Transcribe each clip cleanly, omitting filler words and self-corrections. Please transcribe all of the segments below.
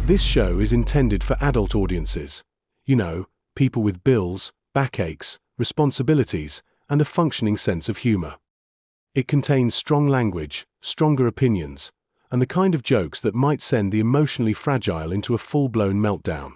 This show is intended for adult audiences. You know, people with bills, backaches, responsibilities, and a functioning sense of humor. It contains strong language, stronger opinions, and the kind of jokes that might send the emotionally fragile into a full-blown meltdown.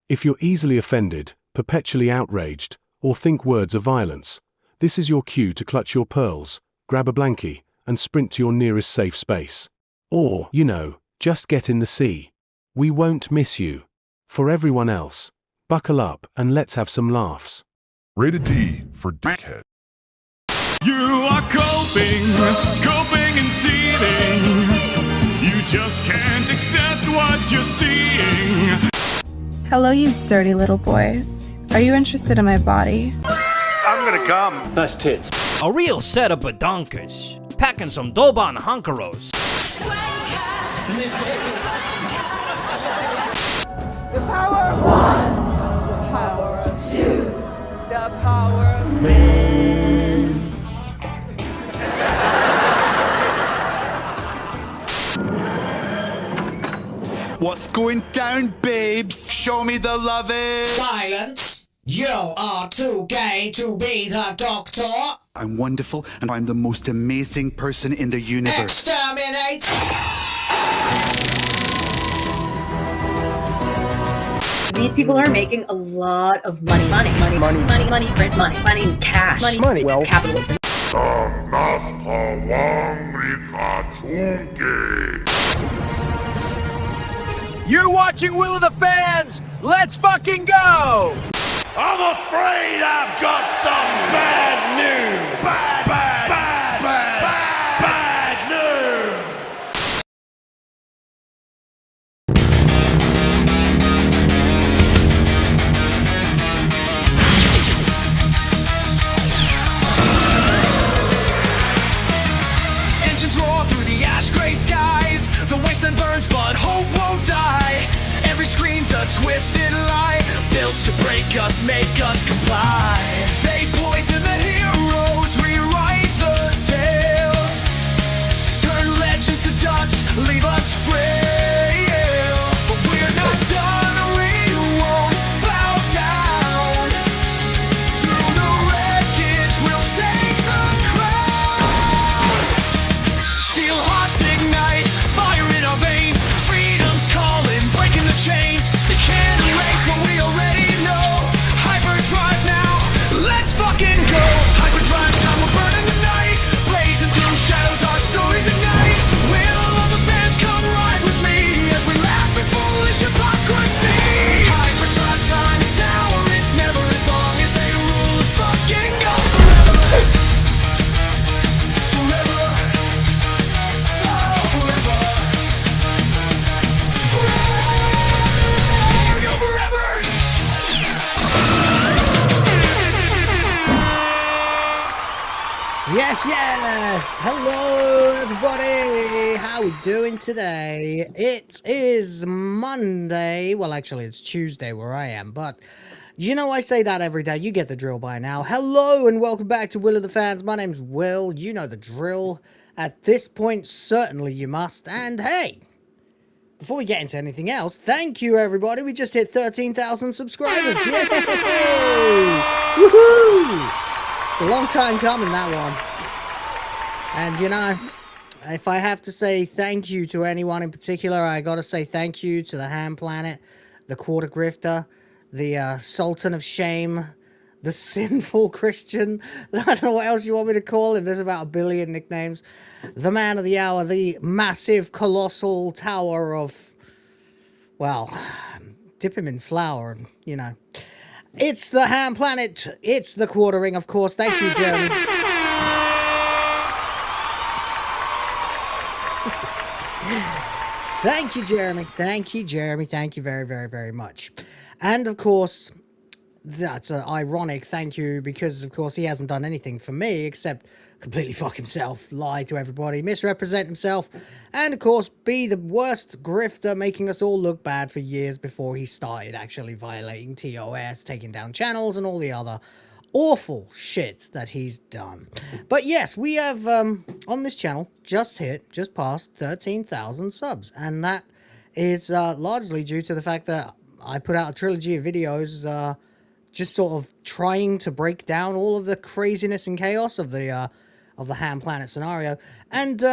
If you're easily offended, perpetually outraged, or think words are violence, this is your cue to clutch your pearls, grab a blankie, and sprint to your nearest safe space. Or, you know, just get in the sea. We won't miss you. For everyone else, buckle up and let's have some laughs. Rated D for Dickhead. You are coping and seething. You just can't accept what you're seeing. Hello, you dirty little boys. Are you interested in my body? I'm gonna come. Nice tits. A real setup of donkers. Packing some Doban hunkeros. The power of one. The power of two. The power of man. What's going down, babes? Show me the lovin'. Silence! You are too gay to be the doctor. I'm wonderful, and I'm the most amazing person in the universe. Exterminate! These people are making a lot of money, print money, cash, money, well, capitalism. You're watching Will of the Fans! Let's fucking go! I'm afraid I've got some bad news! Bad news! Engines roar through the ash gray skies. The wasteland burns, but hope won't die. Every screen's a twisted lie, built to break us, make us comply. They poison the heroes, rewrite the tales, turn legends to dust, leave us frail. But we're not done, we won't bow down. Through the wreckage, we'll take the crown. Steel hearts ignite, fire in our veins. Freedom's calling, breaking the chains. They can't erase what we already know. HyperDrive now, let's fucking go. HyperDrive time, we're burning the night. Blazing through shadows, our stories ignite. Will all the fans come ride with me as we laugh at foolish hypocrisy? HyperDrive time, it's now or it's never. As long as they rule, it fucking go forever. Forever. Oh, forever. Forever. Go forever. Yes. Hello, everybody. How we doing today? It is Monday. Well, actually, it's Tuesday where I am, but you know I say that every day. You get the drill by now. Hello, and welcome back to Will of the Fans. My name's Will. You know the drill. At this point, certainly you must. And hey, before we get into anything else, thank you, everybody. We just hit 13,000 subscribers. Yay! Woohoo! A long time coming, that one. And you know, if I have to say thank you to anyone in particular, I gotta say thank you to the Ham Planet, the Quarter Grifter, the Sultan of Shame, the Sinful Christian. I don't know what else you want me to call him. There's about 1 billion nicknames. The Man of the Hour, the massive, colossal tower of, well, dip him in flour and, you know. It's the Ham Planet. It's the Quartering, of course. Thank you, Jeremy. Thank you, Jeremy. Thank you, Jeremy. Thank you very, very, very much. And, of course, that's an ironic thank you because, of course, he hasn't done anything for me except completely fuck himself, lie to everybody, misrepresent himself, and, of course, be the worst grifter, making us all look bad for years before he started actually violating TOS, taking down channels, and all the other awful shit that he's done. But yes, we have, on this channel, just passed 13,000 subs, and that is largely due to the fact that I put out a trilogy of videos just sort of trying to break down all of the craziness and chaos of the Ham Planet scenario, and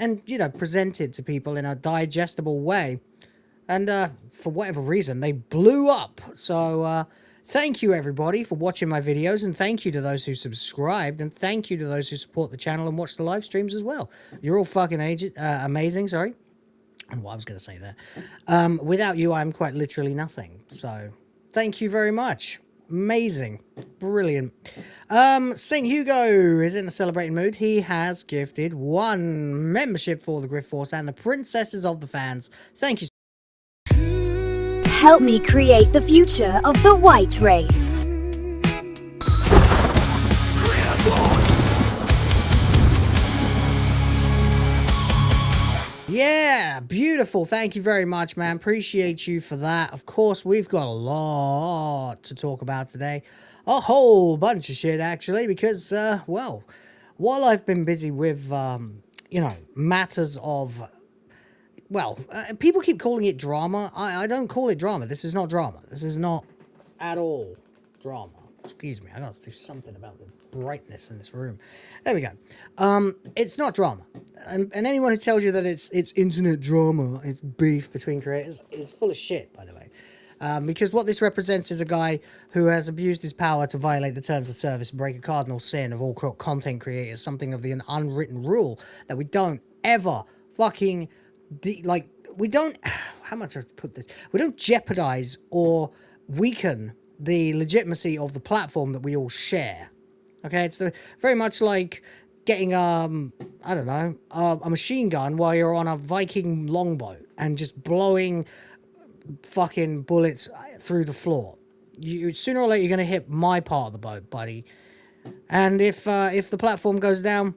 and you know, present it to people in a digestible way. And for whatever reason, they blew up. So thank you everybody for watching my videos, and thank you to those who subscribed, and thank you to those who support the channel and watch the live streams as well. You're all fucking amazing. Sorry. And what I was going to say there. Without you, I'm quite literally nothing. So, thank you very much. Amazing. Brilliant. St. Hugo is in a celebrating mood. He has gifted 1 membership for the Griff Force and the Princesses of the Fans. Thank you. Help me create the future of the white race. Yeah, beautiful. Thank you very much, man. Appreciate you for that. Of course, we've got a lot to talk about today. A whole bunch of shit, actually, because, well, while I've been busy with, you know, matters of, well, people keep calling it drama. I don't call it drama. This is not drama. This is not at all drama. Excuse me, I gotta do something about the brightness in this room. There we go. It's not drama. And anyone who tells you that it's internet drama, it's beef between creators, is full of shit, by the way. Because what this represents is a guy who has abused his power to violate the terms of service and break a cardinal sin of all content creators, something of the unwritten rule that we don't ever fucking, we don't, how much I've put this, we don't jeopardize or weaken the legitimacy of the platform that we all share. Okay, it's very much like getting I don't know, a machine gun while you're on a Viking longboat and just blowing fucking bullets through the floor. You sooner or later you're gonna hit my part of the boat, buddy. And if the platform goes down,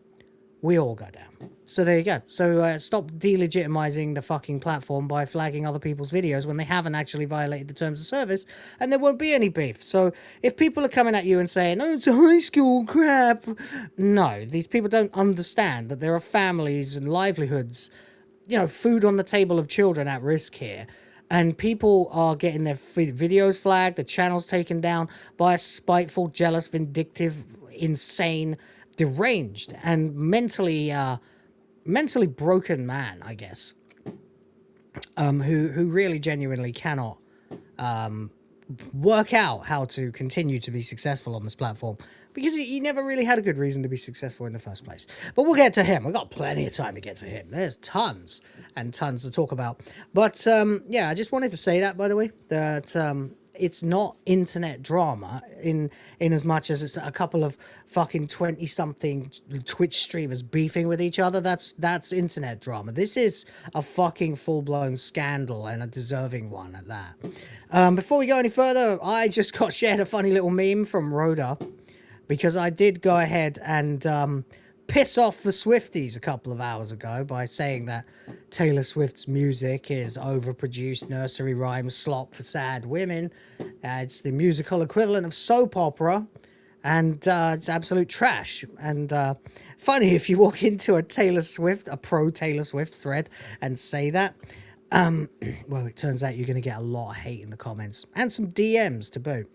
we all go down. So there you go. So stop delegitimizing the fucking platform by flagging other people's videos when they haven't actually violated the terms of service, and there won't be any beef. So if people are coming at you and saying, oh, it's a high school crap, no, these people don't understand that there are families and livelihoods, you know, food on the table of children at risk here. And people are getting their videos flagged, the channels taken down by a spiteful, jealous, vindictive, insane, deranged, and mentally broken man, I guess, who really genuinely cannot work out how to continue to be successful on this platform, because he never really had a good reason to be successful in the first place. But we'll get to him. We've got plenty of time to get to him. There's tons and tons to talk about. But yeah, I just wanted to say that, by the way, that it's not internet drama in as much as it's a couple of fucking 20-something Twitch streamers beefing with each other. That's internet drama. This is a fucking full-blown scandal, and a deserving one at that. Before we go any further, I just got shared a funny little meme from Rhoda, because I did go ahead and piss off the Swifties a couple of hours ago by saying that Taylor Swift's music is overproduced nursery rhyme slop for sad women. It's the musical equivalent of soap opera, and it's absolute trash. And funny, if you walk into a pro Taylor Swift thread and say that, well, it turns out you're going to get a lot of hate in the comments and some DMs to boot.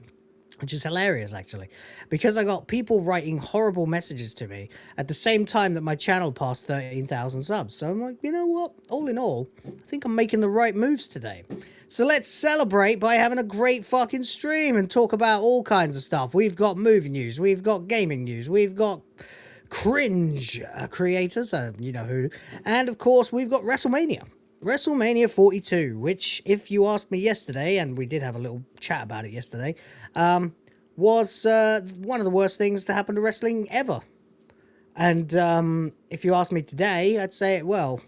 Which is hilarious, actually, because I got people writing horrible messages to me at the same time that my channel passed 13,000 subs. So I'm like, you know what? All in all, I think I'm making the right moves today. So let's celebrate by having a great fucking stream and talk about all kinds of stuff. We've got movie news, we've got gaming news, we've got cringe creators, you know who, and of course we've got WrestleMania. WrestleMania 42, which, if you asked me yesterday, and we did have a little chat about it yesterday, was one of the worst things to happen to wrestling ever. And if you asked me today, I'd say, well,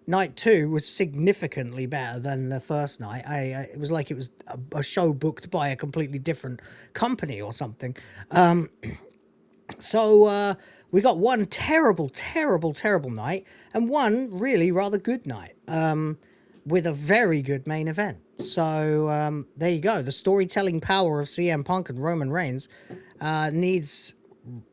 night 2 was significantly better than the first night. It was like it was a show booked by a completely different company or something. So we got one terrible, terrible, terrible night, and one really rather good night, with a very good main event. So there you go. The storytelling power of CM Punk and Roman Reigns needs,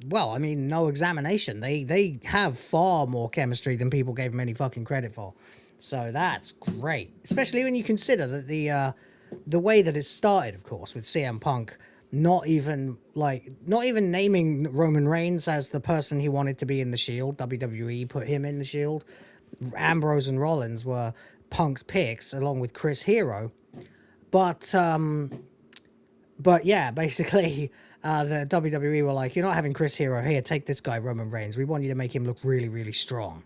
well, I mean, no examination. They have far more chemistry than people gave them any fucking credit for. So that's great, especially when you consider that the way that it started, of course, with CM Punk not even naming Roman Reigns as the person he wanted to be in the Shield. WWE put him in the Shield. Ambrose and Rollins were Punk's picks along with Chris Hero. But yeah, basically the WWE were like, you're not having Chris Hero here, take this guy Roman Reigns. We want you to make him look really, really strong.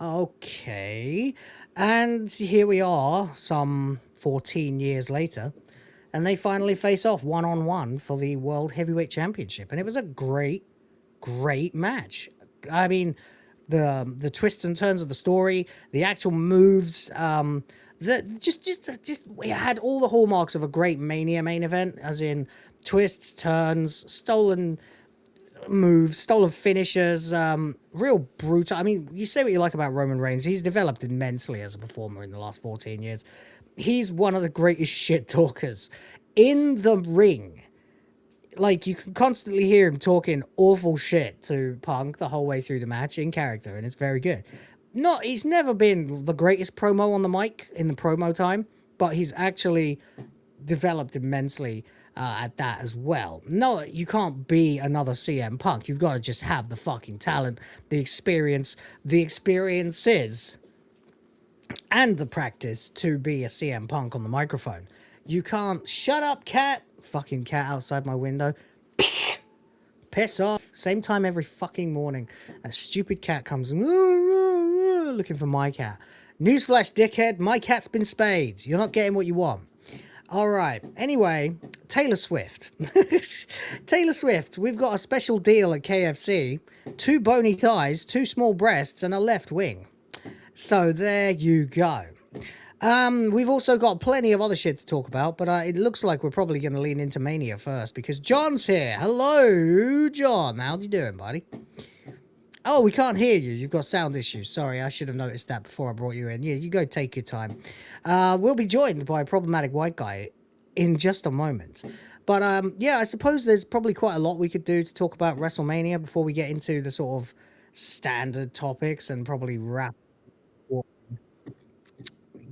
Okay. And here we are, some 14 years later, and they finally face off one-on-one for the World Heavyweight Championship. And it was a great, great match. I mean, the twists and turns of the story, the actual moves, we had all the hallmarks of a great Mania main event, as in twists, turns, stolen moves, stolen finishers, real brutal. I mean, you say what you like about Roman Reigns. He's developed immensely as a performer in the last 14 years. He's one of the greatest shit talkers in the ring. Like, you can constantly hear him talking awful shit to Punk the whole way through the match in character, and it's very good. He's never been the greatest promo on the mic in the promo time, but he's actually developed immensely at that as well. No, you can't be another CM Punk. You've got to just have the fucking talent, the experience, the experiences, and the practice to be a CM Punk on the microphone. You can't... Shut up, cat! Fucking cat outside my window. Piss off. Same time every fucking morning. A stupid cat comes looking for my cat. Newsflash, dickhead. My cat's been spayed. You're not getting what you want. All right. Anyway, Taylor Swift. Taylor Swift. We've got a special deal at KFC. 2 bony thighs, 2 small breasts, and a left wing. So there you go. We've also got plenty of other shit to talk about, but it looks like we're probably going to lean into Mania first because John's here. Hello, John. How you doing, buddy? Oh, we can't hear you. You've got sound issues. Sorry, I should have noticed that before I brought you in. Yeah, you go take your time. We'll be joined by a problematic white guy in just a moment. But yeah, I suppose there's probably quite a lot we could do to talk about WrestleMania before we get into the sort of standard topics and probably wrap.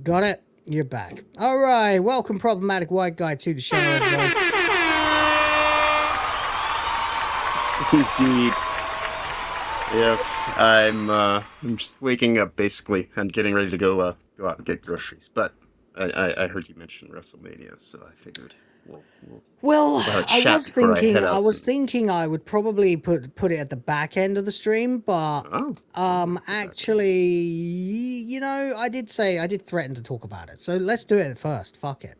Got it? You're back. All right. Welcome, problematic white guy, to the show, everyone. Indeed. Yes, I'm just waking up, basically, and getting ready to go out and get groceries. But I heard you mention WrestleMania, so I figured we'll I was thinking I would probably put it at the back end of the stream, but actually, you know, I did threaten to talk about it, so let's do it first. Fuck it.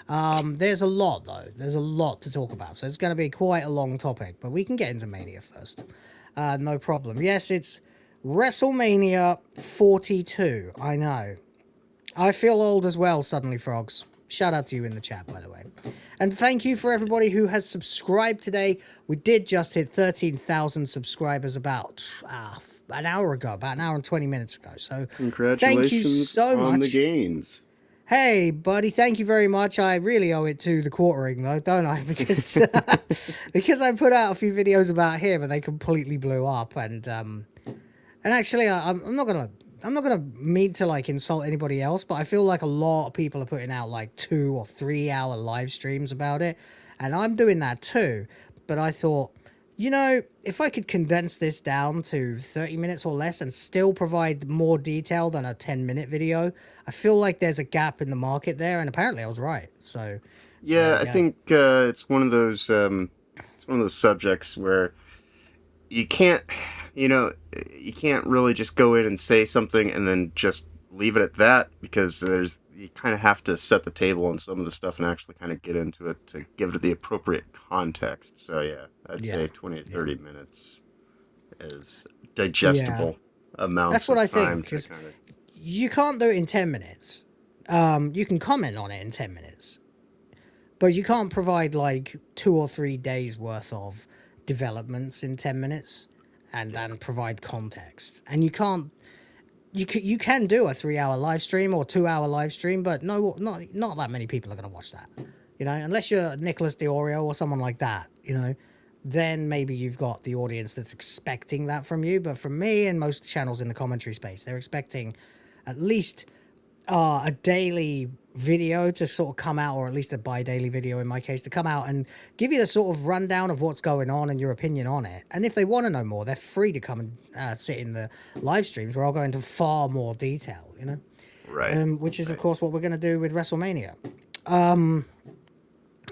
There's a lot though. There's a lot to talk about, so it's going to be quite a long topic, but we can get into Mania first. No problem. Yes, it's WrestleMania 42. I know. I feel old as well, suddenly, frogs. Shout out to you in the chat, by the way. And thank you for everybody who has subscribed today. We did just hit 13,000 subscribers about an hour ago, about an hour and 20 minutes ago. So congratulations thank you so much. On the gains. Hey, buddy, thank you very much. I really owe it to the quartering, though, don't I? Because because I put out a few videos about him and they completely blew up. And actually, I'm not gonna mean to like insult anybody else, but I feel like a lot of people are putting out like 2 or 3 hour live streams about it, and I'm doing that too. But I thought, you know, if I could condense this down to 30 minutes or less and still provide more detail than a 10-minute video, I feel like there's a gap in the market there, and apparently I was right. So yeah, I think it's one of those subjects where you can't really just go in and say something and then just leave it at that, because you kind of have to set the table on some of the stuff and actually kind of get into it to give it the appropriate context. So yeah, I'd say 20 to 30 minutes is digestible amounts. That's what of I time think, because you can't do it in 10 minutes. You can comment on it in 10 minutes, but you can't provide like 2 or 3 days worth of developments in 10 minutes. And then provide context. And you can't. You can do a 3-hour live stream or 2-hour live stream, but not that many people are going to watch that. You know, unless you're Nicholas Diorio or someone like that. You know, then maybe you've got the audience that's expecting that from you. But from me and most channels in the commentary space, they're expecting at least a daily video to sort of come out, or at least a bi-daily video in my case, to come out and give you the sort of rundown of what's going on and your opinion on it. And if they want to know more, they're free to come and sit in the live streams where I'll go into far more detail, you know? Right. Which is, of course, what we're going to do with WrestleMania.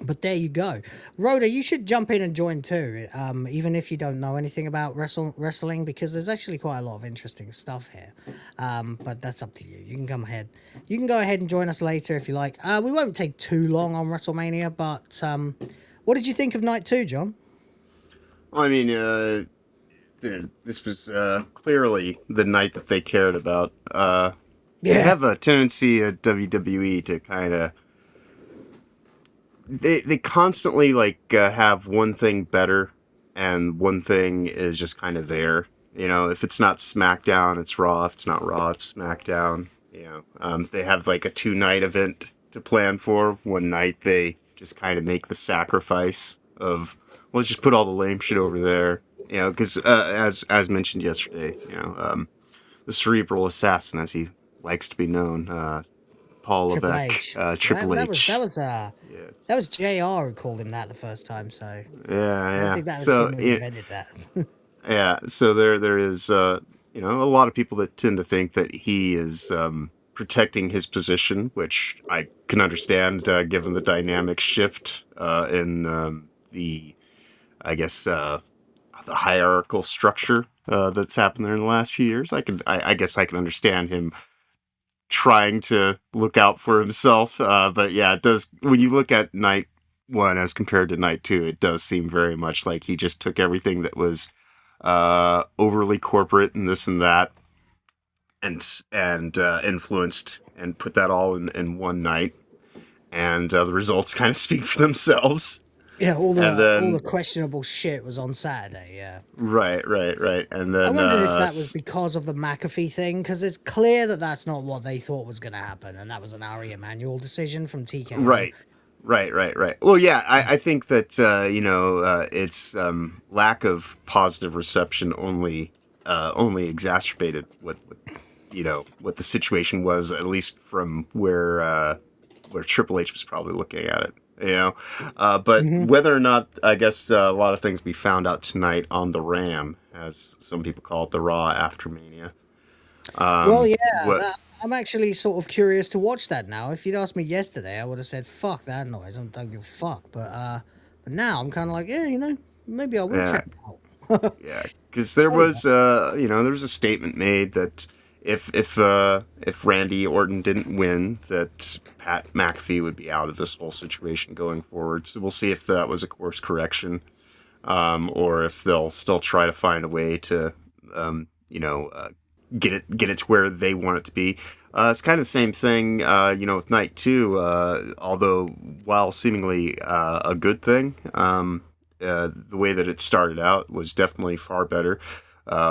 But there you go. Rhoda, you should jump in and join too, even if you don't know anything about wrestling, because there's actually quite a lot of interesting stuff here. But that's up to you. You can come ahead. You can go ahead and join us later if you like. We won't take too long on WrestleMania, but what did you think of night 2, John? Well, I mean, this was clearly the night that they cared about. They have a tendency at WWE to kind of... They constantly have one thing better, and one thing is just kind of there. You know, if it's not SmackDown, it's Raw. If it's not Raw, it's SmackDown. You know, they have a 2-night event to plan for. One night they just kind of make the sacrifice of, let's just put all the lame shit over there. You know, because as mentioned yesterday, you know, the cerebral assassin, as he likes to be known, Paul Levesque, Triple H. That was JR who called him that the first time. So yeah. I think that was him who invented that. Yeah. So there is you know, a lot of people that tend to think that he is protecting his position, which I can understand given the dynamic shift in the, I guess, the hierarchical structure that's happened there in the last few years. I guess I can understand him trying to look out for himself, but yeah, it does. When you look at night 1 as compared to night 2, it does seem very much like he just took everything that was overly corporate and this and that, and influenced and put that all in one night, and the results kind of speak for themselves. Yeah, all the questionable shit was on Saturday, yeah. Right. And then I wondered if that was because of the McAfee thing, because it's clear that that's not what they thought was going to happen, and that was an Ari Emanuel decision from TK. Right. Well, yeah, I think that, you know, it's lack of positive reception only exacerbated what you know, what the situation was, at least from where Triple H was probably looking at it. You know, but whether or not, I guess a lot of things we found out tonight on the Ram, as some people call it, the Raw after Mania. Well, yeah, I'm actually sort of curious to watch that now. If you'd asked me yesterday, I would have said, fuck that noise, I don't give a fuck. But now I'm kind of like, yeah, you know, maybe I will check it out. Yeah, because there was, you know, there was a statement made that if Randy Orton didn't win, that Pat McAfee would be out of this whole situation going forward. So we'll see if that was a course correction, or if they'll still try to find a way to, you know, get it to where they want it to be. It's kind of the same thing, you know, with night 2. Although while seemingly a good thing, the way that it started out was definitely far better,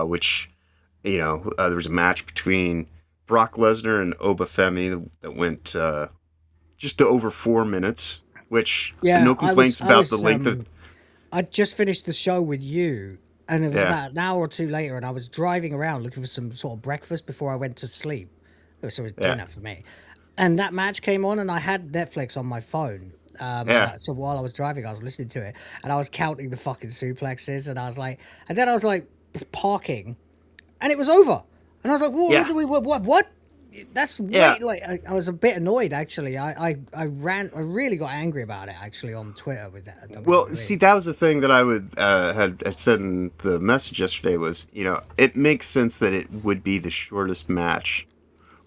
which. You know, there was a match between Brock Lesnar and Obafemi that went just to over 4 minutes, which no complaints about the length of... I just finished the show with you, and it was about an hour or two later, and I was driving around looking for some sort of breakfast before I went to sleep. So it was dinner for me. And that match came on, and I had Netflix on my phone. So while I was driving, I was listening to it, and I was counting the fucking suplexes, and I was like... And then I was like, parking... And it was over, and I was like, "What? That's way, like." I was a bit annoyed actually. I really got angry about it actually on Twitter with that. Well, see, that was the thing that I would had said in the message yesterday was, you know, it makes sense that it would be the shortest match,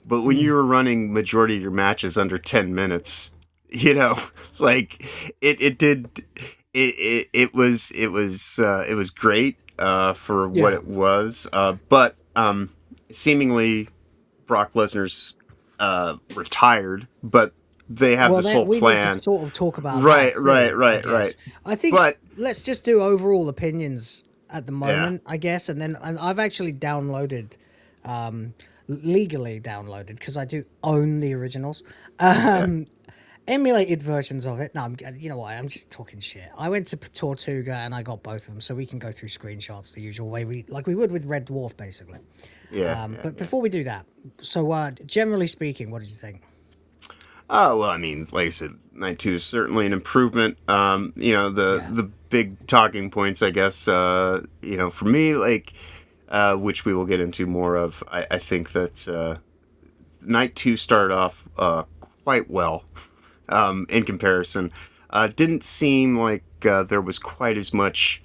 but when you were running majority of your matches under 10 minutes, you know, like it was great. For what it was, but seemingly Brock Lesnar's retired, but they have this whole plan. We need to sort of talk about right. I think let's just do overall opinions at the moment, I guess, and I've actually downloaded, legally downloaded, because I do own the originals, emulated versions of it. No, you know what? I'm just talking shit. I went to Tortuga and I got both of them, so we can go through screenshots the usual way we would with Red Dwarf, basically. But before we do that, so generally speaking, what did you think? Well, I mean, like I said, Night 2 is certainly an improvement. The big talking points, I guess, for me, like, which we will get into more of, I think that Night 2 started off quite well in comparison. Didn't seem like there was quite as much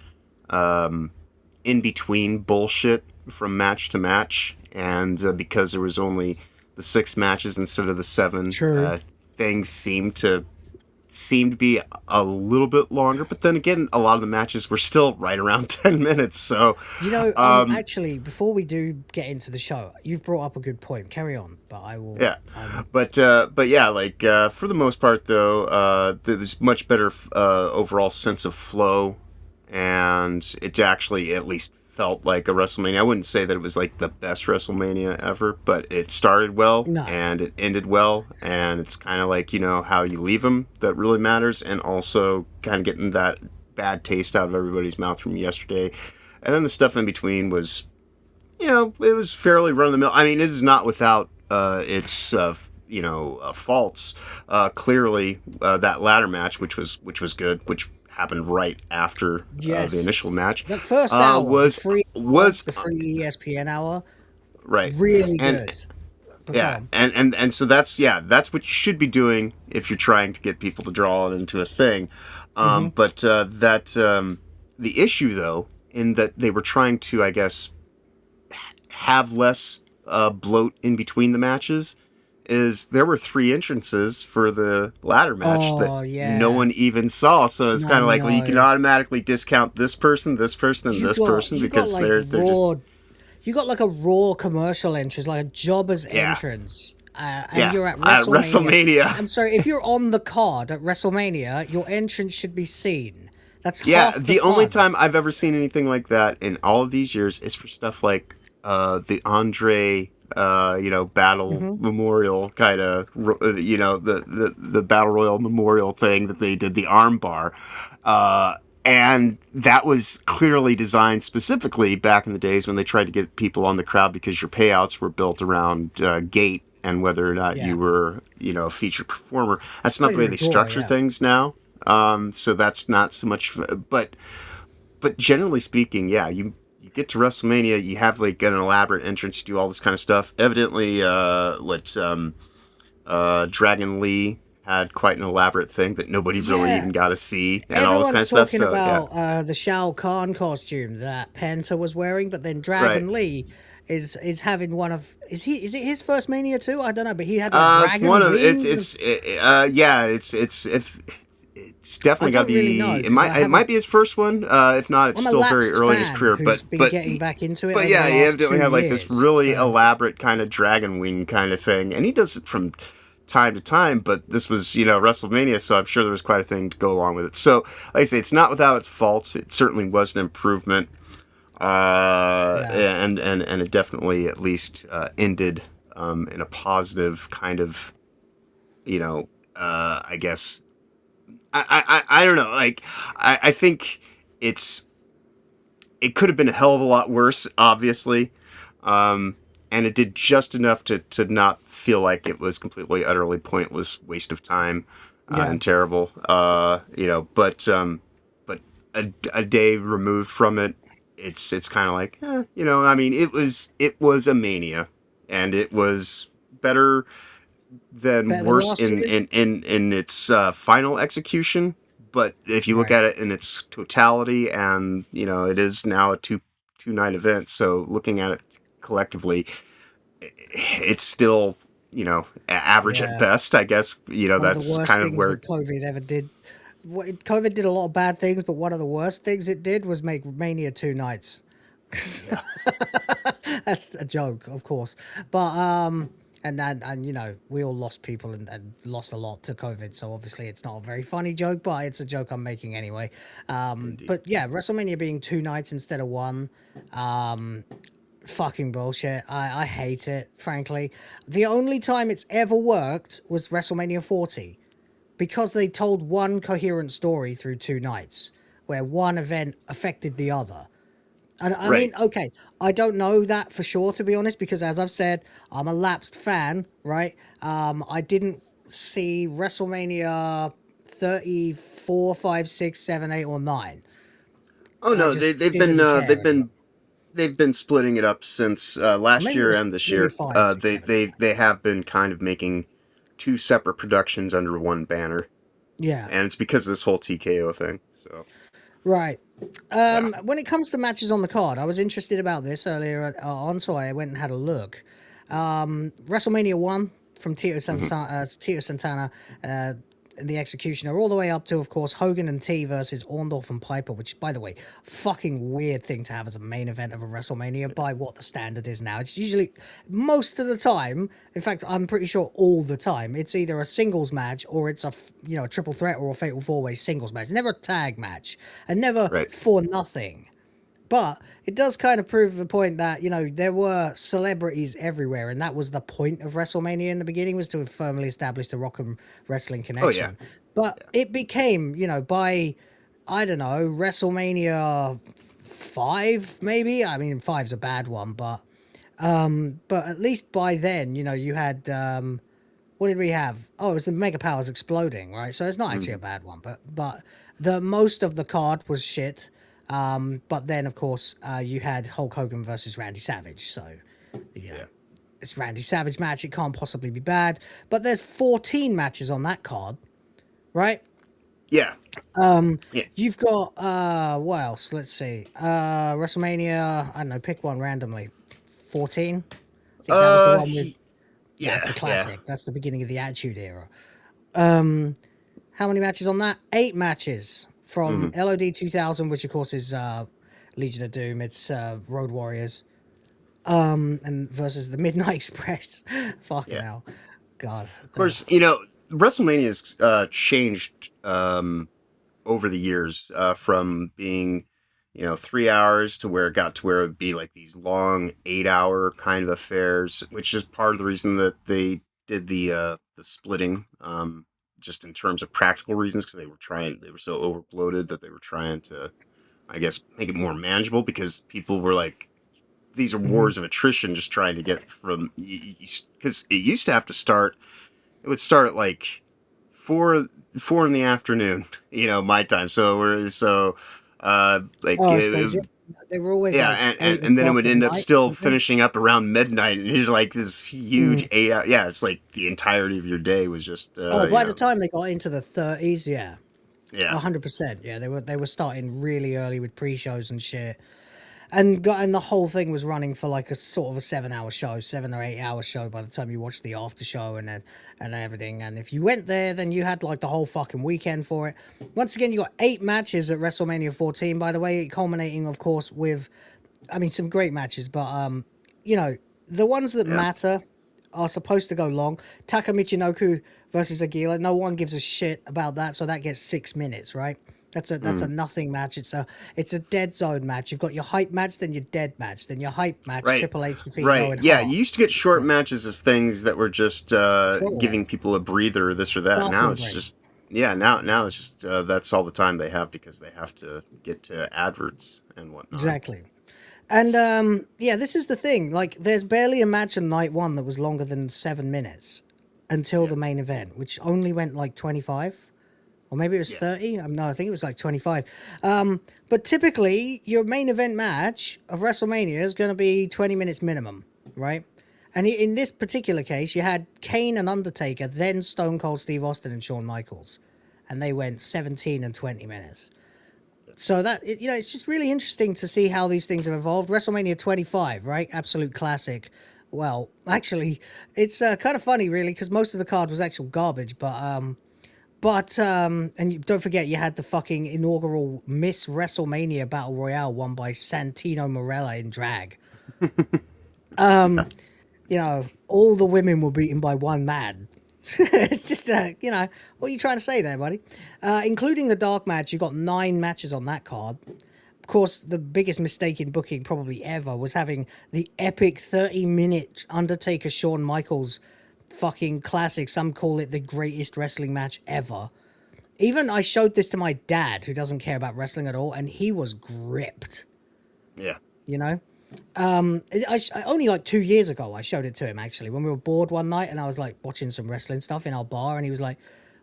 in-between bullshit from match to match, and because there was only the 6 matches instead of the 7, things seemed to be a little bit longer, but then again, a lot of the matches were still right around 10 minutes. So, actually, before we do get into the show, you've brought up a good point. Carry on, but I will. Yeah, but yeah, like for the most part, though, there was much better overall sense of flow, and it actually at least felt like a WrestleMania. I wouldn't say that it was like the best WrestleMania ever, but it started well and it ended well, and it's kind of like, how you leave them that really matters, and also kind of getting that bad taste out of everybody's mouth from yesterday. And then the stuff in between was, it was fairly run-of-the-mill. I mean, it is not without its faults. Clearly, that ladder match, which was good, which happened right after the initial match. The first hour was the free ESPN hour, right? Really good. Yeah, and so that's what you should be doing if you're trying to get people to draw it into a thing. But the issue, though, in that they were trying to, I guess, have less bloat in between the matches, is there were 3 entrances for the ladder match that no one even saw. So it's kind of like, well, you can automatically discount this person, and this person, because they're just... You got like a Raw commercial entrance, like a jobber's entrance. And you're at WrestleMania. I'm sorry, if you're on the card at WrestleMania, your entrance should be seen. That's half the fun. Only time I've ever seen anything like that in all of these years is for stuff like the Andre... battle memorial kind of, the battle royal memorial thing that they did, the arm bar. And that was clearly designed specifically back in the days when they tried to get people on the crowd because your payouts were built around gate and whether or not you were, a featured performer. That's not the way they structure things now. So that's not so much, but generally speaking, you get to WrestleMania, you have like an elaborate entrance, you do all this kind of stuff. Evidently, Dragon Lee had quite an elaborate thing that nobody really even got to see, and all this kind of stuff. Everyone's talking about the Shao Kahn costume that Penta was wearing, but then Dragon Lee is having one of is it his first Mania too? I don't know, but he had like dragon wings. It's definitely got to be. Really know, it might be his first one. If not, it's still very early in his career. But getting back into it. But he evidently had like this really elaborate kind of dragon wing kind of thing, and he does it from time to time. But this was WrestleMania, so I'm sure there was quite a thing to go along with it. So, like I say, it's not without its faults. It certainly was an improvement, and it definitely at least ended in a positive kind of, I guess. I don't know. Like, I think it could have been a hell of a lot worse, obviously. And it did just enough to not feel like it was completely, utterly pointless waste of time and terrible. But a day removed from it, it's kind of like, I mean, it was a Mania, and it was better than worse in its final execution, but if you look at it in its totality, and it is now a two night event, so looking at it collectively, it's still average at best, I guess. That's kind of where COVID ever did. COVID did a lot of bad things, but one of the worst things it did was make Mania 2 nights. That's a joke, of course, but And we all lost people and lost a lot to COVID, so obviously it's not a very funny joke, but it's a joke I'm making anyway. But yeah, WrestleMania being 2 nights instead of 1, fucking bullshit. I hate it, frankly. The only time it's ever worked was WrestleMania 40, because they told one coherent story through 2 nights, where one event affected the other. And I mean, okay, I don't know that for sure, to be honest, because as I've said, I'm a lapsed fan, right? I didn't see WrestleMania 34, 5, 6, 7, 8, or 9. Oh no, they've been splitting it up since last Maybe it year was and this maybe year. 5, 6, 7. They have been kind of making 2 separate productions under one banner. Yeah. And it's because of this whole TKO thing. So. Right. When it comes to matches on the card, I was interested about this earlier on, so I went and had a look. WrestleMania 1 from Tito Santana, the Executioner, all the way up to, of course, Hogan and T versus Orndorff and Piper, which, by the way, fucking weird thing to have as a main event of a WrestleMania by what the standard is now. It's usually, most of the time, in fact, I'm pretty sure all the time, it's either a singles match or it's a triple threat or a fatal 4-way singles match. Never a tag match, and never for nothing. But it does kind of prove the point that, there were celebrities everywhere, and that was the point of WrestleMania in the beginning, was to firmly establish the rock and wrestling connection. Oh, yeah. But it became, by, I don't know, WrestleMania 5, maybe? I mean, 5's a bad one, but at least by then, you had, what did we have? Oh, it was the Mega Powers exploding, right? So it's not actually a bad one, but the most of the card was shit. But then, of course, you had Hulk Hogan versus Randy Savage. So, it's Randy Savage match. It can't possibly be bad. But there's 14 matches on that card, right? Yeah. You've got, what else? Let's see. WrestleMania, I don't know, pick one randomly. 14? I think that was the one with... Yeah, it's the classic. Yeah. That's the beginning of the Attitude Era. How many matches on that? 8 matches. From LOD 2000, which of course is Legion of Doom, it's Road Warriors, and versus the Midnight Express. Fucking hell, God. Of course, WrestleMania's changed over the years from being, 3 hours to where it got to where it would be like these long 8-hour kind of affairs, which is part of the reason that they did the splitting. Just in terms of practical reasons, because they were so overbloated that they were trying to, I guess, make it more manageable, because people were like, these are wars of attrition, just trying to get from, because it used to have to start, it would start at like 4 in the afternoon, my time. They were always and then it would end up still finishing up around midnight, and it's like this huge 8 hour. Yeah, it's like the entirety of your day was just. By the time they got into the 30s, yeah, 100%. Yeah, they were starting really early with pre-shows and shit, and the whole thing was running for like a sort of a 7-hour show, 7 or 8 hour show by the time you watched the after show and everything. And if you went there, then you had like the whole fucking weekend for it. Once again, you got 8 matches at WrestleMania 14, by the way, culminating, of course, with, some great matches, but the ones that matter are supposed to go long. Taka Michinoku versus Aguila, no one gives a shit about that, so that gets 6 minutes, right? That's a nothing match. It's a dead zone match. You've got your hype match, then your dead match, then your hype match. Right. Triple H defeat Right. Owen Yeah, Hart. you used to get short matches as things that were just giving people a breather, or this or that. Now it's just now it's just that's all the time they have, because they have to get to adverts and whatnot. Exactly. And this is the thing. Like, there's barely a match on night 1 that was longer than 7 minutes until the main event, which only went like 25. Or maybe it was 30. No, I think it was like 25. But typically, your main event match of WrestleMania is going to be 20 minutes minimum, right? And in this particular case, you had Kane and Undertaker, then Stone Cold Steve Austin and Shawn Michaels. And they went 17 and 20 minutes. So that, it's just really interesting to see how these things have evolved. WrestleMania 25, right? Absolute classic. Well, actually, it's kind of funny, really, because most of the card was actual garbage, But, and don't forget, you had the fucking inaugural Miss WrestleMania Battle Royale won by Santino Marella in drag. All the women were beaten by one man. It's just, what are you trying to say there, buddy? Including the dark match, you got 9 matches on that card. Of course, the biggest mistake in booking probably ever was having the epic 30-minute Undertaker Shawn Michaels fucking classic. Some call it the greatest wrestling match ever. Even I showed this to my dad, who doesn't care about wrestling at all, and he was gripped. Yeah. You know? I only like 2 years ago, I showed it to him, actually, when we were bored one night, and I was like watching some wrestling stuff in our bar, and he was like,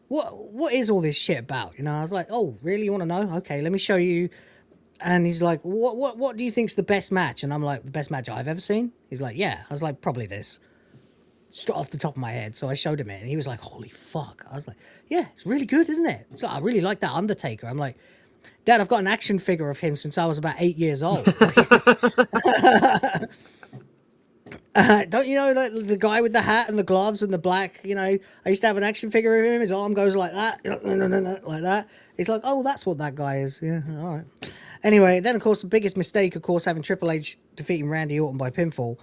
what is all this shit about? You know, I was like, oh, really? You want to know? Okay, let me show you. And he's like, what do you think's the best match? And I'm like, the best match I've ever seen? He's like, yeah. I was like, probably this. Just off the top of my head. So I showed him it, and he was like, holy fuck. I was like, yeah, it's really good, isn't it? So I really like that Undertaker. I'm like, Dad, I've got an action figure of him since I was about 8 years old. Don't you know that the guy with the hat and the gloves and the black, you know, I used to have an action figure of him. His arm goes like that, like that. He's like, oh, that's what that guy is. Yeah, all right. Anyway, then, of course, the biggest mistake, of course, having Triple H defeating Randy Orton by pinfall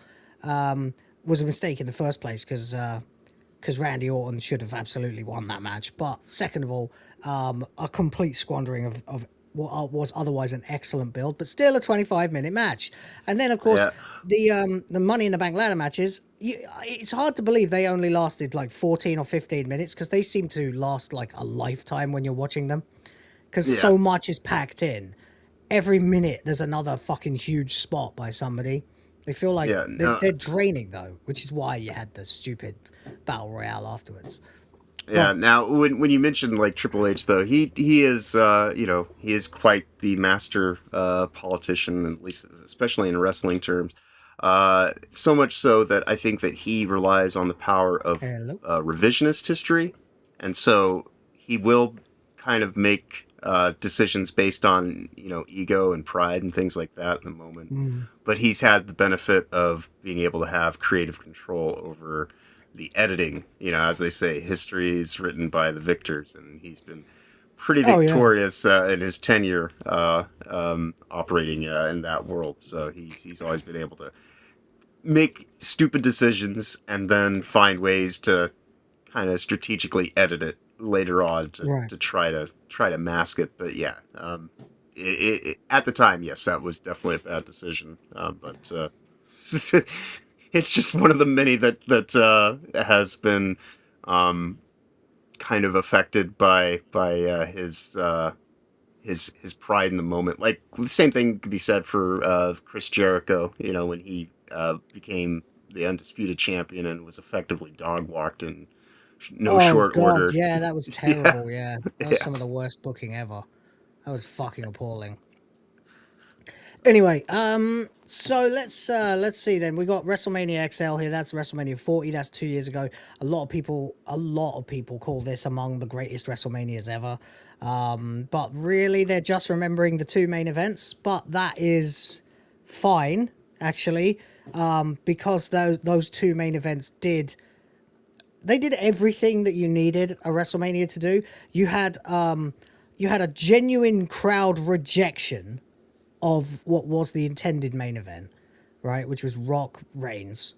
was a mistake in the first place because Randy Orton should have absolutely won that match. But second of all, a complete squandering of what was otherwise an excellent build, but still a 25-minute match. And then, of course, the Money in the Bank ladder matches, it's hard to believe they only lasted like 14 or 15 minutes because they seem to last like a lifetime when you're watching them because so much is packed in. Every minute there's another fucking huge spot by somebody. They feel like they're draining, though, which is why you had the stupid Battle Royale afterwards. Yeah. Now, when you mentioned like Triple H, though, he is he is quite the master politician, at least especially in wrestling terms. So much so that I think that he relies on the power of revisionist history, and so he will kind of make decisions based on ego and pride and things like that in the moment. But he's had the benefit of being able to have creative control over the editing. As they say, history is written by the victors, and he's been pretty victorious in his tenure operating in that world. So he's always been able to make stupid decisions and then find ways to kind of strategically edit it later on to try to mask it. But at the time, yes, that was definitely a bad decision. But it's just one of the many that has been kind of affected by his pride in the moment. Like the same thing could be said for Chris Jericho. When he became the undisputed champion and was effectively dog walked in short order. Yeah, that was terrible. Yeah, that was some of the worst booking ever. That was fucking appalling. Anyway, so let's see then. We got WrestleMania XL here. That's WrestleMania 40. That's 2 years ago. A lot of people call this among the greatest WrestleManias ever. But really, they're just remembering the two main events. But that is fine, actually, because those two main events did everything that you needed a WrestleMania to do. You had a genuine crowd rejection of what was the intended main event, right? Which was Rock Reigns.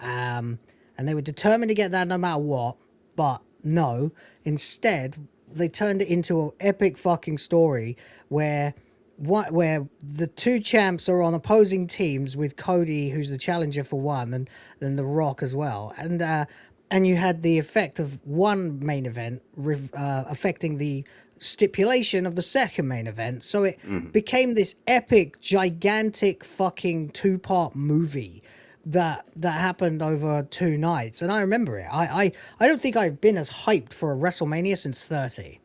And they were determined to get that no matter what, but no. Instead, they turned it into an epic fucking story where the two champs are on opposing teams with Cody, who's the challenger for one, and The Rock as well. And you had the effect of one main event affecting the stipulation of the second main event. So it became this epic, gigantic fucking two-part movie that happened over 2 nights. And I remember it. I don't think I've been as hyped for a WrestleMania since 30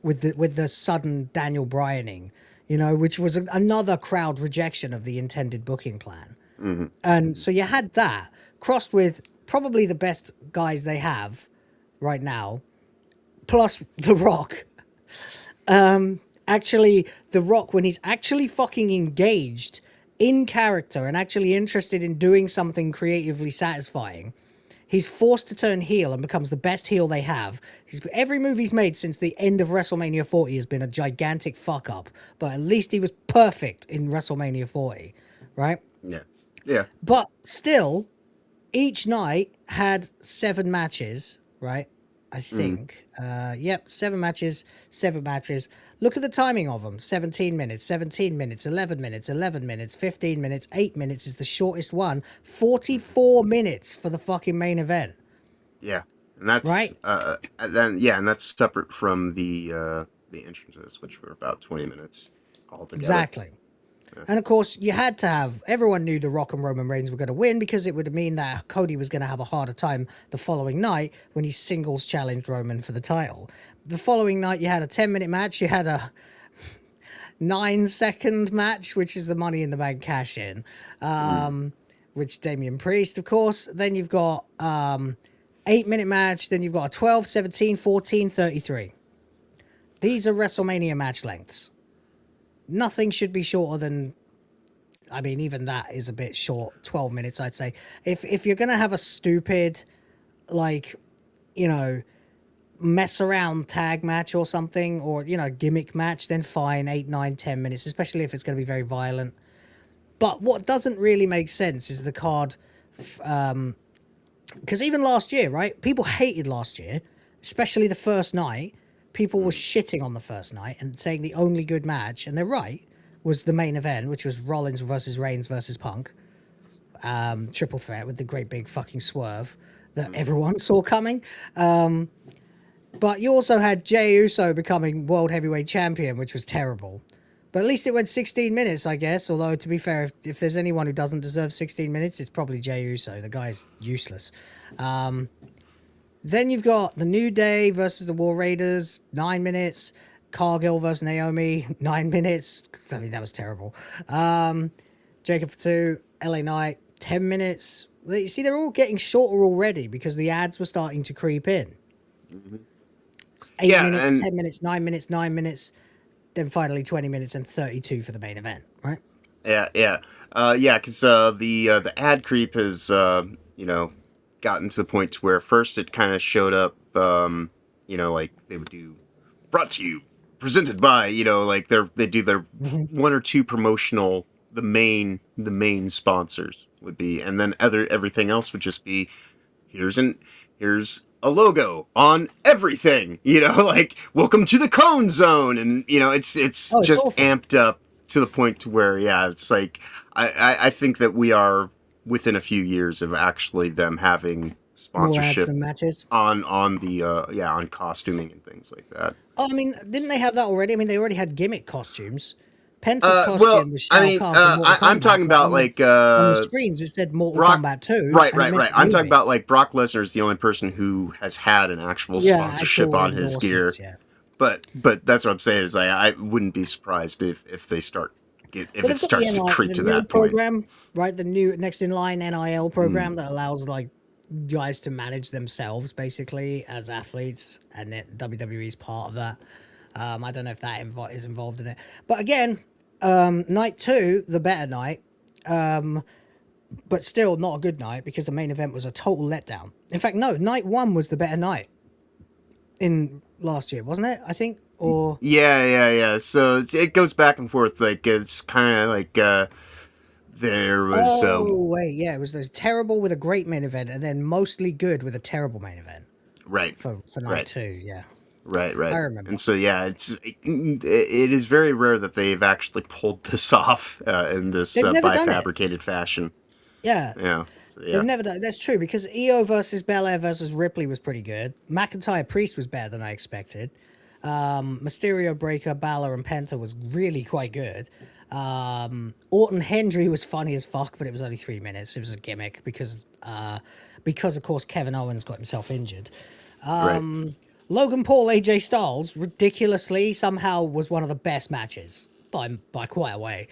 with the sudden Daniel Bryaning, which was another crowd rejection of the intended booking plan. And so you had that crossed with probably the best guys they have right now, plus The Rock. Actually, The Rock, when he's actually fucking engaged in character and actually interested in doing something creatively satisfying, he's forced to turn heel and becomes the best heel they have. Every move he's made since the end of WrestleMania 40 has been a gigantic fuck up, but at least he was perfect in WrestleMania 40, right? Yeah. But still, each night had 7 matches, right? I think. 7 matches. Look at the timing of them. 17 minutes, 17 minutes, 11 minutes, 11 minutes, 15 minutes, 8 minutes is the shortest one. 44 minutes for the fucking main event. Yeah, and that's right. And that's separate from the entrances, which were about 20 minutes altogether. Exactly. Yeah. And of course, you had to have, everyone knew The Rock and Roman Reigns were going to win because it would mean that Cody was going to have a harder time the following night when he singles challenged Roman for the title. The following night, you had a 10-minute match. You had a 9-second match, which is the Money in the Bank cash in, which Damian Priest, of course. Then you've got 8-minute match. Then you've got a 12, 17, 14, 33. These are WrestleMania match lengths. Nothing should be shorter than, I mean, even that is a bit short. 12 minutes, I'd say. If you're gonna have a stupid, like, you know, mess around tag match or something, or, you know, gimmick match, then fine, 8, 9, 10 minutes, especially if it's going to be very violent. But what doesn't really make sense is the card, because even last year, right, people hated last year, especially the first night. People were shitting on the first night and saying the only good match, and they're right, was the main event, which was Rollins versus Reigns versus Punk, triple threat with the great big fucking swerve that everyone saw coming. But you also had Jey Uso becoming World Heavyweight Champion, which was terrible. But at least it went 16 minutes, I guess. Although, to be fair, if there's anyone who doesn't deserve 16 minutes, it's probably Jey Uso. The guy's useless. Then you've got The New Day versus the War Raiders, 9 minutes. Cargill versus Naomi, 9 minutes. I mean, that was terrible. Jacob Fatu, LA Knight, 10 minutes. You see, they're all getting shorter already because the ads were starting to creep in. 8 minutes, 10 minutes, 9 minutes, 9 minutes. Then finally 20 minutes and 32 for the main event, right? Yeah, because the ad creep has, gotten to the point to where first it kind of showed up, like they would do brought to you, presented by, like they do their one or two promotional, the main sponsors would be, and then everything else would just be, here's a logo on everything, like welcome to the Cone Zone, and it's just awful. Amped up to the point to where it's like I think that we are within a few years of actually them having sponsorship matches on on costuming and things like that. Oh, I mean, didn't they have that already? I mean, they already had gimmick costumes. Penta's costume was Shao Kahn from Mortal Kombat. I'm talking about like on the screens it said Mortal Kombat 2. Right. I'm talking about like Brock Lesnar is the only person who has had an actual sponsorship on his gear. Yeah. But that's what I'm saying is I wouldn't be surprised if they start if it starts to creep to that program, point. Right, the new next in line NIL program that allows like guys to manage themselves basically as athletes, and then WWE's part of that. I don't know if that is involved in it, but again, night 2, the better night, but still not a good night because the main event was a total letdown. In fact, no, night 1 was the better night in last year, wasn't it? I think. Or yeah. So it goes back and forth. Like it's kind of like there was. It was terrible with a great main event, and then mostly good with a terrible main event. Right. For night 2, yeah. Right. I remember. And so it is very rare that they've actually pulled this off in this fabricated fashion. Yeah. Yeah. So, They've never done. That's true because Io versus Belair versus Ripley was pretty good. McIntyre Priest was better than I expected. Mysterio, Breaker, Balor, and Penta was really quite good. Orton Hendry was funny as fuck, but it was only 3 minutes. It was a gimmick because of course Kevin Owens got himself injured. Logan Paul, AJ Styles, ridiculously somehow was one of the best matches by quite a way.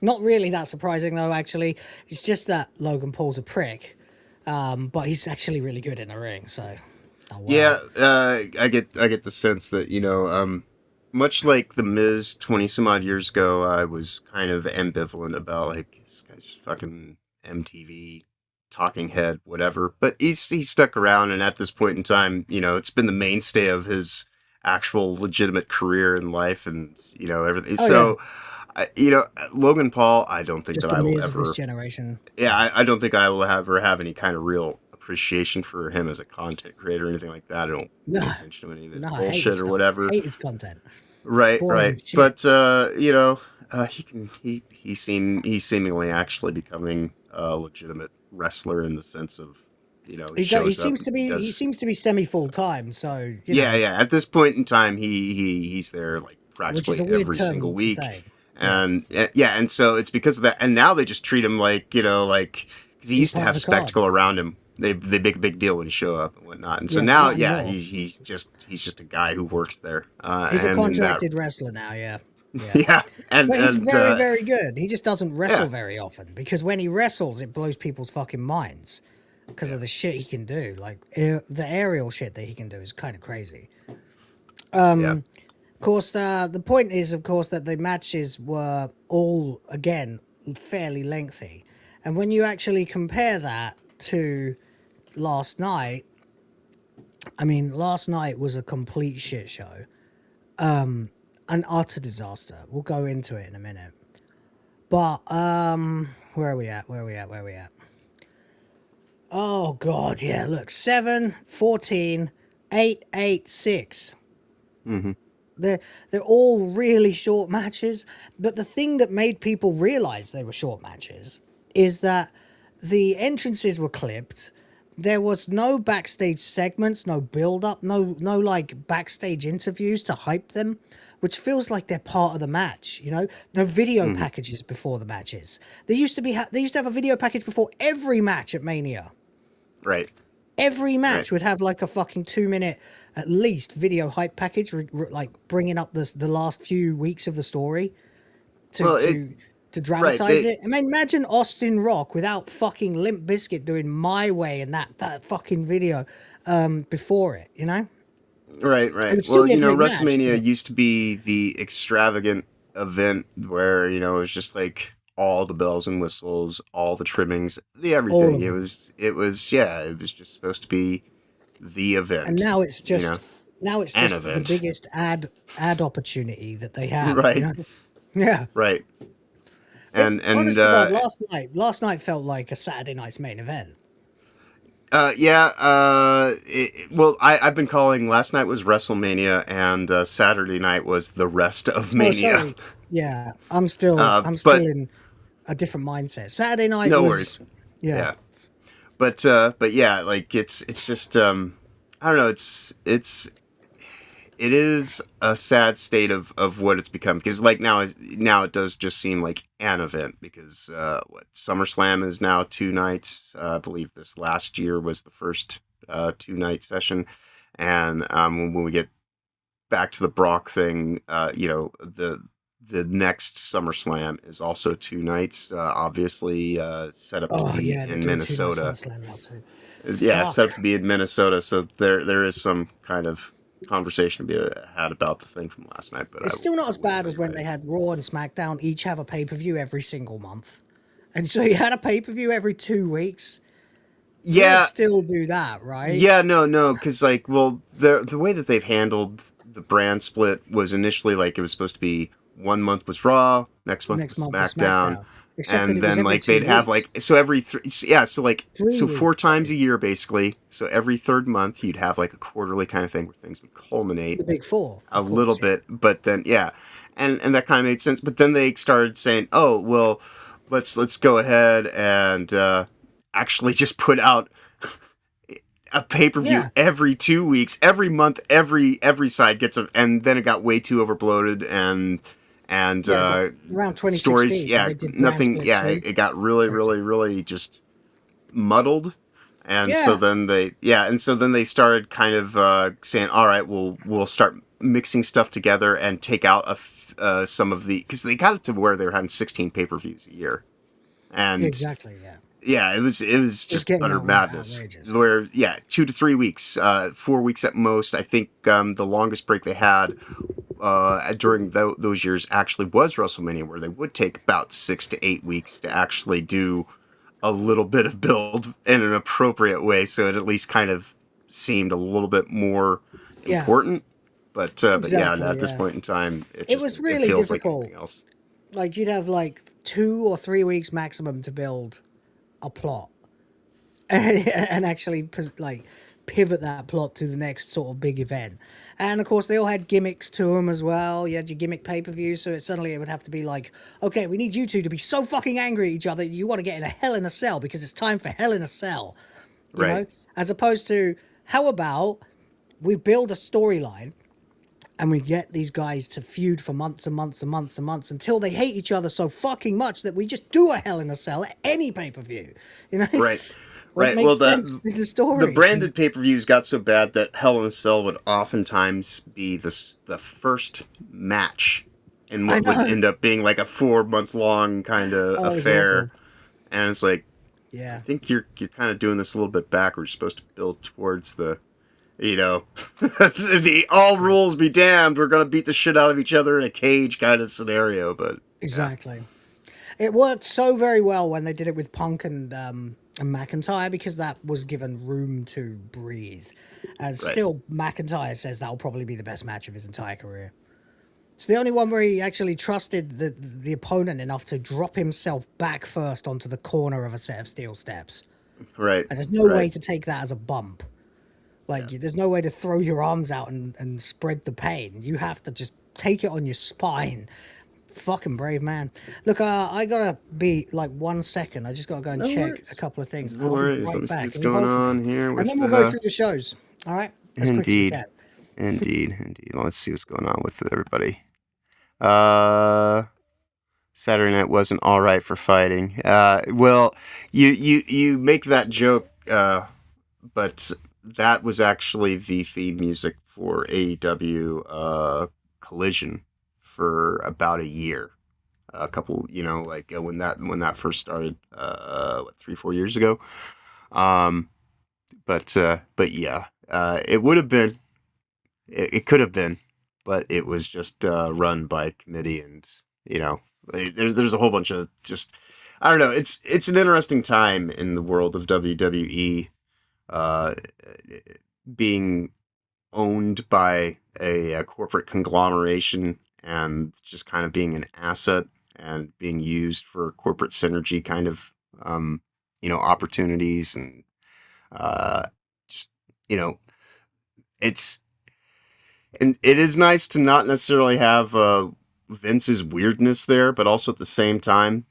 Not really that surprising though. Actually, it's just that Logan Paul's a prick, but he's actually really good in the ring. So. Oh, wow. Yeah, I get the sense that, much like The Miz 20 some odd years ago, I was kind of ambivalent about like this guy's fucking MTV talking head, whatever. But he's stuck around, and at this point in time, it's been the mainstay of his actual legitimate career in life, and everything. Logan Paul, I don't think just that I will ever. Of this generation. Yeah, I don't think I will ever have any kind of real appreciation for him as a content creator or anything like that. I don't pay attention to any of his bullshit or whatever. I hate his content. Right. Shit. But he's seemingly actually becoming a legitimate wrestler in the sense of he shows up. He seems to be semi full time. So yeah. At this point in time, he's there like practically every single week. And and so it's because of that. And now they just treat him like because he used to have spectacle around him. They make a big deal when he show up and whatnot. And so now, he's just a guy who works there. He's a contracted wrestler now. Yeah. But he's very, very good. He just doesn't wrestle very often because when he wrestles, it blows people's fucking minds because of the shit he can do. Like the aerial shit that he can do is kind of crazy. Of course, the point is, of course, that the matches were all again fairly lengthy, and when you actually compare that to last night, I mean, last night was a complete shit show. An utter disaster. We'll go into it in a minute. But, where are we at? Oh, God, yeah, look. 7, 14, 8, 8, 6. Mm-hmm. They're all really short matches. But the thing that made people realize they were short matches is that the entrances were clipped. There was no backstage segments, no build-up, no like backstage interviews to hype them, which feels like they're part of the match, No video packages before the matches. They used to have a video package before every match at Mania. Right. Every match would have like a fucking 2-minute at least video hype package, like bringing up the last few weeks of the story to dramatize it. I mean, imagine Austin Rock without fucking Limp Bizkit doing My Way and that fucking video before it, Right. Well, WrestleMania used to be the extravagant event where, it was just like all the bells and whistles, all the trimmings, the everything. It was just supposed to be the event. And now it's just the biggest ad opportunity that they have. Right. Yeah. Right. And honestly, God, last night felt like a Saturday night's main event. I've been calling last night was WrestleMania and Saturday night was the rest of Mania. Sorry. Yeah, I'm still in a different mindset. Saturday night. No worries. Yeah. But like it's just I don't know. It is a sad state of what it's become because like now it does just seem like an event because SummerSlam is now 2 nights. I believe this last year was the first 2-night session, and when we get back to the Brock thing, the next SummerSlam is also 2 nights. Obviously, set up to be in Minnesota. Set up to be in Minnesota. So there is some kind of conversation to be had about the thing from last night, but it's still not as bad as when they had Raw and SmackDown each have a pay-per-view every single month, and so you had a pay-per-view every 2 weeks. Yeah, still do that, right? Yeah, no, because like, well, the way that they've handled the brand split was initially like it was supposed to be 1 month was Raw, next month was SmackDown. And then like they'd have like so every so 4 times a year basically. So every 3rd month you'd have like a quarterly kind of thing where things would culminate. The big 4. A little bit, but then and that kind of made sense. But then they started saying, oh well, let's go ahead and actually just put out a pay-per-view every 2 weeks, every month, every side gets and then it got way too overbloated and around 2016, stories, nothing. Yeah, it got really just muddled, and so then they started kind of saying, all right, we'll start mixing stuff together and take out some of the because they got it to where they were having 16 pay-per-views a year, and exactly, it was just utter madness. Where 2 to 3 weeks, 4 weeks at most. I think the longest break they had during those years actually was WrestleMania, where they would take about 6 to 8 weeks to actually do a little bit of build in an appropriate way, so it at least kind of seemed a little bit more important. But at this point in time, it was really difficult. Like you'd have like 2 or 3 weeks maximum to build a plot and actually like pivot that plot to the next sort of big event. And of course they all had gimmicks to them as well. You had your gimmick pay-per-view, so it would have to be like, okay, we need you two to be so fucking angry at each other you want to get in a Hell in a Cell because it's time for Hell in a Cell. you know, as opposed to how about we build a storyline and we get these guys to feud for months and months and months and months until they hate each other so fucking much that we just do a Hell in a Cell at any pay-per-view, you know? Right. Right. Well, the story. The branded pay-per-views got so bad that Hell in a Cell would oftentimes be the first match in what would end up being like a 4-month-long kind of affair. And it's like, I think you're kind of doing this a little bit backwards. You're supposed to build towards the, you know, the all rules be damned, we're going to beat the shit out of each other in a cage kind of scenario. But exactly. It worked so very well when they did it with Punk and McIntyre, because that was given room to breathe. And still, McIntyre says that'll probably be the best match of his entire career. It's the only one where he actually trusted the opponent enough to drop himself back first onto the corner of a set of steel steps. Right. And there's no way to take that as a bump. Like, there's no way to throw your arms out and spread the pain. You have to just take it on your spine. Fucking brave man. Look, I gotta be like 1 second. I just gotta go and check a couple of things. No worries. Let me see what's going on here. And then we'll go through the shows. All right? Indeed. Let's see what's going on with everybody. Saturday night wasn't all right for fighting. Well, you make that joke, but that was actually the theme music for AEW Collision for about a year. A couple, you know, like when that first started, 3-4 years ago. But yeah, it would have been, it could have been, but it was just run by committee, and you know, there's a whole bunch of just, I don't know. It's an interesting time in the world of WWE, being owned by a corporate conglomeration and just kind of being an asset and being used for corporate synergy kind of, you know, opportunities, and just, you know, it is nice to not necessarily have Vince's weirdness there, but also at the same time,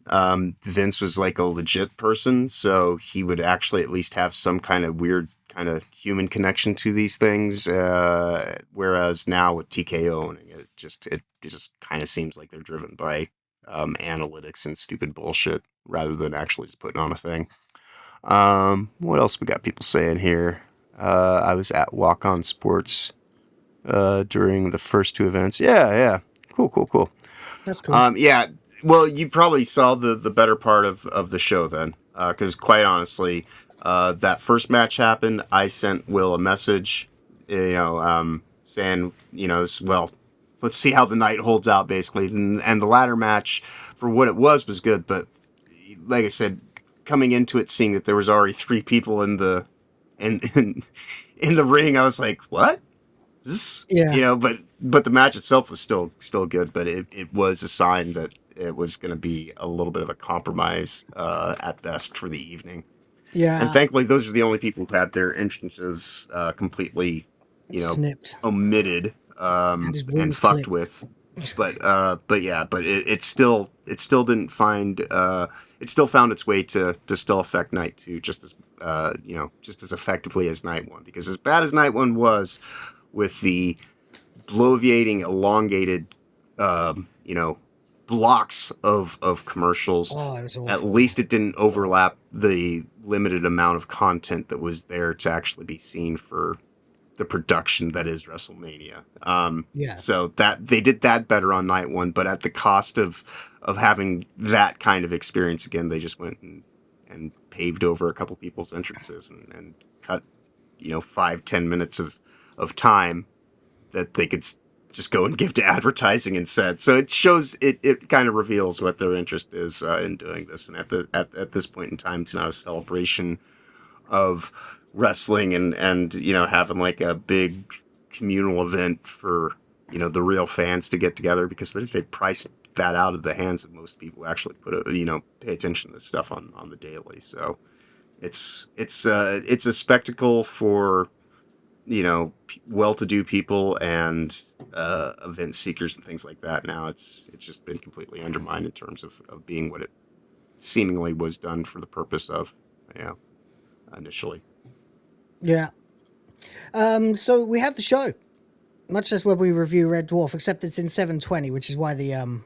Vince was like a legit person, so he would actually at least have some kind of weird kind of human connection to these things, whereas now with TKO owning it, it just kind of seems like they're driven by analytics and stupid bullshit rather than actually just putting on a thing. What else we got people saying here? I was at Walk On Sports during the first two events. Yeah. Cool. That's cool. Yeah. Well, you probably saw the better part of the show then, because quite honestly, that first match happened. I sent Will a message, you know, saying, you know, well, let's see how the night holds out, basically. And the latter match, for what it was good. But like I said, coming into it, seeing that there was already 3 people in the ring, I was like, what? You know, but the match itself was still good, but it was a sign that it was going to be a little bit of a compromise at best for the evening. Yeah. And thankfully, those are the only people who had their entrances completely, you know, snipped, omitted, and fucked with. But it still didn't find it still found its way to still affect night 2 just as you know, just as effectively as night 1, because as bad as night 1 was with the bloviating, elongated, you know, blocks of commercials, at least it didn't overlap the limited amount of content that was there to actually be seen for the production that is WrestleMania. So that they did that better on night 1, but at the cost of having that kind of experience again, they just went and paved over a couple people's entrances and cut, you know, 5-10 minutes of time that they could just go and give to advertising instead. So it shows, it kind of reveals what their interest is in doing this. And at this point in time, it's not a celebration of wrestling and you know, having like a big communal event for, you know, the real fans to get together, because they priced that out of the hands of most people who actually pay attention to this stuff on the daily. So it's a spectacle for, you know, well-to-do people and event seekers and things like that. Now it's just been completely undermined in terms of being what it seemingly was done for the purpose of, you know, initially. Yeah. So we have the show, much as when we review Red Dwarf, except it's in 720, which is why the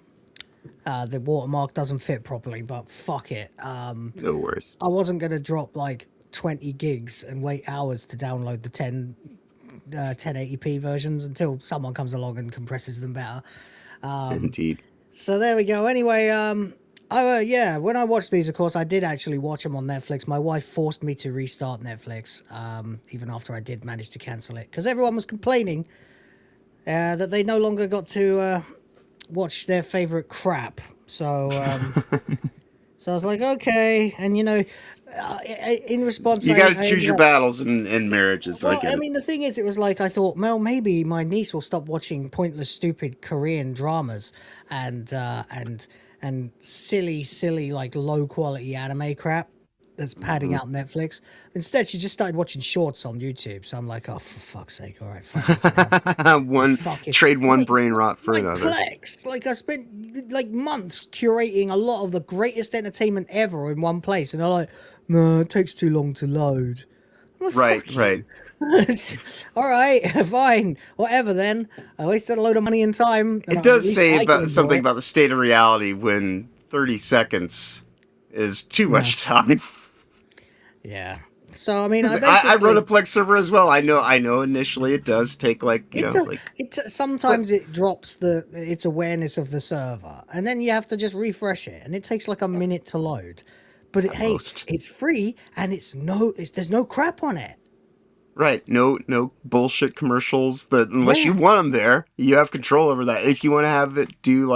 watermark doesn't fit properly. But fuck it. No worries. I wasn't gonna drop like 20 gigs and wait hours to download the 1080p versions until someone comes along and compresses them better. Indeed. So there we go. Anyway, yeah, when I watched these, of course, I did actually watch them on Netflix. My wife forced me to restart Netflix, even after I did manage to cancel it, because everyone was complaining that they no longer got to watch their favorite crap. So, so I was like, okay, and in response, you got to choose your battles in marriages. Well, I mean, the thing is, it was like I thought, well, maybe my niece will stop watching pointless, stupid Korean dramas and silly, like low quality anime crap that's padding out Netflix. Instead, she just started watching shorts on YouTube. So I'm like, oh, for fuck's sake, all right, fine. Trade one brain rot for another. Plex. Like I spent like months curating a lot of the greatest entertainment ever in one place, and they're like, no, it takes too long to load. Right. All right, fine, whatever. Then I wasted a load of money and time. It does say something about the state of reality when 30 seconds is too much time. Yeah. So I mean, I run a Plex server as well. I know. Initially, it does take sometimes it drops its awareness of the server, and then you have to just refresh it, and it takes like a minute to load. But it's free, and there's no crap on it. Right. No bullshit commercials that unless you want them there, you have control over that. If you want to have it do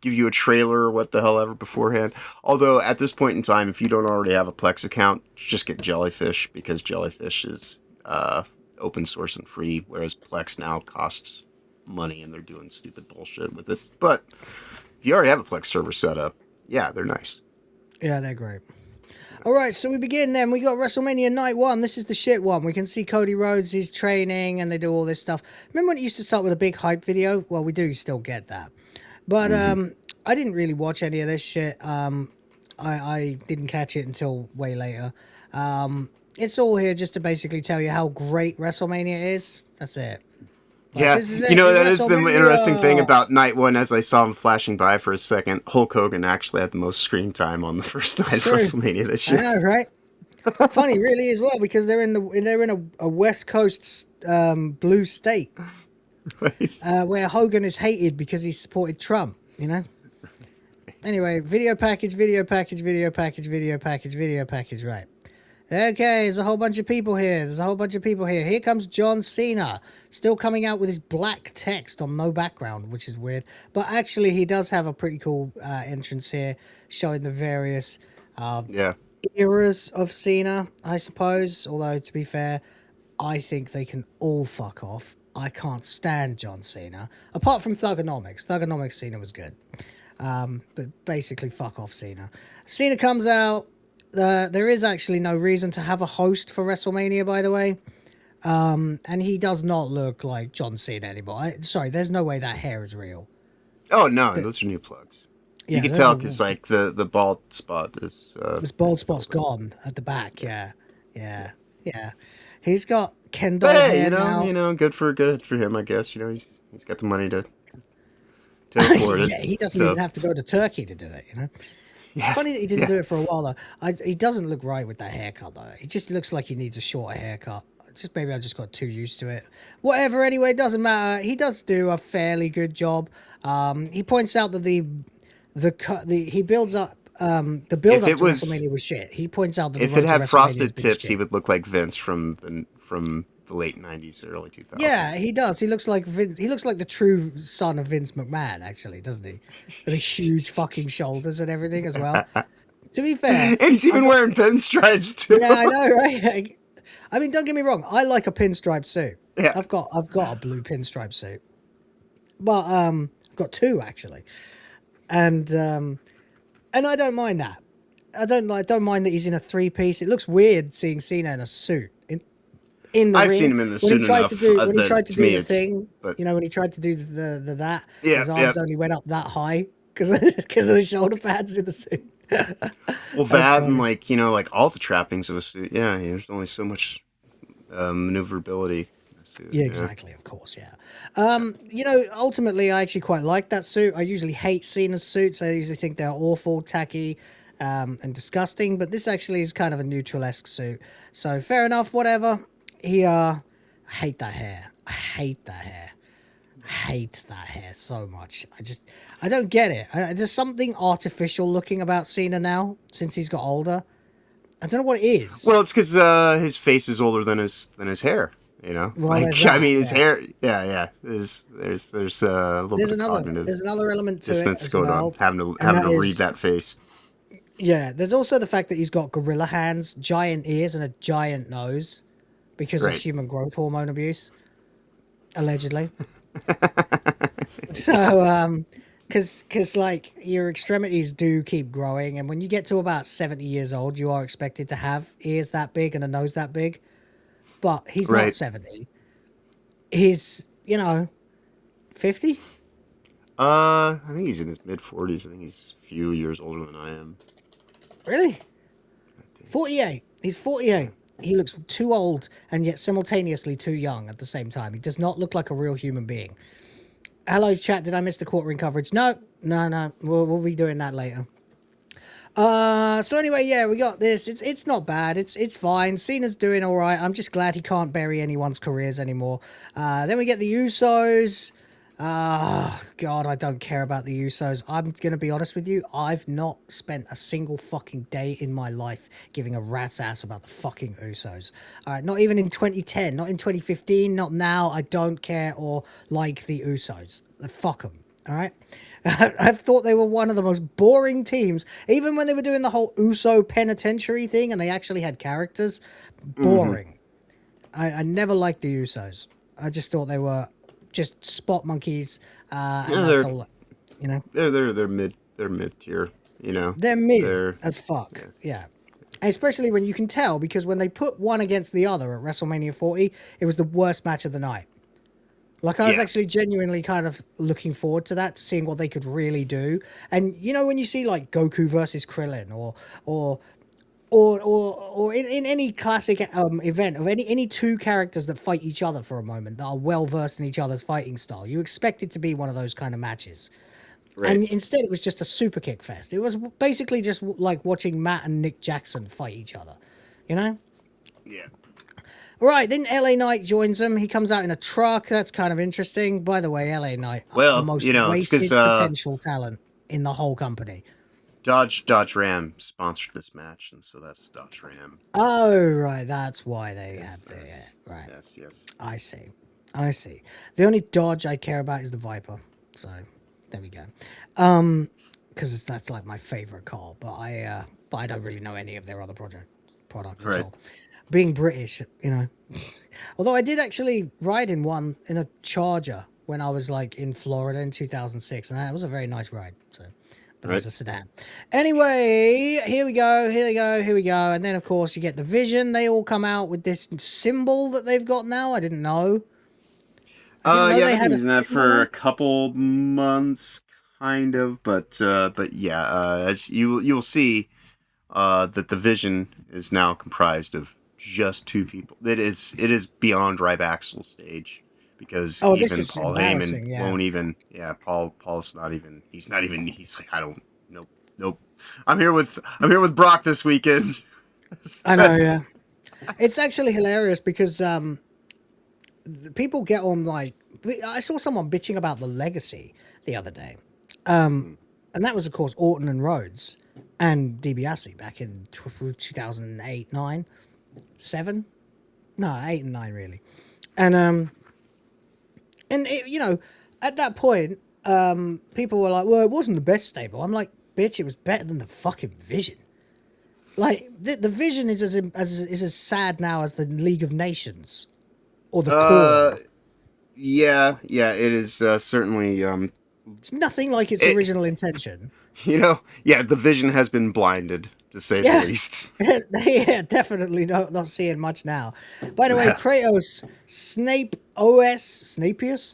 give you a trailer or what the hell ever beforehand. Although at this point in time, if you don't already have a Plex account, just get Jellyfish, because Jellyfish is open source and free, whereas Plex now costs money and they're doing stupid bullshit with it. But if you already have a Plex server set up, yeah, they're nice. Yeah, they're great. All right, so we begin then. We got WrestleMania Night 1. This is the shit one. We can see Cody Rhodes, he's training, and they do all this stuff. Remember when it used to start with a big hype video? Well, we do still get that. But I didn't really watch any of this shit. I didn't catch it until way later. It's all here just to basically tell you how great WrestleMania is. That's it. Yeah, that is the interesting thing about Night 1. As I saw him flashing by for a second, Hulk Hogan actually had the most screen time on the first night of WrestleMania this year. I know, right? Funny, really, as well, because they're in a West Coast blue state, right. Where Hogan is hated because he supported Trump. Anyway, video package. Right. Okay, there's a whole bunch of people here. Here comes John Cena, still coming out with his black text on no background, which is weird. But actually, he does have a pretty cool entrance here, showing the various eras of Cena, I suppose. Although, to be fair, I think they can all fuck off. I can't stand John Cena. Apart from Thugonomics. Thugonomics Cena was good. But basically, fuck off Cena. Cena comes out. There is actually no reason to have a host for WrestleMania, by the way. And he does not look like John Cena anymore. Sorry, there's no way that hair is real. Oh, no, those are new plugs. Yeah, you can tell because, the bald spot is... this bald spot's gone at the back, yeah. He's got Kendall hair now. Good for him, I guess. He's got the money to afford it. Yeah, he doesn't even have to go to Turkey to do it, Yeah, funny that he didn't do it for a while, though. He doesn't look right with that haircut, though. He just looks like he needs a shorter haircut. Maybe I just got too used to it. Whatever, anyway, it doesn't matter. He does do a fairly good job. He points out that the build up to WrestleMania was shit. He points out that if it had frosted tips, he would look like Vince from the late 90s, early 2000s. Yeah, he does. He looks like Vince. He looks like the true son of Vince McMahon, actually, doesn't he? With the huge fucking shoulders and everything as well. To be fair, and he's even wearing pinstripes too. Yeah, I know, right? I mean, don't get me wrong. I like a pinstripe suit. Yeah, I've got a blue pinstripe suit, but I've got two actually, and I don't mind that. I don't mind that he's in a 3-piece. It looks weird seeing Cena in a suit. I've seen him in the suit enough. When he tried to do the thing, when he tried to do the his arms only went up that high because of the shoulder pads in the suit. Well, that and all the trappings of a suit. Yeah, there's only so much maneuverability. Suit, yeah, exactly. Of course, yeah. Ultimately, I actually quite like that suit. I usually hate Cena's suits. I usually think they're awful, tacky, and disgusting. But this actually is kind of a neutral-esque suit. So fair enough. Whatever. I hate that hair. I hate that hair. I hate that hair so much. I don't get it. There's something artificial looking about Cena now since he's got older. I don't know what it is. Well, it's because his face is older than his hair. You know, well, his hair. Yeah. There's a little bit of cognitive. There's another element to dissonance it as going well, on. Having to read that face. Yeah, there's also the fact that he's got gorilla hands, giant ears, and a giant nose because of human growth hormone abuse, allegedly. So, because like your extremities do keep growing, and when you get to about 70 years old, you are expected to have ears that big and a nose that big. But he's not 70. He's, 50? I think he's in his mid-40s. I think he's a few years older than I am. Really? 48. He's 48. He looks too old and yet simultaneously too young at the same time. He does not look like a real human being. Hello, chat. Did I miss the quartering coverage? No. We'll be doing that later. So anyway, yeah, we got this. It's not bad. It's fine. Cena's doing all right. I'm just glad he can't bury anyone's careers anymore. Then we get the Usos. God, I don't care about the Usos. I'm gonna be honest with you. I've not spent a single fucking day in my life giving a rat's ass about the fucking Usos. Not even in 2010, not in 2015, not now. I don't care or like the Usos. Fuck them. All right. I've thought they were one of the most boring teams, even when they were doing the whole Uso penitentiary thing and they actually had characters. Boring. I never liked the Usos. I just thought they were just spot monkeys. And that's all, They're mid tier. They're mid as fuck. Yeah. Especially when you can tell, because when they put one against the other at WrestleMania 40, it was the worst match of the night. Like, I was actually genuinely kind of looking forward to that, to seeing what they could really do. And, when you see, like, Goku versus Krillin or in any classic event of any two characters that fight each other for a moment, that are well-versed in each other's fighting style, you expect it to be one of those kind of matches. Right. And instead, it was just a super kick fest. It was basically just like watching Matt and Nick Jackson fight each other, Yeah. Right, then LA Knight joins them. He comes out in a truck. That's kind of interesting. By the way, LA Knight, the most wasted potential talent in the whole company. Dodge Ram sponsored this match, and so that's Dodge Ram. Oh, right, that's why they have the right. Yes. I see. The only Dodge I care about is the Viper. So there we go. Because that's like my favorite car, but I don't really know any of their other products at all. Being British, Although I did actually ride in a Charger when I was like in Florida in 2006, and that was a very nice ride. So, but it was a sedan. Anyway, here we go. And then of course you get the Vision. They all come out with this symbol that they've got now. I didn't know. They had that for a couple months, kind of, but as you'll see, that the Vision is now comprised of just two people. It is beyond Ryback's stage, because even Paul Heyman won't even. Yeah, Paul's not even. He's like, I don't. Nope. I'm here with Brock this weekend. I know. Yeah, it's actually hilarious because people get on like. I saw someone bitching about the Legacy the other day, and that was of course Orton and Rhodes and DiBiase back in 2008, 9. 7? No, 8 and 9 really. And it, at that point, people were like, well, it wasn't the best stable. I'm like, bitch, it was better than the fucking Vision. Like, the Vision is as sad now as the League of Nations or the Core. Yeah, it is certainly. It's nothing like its original intention. The Vision has been blinded, to say the least. Yeah, definitely not seeing much now. By the way, Kratos Snapius,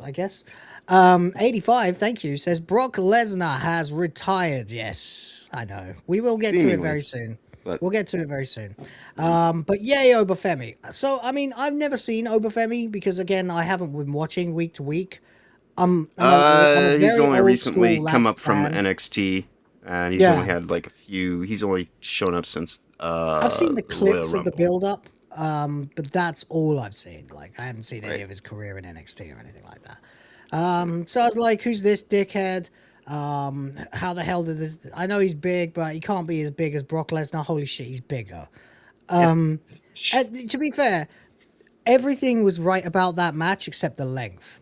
I guess. 85, thank you, says Brock Lesnar has retired. Yes, I know. We will get to it very soon. But we'll get to it very soon. But yay, Obafemi. So, I mean, I've never seen Obafemi because, again, I haven't been watching week to week. I'm a he's very only old recently school come up lapsed from fan. NXT, and he's only Yeah. had like a few. He's only shown up since I've seen the Royal clips of the Rumble. build-up, but that's all I've seen. Like, I haven't seen any of his career in NXT or anything like that. So I was like, who's this dickhead? How the hell did this... I know he's big, but he can't be as big as Brock Lesnar. Holy shit, he's bigger. And to be fair, everything was right about that match except the length.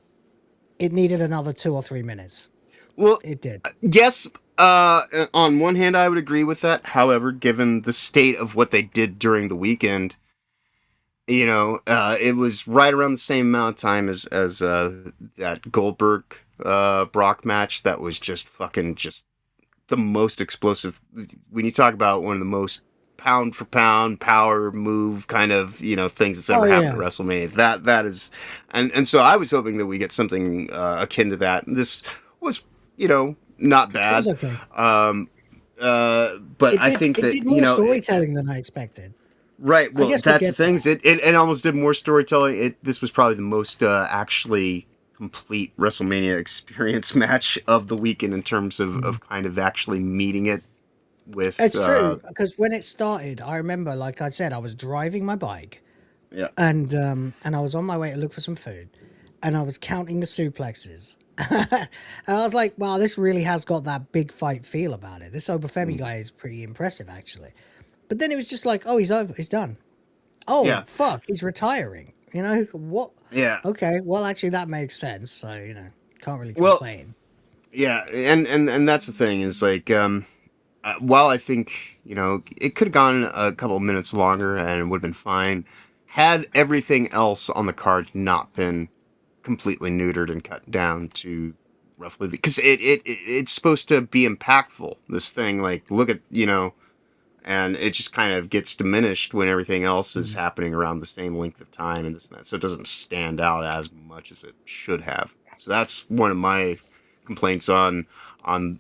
It needed another 2 or 3 minutes. Well, it did. Yes, on one hand, I would agree with that. However, given the state of what they did during the weekend, you know, it was right around the same amount of time as that Goldberg Brock match. That was just the most explosive. When you talk about one of the most pound for pound power move kind of, you know, things that's ever happened at WrestleMania. That is, and so I was hoping that we get something akin to that. And this was, you know, not bad. It was okay. But I think that, it did more you know, storytelling than I expected. Right. Well, that's the thing. It almost did more storytelling. This was probably the most actually complete WrestleMania experience match of the weekend in terms of kind of actually meeting it with. It's true, because when it started, I remember, like I said, I was driving my bike. Yeah. And I was on my way to look for some food, and I was counting the suplexes. And I was like, wow, this really has got that big fight feel about it. This Obafemi guy is pretty impressive, actually. But then it was just like, oh, he's over, he's done. Oh, Yeah. fuck, he's retiring. You know, what? Yeah. Okay, well, actually, that makes sense. So, you know, can't really complain. Yeah, and that's the thing is like, while I think, you know, it could have gone a couple of minutes longer and it would have been fine, had everything else on the card not been completely neutered and cut down to roughly, because it's supposed to be impactful. This thing, like, look at, you know, and it just kind of gets diminished when everything else is happening around the same length of time and this and that. So it doesn't stand out as much as it should have. So that's one of my complaints on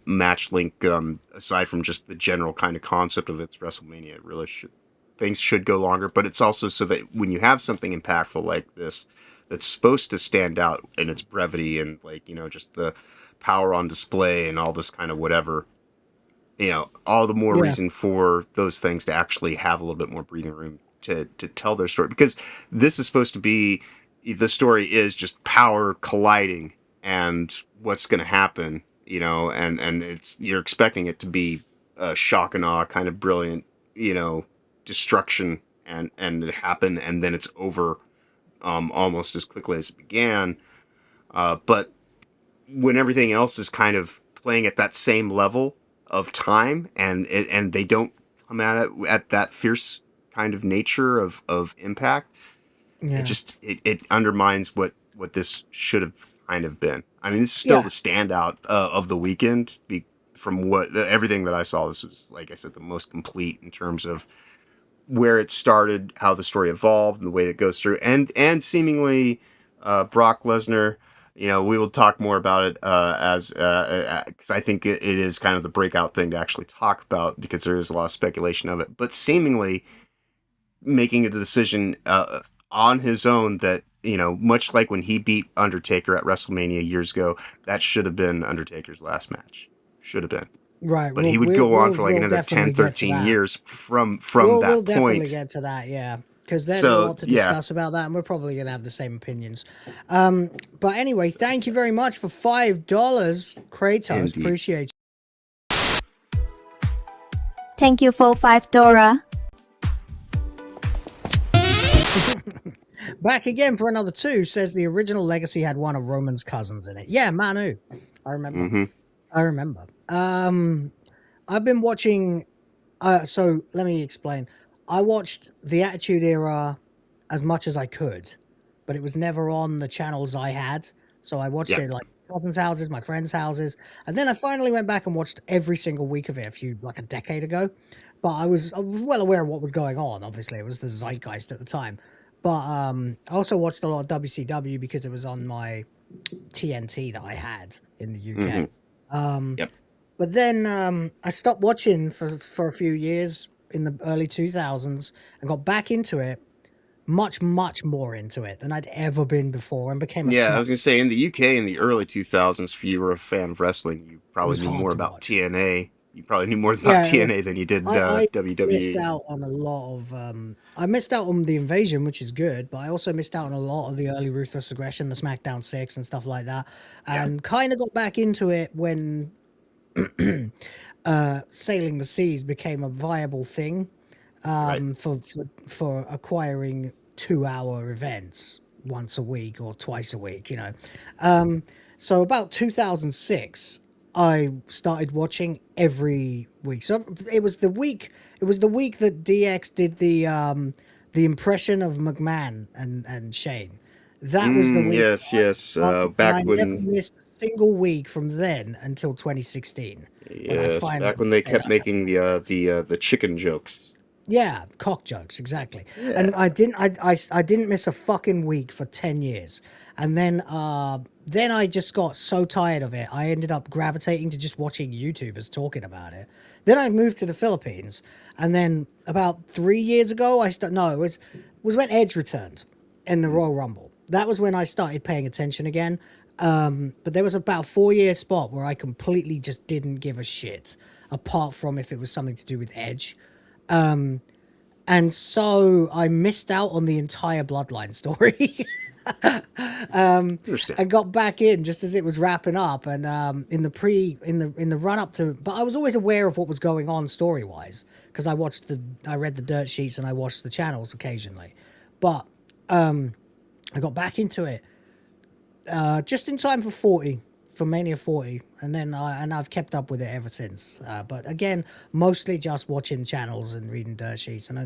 Match Link, aside from just the general kind of concept of its WrestleMania. It really things should go longer, but it's also so that when you have something impactful like this that's supposed to stand out in its brevity and, like, you know, just the power on display and all this kind of whatever, you know, all the more reason for those things to actually have a little bit more breathing room to tell their story. Because this is supposed to be, the story is just power colliding and what's going to happen, you know, and you're expecting it to be a shock and awe kind of brilliant, you know, destruction and it happened and then it's over almost as quickly as it began. But when everything else is kind of playing at that same level of time and they don't come at it at that fierce kind of nature of impact, it undermines what this should have kind of been. I mean, this is still the standout of the weekend. From everything that I saw, this was, like I said, the most complete in terms of where it started, how the story evolved, and the way it goes through, and seemingly Brock Lesnar. You know, we will talk more about it because I think it is kind of the breakout thing to actually talk about because there is a lot of speculation of it. But seemingly making a decision on his own that, you know, much like when he beat Undertaker at WrestleMania years ago, that should have been Undertaker's last match. Should have been. Right. But he would go on for like another 10, 13 years from that We'll point. definitely get to that, yeah. Because there's a lot to discuss about that, and we're probably going to have the same opinions. But anyway, thank you very much for $5, Kratos. Indeed. Appreciate you. Thank you for $5. Back again for another 2. Says the original Legacy had one of Roman's cousins in it. Yeah, Manu. I remember. Mm-hmm. I remember. I've been watching. So let me explain. I watched the Attitude Era as much as I could, but it was never on the channels I had. So I watched it like cousins' houses, my friends' houses, and then I finally went back and watched every single week of it a decade ago. But I was well aware of what was going on. Obviously, it was the zeitgeist at the time. But I also watched a lot of WCW because it was on my TNT that I had in the UK. Mm-hmm. But then I stopped watching for a few years. in the early 2000s and got back into it, much more into it than I'd ever been before, and became a I was gonna say in the UK in the early 2000s, if you were a fan of wrestling, you probably knew more about TNA. You probably knew more about TNA than you did I WWE. missed out on a lot of. I missed out on the Invasion, which is good, but I also missed out on a lot of the early Ruthless Aggression, the SmackDown 6 and stuff like that, and kind of got back into it when Sailing the Seas became a viable thing for acquiring 2-hour events once a week or twice a week, so about 2006 I started watching every week. So it was the week that DX did the impression of McMahon and Shane. That was the week. Yes. Back I when never missed a single week from then until 2016. Yes, back when they kept making the chicken jokes. Yeah, cock jokes, exactly. Yeah. And I didn't miss a fucking week for 10 years. And then I just got so tired of it. I ended up gravitating to just watching YouTubers talking about it. Then I moved to the Philippines, and then about 3 years ago it was when Edge returned in the Royal Rumble. That was when I started paying attention again. But there was about a 4-year spot where I completely just didn't give a shit, apart from if it was something to do with Edge. And so I missed out on the entire Bloodline story. I got back in just as it was wrapping up, and in the run up to, but I was always aware of what was going on story wise because I read the dirt sheets and I watched the channels occasionally, but I got back into it just in time for Mania 40, and then I've kept up with it ever since. But again, mostly just watching channels and reading dirt sheets, and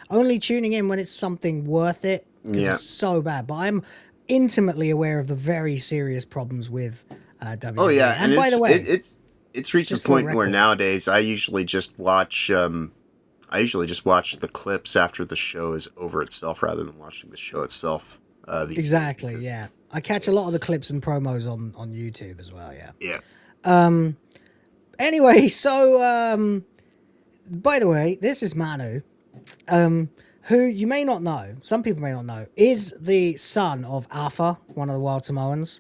only tuning in when it's something worth it, because it's so bad. But I'm intimately aware of the very serious problems with WWE. Oh yeah, and by the way, it's reached a point where nowadays I usually just watch the clips after the show is over itself rather than watching the show itself. Exactly, yeah. I catch a lot of the clips and promos on YouTube as well, yeah. Yeah. Anyway, so by the way, this is Manu, who you may not know, some people may not know, is the son of Alpha, one of the Wild Samoans,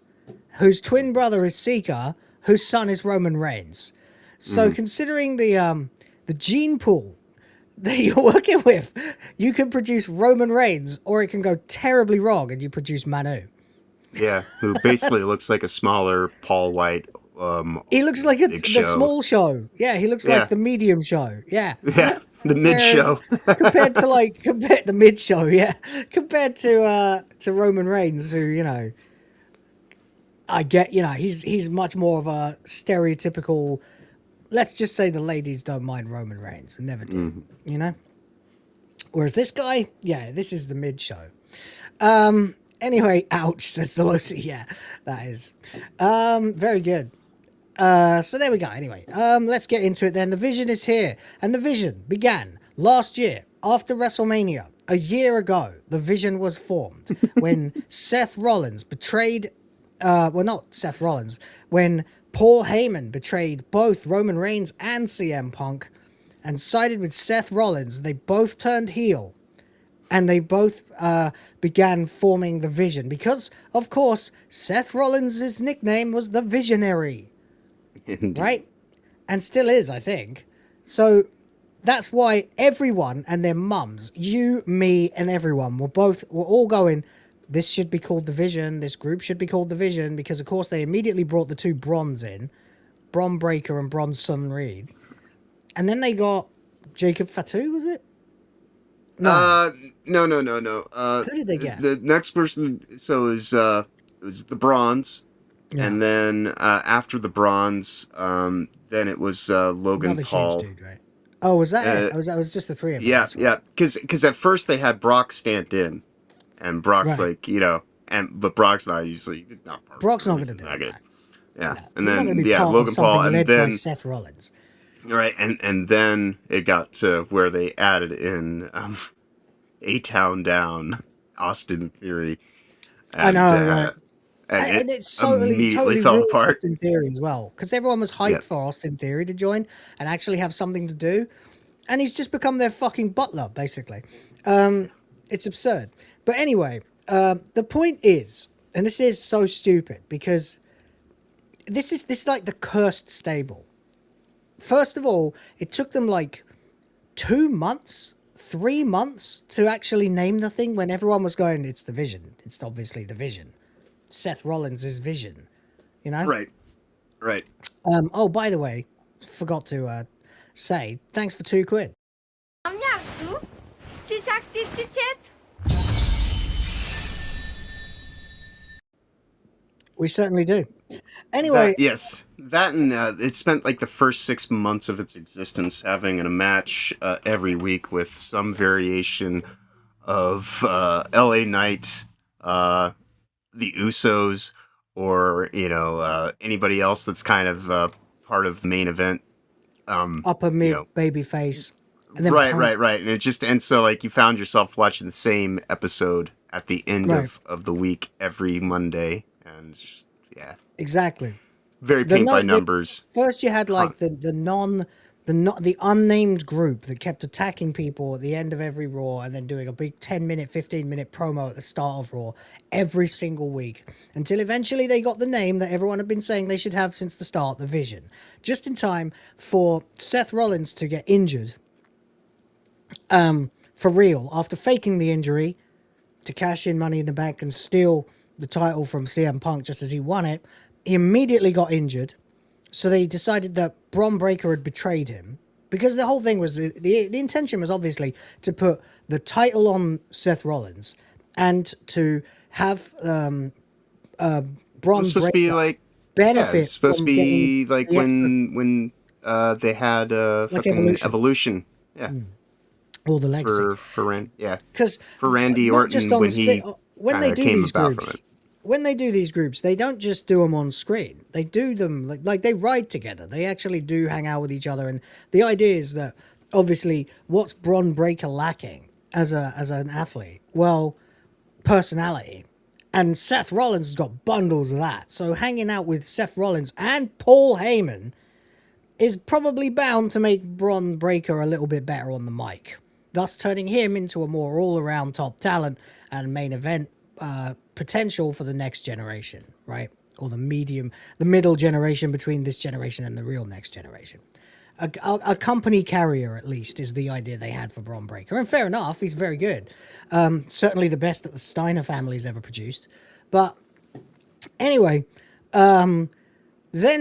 whose twin brother is Sika, whose son is Roman Reigns. So considering the gene pool that you're working with, you can produce Roman Reigns, or it can go terribly wrong and you produce Manu. Yeah, who basically looks like a smaller Paul White. He looks like the small show. Yeah, he looks like the medium show. Yeah. Yeah, the mid show. compared to the mid show, yeah. Compared to Roman Reigns, who, I get, he's much more of a stereotypical, let's just say the ladies don't mind Roman Reigns and never did, Whereas this guy, this is the mid show. Anyway, ouch, says Solosi. Yeah, that is. Very good. So there we go. Anyway, let's get into it then. The Vision is here. And the Vision began last year after WrestleMania. A year ago, the Vision was formed when Seth Rollins betrayed, not Seth Rollins, when Paul Heyman betrayed both Roman Reigns and CM Punk and sided with Seth Rollins. They both turned heel. And they both began forming the Vision because, of course, Seth Rollins' nickname was the Visionary. Indeed. Right? And still is, I think. So that's why everyone and their mums, you, me, and everyone, were all going, this should be called the Vision, this group should be called the Vision, because, of course, they immediately brought the two Brons in, Bron Breakker and Bronson Reed. And then they got Jacob Fatu, was it? No. No. Who did they get? The next person, it was the Bronze, and then after the Bronze, then it was Logan Another Paul. Huge dude, right? Oh, was that it? That was just the three of them. Yeah, yeah. Because at first they had Brock stand in, and Brock's but Brock's not usually Brock's not going to do it. Right? Yeah, and then Logan Paul, and then Seth Rollins. Right, and then it got to where they added in A-Town Down, Austin Theory. And, I know, right? And it's totally fell apart. Austin Theory as well, because everyone was hyped for Austin Theory to join and actually have something to do. and he's just become their fucking butler, basically. It's absurd. But anyway, the point is, and this is so stupid because this is like the cursed stable. First of all, it took them like 2 months, 3 months to actually name the thing when everyone was going, it's the Vision. It's obviously the Vision. Seth Rollins' Vision. You know? Right. Oh, by the way, forgot to say, thanks for £2. We certainly do. Anyway. Yes. That and it spent like the first 6 months of its existence having a match every week with some variation of LA Knight, the Usos, or, anybody else that's kind of part of the main event. Upper mid baby face. And then Right. And so like you found yourself watching the same episode at the end of the week every Monday. And it's just, yeah. Exactly. Very paint by numbers. First you had like the unnamed group that kept attacking people at the end of every Raw and then doing a big 10-minute, 15-minute promo at the start of Raw every single week until eventually they got the name that everyone had been saying they should have since the start, the Vision. Just in time for Seth Rollins to get injured for real after faking the injury to cash in Money in the Bank and steal the title from CM Punk just as he won it. He immediately got injured. So they decided that Bron Breakker had betrayed him because the whole thing was the intention was obviously to put the title on Seth Rollins and to have Bron Breakker be like benefit. It's supposed to be like when they had like fucking Evolution. Yeah. Or the legacy for Randy. Yeah. Because for Randy Orton when they do these groups. When they do these groups, they don't just do them on screen. They do them like they ride together. They actually do hang out with each other. And the idea is that obviously what's Bron Breakker lacking as an athlete? Well, personality. And Seth Rollins has got bundles of that. So hanging out with Seth Rollins and Paul Heyman is probably bound to make Bron Breakker a little bit better on the mic, thus turning him into a more all-around top talent and main event potential for the next generation, right? Or the middle generation between this generation and the real next generation. A company carrier, at least, is the idea they had for Bron Breakker. And fair enough, he's very good. Certainly the best that the Steiner family's ever produced. But anyway, then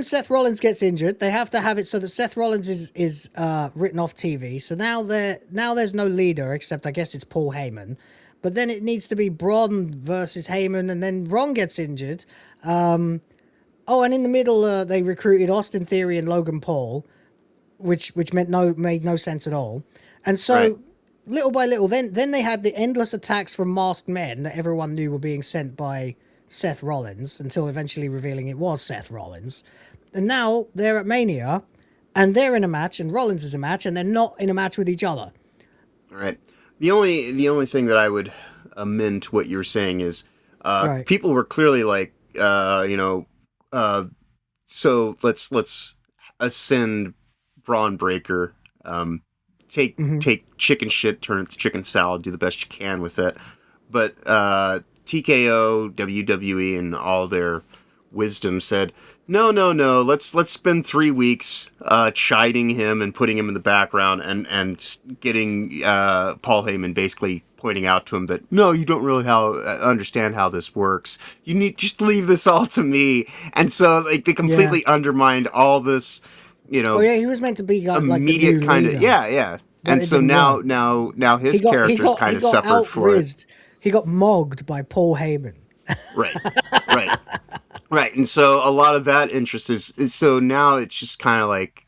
Seth Rollins gets injured. They have to have it so that Seth Rollins is written off TV. So now there's no leader, except I guess it's Paul Heyman. But then it needs to be Bron versus Heyman, and then Ron gets injured. And in the middle, they recruited Austin Theory and Logan Paul, which made no sense at all. And so, little by little, then they had the endless attacks from masked men that everyone knew were being sent by Seth Rollins, until eventually revealing it was Seth Rollins. And now they're at Mania, and they're in a match, and Rollins is a match, and they're not in a match with each other. All right. The only thing that I would amend to what you were saying is people were clearly like, so let's ascend Bron Breakker, take chicken shit, turn it to chicken salad, do the best you can with it. But TKO, WWE, and all their wisdom said, no, let's spend 3 weeks chiding him and putting him in the background and getting Paul Heyman basically pointing out to him that, no, you don't really understand how this works. You need just leave this all to me. And so like they completely undermined all this, he was meant to be like immediate kind of and so now his character's kind of suffered for it. He got mogged by Paul Heyman. Right. And so a lot of that interest is so now it's just kind of like,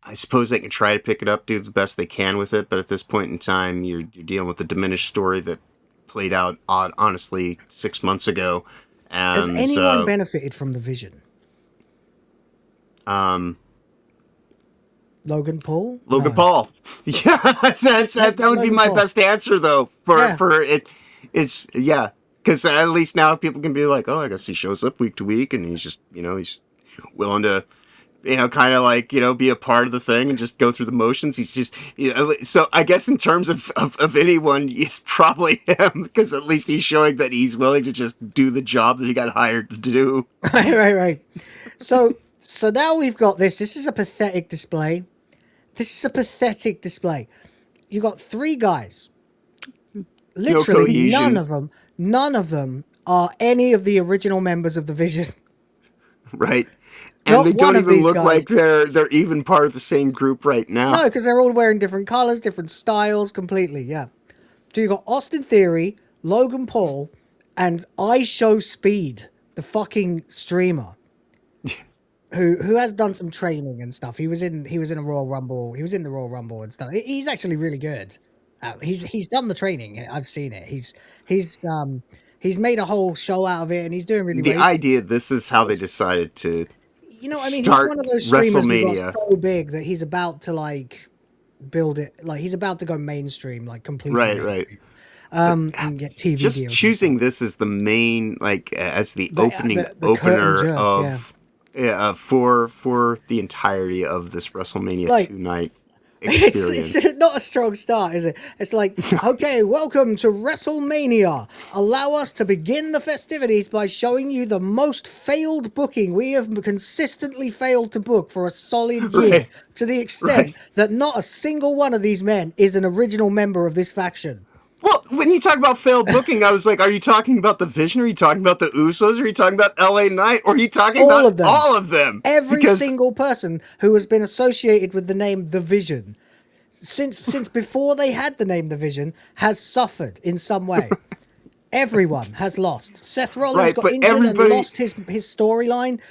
I suppose they can try to pick it up, do the best they can with it. But at this point in time, you're dealing with a diminished story that played out, honestly, 6 months ago. And has anyone benefited from the Vision? Logan Paul? Paul. Yeah, that would be my best answer, though, for it. It's, because at least now people can be like, oh, I guess he shows up week to week, and he's just, he's willing to kind of like, be a part of the thing and just go through the motions. He's just, so I guess in terms of anyone, it's probably him, because at least he's showing that he's willing to just do the job that he got hired to do. Right. So now we've got this. This is a pathetic display. You got 3 guys. Literally, none of them are any of the original members of the Vision. Right. And they don't even look like they're even part of the same group right now. No, because they're all wearing different colors, different styles, completely, yeah. So you got Austin Theory, Logan Paul, and I Show Speed, the fucking streamer, who has done some training and stuff. He was in a Royal Rumble. He was in the Royal Rumble and stuff. He's actually really good. He's done the training. I've seen it. He's made a whole show out of it, and he's doing really well. The idea, this is how they decided to. He's one of those streamers who got so big that he's about to like build it, like he's about to go mainstream, like completely. Right. And get TV just deals choosing this as the main, like as the opener jerk, for the entirety of this WrestleMania 2 night experience. It's not a strong start, is it? It's like, okay, welcome to WrestleMania. Allow us to begin the festivities by showing you the most failed booking we have consistently failed to book for a solid year, to the extent that not a single one of these men is an original member of this faction. Well, when you talk about failed booking, I was like, are you talking about the Vision? Are you talking about the Usos? Are you talking about LA Knight? Or are you talking about all of them? Every single person who has been associated with the name The Vision, since before they had the name The Vision, has suffered in some way. Everyone has lost. Seth Rollins got injured and lost his storyline.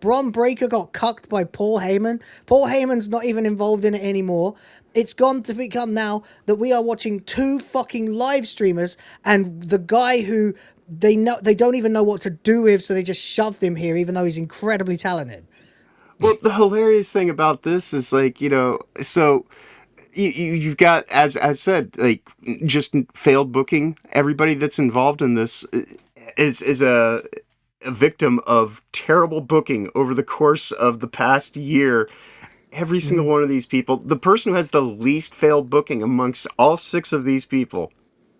Bron Breakker got cucked by Paul Heyman. Paul Heyman's not even involved in it anymore. It's gone to become now that we are watching 2 fucking live streamers, and the guy who they don't even know what to do with, so they just shoved him here, even though he's incredibly talented. Well, the hilarious thing about this is like, so you've got, as said, like just failed booking. Everybody that's involved in this is a victim of terrible booking over the course of the past year. Every single one of these people, the person who has the least failed booking amongst all 6 of these people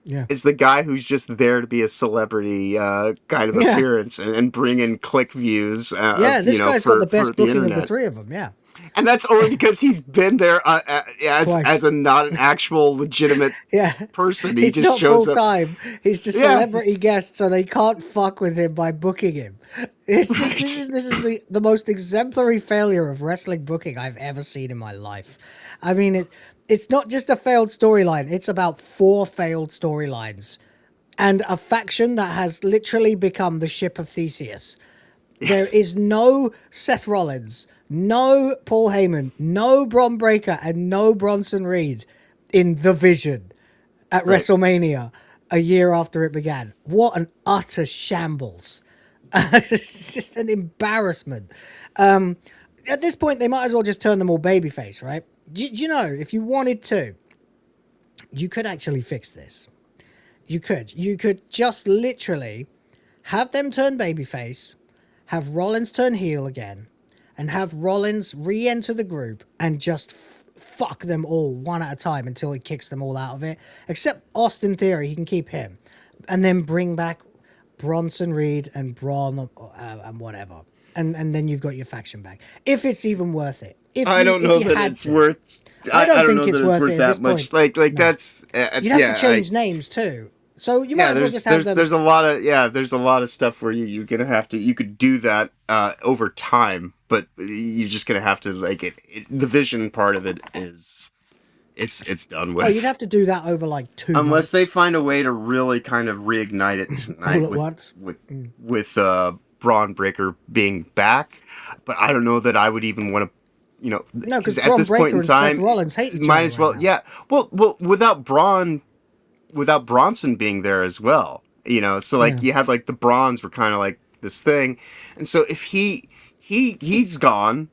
is the guy who's just there to be a celebrity kind of appearance and bring in click views. This guy's got the best booking of the 3 of them, And that's only because he's been there as not an actual legitimate person. He just not shows full time. He's just celebrity guest, so they can't fuck with him by booking him. It's just this is the most exemplary failure of wrestling booking I've ever seen in my life. I mean, it's not just a failed storyline. It's about 4 failed storylines and a faction that has literally become the ship of Theseus. Yes. There is no Seth Rollins, no Paul Heyman, no Bron Breakker, and no Bronson Reed in The Vision at WrestleMania a year after it began. What an utter shambles. It's just an embarrassment. At this point, they might as well just turn them all babyface, right? Do you know, if you wanted to, you could actually fix this. You could just literally have them turn babyface, have Rollins turn heel again, and have Rollins re-enter the group and just fuck them all one at a time until he kicks them all out of it. Except Austin Theory, he can keep him. And then bring back Bronson Reed and Braun and whatever. And then you've got your faction back. If it's even worth it. I don't know that it's worth... I don't think it's worth it that much. Like that's... You'd have to change names too. So you might as well just have them... There's a lot of stuff where you're going to have to... You could do that over time, but you're just going to have to, like, the Vision part of it is... It's done with. Oh, you'd have to do that over like 2 months. Unless they find a way to really kind of reignite it tonight with Braun Breaker being back. But I don't know that I would even want to, No, because at this point in time, Seth Rollins hate each other. Might as well, Well, without Bronson being there as well, So like you had like the Bronze were kind of like this thing, and so if he's gone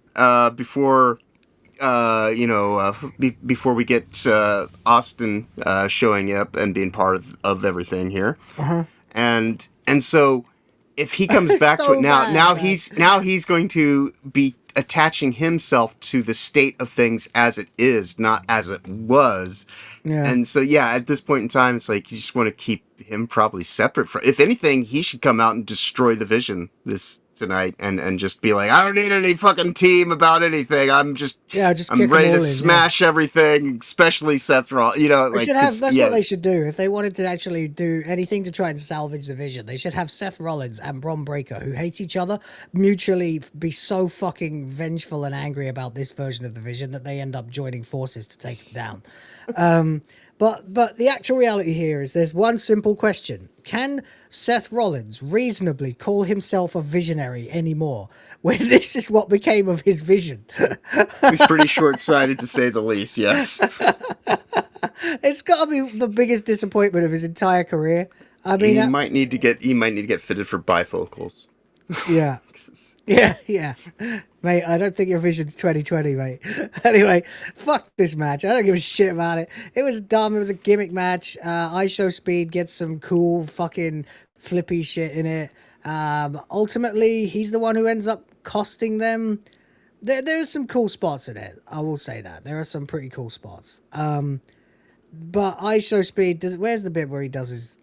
before. Before we get Austin showing up and being part of everything here, and so if he comes back So to it bad, now man. he's going to be attaching himself to the state of things as it is, not as it was. Yeah. And so, yeah, at this point in time, it's like you just want to keep him probably separate from. If anything, he should come out and destroy the Vision tonight, and just be like, I don't need any fucking team about anything. I'm ready to smash everything, especially Seth Rollins. You know, like that's what they should do if they wanted to actually do anything to try and salvage the Vision. They should have Seth Rollins and Bron Breakker, who hate each other, mutually be so fucking vengeful and angry about this version of the Vision that they end up joining forces to take him down. But the actual reality here is there's one simple question. Can Seth Rollins reasonably call himself a visionary anymore when this is what became of his vision? He's pretty short-sighted, to say the least, yes. It's got to be the biggest disappointment of his entire career. I mean, he might need to get fitted for bifocals. Yeah. Yeah. Mate, I don't think your Vision's 2020, mate. Anyway, fuck this match. I don't give a shit about it. It was dumb. It was a gimmick match. IShowSpeed gets some cool fucking flippy shit in it. Ultimately, he's the one who ends up costing them. There's some cool spots in it. I will say that. There are some pretty cool spots. But IShowSpeed, where's the bit where he does his...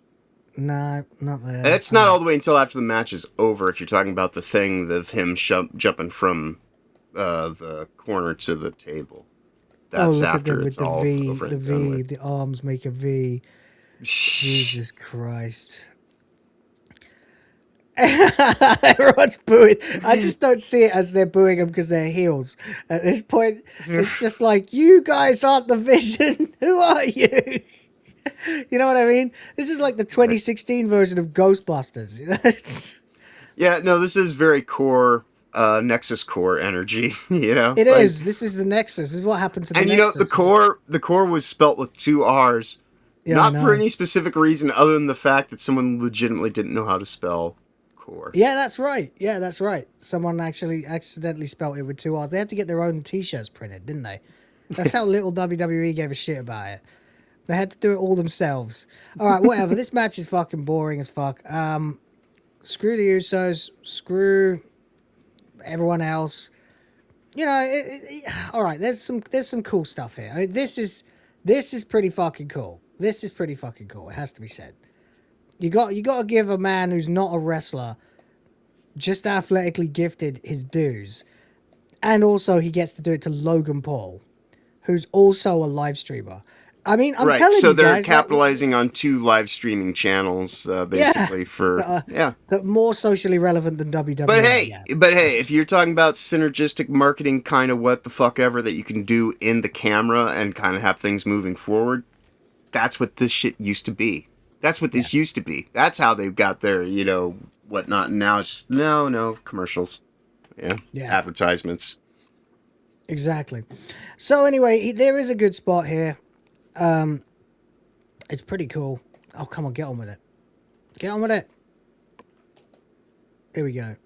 No, not there. It's not all the way until after the match is over, if you're talking about the thing of him jumping from the corner to the table. That's after it's all over and done with. The arms make a V. Jesus Christ. Everyone's booing. I just don't see it as they're booing them because they're heels. At this point, it's just like, you guys aren't the Vision. Who are you? You know what I mean? This is like the 2016 version of Ghostbusters. You know? Yeah, no, this is very core, Nexus core energy. You know, it is. This is the Nexus. This is what happened to the Nexus. And you know, the core was spelt with 2 R's, not for any specific reason other than the fact that someone legitimately didn't know how to spell core. Yeah, that's right. Someone actually accidentally spelt it with 2 R's. They had to get their own T-shirts printed, didn't they? That's how little WWE gave a shit about it. They had to do it all themselves. All right, whatever. This match is fucking boring as fuck. Screw the Usos. Screw everyone else. You know, all right. There's some cool stuff here. I mean, this is pretty fucking cool. This is pretty fucking cool. It has to be said. You got to give a man who's not a wrestler, just athletically gifted, his dues, and also he gets to do it to Logan Paul, who's also a live streamer. I mean, I'm telling you guys. So they're capitalizing on 2 live streaming channels, basically, that more socially relevant than WWE. But hey, if you're talking about synergistic marketing, kind of what the fuck ever that you can do in the camera and kind of have things moving forward, that's what this shit used to be. That's what this used to be. That's how they've got their, you know, whatnot. And now it's just no commercials, advertisements. Exactly. So anyway, there is a good spot here. It's pretty cool. Oh, come on, get on with it. Get on with it. Here we go.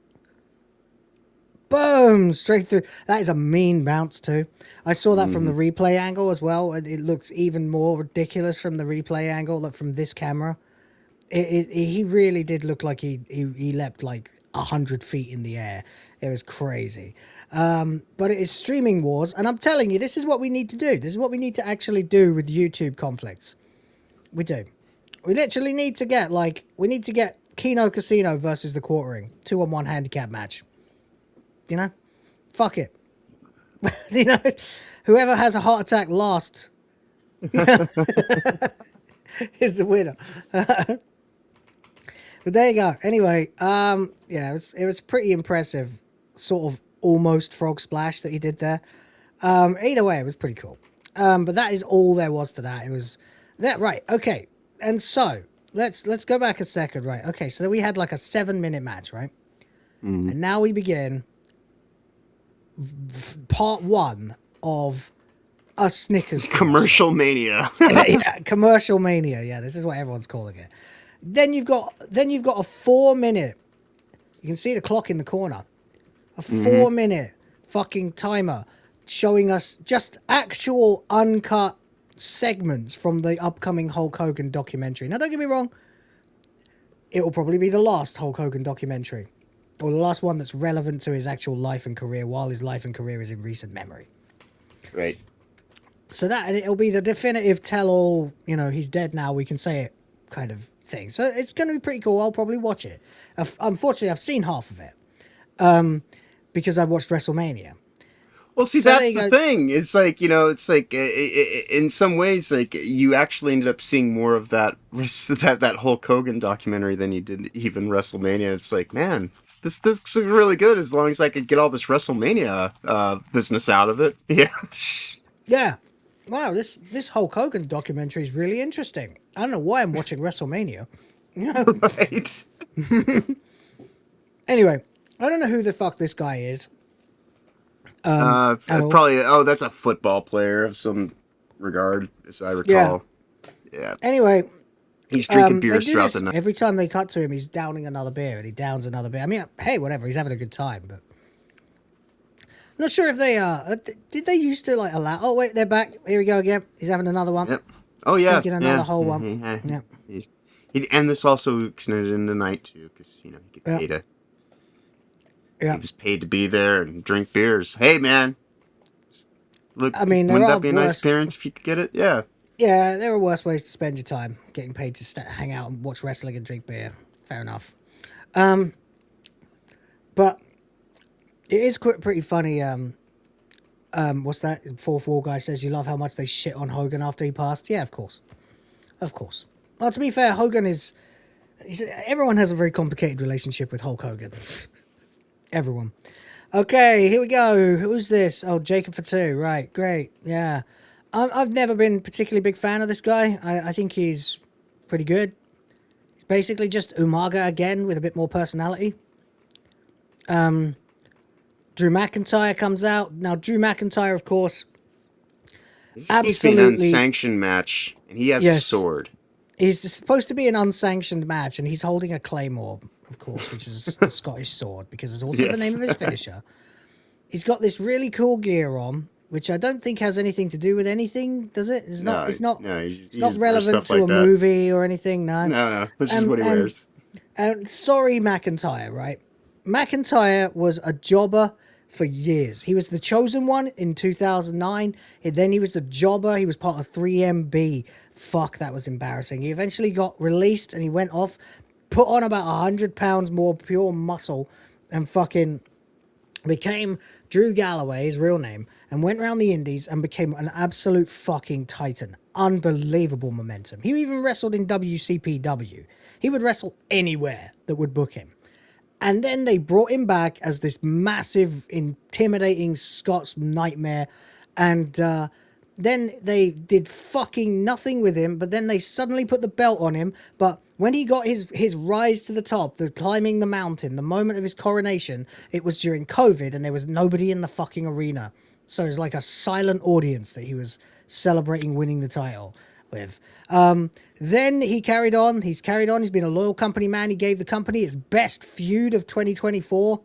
Boom! Straight through. That is a mean bounce, too. I saw that from the replay angle as well. It looks even more ridiculous from the replay angle, like from this camera. He really did look like he leapt like 100 feet in the air. It was crazy. But it is streaming wars, and I'm telling you, this is what we need to do. This is what we need to actually do with YouTube conflicts. We do. We literally need to get, Kino Casino versus the Quartering. 2-on-1 handicap match. You know? Fuck it. You know? Whoever has a heart attack last is the winner. But there you go. Anyway, it was pretty impressive, sort of almost frog splash that he did there. Either way, it was pretty cool. But that is all there was to that. It was that, right? Okay, and so let's go back a second, right? Okay, so we had like a 7-minute match, right? And now we begin part 1 of a Snickers commercial mania. Commercial mania. Yeah, this is what everyone's calling it. Then you've got a 4-minute. You can see the clock in the corner. A 4-minute fucking timer showing us just actual uncut segments from the upcoming Hulk Hogan documentary. Now, don't get me wrong. it will probably be the last Hulk Hogan documentary, or the last one that's relevant to his actual life and career while his life and career is in recent memory. Right. So that it'll be the definitive tell-all, he's dead now, we can say it kind of thing. So it's going to be pretty cool. I'll probably watch it. Unfortunately, I've seen half of it because I watched WrestleMania. Well, see, So that's there the you go. thing. It's like, it's like in some ways, like you actually ended up seeing more of that Hulk Hogan documentary than you did even WrestleMania. It's like, man, this looks really good as long as I could get all this WrestleMania business out of it. Yeah. Yeah. Wow, this Hulk Hogan documentary is really interesting. I don't know why I'm watching WrestleMania. Right. Anyway, I don't know who the fuck this guy is. Probably. Oh, that's a football player of some regard, as I recall. Yeah. Anyway, he's drinking they beers do throughout this the night. every time they cut to him. He's downing another beer, and he downs another beer. I mean, hey, whatever. He's having a good time, but I'm not sure if they did they used to like allow? Oh wait, they're back. Here we go again. He's having another one. Yep. Oh yeah. Sinking another whole one. Yeah. And this also extended into night too, because he get paid to. Yeah. He was paid to be there and drink beers. Hey, man. Look, I mean, wouldn't there that are be a nice worse- appearance if you could get it? Yeah. Yeah, there are worse ways to spend your time. Getting paid to hang out and watch wrestling and drink beer. Fair enough. But it is pretty funny. What's that? Fourth Wall guy says you love how much they shit on Hogan after he passed. Yeah, of course. Of course. Well, to be fair, Hogan everyone has a very complicated relationship with Hulk Hogan. Everyone. Okay, here we go. Who's this? Oh, Jacob for two. Right, great. Yeah. I've never been particularly big fan of this guy. I think he's pretty good. He's basically just Umaga again with a bit more personality. Drew McIntyre comes out. Now, Drew McIntyre, of course, This seems to be an unsanctioned match, and he has a sword. He's supposed to be an unsanctioned match, and he's holding a claymore, of course, which is the Scottish sword, because it's also the name of his finisher. He's got this really cool gear on, which I don't think has anything to do with anything, does it? It's not. It's not relevant to a movie or anything. No. This is what he wears. And sorry, McIntyre, right? McIntyre was a jobber for years. He was the chosen one in 2009. And then he was the jobber. He was part of 3MB. Fuck, that was embarrassing. He eventually got released and he went off, put on about 100 pounds more pure muscle, and fucking became Drew Galloway, his real name, and went around the indies and became an absolute fucking titan. Unbelievable momentum. He even wrestled in WCPW. He would wrestle anywhere that would book him. And then they brought him back as this massive, intimidating Scots nightmare. And then they did fucking nothing with him. But then they suddenly put the belt on him. But when he got his rise to the top, the climbing the mountain, the moment of his coronation, it was during COVID and there was nobody in the fucking arena. So it was like a silent audience that he was celebrating winning the title with. Then he carried on. He's carried on. He's been a loyal company man. He gave the company its best feud of 2024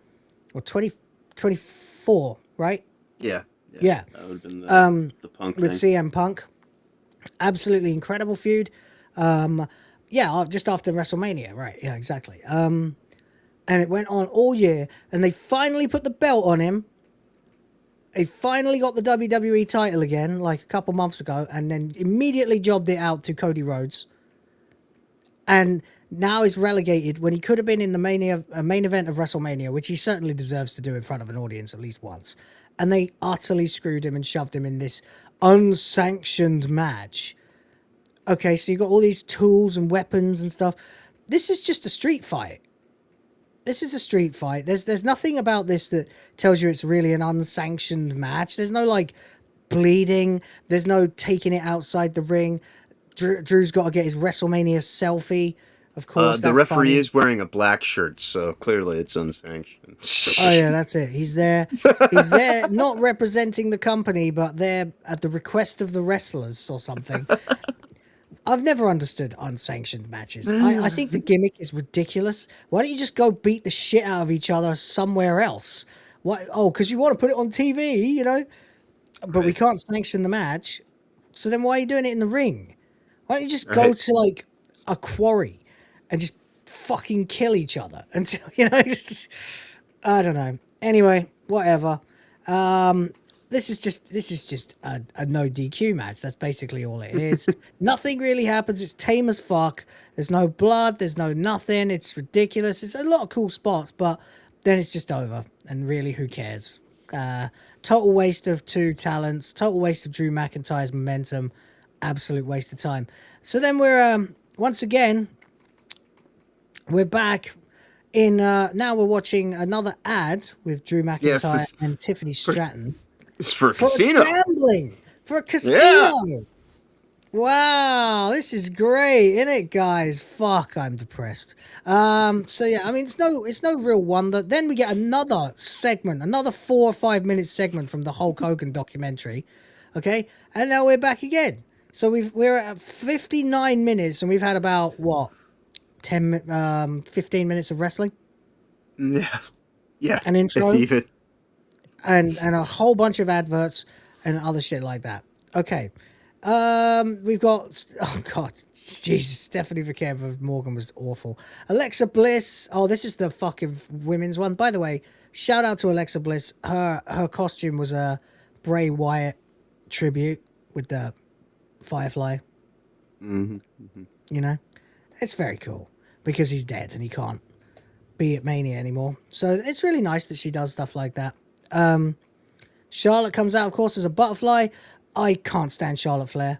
or 2024, right? Yeah. Yeah. That would have been the Punk with thing. CM Punk. Absolutely incredible feud. Yeah, just after WrestleMania, right? Yeah, exactly. And it went on all year, and they finally put the belt on him. He finally got the WWE title again, like a couple months ago, and then immediately jobbed it out to Cody Rhodes. And now he's relegated when he could have been in the main event of WrestleMania, which he certainly deserves to do in front of an audience at least once. And they utterly screwed him and shoved him in this unsanctioned match. Okay, so you got all these tools and weapons and stuff. This is just a street fight. This is a street fight. There's nothing about this that tells you it's really an unsanctioned match. There's no, like, bleeding. There's no taking it outside the ring. Drew's got to get his WrestleMania selfie. Of course, the referee is wearing a black shirt, so clearly it's unsanctioned. Oh, yeah, that's it. He's there. He's there not representing the company, but there at the request of the wrestlers or something. I've never understood unsanctioned matches. I think the gimmick is ridiculous. Why don't you just go beat the shit out of each other somewhere else? Why? Oh, because you want to put it on TV, you know? But we can't sanction the match. So then why are you doing it in the ring? Why don't you just go to, like, a quarry and just fucking kill each other until, you know, I don't know. Anyway, whatever. This is just a no DQ match. That's basically all it is. Nothing really happens. It's tame as fuck. There's no blood. There's no nothing. It's ridiculous. It's a lot of cool spots, but then it's just over. And really, who cares? Total waste of 2 talents. Total waste of Drew McIntyre's momentum. Absolute waste of time. So then we're once again, we're back in. Now we're watching another ad with Drew McIntyre and Tiffany Stratton. It's for a casino. Gambling. For a casino. Yeah. Wow, this is great, isn't it, guys? Fuck, I'm depressed. So yeah, I mean, it's no real wonder. Then we get another segment, another 4 or 5 minute segment from the Hulk Hogan documentary. Okay, and now we're back again. So we're at 59 minutes, and we've had about what 15 minutes of wrestling. Yeah, an intro. Even. And a whole bunch of adverts and other shit like that. Okay. We've got, oh God, Jesus, Stephanie Vaquer Morgan was awful. Alexa Bliss. Oh, this is the fucking women's one. By the way, shout out to Alexa Bliss. Her costume was a Bray Wyatt tribute with the Firefly. Mm-hmm. Mm-hmm. You know, it's very cool because he's dead and he can't be at Mania anymore. So it's really nice that she does stuff like that. Charlotte comes out, of course, as a butterfly. I can't stand Charlotte Flair.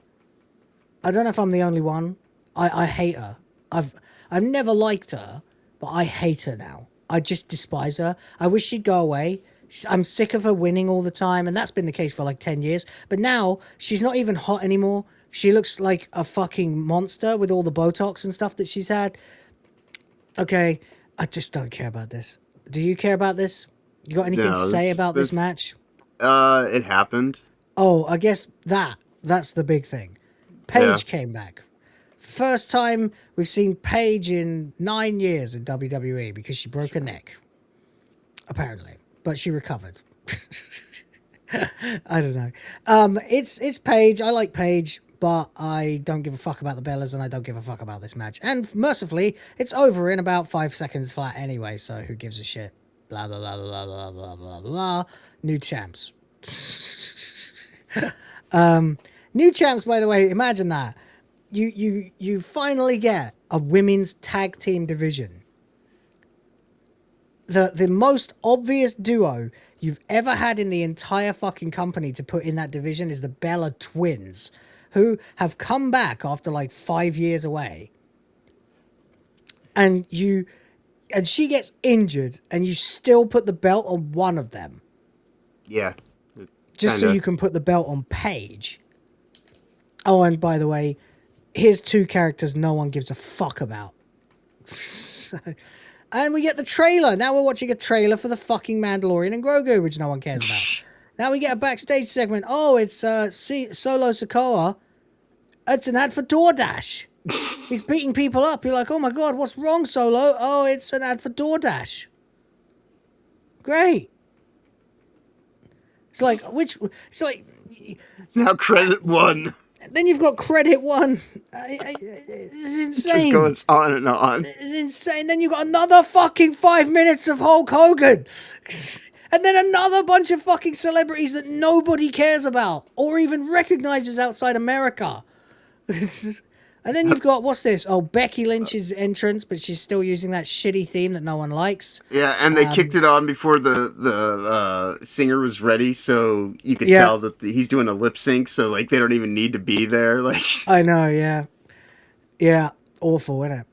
I don't know if I'm the only one. I hate her. I've never liked her, but I hate her now. I just despise her. I wish she'd go away. I'm sick of her winning all the time, and that's been the case for like 10 years. But now, she's not even hot anymore. She looks like a fucking monster with all the Botox and stuff that she's had. Okay, I just don't care about this. Do you care about this? You got anything to say about this match? It happened. Oh, I guess that's the big thing. Paige came back. First time we've seen Paige in 9 years in WWE because she broke her neck. Apparently. But she recovered. I don't know. It's Paige. I like Paige, but I don't give a fuck about the Bellas and I don't give a fuck about this match. And mercifully, it's over in about 5 seconds flat anyway, so who gives a shit? Blah, blah, blah, blah, blah, blah, blah, blah. New champs. New champs, by the way, imagine that. You finally get a women's tag team division. The most obvious duo you've ever had in the entire fucking company to put in that division is the Bella Twins, who have come back after like 5 years away. And she gets injured, and you still put the belt on one of them. Yeah. Just so you can put the belt on Paige. Oh, and by the way, here's 2 characters no one gives a fuck about. And we get the trailer. Now we're watching a trailer for the fucking Mandalorian and Grogu, which no one cares about. Now we get a backstage segment. Oh, it's Solo Sikoa. It's an ad for DoorDash. He's beating people up. You're like, oh my God, what's wrong, Solo? Oh, it's an ad for DoorDash. Great. It's like, now credit 1. Then you've got credit 1. It's insane. It just goes on and on. It's insane. Then you've got another fucking 5 minutes of Hulk Hogan. And then another bunch of fucking celebrities that nobody cares about or even recognizes outside America. And then you've got, what's this? Oh, Becky Lynch's entrance, but she's still using that shitty theme that no one likes. Yeah, and they kicked it on before the singer was ready, so you could tell that he's doing a lip sync, so like they don't even need to be there. Like I know, yeah. Yeah, awful, isn't it?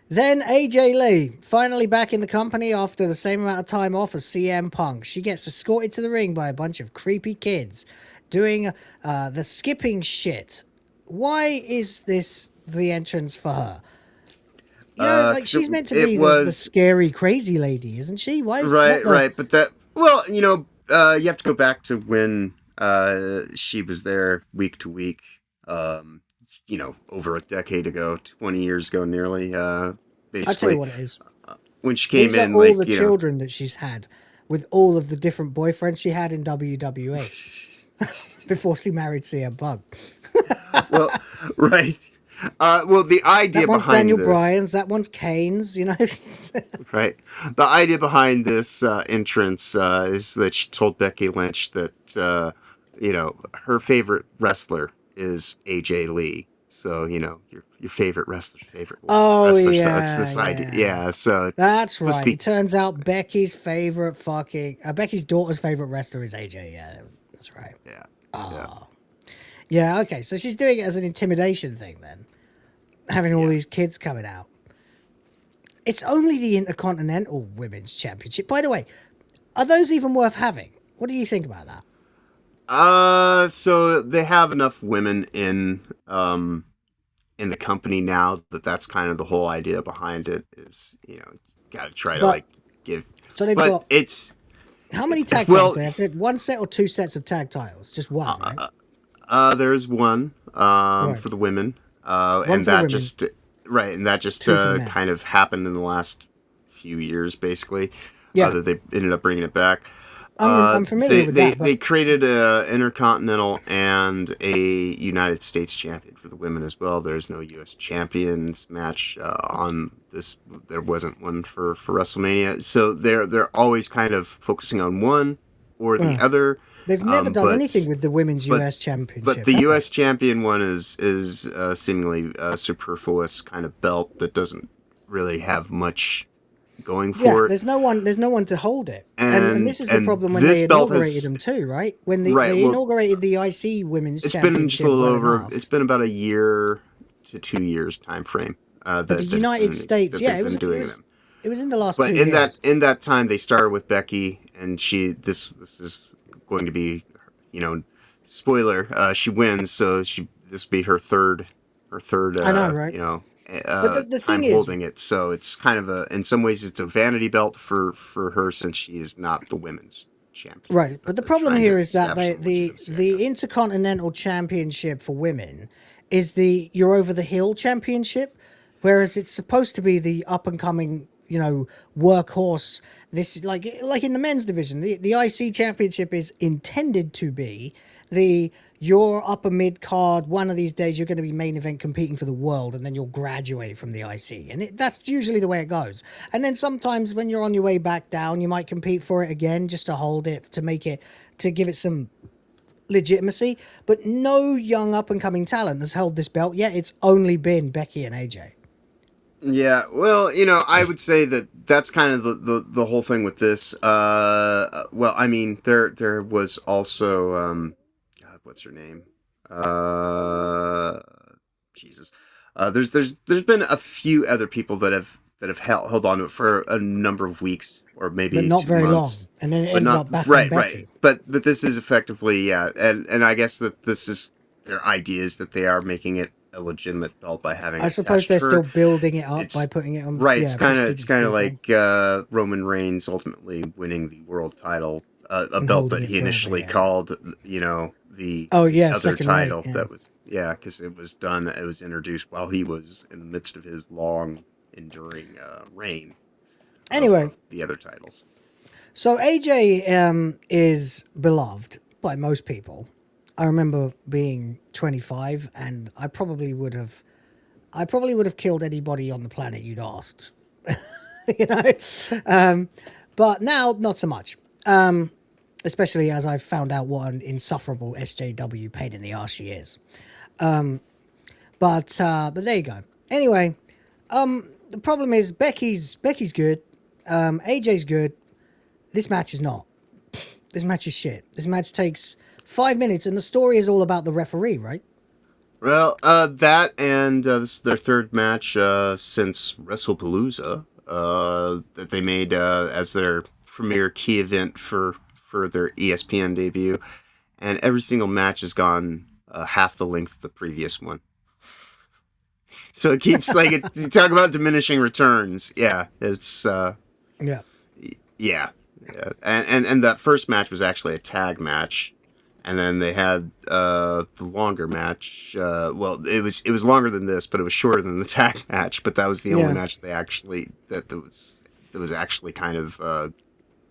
Then AJ Lee, finally back in the company after the same amount of time off as CM Punk. She gets escorted to the ring by a bunch of creepy kids doing the skipping shit. Why is this the entrance for her? You know, like she's meant to be the scary, crazy lady, isn't she? Why? Right. But that, well, you know, you have to go back to when she was there week to week. You know, over a decade ago, 20 years ago, nearly. Basically, I'll tell you what it is. When she came in, all the children that she's had with all of the different boyfriends she had in WWE before she married CM Punk. Well, right. Well, the idea that one's behind Daniel this, Bryan's, that one's Kane's, you know. right? The idea behind this entrance is that she told Becky Lynch that her favorite wrestler is AJ Lee. So your favorite wrestler's favorite wrestler. So it's this idea. Yeah. So that's right. It turns out Becky's favorite Becky's daughter's favorite wrestler is AJ. Yeah, that's right. Yeah. Oh. Yeah. Okay. So she's doing it as an intimidation thing then, having all these kids coming out. It's only the Intercontinental Women's Championship. By the way, are those even worth having? What do you think about that? So they have enough women in the company now that's kind of the whole idea behind it is, got to try to give. So they've got. It's how many tag titles they have? They have 1 set or 2 sets of tag titles? Just one, right? There's one for the women, and that just kind of happened in the last few years, basically. Yeah, that they ended up bringing it back. I'm familiar with that. They created a Intercontinental and a United States champion for the women as well. There's no U.S. champions match on this. There wasn't one for WrestleMania. So they're always kind of focusing on one or the other. They've never done anything with the women's U.S. championship. But the U.S. champion one is seemingly a superfluous kind of belt that doesn't really have much going for it. There's no one to hold it, and this is the problem when they inaugurated them too, right? When they inaugurated the IC Women's Championship. It's been just a little over. It's been about a year to 2 years time frame. But the United States, it was in the last 2 years. But in that time, they started with Becky, and this is going to be, spoiler. She wins, so this will be her third. I know, right? But the thing is, holding it, so it's kind of in some ways it's a vanity belt for her since she is not the women's champion. Right, but the problem here is that the Intercontinental Championship for women is the You're Over the Hill Championship, whereas it's supposed to be the up and coming, workhorse. This is like in the men's division, the IC Championship is intended to be your upper mid card. One of these days you're going to be main event competing for the world, and then you'll graduate from the IC, and that's usually the way it goes. And then sometimes when you're on your way back down, you might compete for it again just to hold it, to give it some legitimacy. But no young up and coming talent has held this belt yet. It's only been Becky and AJ. Yeah, well, I would say that's kind of the whole thing with this. Well, I mean, there was also what's her name? Jesus. There's been a few other people that have held on to it for a number of weeks or maybe but not 2 very months. long, and then it ends up back right, on Becky. Right. But this is effectively and I guess that this is their idea is that they are making it a legitimate belt by having. I suppose they're still building it up by putting it on. Right. It's kind of like Roman Reigns ultimately winning the world title, a belt that he initially called, the other title that was because it was introduced while he was in the midst of his long enduring reign. Anyway, the other titles. So AJ is beloved by most people. I remember being 25, and I probably would have killed anybody on the planet you'd asked, but now not so much. Especially as I've found out what an insufferable SJW pain in the arse she is. But there you go. Anyway, the problem is Becky's good, AJ's good. This match is not. This match is shit. This match takes 5 minutes, and the story is all about the referee, right? Well, that and this is their third match since WrestlePalooza that they made as their premier key event for their ESPN debut, and every single match has gone half the length of the previous one. So it keeps you talk about diminishing returns. Yeah, it's yeah. And that first match was actually a tag match. And then they had the longer match. Well, it was longer than this, but it was shorter than the tag match. But that was the only match that was actually kind of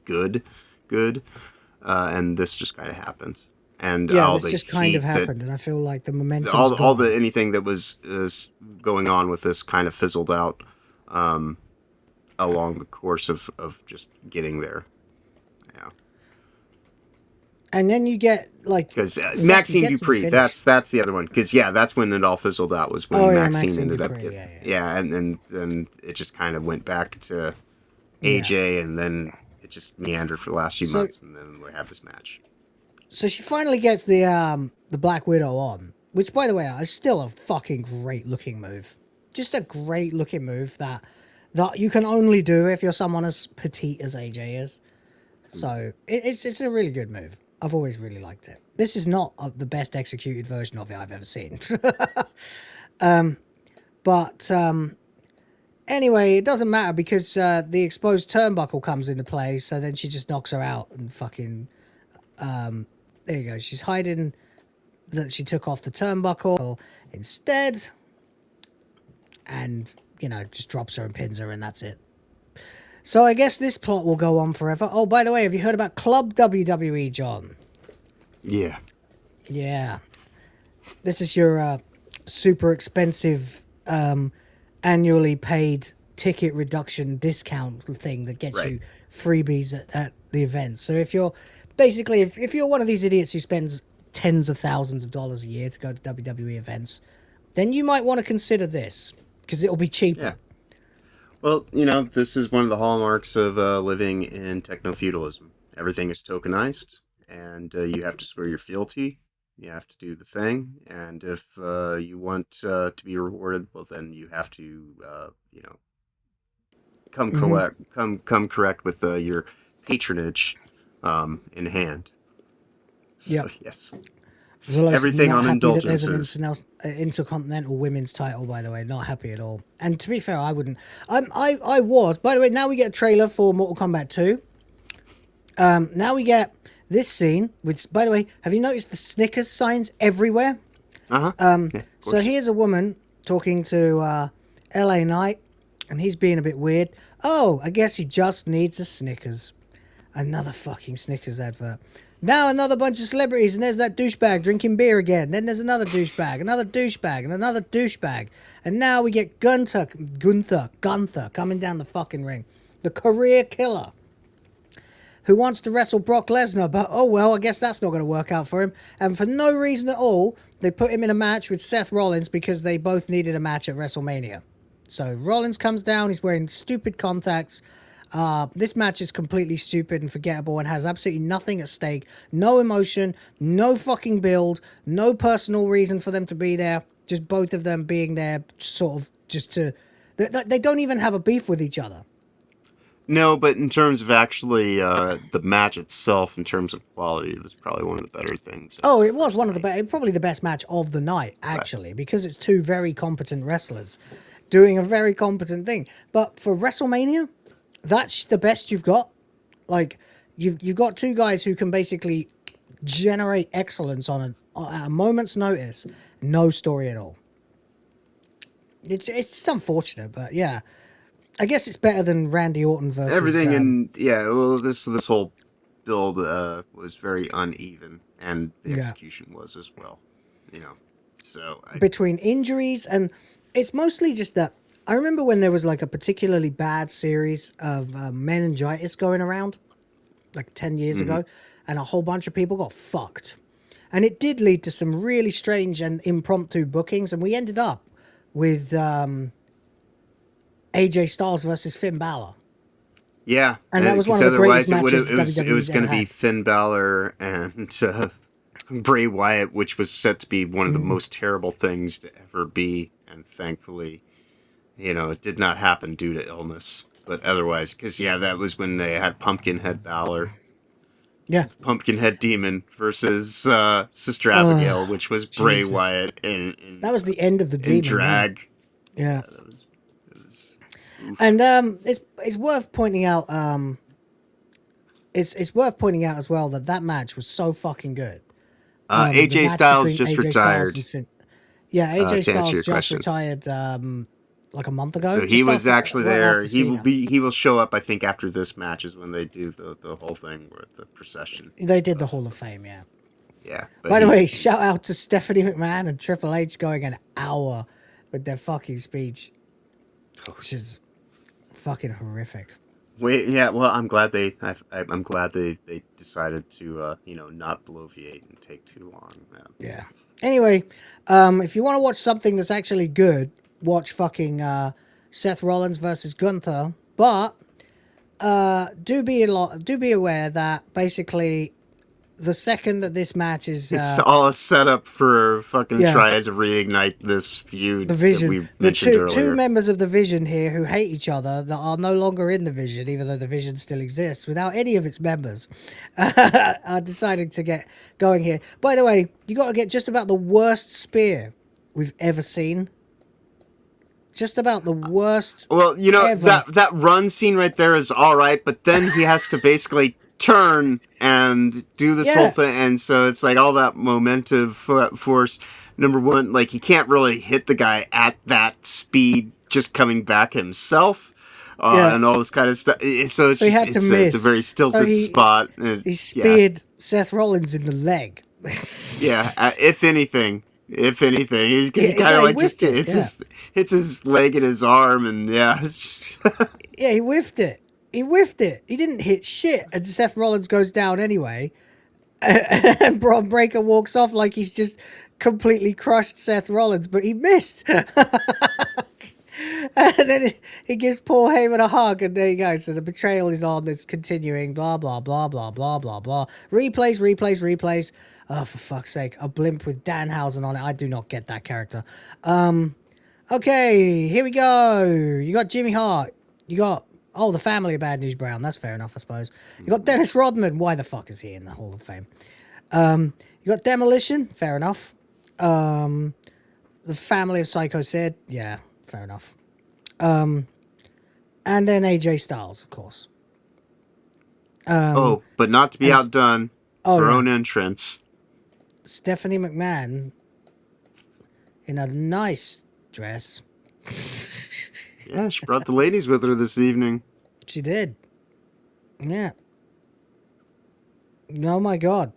good. And this just kind of happened. and Yeah, all this the just kind of heat that- happened, and I feel like the momentum. all the anything that was going on with this kind of fizzled out along the course of just getting there. Yeah. And then you get like because Maxine Dupree, that's the other one. Because that's when it all fizzled out. Was when Maxine ended up getting and then it just kind of went back to AJ, and then it just meandered for the last few months, and then we have this match. So she finally gets the Black Widow on, which, by the way, is still a fucking great looking move. Just a great looking move that you can only do if you're someone as petite as AJ is. So it's a really good move. I've always really liked it. This is not the best executed version of it I've ever seen. But anyway, it doesn't matter because the exposed turnbuckle comes into play. So then she just knocks her out and fucking... there you go. She's hiding that she took off the turnbuckle instead. And, just drops her and pins her, and that's it. So I guess this plot will go on forever. Oh, by the way, have you heard about Club WWE, John? Yeah. Yeah. This is your super expensive annually paid ticket reduction discount thing that gets you freebies at the event. So if you're basically, if you're one of these idiots who spends tens of thousands of dollars a year to go to WWE events, then you might want to consider this because it'll be cheaper. Yeah. Well, this is one of the hallmarks of living in techno-feudalism. Everything is tokenized, and you have to swear your fealty. You have to do the thing, and if you want to be rewarded, well, then you have to, come correct with your patronage in hand. So, yes. Everything on indulgences. There's an intercontinental women's title, by the way. Not happy at all. And to be fair, I wouldn't. I was. By the way, now we get a trailer for Mortal Kombat 2. Now we get this scene, which, by the way, have you noticed the Snickers signs everywhere? So here's a woman talking to LA Knight, and he's being a bit weird. Oh, I guess he just needs a Snickers. Another fucking Snickers advert. Now another bunch of celebrities, and there's that douchebag drinking beer again. Then there's another douchebag, and another douchebag. And now we get Gunther coming down the fucking ring. The career killer. Who wants to wrestle Brock Lesnar, but oh well, I guess that's not going to work out for him. And for no reason at all, they put him in a match with Seth Rollins because they both needed a match at WrestleMania. So Rollins comes down, he's wearing stupid contacts. This match is completely stupid and forgettable and has absolutely nothing at stake. No emotion, no fucking build, no personal reason for them to be there. Just both of them being there sort of just to... They don't even have a beef with each other. No, but in terms of actually the match itself, in terms of quality, it was probably one of the better things. Oh, it was one of the best, probably the best match of the night, actually, because it's two very competent wrestlers doing a very competent thing. But for WrestleMania... that's the best you've got. Like, you've got two guys who can basically generate excellence at a moment's notice. No story at all. It's just unfortunate, but yeah. I guess it's better than Randy Orton versus... everything this whole build was very uneven, and the execution was as well. So... between injuries, and it's mostly just that... I remember when there was like a particularly bad series of meningitis going around, like 10 years ago, and a whole bunch of people got fucked. And it did lead to some really strange and impromptu bookings, and we ended up with AJ Styles versus Finn Balor. Yeah. And that was one of the greatest matches it was going to be Finn Balor and Bray Wyatt, which was set to be one of the most terrible things to ever be, and thankfully... it did not happen due to illness, but otherwise, because, that was when they had Pumpkinhead Balor. Yeah. Pumpkinhead Demon versus Sister Abigail, which was Bray Wyatt. That was the end of the Demon. In drag. Yeah. And it's worth pointing out, it's worth pointing out as well that match was so fucking good. AJ Styles just retired. AJ Styles just retired like a month ago. So he was actually there. He will show up, I think, after this match is when they do the whole thing with the procession. They did the Hall of Fame, yeah. Yeah. By the way, shout out to Stephanie McMahon and Triple H going an hour with their fucking speech, which is fucking horrific. Wait, yeah. Well, I'm glad I'm glad they decided to not bloviate and take too long. Man. Yeah. Anyway, if you want to watch something that's actually good, watch fucking Seth Rollins versus Gunther. But do be aware that basically the second that this match is, it's all a setup for fucking trying to reignite this feud. The Vision. That we The mentioned two members of the Vision here who hate each other that are no longer in the Vision, even though the Vision still exists, without any of its members, are deciding to get going here. By the way, you got to get just about the worst spear we've ever seen. Just about the worst. Well, ever. that run scene right there is all right, but then he has to basically turn and do this whole thing, and so it's like all that momentum force. Number one, like he can't really hit the guy at that speed just coming back himself, and all this kind of stuff. So it's it's a very stilted spot. He speared Seth Rollins in the leg. If anything, he kind of like just hits his leg and his arm, and it's just he whiffed it. He whiffed it. He didn't hit shit. And Seth Rollins goes down anyway. And Braun Breaker walks off like he's just completely crushed Seth Rollins, but he missed. And then he gives Paul Heyman a hug, and there you go. So the betrayal is on. It's continuing. Blah, blah, blah, blah, blah, blah, blah. Replays. Oh, for fuck's sake. A blimp with Danhausen on it. I do not get that character. Okay, here we go. You got Jimmy Hart. You got... Oh, the family of Bad News Brown. That's fair enough, I suppose. You got Dennis Rodman. Why the fuck is he in the Hall of Fame? You got Demolition. Fair enough. The family of Psycho Sid. Yeah, fair enough. And then AJ Styles, of course. But not to be outdone. Her own entrance. Stephanie McMahon in a nice dress. Yeah, she brought the ladies with her this evening. She did. Yeah. Oh my God.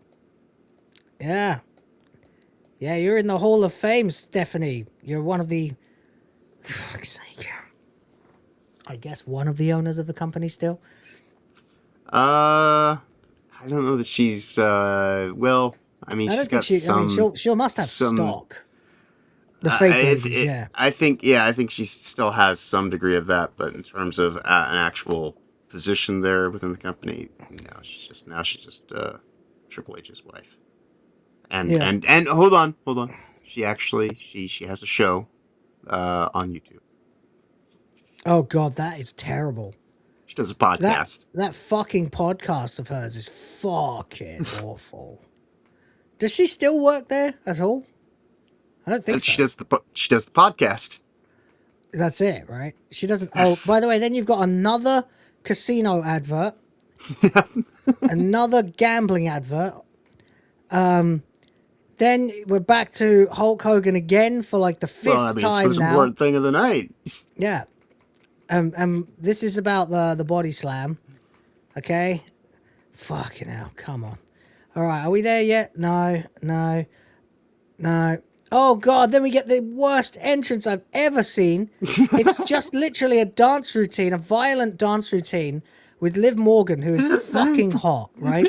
Yeah. Yeah, you're in the Hall of Fame, Stephanie. You're one of the... For fuck's sake. I guess one of the owners of the company still? I don't know that she's... well, I mean, she's got some... I mean, she must have stock. The fake ladies, I think she still has some degree of that, but in terms of an actual position there within the company, no, she's just Triple H's wife. And hold on, she has a show on YouTube. Oh God, that is terrible. She does a podcast. That fucking podcast of hers is fucking awful. Does she still work there at all? I don't think so. She does the podcast. That's it, right? She doesn't. Oh, by the way, then you've got another casino advert, another gambling advert. Then we're back to Hulk Hogan again for like the fifth time it's the now. important thing of the night. Yeah. This is about the body slam. Okay. Fucking hell! Come on. All right, are we there yet? No. Oh, God, then we get the worst entrance I've ever seen. It's just literally a dance routine, a violent dance routine with Liv Morgan, who is fucking hot, right?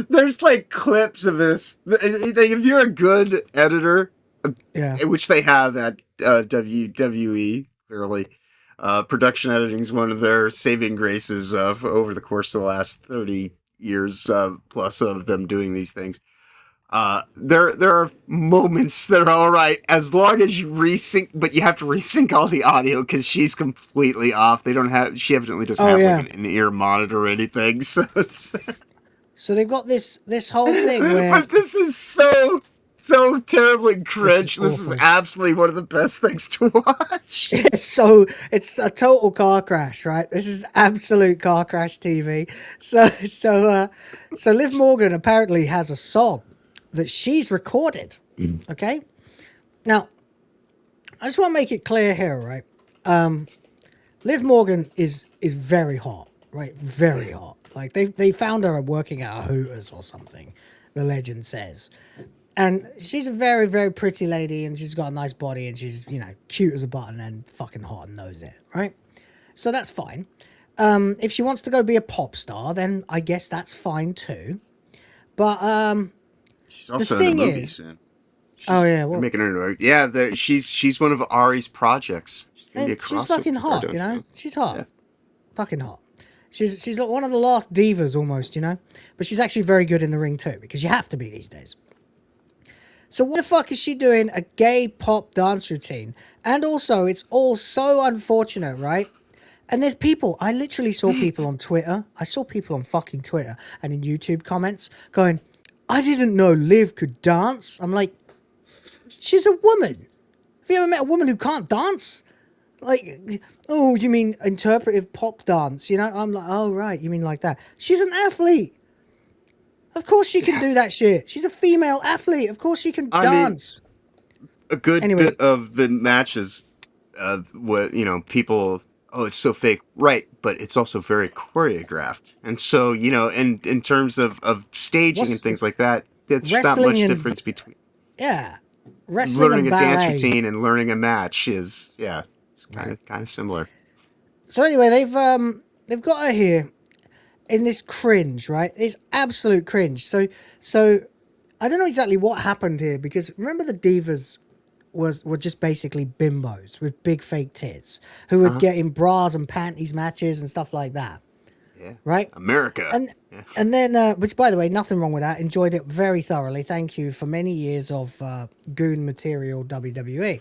There's like clips of this. If you're a good editor, which they have at WWE, clearly, production editing is one of their saving graces over the course of the last 30 years plus of them doing these things. There are moments that are all right as long as you resync, but you have to resync all the audio because she's completely off. She evidently doesn't have like an ear monitor or anything. So they've got this whole thing where... But this is so terribly cringe. This is absolutely one of the best things to watch. It's a total car crash, right? This is absolute car crash TV. So Liv Morgan apparently has a song that she's recorded. Okay? Now, I just want to make it clear here, right? Liv Morgan is very hot, right? Very hot. Like they found her working at a Hooters or something. the legend says. And she's a very, very pretty lady, and she's got a nice body, and she's, you know, cute as a button and fucking hot and knows it, right? So that's fine. If she wants to go be a pop star, then I guess that's fine too. But she's also in the movie soon. Well, making her. Yeah, she's one of Ari's projects. She's fucking hot, you know. She's hot, fucking hot. She's like one of the last divas almost, you know. But she's actually very good in the ring too, because you have to be these days. So what the fuck is she doing? A gay pop dance routine, and also it's all so unfortunate, right? And there's people. I literally saw people on Twitter. I saw people on fucking Twitter and in YouTube comments going, "I didn't know Liv could dance." I'm like, she's a woman. Have you ever met a woman who can't dance? Like, oh, you mean interpretive pop dance? You know, I'm like, oh, right, you mean like that. She's an athlete. Of course she can do that shit. She's a female athlete. Of course she can dance. A good bit of the matches, what, you know, people, oh, it's so fake. Right, but it's also very choreographed. And so, you know, in terms of staging and things like that, there's not much difference between... Yeah. Wrestling learning and a ballet. dance routine and learning a match is, yeah, it's kind of similar. So anyway, they've got her here in this cringe, right? This absolute cringe. So I don't know exactly what happened here, because remember the divas were just basically bimbos with big fake tits who would get in bras and panties matches and stuff like that. Yeah. Right? America. And then, which by the way, nothing wrong with that. Enjoyed it very thoroughly. Thank you for many years of goon material WWE.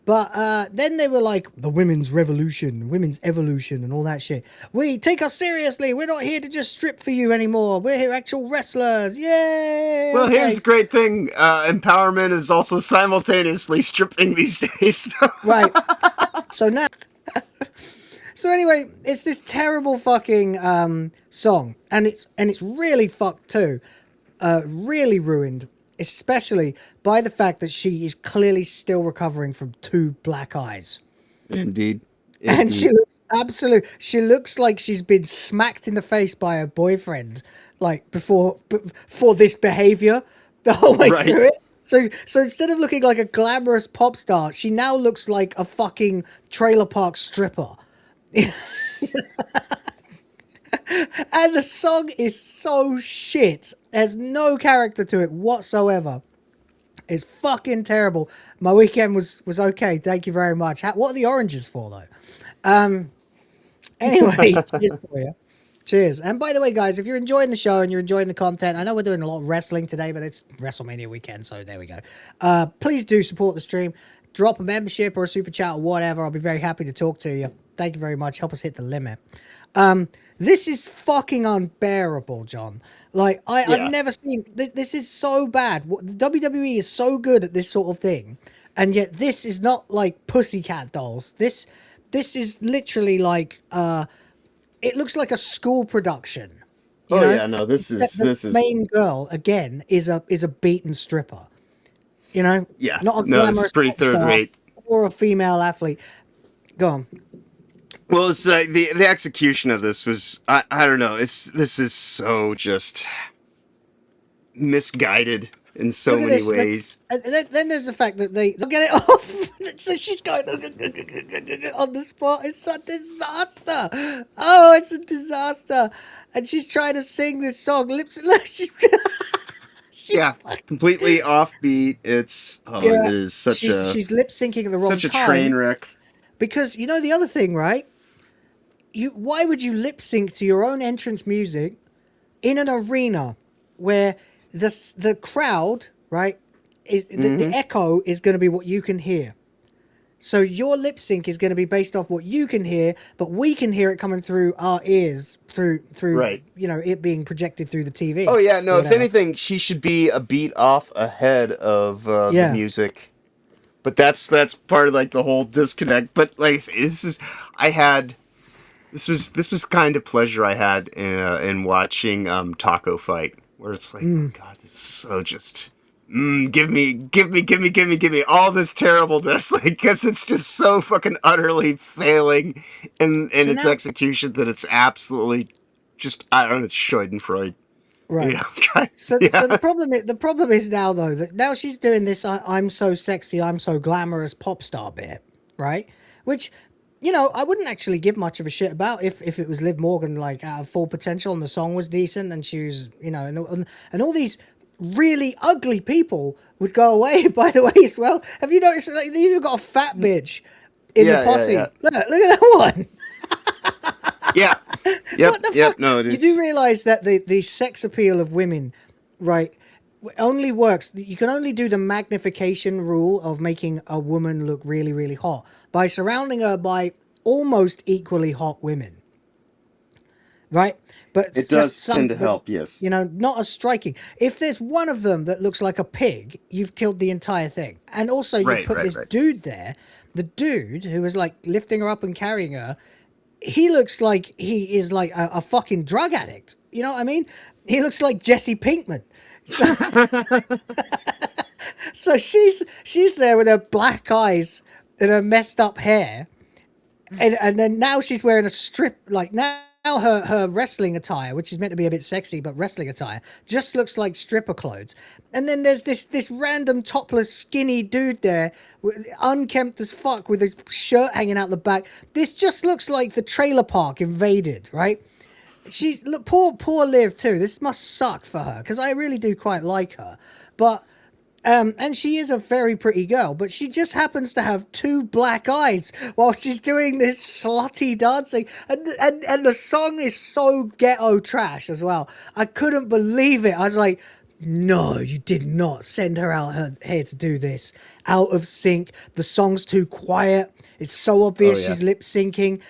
But then they were like, the women's revolution, women's evolution and all that shit. We take us seriously. We're not here to just strip for you anymore. We're here actual wrestlers. Yay! Well, here's the great thing. Empowerment is also simultaneously stripping these days. Right. So now... So anyway, it's this terrible fucking song. And it's really fucked too. Really ruined. Especially by the fact that she is clearly still recovering from 2 black eyes. Indeed. And she looks like she's been smacked in the face by her boyfriend, like for this behavior the whole way through it. So instead of looking like a glamorous pop star, she now looks like a fucking trailer park stripper. And the song is so shit. There's no character to it whatsoever. It's fucking terrible. My weekend was okay. Thank you very much. What are the oranges for, though? Anyway, cheers for you. Cheers. And by the way, guys, if you're enjoying the show and you're enjoying the content, I know we're doing a lot of wrestling today, but it's Wrestlemania weekend, so there we go. Please do support the stream. Drop a membership or a super chat or whatever. I'll be very happy to talk to you. Thank you very much. Help us hit the limit. This is fucking unbearable, John. Like, I've never seen... This is so bad. The WWE is so good at this sort of thing, and yet this is not like Pussycat Dolls. This is literally like... it looks like a school production. You know? Yeah, no, this is... The main girl, again, is a beaten stripper. You know? Yeah. Not a this is pretty third rate. Or a female athlete. Go on. Well, it's the execution of this was I don't know. This is so just misguided in so many ways. Then there's the fact that they'll get it off. So she's going on the spot. It's a disaster. Oh, it's a disaster. And she's trying to sing this song. Yeah, completely offbeat. It's it is such she's lip syncing at the wrong time. Such a train wreck. Because you know the other thing, right? Why would you lip sync to your own entrance music in an arena where the crowd, right, is the echo is going to be what you can hear. So your lip sync is going to be based off what you can hear, but we can hear it coming through our ears through you know, it being projected through the TV. Oh yeah, no. If anything, she should be a beat off ahead of the music. But that's part of like the whole disconnect. But like this was kind of pleasure I had in watching Taco fight, where it's like, oh god, this is so just give me all this terribleness, like, because it's just so fucking utterly failing in its execution that it's absolutely just, I don't know, it's Schadenfreude. Right. You know, So the problem is now though that now she's doing this I'm so sexy, I'm so glamorous pop star bit, right? Which, you know, I wouldn't actually give much of a shit about if it was Liv Morgan like at full potential and the song was decent and she was, you know, and all these really ugly people would go away. By the way, as well, have you noticed like you've got a fat bitch in the posse? Yeah. Look at that one. Yeah. Yep. No, it is. You do realize that the sex appeal of women, right, only works. You can only do the magnification rule of making a woman look really, really hot by surrounding her by almost equally hot women. Right? But it does tend to help, yes. You know, not as striking. If there's one of them that looks like a pig, you've killed the entire thing. And also you put this dude there, the dude who was like lifting her up and carrying her, he looks like he is like a fucking drug addict. You know what I mean? He looks like Jesse Pinkman. So she's there with her black eyes and her messed up hair. And then now she's wearing a strip, like now her wrestling attire, which is meant to be a bit sexy, but wrestling attire, just looks like stripper clothes. And then there's this random topless skinny dude there, unkempt as fuck, with his shirt hanging out the back. This just looks like the trailer park invaded, right? Look, poor Liv too. This must suck for her, because I really do quite like her. But and she is a very pretty girl, but she just happens to have two black eyes while she's doing this slutty dancing. And the song is so ghetto trash as well. I couldn't believe it. I was like, no, you did not send her out here to do this. Out of sync. The song's too quiet. It's so obvious she's lip syncing.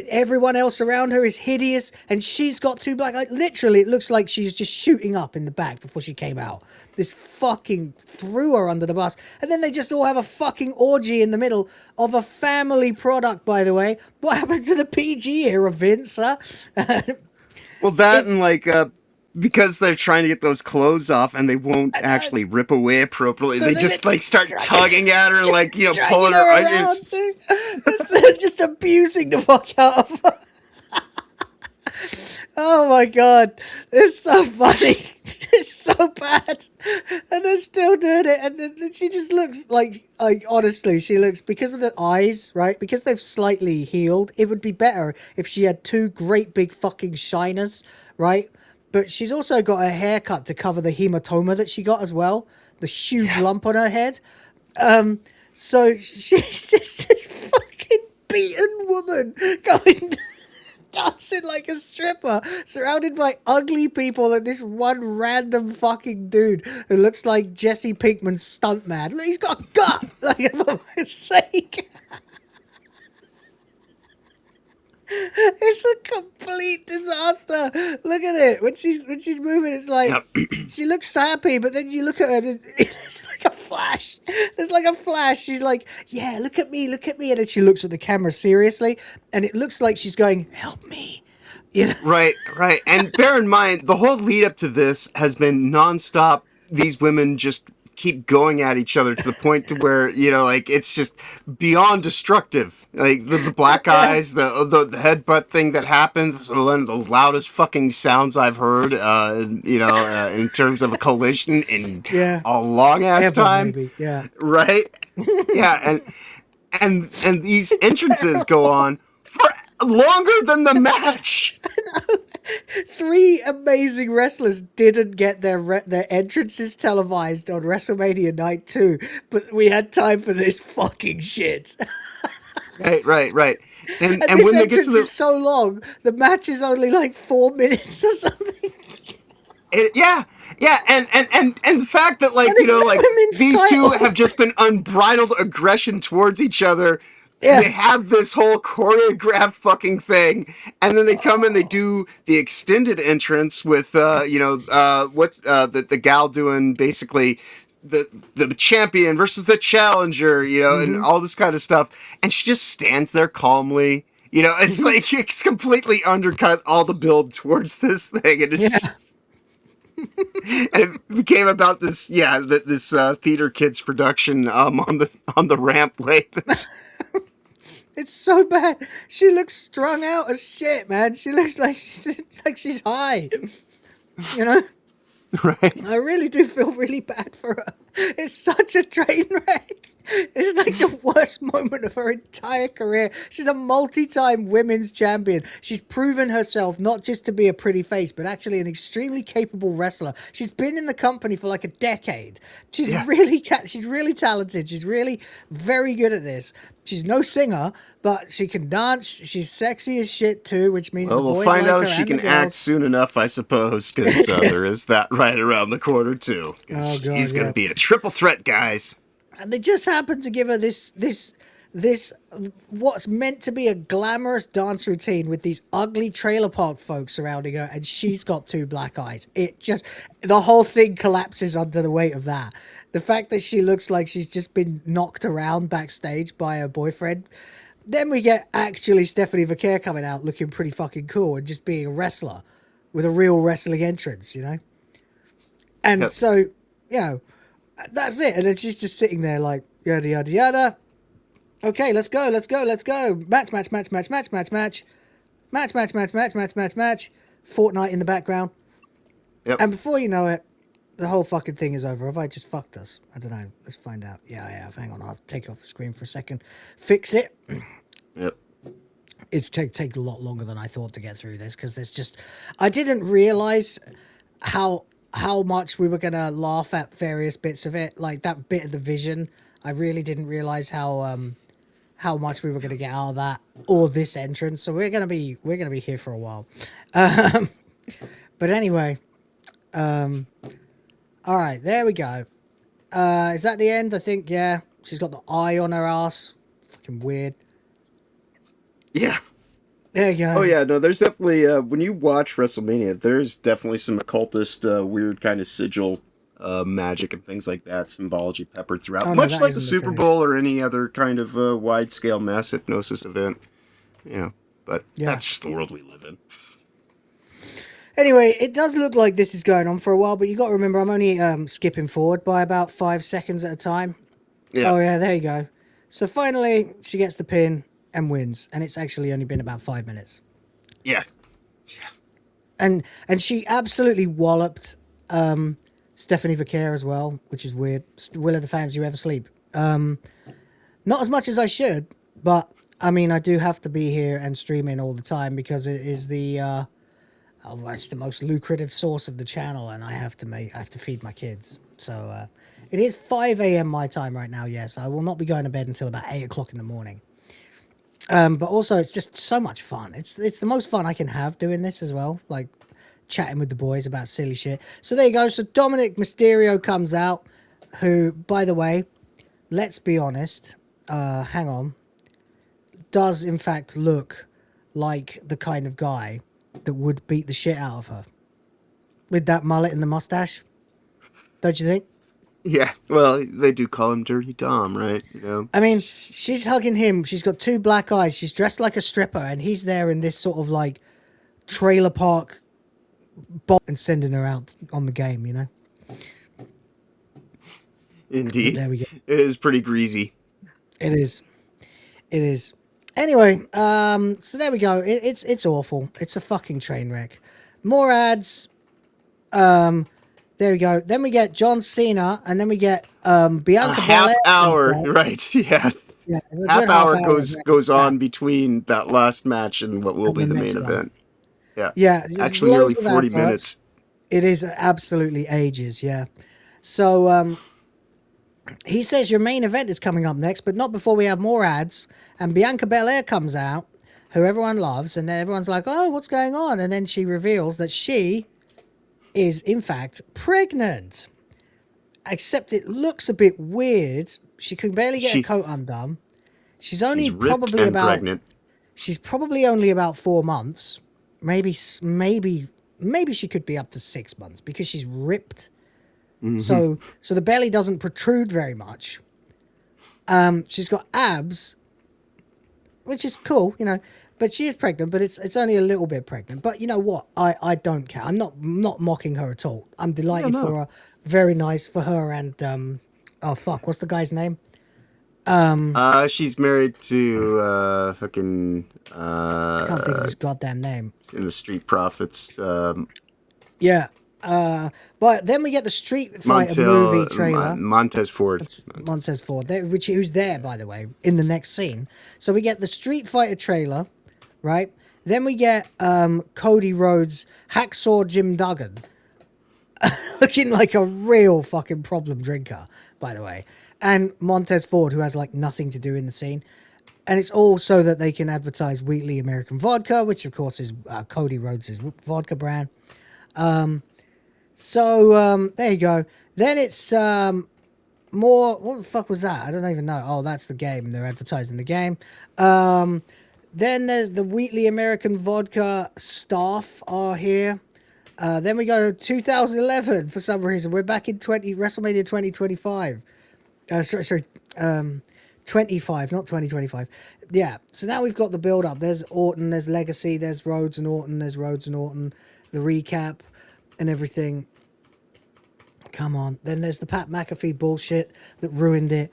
Everyone else around her is hideous, and she's got two black eyes. Literally, it looks like she's just shooting up in the back before she came out. This fucking threw her under the bus. And then they just all have a fucking orgy in the middle of a family product, by the way. What happened to the PG era, Vince, huh? Well, that and like... because they're trying to get those clothes off and they won't actually rip away appropriately. So they just like start tugging at her, like, you know, pulling her around. They're just abusing the fuck out of her. Oh my god, it's so funny. It's so bad, and they're still doing it. And then she just looks like honestly, she looks, because of the eyes, right? Because they've slightly healed. It would be better if she had two great big fucking shiners, right? But she's also got a haircut to cover the hematoma that she got as well. The huge lump on her head. So she's just this fucking beaten woman going dancing like a stripper, surrounded by ugly people and this one random fucking dude who looks like Jesse Pinkman's stuntman. Look, he's got a gut! Like, for my sake. It's a complete disaster. Look at it. When she's moving, it's like she looks happy, but then you look at her and it's like a flash. There's like a flash. She's like, yeah, look at me. And then she looks at the camera seriously, and it looks like she's going, help me. You know? Right. And bear in mind, the whole lead up to this has been nonstop. These women just keep going at each other to the point to where, you know, like, it's just beyond destructive. Like the black eyes, the headbutt thing that happened was one of the loudest fucking sounds I've heard, you know, in terms of a collision in a long ass time. Maybe. Yeah. Right? Yeah, and these entrances go on for longer than the match. 3 amazing wrestlers didn't get their entrances televised on WrestleMania Night 2, but we had time for this fucking shit. Right. And this when they get to is so long, the match is only like 4 minutes or something. Yeah, and the fact that, like, you know, like, these two have just been unbridled aggression towards each other. Yeah. They have this whole choreographed fucking thing, and then they come and they do the extended entrance with, the gal doing basically the champion versus the challenger, you know, and all this kind of stuff, and she just stands there calmly. You know, it's like it's completely undercut all the build towards this thing, and it's just. And it became about this, this theater kids production on the rampway. It's so bad. She looks strung out as shit, man. She looks like she's high. You know? Right. I really do feel really bad for her. It's such a train wreck. It's like the worst moment of her entire career. She's a multi-time women's champion. She's proven herself not just to be a pretty face, but actually an extremely capable wrestler. She's been in the company for like a decade. She's really talented. She's really very good at this. She's no singer, but she can dance. She's sexy as shit too, which means the boys we'll find like out her if she and can the act girls. soon enough, I suppose, because there is that right around the corner too. Oh, God, he's going to be a triple threat, guys. And they just happened to give her this what's meant to be a glamorous dance routine with these ugly trailer park folks surrounding her, and she's got 2 black eyes. The whole thing collapses under the weight of that. The fact that she looks like she's just been knocked around backstage by her boyfriend. Then we get actually Stephanie Vaquer coming out looking pretty fucking cool and just being a wrestler with a real wrestling entrance, you know? And so, you know, that's it. And then she's just sitting there like, yada, yada, yada. Okay, let's go. Match. Fortnite in the background. Yep. And before you know it, the whole fucking thing is over. Have I just fucked us? I don't know. Let's find out. Yeah, I have. Hang on. I'll take it off the screen for a second. Fix it. Yep. It's take a lot longer than I thought to get through this because there's just... I didn't realize how much we were going to laugh at various bits of it. Like that bit of the vision. I really didn't realize how much we were going to get out of that or this entrance. So we're going to be here for a while. But anyway, all right, there we go. Is that the end? I think, yeah. She's got the eye on her ass. Fucking weird. Yeah. There you go. Oh, yeah, no, there's definitely, when you watch WrestleMania, there's definitely some occultist, weird kind of sigil magic and things like that, symbology peppered throughout. Much like the Super Bowl or any other kind of wide-scale mass hypnosis event. You know, but that's just the world we live in. Anyway, it does look like this is going on for a while, but you got to remember I'm only skipping forward by about 5 seconds at a time. Yeah. Oh, yeah, there you go. So finally, she gets the pin and wins, and it's actually only been about 5 minutes. Yeah. And she absolutely walloped Stephanie Vaquer as well, which is weird. Will of the fans, you ever sleep? Not as much as I should, but I mean, I do have to be here and streaming all the time because it is it's the most lucrative source of the channel, and I have to feed my kids. So it is 5 a.m. my time right now. Yes, I will not be going to bed until about 8 o'clock in the morning. But also, it's just so much fun. It's the most fun I can have doing this as well, like chatting with the boys about silly shit. So there you go. So Dominic Mysterio comes out, who, by the way, let's be honest, hang on, does in fact look like the kind of guy that would beat the shit out of her with that mullet and the mustache. Don't you think? Yeah, well, they do call him Dirty Dom, right? You know. I mean, she's hugging him. She's got 2 black eyes. She's dressed like a stripper, and he's there in this sort of like trailer park and sending her out on the game, you know. Indeed. There we go. It is pretty greasy. It is. Anyway, so there we go. It's awful. It's a fucking train wreck. More ads. There we go. Then we get John Cena, and then we get Bianca half Belair. hour, right? Yes. Yeah, half hour goes on between that last match and what will be the main event. Yeah. Yeah. Actually, nearly 40 minutes. It is absolutely ages. Yeah. So he says your main event is coming up next, but not before we have more ads. And Bianca Belair comes out, who everyone loves, and then everyone's like, "Oh, what's going on?" And then she reveals that she is in fact pregnant. Except it looks a bit weird. She can barely get her coat undone. She's probably only about 4 months. Maybe she could be up to 6 months because she's ripped. Mm-hmm. So the belly doesn't protrude very much. She's got abs, which is cool, you know. But she is pregnant, but it's only a little bit pregnant. But you know what? I don't care. I'm not mocking her at all. I'm delighted for her. Very nice for her. And oh fuck, what's the guy's name? She's married to fucking. I can't think of his goddamn name. In the Street Profits. Yeah. But then we get the Street Fighter movie trailer. Montez Ford. Montez Ford, who's there, by the way, in the next scene. So we get the Street Fighter trailer, right? Then we get Cody Rhodes, Hacksaw Jim Duggan, looking like a real fucking problem drinker, by the way. And Montez Ford, who has like nothing to do in the scene. And it's all so that they can advertise Wheatley American Vodka, which of course is Cody Rhodes' vodka brand. So there you go. Then it's more. What the fuck was that? I don't even know. Oh, that's the game. They're advertising the game. Then there's the Wheatley American Vodka staff are here. Then we go to 2011 for some reason. We're back in WrestleMania 2025. Sorry. 25, not 2025. Yeah. So now we've got the build up. There's Orton. There's Legacy. There's Rhodes and Orton. There's Rhodes and Orton. The recap and everything. Come on. Then there's the Pat McAfee bullshit that ruined it.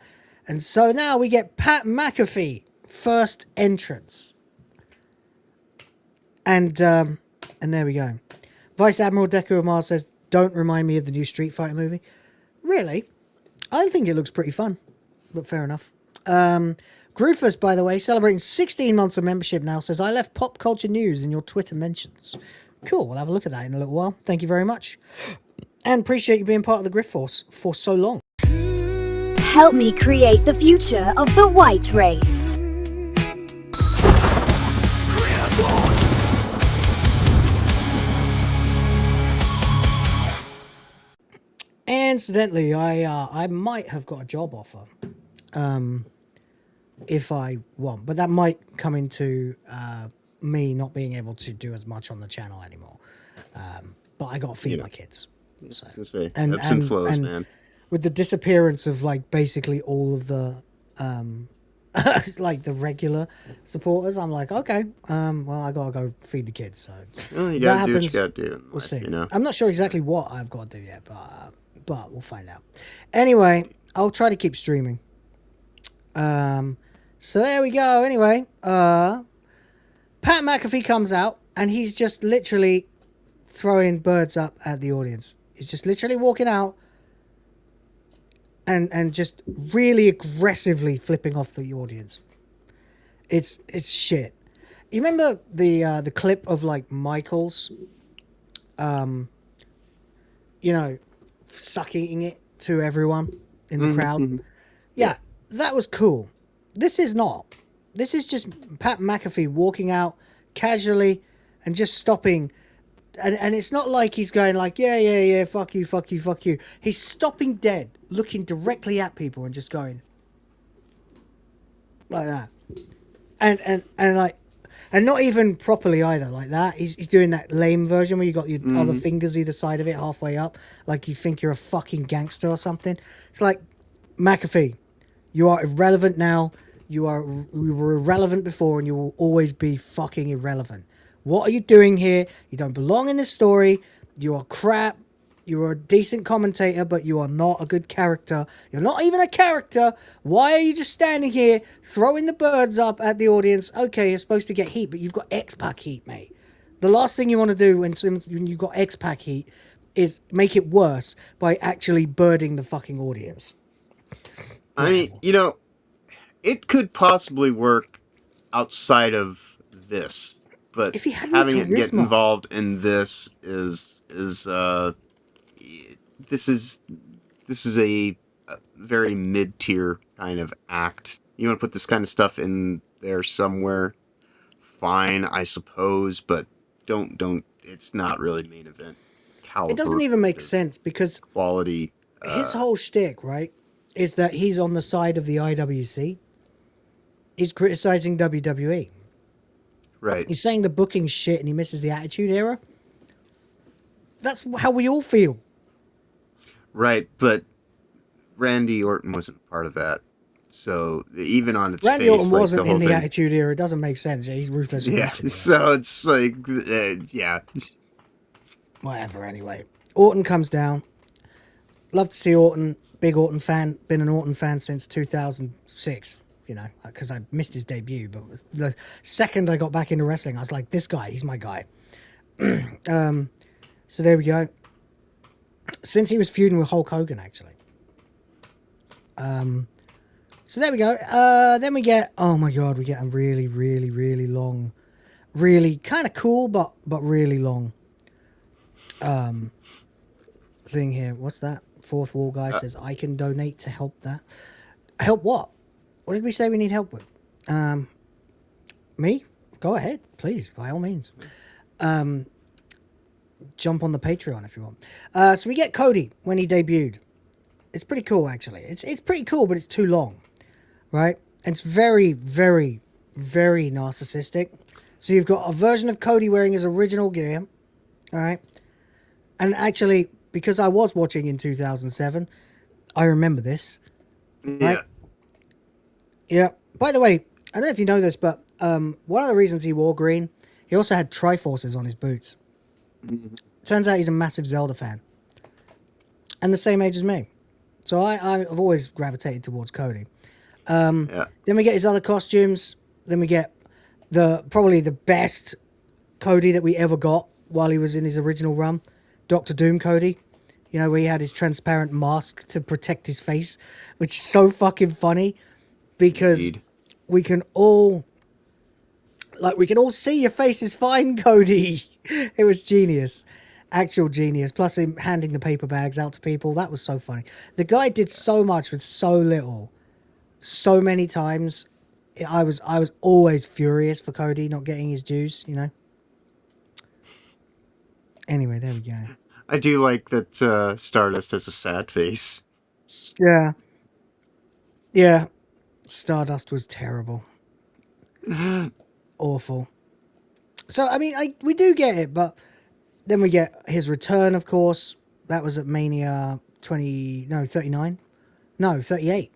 And so now we get Pat McAfee first entrance. And there we go. Vice Admiral Deku Umar says, "Don't remind me of the new Street Fighter movie." Really? I think it looks pretty fun. But fair enough. Groofus, by the way, celebrating 16 months of membership now, says, "I left pop culture news in your Twitter mentions." Cool, we'll have a look at that in a little while. Thank you very much. And appreciate you being part of the Griff Force for so long. Help me create the future of the white race. Incidentally, I might have got a job offer. If I want, but that might come into me not being able to do as much on the channel anymore. But I got to feed my kids. So and ebbs and flows, man. With the disappearance of like basically all of the like the regular supporters, I'm like, okay, well, I gotta go feed the kids. So you gotta do what you gotta do. We'll see. You know? I'm not sure exactly what I've got to do yet, but we'll find out. Anyway, I'll try to keep streaming. So there we go. Anyway, Pat McAfee comes out and he's just literally throwing birds up at the audience. He's just literally walking out and just really aggressively flipping off the audience. It's shit. You remember the clip of like Michaels, sucking it to everyone in the crowd? Yeah, that was cool. This is not. This is just Pat McAfee walking out casually and just stopping. And it's not like he's going like, yeah, fuck you. He's stopping dead, looking directly at people and just going like that. And not even properly either like that. He's doing that lame version where you got your other fingers either side of it halfway up, like you think you're a fucking gangster or something. It's like, McAfee, you are irrelevant now. You were irrelevant before and you will always be fucking irrelevant. What are you doing here? You don't belong in this story. You are crap. You are a decent commentator, but you are not a good character. You're not even a character. Why are you just standing here throwing the birds up at the audience? Okay, you're supposed to get heat, but you've got X-Pac heat, mate. The last thing you want to do when you've got X-Pac heat is make it worse by actually birding the fucking audience. I mean, it could possibly work outside of this, but if having it get involved in this is a very mid-tier kind of act. You want to put this kind of stuff in there somewhere, fine, I suppose, but don't. It's not really main event caliber. It doesn't even make sense because quality. His whole shtick, right, is that he's on the side of the IWC. He's criticizing WWE. Right. He's saying the booking's shit and he misses the Attitude Era. That's how we all feel. Right, but Randy Orton wasn't part of that. So even on its Randy face, Orton like, wasn't the whole in the thing, Attitude Era. It doesn't make sense. Yeah, he's ruthless. Yeah, so it's like, yeah. Whatever, anyway. Orton comes down. Love to see Orton. Big Orton fan. Been an Orton fan since 2006. Because I missed his debut. But the second I got back into wrestling, I was like, this guy, he's my guy. So there we go. since he was feuding with Hulk Hogan, actually. So there we go. Then we get, oh my god, we get a really, really, really long, really kind of cool, but really long thing here. What's that? Fourth wall guy says, I can donate to help that. Help what? What did we say we need help with? Me? Go ahead, please, by all means. Jump on the Patreon if you want. So we get Cody when he debuted. It's pretty cool, actually. It's pretty cool, but it's too long, right? And it's very, very, very narcissistic. So you've got a version of Cody wearing his original gear, all right? And actually, because I was watching in 2007, I remember this. Right? Yeah. By the way, I don't know if you know this, but one of the reasons he wore green, he also had Triforces on his boots. Turns out he's a massive Zelda fan. And the same age as me. So I've always gravitated towards Cody. Then we get his other costumes. Then we get probably the best Cody that we ever got while he was in his original run. Dr. Doom Cody. You know, where he had his transparent mask to protect his face. Which is so fucking funny. Because we can all see your face is fine, Cody. It was genius. Actual genius. Plus him handing the paper bags out to people. That was so funny. The guy did so much with so little. So many times. I was always furious for Cody not getting his dues, you know. Anyway, there we go. I do like that Stardust has a sad face. Yeah. Yeah. Stardust was terrible. Awful. So, I mean, we do get it, but then we get his return, of course. That was at Mania 39? No, 38.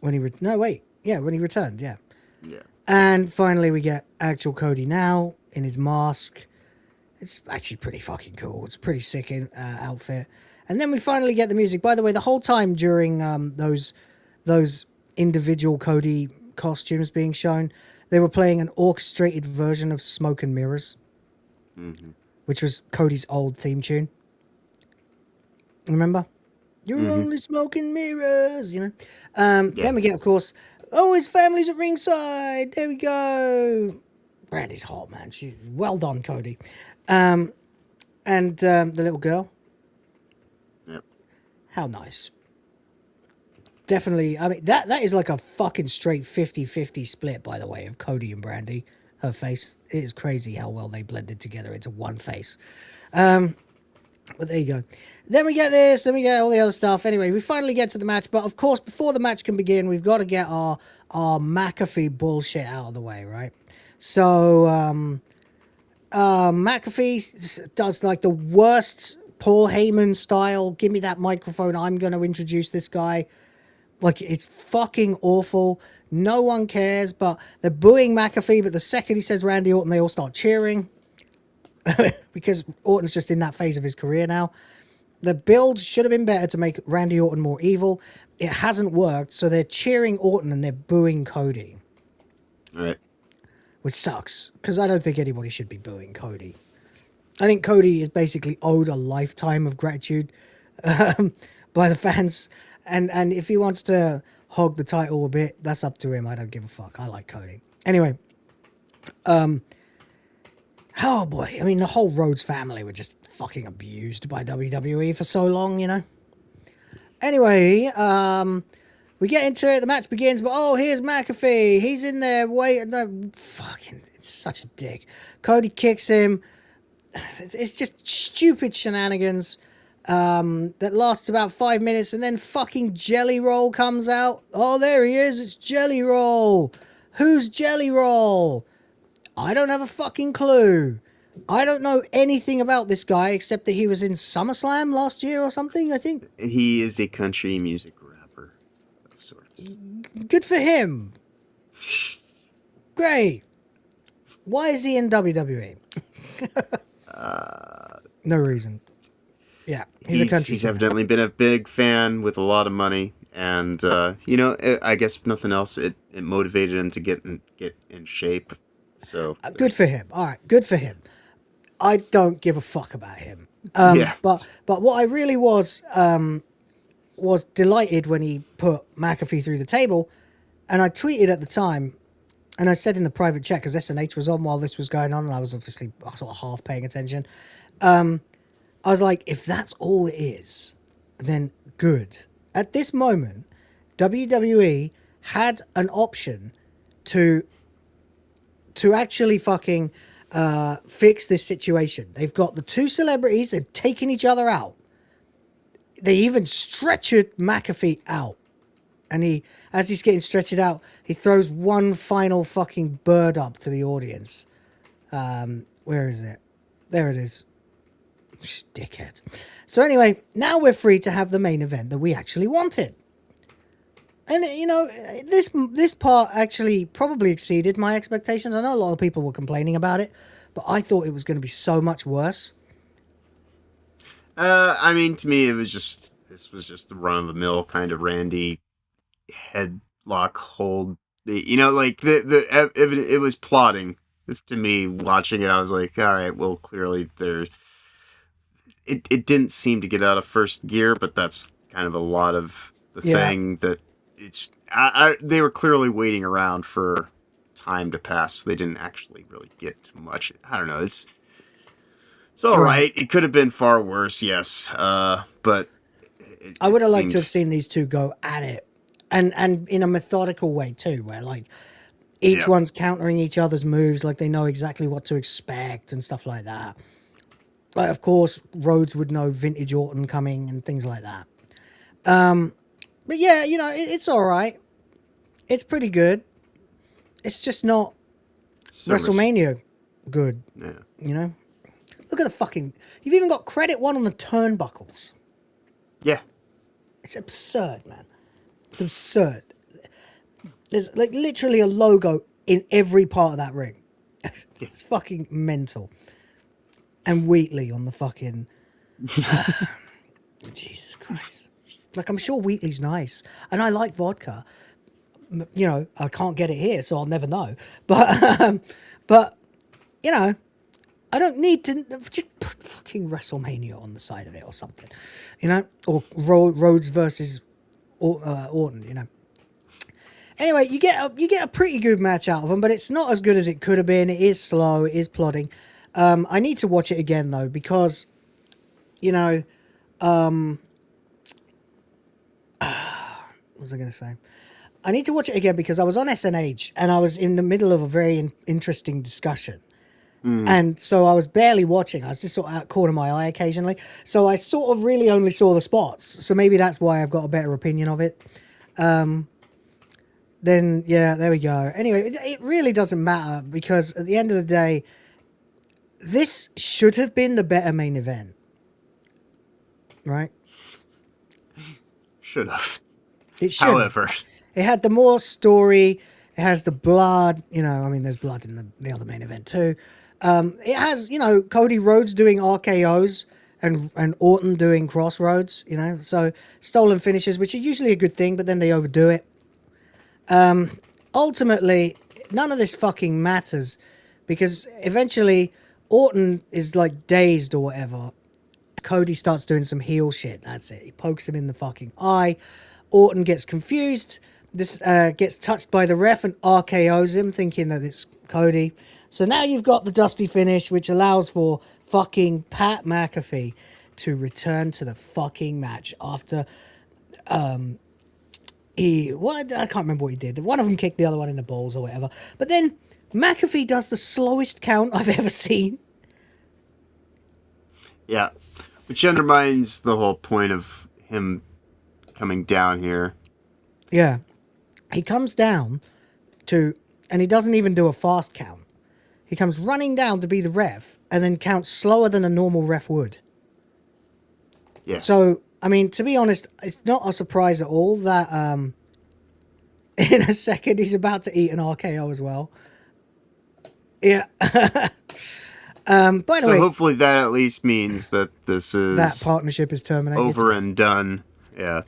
When he when he returned, yeah. Yeah. And finally we get actual Cody now in his mask. It's actually pretty fucking cool. It's a pretty sick outfit. And then we finally get the music. By the way, the whole time during those individual Cody costumes being shown, they were playing an orchestrated version of Smoke and Mirrors, which was Cody's old theme tune. Remember? You're only smoking mirrors, you know? Then we get, of course, his family's at ringside. There we go. Brandy's hot, man. She's well done, Cody. And the little girl. Yep. How nice. Definitely, I mean, that is like a fucking straight 50-50 split, by the way, of Cody and Brandy. Her face. It is crazy how well they blended together into one face. But there you go. Then we get this, then we get all the other stuff. Anyway, we finally get to the match. But, of course, before the match can begin, we've got to get our McAfee bullshit out of the way, right? So, McAfee does, like, the worst Paul Heyman style. Give me that microphone. I'm going to introduce this guy. Like, it's fucking awful. No one cares, but they're booing McAfee. But the second he says Randy Orton, they all start cheering. Because Orton's just in that phase of his career now. The build should have been better to make Randy Orton more evil. It hasn't worked, so they're cheering Orton and they're booing Cody. Right. Which sucks, because I don't think anybody should be booing Cody. I think Cody is basically owed a lifetime of gratitude by the fans. And if he wants to hog the title a bit, that's up to him. I don't give a fuck. I like Cody. Anyway. Oh boy. I mean, the whole Rhodes family were just fucking abused by WWE for so long, you know? Anyway, we get into it. The match begins, but here's McAfee. He's in there waiting. Fucking, it's such a dick. Cody kicks him. It's just stupid shenanigans. That lasts about 5 minutes, and then fucking Jelly Roll comes out. Oh, there he is. It's Jelly Roll. Who's Jelly Roll? I don't have a fucking clue. I don't know anything about this guy except that he was in SummerSlam last year or something, I think. He is a country music rapper of sorts. Good for him. Great. Why is he in WWE? No reason. Yeah, he's a country He's evidently been a big fan with a lot of money, and I guess if nothing else, it motivated him to get in shape. So good for him. All right, good for him. I don't give a fuck about him. But what I really was delighted when he put McAfee through the table, and I tweeted at the time, and I said in the private chat, because SNH was on while this was going on, and I was obviously sort of half paying attention. I was like, if that's all it is, then good. At this moment, WWE had an option to actually fucking fix this situation. They've got the two celebrities, they've taken each other out. They even stretchered McAfee out. And as he's getting stretched out, he throws one final fucking bird up to the audience. Where is it? There it is. Dickhead. So anyway, now we're free to have the main event that we actually wanted. And, you know, this part actually probably exceeded my expectations. I know a lot of people were complaining about it, but I thought it was going to be so much worse. I mean, to me, this was just the run-of-the-mill kind of Randy headlock hold. You know, like, it was plotting. To me, watching it, I was like, all right, well, clearly it didn't seem to get out of first gear, but that's kind of a lot of the thing that they were clearly waiting around for time to pass, so they didn't actually really get to much. I don't know. It's all right. It could have been far worse, yes. But I would have liked to have seen these two go at it, and in a methodical way too, where like each one's countering each other's moves, like they know exactly what to expect and stuff like that. Like, of course, Rhodes would know vintage Orton coming and things like that. But yeah, you know, it's all right. It's pretty good. It's just not WrestleMania good. Yeah. You know? Look at the fucking... You've even got credit one on the turnbuckles. Yeah. It's absurd, man. It's absurd. There's like literally a logo in every part of that ring. It's fucking mental. And Wheatley on the fucking... Jesus Christ. Like, I'm sure Wheatley's nice. And I like vodka. You know, I can't get it here, so I'll never know. But, you know, I don't need to... Just put fucking WrestleMania on the side of it or something. You know? Or Rhodes versus Orton, you know? Anyway, you get a pretty good match out of them, but it's not as good as it could have been. It is slow. It is plodding. I need to watch it again, though, because, you know... what was I going to say? I need to watch it again because I was on SNH and I was in the middle of a very interesting discussion. And so I was barely watching. I was just sort of out corner of my eye occasionally. So I sort of really only saw the spots. So maybe that's why I've got a better opinion of it. Then, yeah, there we go. Anyway, it really doesn't matter because at the end of the day, this should have been the better main event. Right? Should have. It should. However, it had the more story. It has the blood. You know, I mean, there's blood in the other main event too. It has, you know, Cody Rhodes doing RKOs and Orton doing crossroads. You know, so stolen finishes, which are usually a good thing, but then they overdo it. Ultimately, none of this fucking matters because eventually Orton is like dazed or whatever. Cody starts doing some heel shit. That's it. He pokes him in the fucking eye. Orton gets confused. This gets touched by the ref and RKOs him, thinking that it's Cody. So now you've got the dusty finish, which allows for fucking Pat McAfee to return to the fucking match after I can't remember what he did. One of them kicked the other one in the balls or whatever. But then McAfee does the slowest count I've ever seen. Yeah. Which undermines the whole point of him coming down here. Yeah. He comes down and he doesn't even do a fast count. He comes running down to be the ref and then counts slower than a normal ref would. Yeah. So, I mean, to be honest, it's not a surprise at all that in a second he's about to eat an RKO as well. Yeah. By the way, hopefully that at least means that this is... That partnership is terminated. Over and done. Yeah.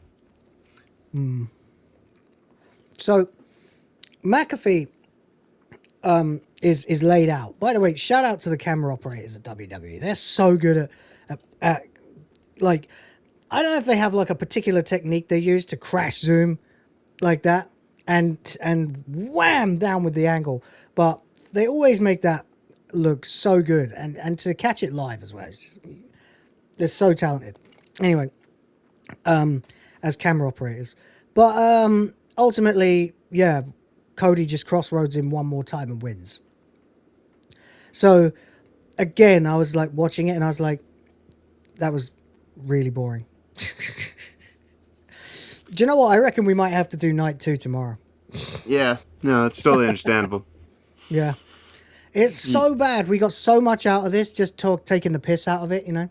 So, McAfee is laid out. By the way, shout out to the camera operators at WWE. They're so good at like, I don't know if they have like a particular technique they use to crash zoom like that and wham down with the angle, but they always make that look so good, and to catch it live as well. They're so talented. Anyway, as camera operators, but ultimately, yeah, Cody just crossroads him one more time and wins. So again, I was like watching it and I was like, that was really boring. Do you know what? I reckon we might have to do night 2 tomorrow. Yeah, no, it's totally understandable. Yeah. It's so bad. We got so much out of this, just taking the piss out of it, you know?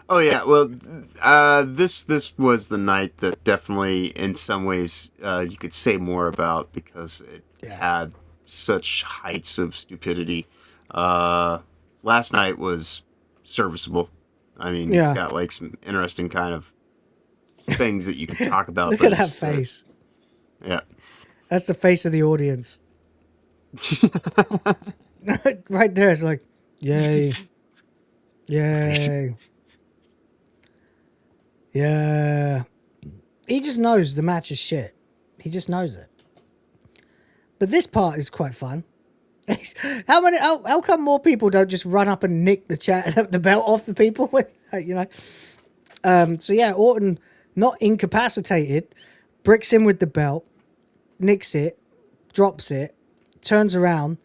Oh, yeah. Well, this was the night that definitely, in some ways, you could say more about because it had such heights of stupidity. Last night was serviceable. I mean, it's got like some interesting kind of things that you can talk about. Look at that face. Yeah. That's the face of the audience. Right there, it's like, yay. Yay. Yeah. He just knows the match is shit. He just knows it. But this part is quite fun. How come more people don't just run up and nick the belt off the people with, you know? So yeah, Orton, not incapacitated, bricks him with the belt, nicks it, drops it, turns around,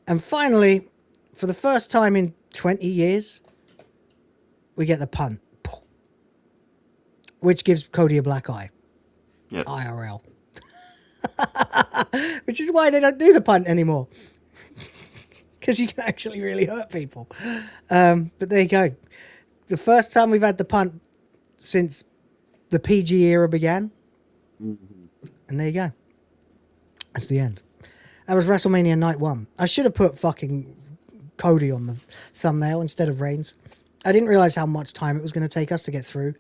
and finally, for the first time in 20 years, we get the punt, which gives Cody a black eye. Yep. IRL. Which is why they don't do the punt anymore. Because you can actually really hurt people. But there you go. The first time we've had the punt since the PG era began. And there you go. That's the end. That was WrestleMania Night 1. I should have put fucking Cody on the thumbnail instead of Reigns. I didn't realize how much time it was going to take us to get through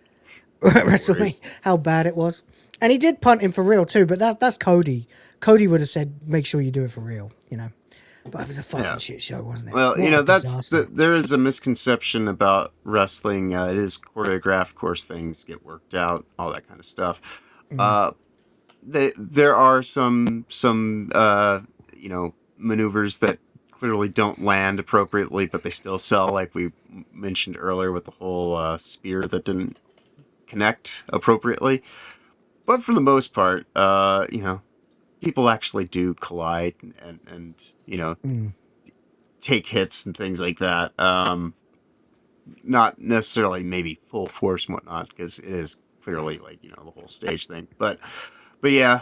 WrestleMania, how bad it was. And he did punt him for real too, but that's Cody. Cody would have said, make sure you do it for real, you know. But it was a fucking shit show, wasn't it? Well, What you know, a there is a misconception about wrestling. It is choreographed, of course, things get worked out, all that kind of stuff. There are some you know, maneuvers that clearly don't land appropriately, but they still sell, like we mentioned earlier with the whole spear that didn't connect appropriately. But for the most part, you know, people actually do collide and you know, take hits and things like that. Not necessarily maybe full force and whatnot, because it is clearly like, you know, the whole stage thing. But yeah,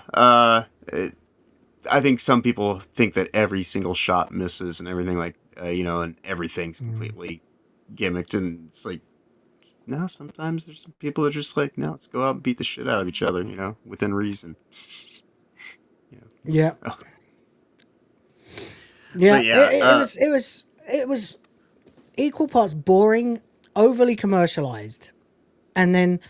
I think some people think that every single shot misses and everything, like, you know, and everything's completely gimmicked. And it's like, no, sometimes there's some people that are just like, no, let's go out and beat the shit out of each other, you know, within reason. Yeah. It was equal parts boring, overly commercialized, and then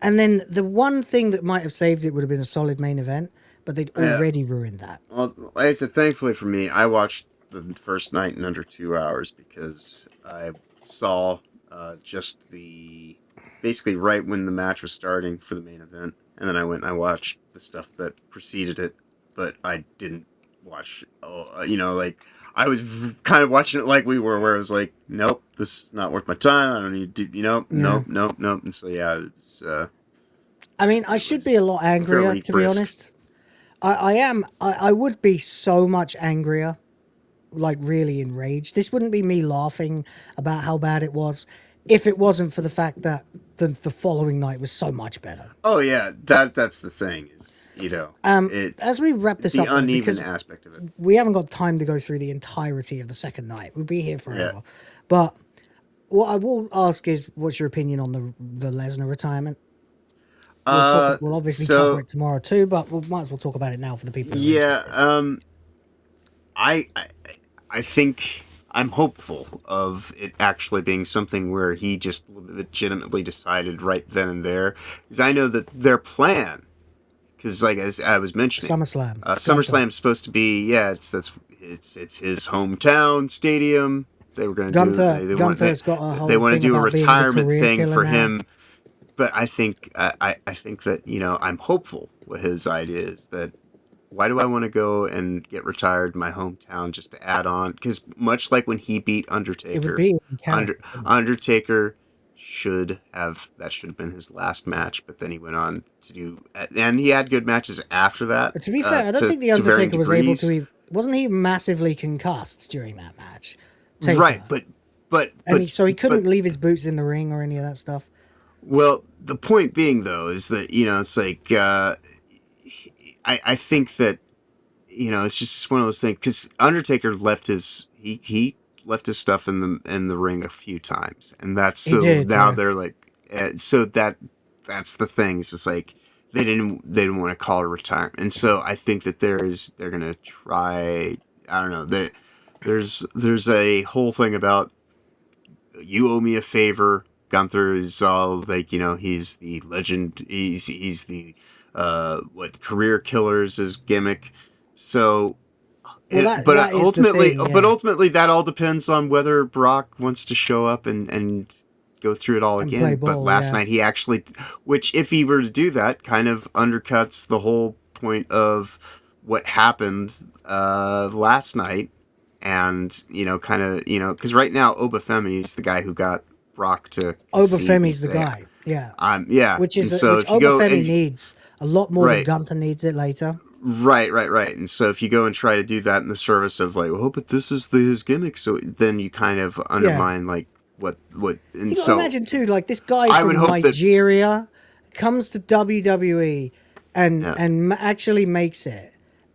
the one thing that might have saved it would have been a solid main event, but they'd already ruined that. Well, like I said, thankfully for me, I watched the first night in under 2 hours because I saw just basically right when the match was starting for the main event, and then I went and I watched the stuff that preceded it, but I didn't watch, you know, like, I was kind of watching it like we were, where it was like, nope, this is not worth my time, I don't need to, you know, nope, and so yeah, it's, I mean, I should be a lot angrier, to be honest. I would be so much angrier, like really enraged. This wouldn't be me laughing about how bad it was if it wasn't for the fact that the following night was so much better. Oh yeah, that's the thing, is, you know, as we wrap this up, the uneven aspect of it. We haven't got time to go through the entirety of the second night. We'll be here forever. But what I will ask is, what's your opinion on the Lesnar retirement? We'll obviously cover it tomorrow too, but we might as well talk about it now for the people. I think I'm hopeful of it actually being something where he just legitimately decided right then and there, because I know that their plan because like as I was mentioning, SummerSlam. SummerSlam's supposed to be it's his hometown stadium. They were going to do. Gunther's got a whole They want to thing do a about being the retirement career thing killer for now. him. But I think that I'm hopeful what his idea is, that why do I want to go and get retired in my hometown just to add on? Because much like when he beat Undertaker, Undertaker should have been his last match, but then he went on to do, and he had good matches after that. But to be fair, I don't think the Undertaker was able to. Wasn't he massively concussed during that match? Taker? Right, so he couldn't leave his boots in the ring or any of that stuff. Well, the point being though is that it's like I think that it's just one of those things, because Undertaker left his he left his stuff in the ring a few times, and that's they're like so that's the thing. It's just like they didn't want to call it retirement, and so I think that they're gonna try. I don't know. There's a whole thing about you owe me a favor. Gunther is all like, he's the legend. He's the career killer's his gimmick. So, ultimately that all depends on whether Brock wants to show up and go through it all again. But last night he actually, which if he were to do that, kind of undercuts the whole point of what happened last night. And, because right now Obafemi is the guy who got Brock to Obafemi's the guy. Yeah. Which which Obafemi needs a lot more than Gunther needs it later. Right. And so if you go and try to do that in the service of like, but this is his gimmick, so then you kind of undermine like what and you so imagine too, like this guy from Nigeria comes to WWE and actually makes it.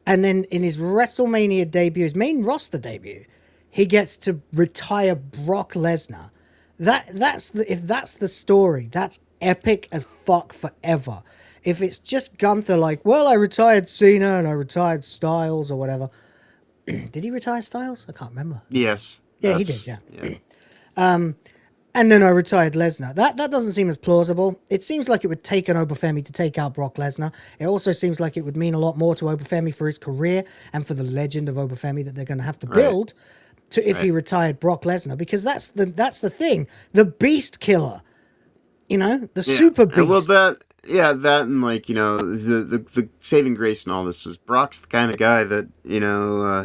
And then in his WrestleMania debut, his main roster debut, he gets to retire Brock Lesnar. If that's the story, that's epic as fuck forever. If it's just Gunther, like, well, I retired Cena and I retired Styles or whatever. Did he retire Styles? I can't remember. Yes. Yeah, he did. Yeah. And then I retired Lesnar. That doesn't seem as plausible. It seems like it would take an Obafemi to take out Brock Lesnar. It also seems like it would mean a lot more to Obafemi for his career and for the legend of Obafemi that they're going to have to build if he retired Brock Lesnar, because that's the thing, the Beast Killer, the Super Beast. Well, that and like the saving grace and all this is Brock's the kind of guy that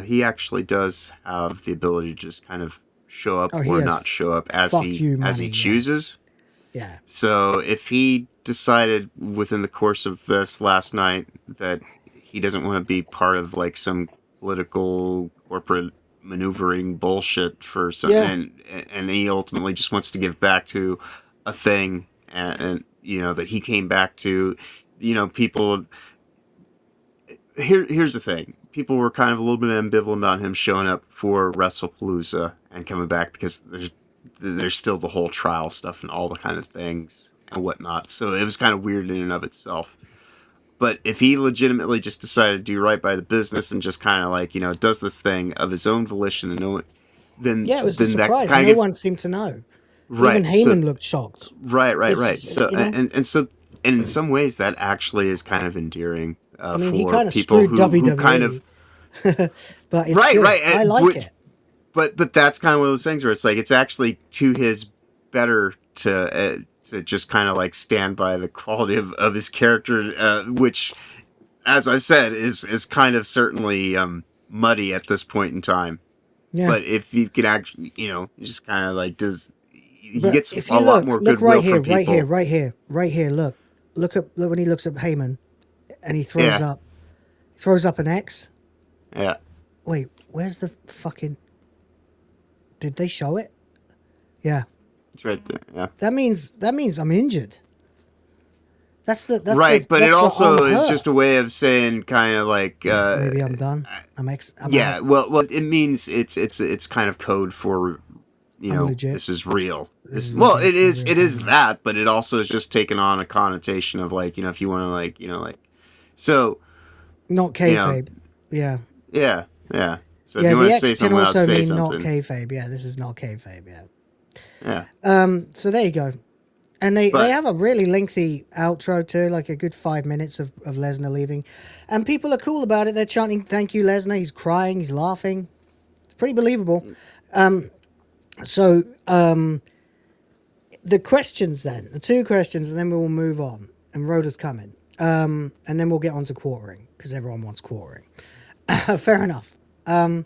he actually does have the ability to just kind of show up or not show up as he chooses. Yeah. So if he decided within the course of this last night that he doesn't want to be part of like some political corporate maneuvering bullshit for some, and he ultimately just wants to give back to a thing, and that he came back to, people. Here's the thing. People were kind of a little bit ambivalent about him showing up for WrestlePalooza and coming back because there's still the whole trial stuff and all the kind of things and whatnot. So it was kind of weird in and of itself. But if he legitimately just decided to do right by the business and just kind of like, does this thing of his own volition and then it was a surprise. No one seemed to know. Right. Even Heyman looked shocked. Right. So and in some ways that actually is kind of endearing. He kind of people screwed WWE. who kind of but it's good. I like it. But that's kind of one of those things where it's like it's actually to his better to just kind of like stand by the quality of his character, which, as I've said, is kind of certainly muddy at this point in time. Yeah. But if you can actually, just kind of like he gets a lot more goodwill from people. Right here. Look when he looks at Heyman, and he throws up an X. Yeah. Wait, where's the fucking? Did they show it? Yeah. It's right there. Yeah. That means I'm injured. That's right, but it also is just a way of saying kind of like maybe I'm done. I'm out. Well, it means it's kind of code for this is real. It is that, but it also is just taken on a connotation of like if you want to so not kayfabe. Yeah. So if you want to say something, I'll say something. Not kayfabe. Yeah, this is not kayfabe. Yeah. So there you go. And they have a really lengthy outro too, like a good 5 minutes of Lesnar leaving. And people are cool about it. They're chanting, "Thank you, Lesnar." He's crying, he's laughing. It's pretty believable. The questions then, the 2 questions, and then we will move on. And Rhoda's coming. And then we'll get on to quartering, because everyone wants quartering. Fair enough. I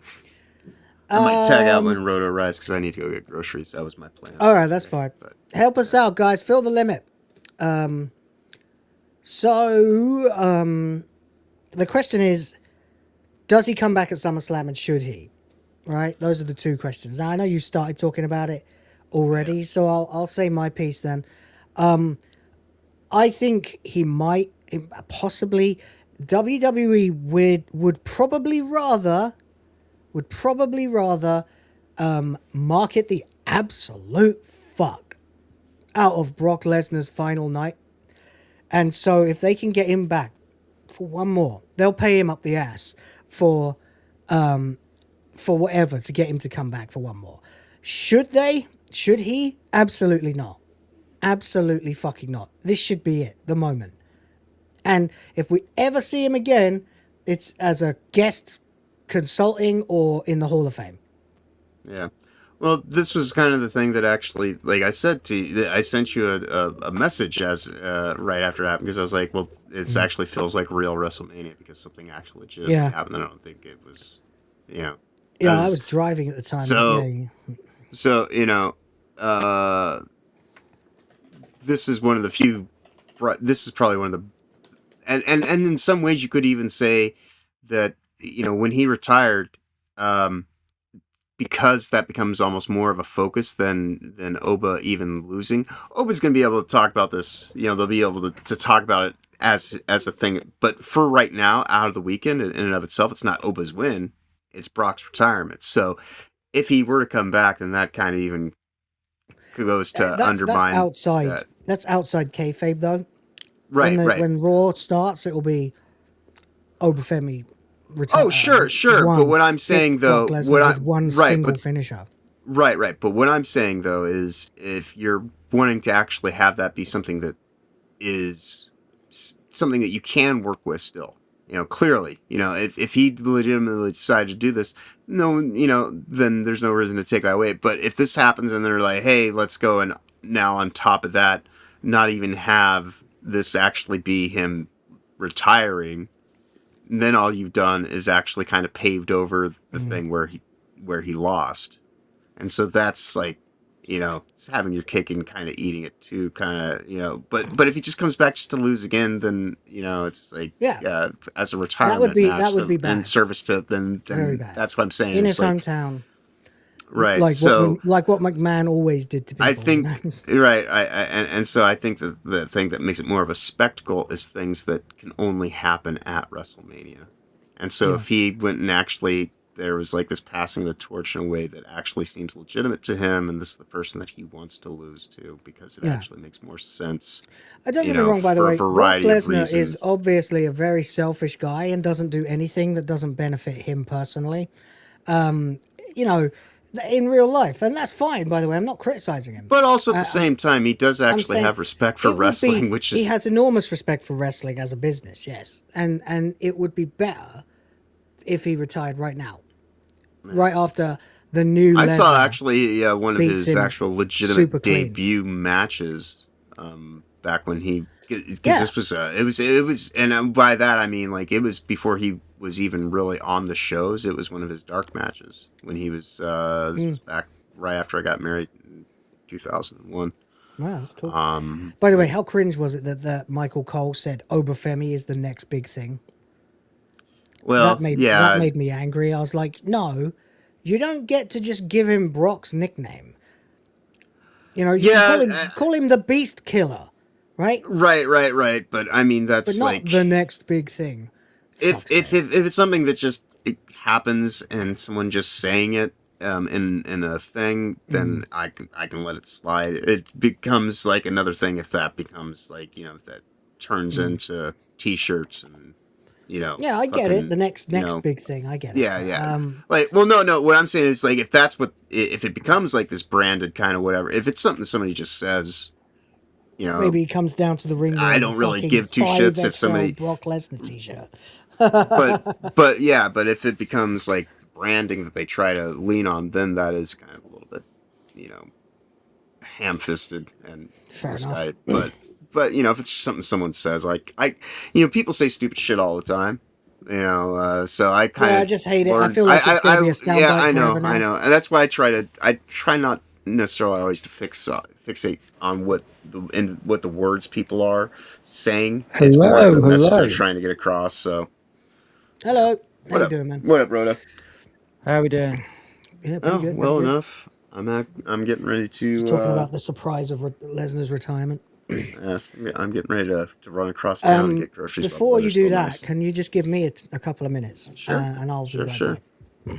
might tag out when Rhoda arrives, because I need to go get groceries. That was my plan. All right, that's fine. Help us out, guys. Fill the limit. The question is, does he come back at SummerSlam, and should he? Right? Those are the 2 questions. Now, I know you started talking about it already, so I'll say my piece then. I think he might, possibly, WWE would probably rather market the absolute fuck out of Brock Lesnar's final night. And so if they can get him back for one more, they'll pay him up the ass for whatever to get him to come back for one more. Should they? Should he? Absolutely not. Absolutely fucking not. This should be it, the moment. And if we ever see him again, it's as a guest consulting or in the Hall of Fame. Yeah. Well, this was kind of the thing that actually, like I said to you, I sent you a message as right after it happened, because I was like, well, it actually feels like real WrestleMania because something actually legitimately happened. I don't think it was, Yeah, I was driving at the time. So this is one of the few. This is probably one of the, and in some ways you could even say that when he retired, because that becomes almost more of a focus than Oba even losing. Oba's going to be able to talk about this. They'll be able to talk about it as a thing. But for right now, out of the weekend, in and of itself, it's not Oba's win. It's Brock's retirement. So if he were to come back, then that kind of even goes to undermine. That's outside kayfabe, though. Right, When Raw starts, it will be Obafemi retire. Oh, sure. But what I'm saying, though, single finisher. Right. But what I'm saying, though, is if you're wanting to actually have that be something that is something that you can work with still, clearly, if he legitimately decided to do this, then there's no reason to take that away. But if this happens and they're like, hey, let's go, and now on top of that, not even have this actually be him retiring, then all you've done is actually kind of paved over the thing where he lost. And so that's like, it's having your cake and kind of eating it too, kind of, but if he just comes back just to lose again, then, it's like, as a retirement match, that would be bad. In service to, then very bad. That's what I'm saying. In his hometown. Right. Like so, what McMahon always did to people. I think, right. And so I think that the thing that makes it more of a spectacle is things that can only happen at WrestleMania. And so if he went and actually, there was like this passing the torch in a way that actually seems legitimate to him, and this is the person that he wants to lose to, because it actually makes more sense. Don't get me wrong, by the way, Brock Lesnar is obviously a very selfish guy and doesn't do anything that doesn't benefit him personally. In real life, and that's fine, by the way. I'm not criticizing him, but also at the same time, he does actually have respect for wrestling, which is, he has enormous respect for wrestling as a business. Yes, and it would be better if he retired right now, right after the new. I saw actually one of his actual legitimate debut matches back when he, because this was it was, and by that I mean like it was before he was even really on the shows. It was one of his dark matches when he was this was back right after I got married in 2001. Wow, that's cool. By the way, how cringe was it that Michael Cole said Obafemi is the next big thing? Well, that made me angry. I was like, no, you don't get to just give him Brock's nickname. Call him the Beast Killer, right? Right. But I mean, that's not like the next big thing. If it's something that just happens and someone just saying it in a thing, then I can let it slide. It becomes like another thing if that becomes like if that turns into T-shirts and Yeah, I get it. The next big thing, I get it. Yeah. No. What I'm saying is like if it becomes like this branded kind of whatever. If it's something that somebody just says, you know, Maybe he comes down to the ring. I don't really give two shits if somebody Brock Lesnar t-shirt. but if it becomes like branding that they try to lean on, then that is kind of a little bit, you know, ham-fisted and fair enough. But you know, if it's just something someone says, like people say stupid shit all the time. You know, so I kind of I just hate it. I feel like it's going to be a soundbite. Yeah, I know, and that's why I try not necessarily always to fixate on what the words people are saying. It's more the message they're trying to get across. So, hello, how you doing, man? What up, Rhoda? How we doing? Yeah, pretty good. Well pretty enough. I'm getting ready to. Just talking about the surprise of Lesnar's retirement. Yes, I'm getting ready to run across town and get groceries. Before you do that, can you just give me a couple of minutes? Sure. And I'll be right back.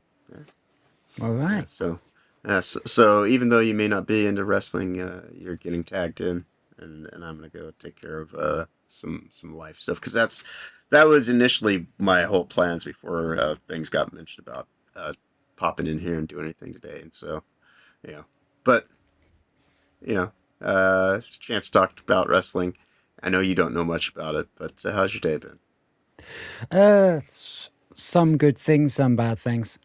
All right. So even though you may not be into wrestling, you're getting tagged in, and I'm gonna go take care of some life stuff, because that was initially my whole plans before things got mentioned about popping in here and doing anything today, and so but it's a chance to talk about wrestling. I know you don't know much about it, but how's your day been? Some good things, some bad things.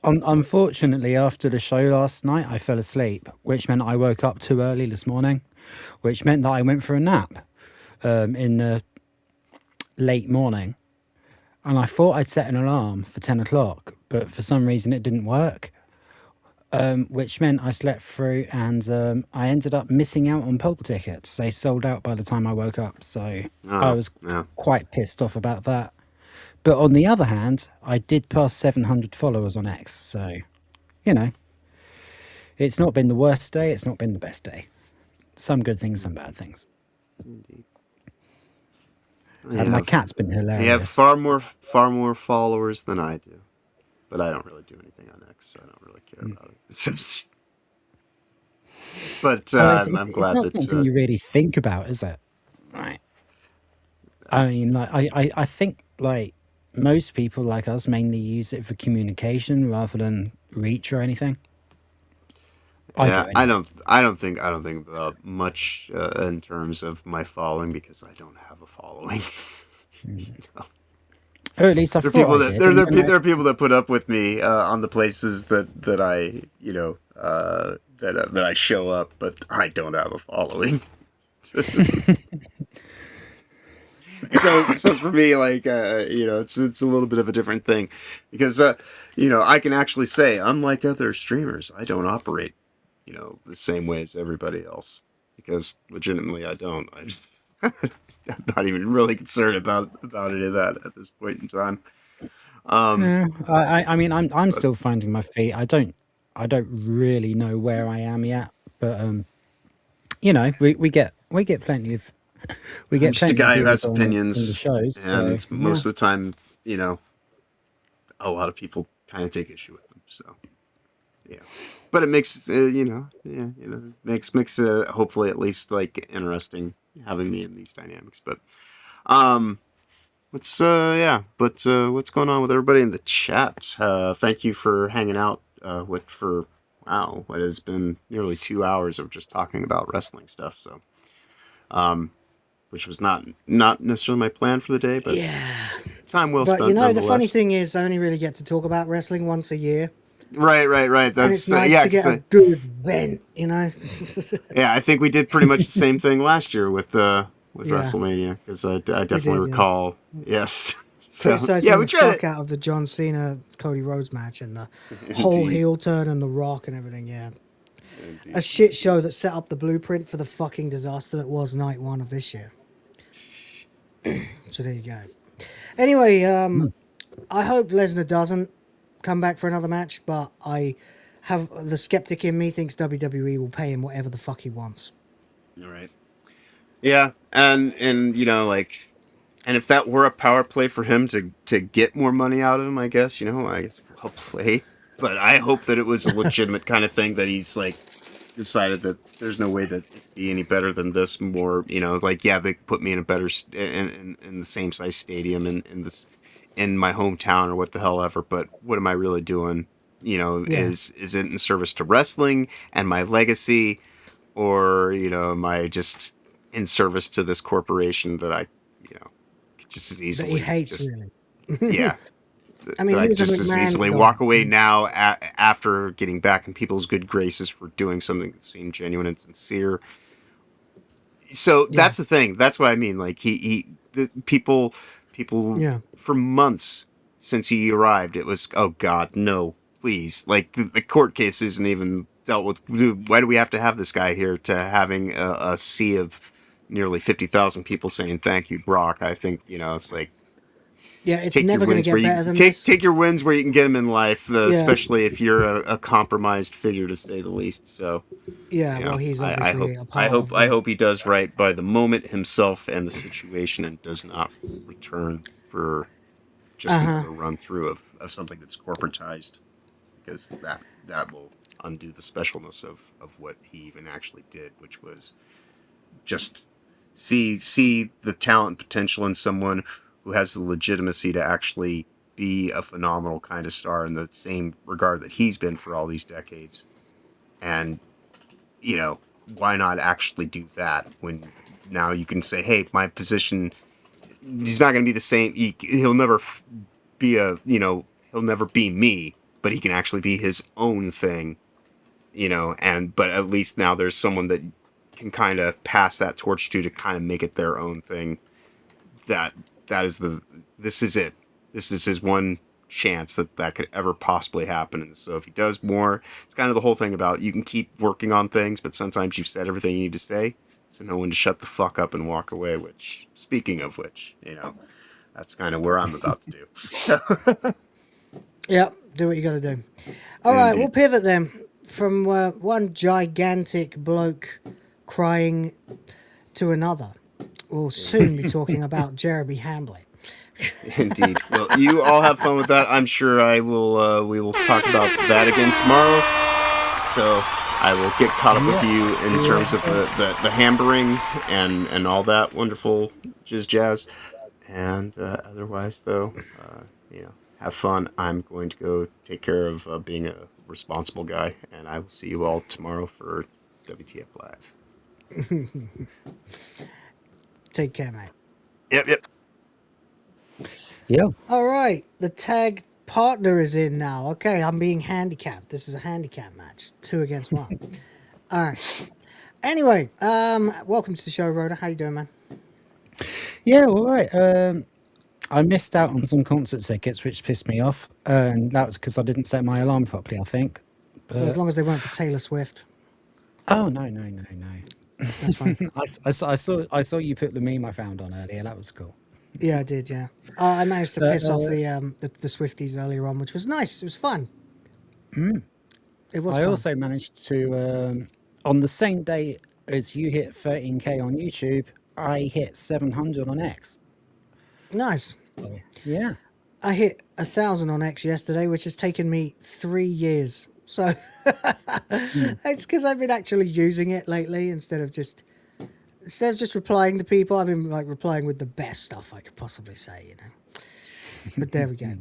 Unfortunately, after the show last night, I fell asleep, which meant I woke up too early this morning, which meant that I went for a nap in the late morning. And I thought I'd set an alarm for 10 o'clock, but for some reason it didn't work. Which meant I slept through, and I ended up missing out on poll tickets. They sold out by the time I woke up, so I was quite pissed off about that. But on the other hand, I did pass 700 followers on X, so, it's not been the worst day, it's not been the best day. Some good things, some bad things. Indeed. And my cat's been hilarious. You have far more followers than I do. But I don't really do anything on X, so I don't really care about it. But I'm glad it's not something you really think about, is it? Right. I mean, like, I think, like, most people like us mainly use it for communication rather than reach or anything. I don't think about much in terms of my following, because I don't have a following. Or at least there are people that put up with me on the places that I that I show up, but I don't have a following. So for me, like it's a little bit of a different thing, because I can actually say, unlike other streamers, I don't operate the same way as everybody else, because legitimately I don't. I just I'm not even really concerned about any of that at this point in time. I mean, I'm still finding my feet. I don't really know where I am yet, but we get plenty of I'm just a guy who has opinions, on the shows, and most of the time, a lot of people kind of take issue with them. So but it makes makes hopefully at least like interesting having me in these dynamics. But what's going on with everybody in the chat? Thank you for hanging out what has been nearly 2 hours of just talking about wrestling stuff. So which was not necessarily my plan for the day, but time well spent. But the funny thing is, I only really get to talk about wrestling once a year. Right. That's and it's nice to get a good vent, Yeah, I think we did pretty much the same thing last year with Wrestlemania, because I definitely recall. Yes. So we tried out of the John Cena Cody Rhodes match, and the whole heel turn and the Rock and everything. Yeah. Indeed. A shit show that set up the blueprint for the fucking disaster that was night one of this year. So there you go. Anyway, I hope Lesnar doesn't come back for another match, but I have the skeptic in me thinks WWE will pay him whatever the fuck he wants. All right. Yeah, and and if that were a power play for him to get more money out of him, I guess I'll play. But I hope that it was a legitimate kind of thing, that he's like decided that there's no way that it'd be any better than this. More, they put me in a better in the same size stadium in my hometown or what the hell ever, but what am I really doing? Is it in service to wrestling and my legacy, or am I just in service to this corporation that I, could just as easily That he hates, really. yeah. I mean, that he I was a just as McMahon easily guy. walk away now after getting back in people's good graces for doing something that seemed genuine and sincere. So that's the thing. That's what I mean. Like people for months since he arrived, it was, oh God, no, please. Like the court case isn't even dealt with. Dude, why do we have to have this guy here to having a sea of nearly 50,000 people saying thank you, Brock? I think, it's like, Yeah, it's take never your going to wins where get you better than this. take your wins where you can get them in life, Yeah. especially if you're a compromised figure, to say the least. So Yeah, well, he's obviously a part of I hope he does right by the moment himself and the situation, and does not return for just another run through of something that's corporatized, because that will undo the specialness of what he even actually did, which was just see the talent and potential in someone who has the legitimacy to actually be a phenomenal kind of star in the same regard that he's been for all these decades. And, why not actually do that when now you can say, hey, my position, he's not going to be the same. He'll never be he'll never be me, but he can actually be his own thing, but at least now there's someone that can kind of pass that torch to kind of make it their own thing. This is it. This is his one chance that could ever possibly happen. And so if he does more, it's kind of the whole thing about, you can keep working on things, but sometimes you've said everything you need to say, so know when to shut the fuck up and walk away, which, speaking of which, that's kind of where I'm about to do. Yeah, do what you got to do. All right, we'll pivot then from one gigantic bloke crying to another. We'll soon be talking about Jeremy Hambly. Indeed. Well, you all have fun with that. I'm sure I will. We will talk about that again tomorrow. So I will get caught up with you in terms of the hammering and all that wonderful jazz. And otherwise, though, have fun. I'm going to go take care of being a responsible guy, and I will see you all tomorrow for WTF Live. Take care, mate. Yep. Yeah. All right, the tag partner is in now. Okay, I'm being handicapped. This is a handicap match, 2 against 1. All right. Anyway, welcome to the show, Rhoda. How you doing, man? Yeah, all right. I missed out on some concert tickets, which pissed me off, and that was because I didn't set my alarm properly, I think. But... Well, as long as they weren't for Taylor Swift. Oh no! That's fine. I saw you put the meme I found on earlier. That was cool. Yeah, I did. Yeah, I managed to piss off the Swifties earlier on, which was nice. It was fun. It was. I also managed to on the same day as you hit 13K on YouTube, I hit 700 on X. Nice. So, yeah. I hit 1,000 on X yesterday, which has taken me 3 years. So it's because I've been actually using it lately instead of just replying to people. I've been like replying with the best stuff I could possibly say, But there we go.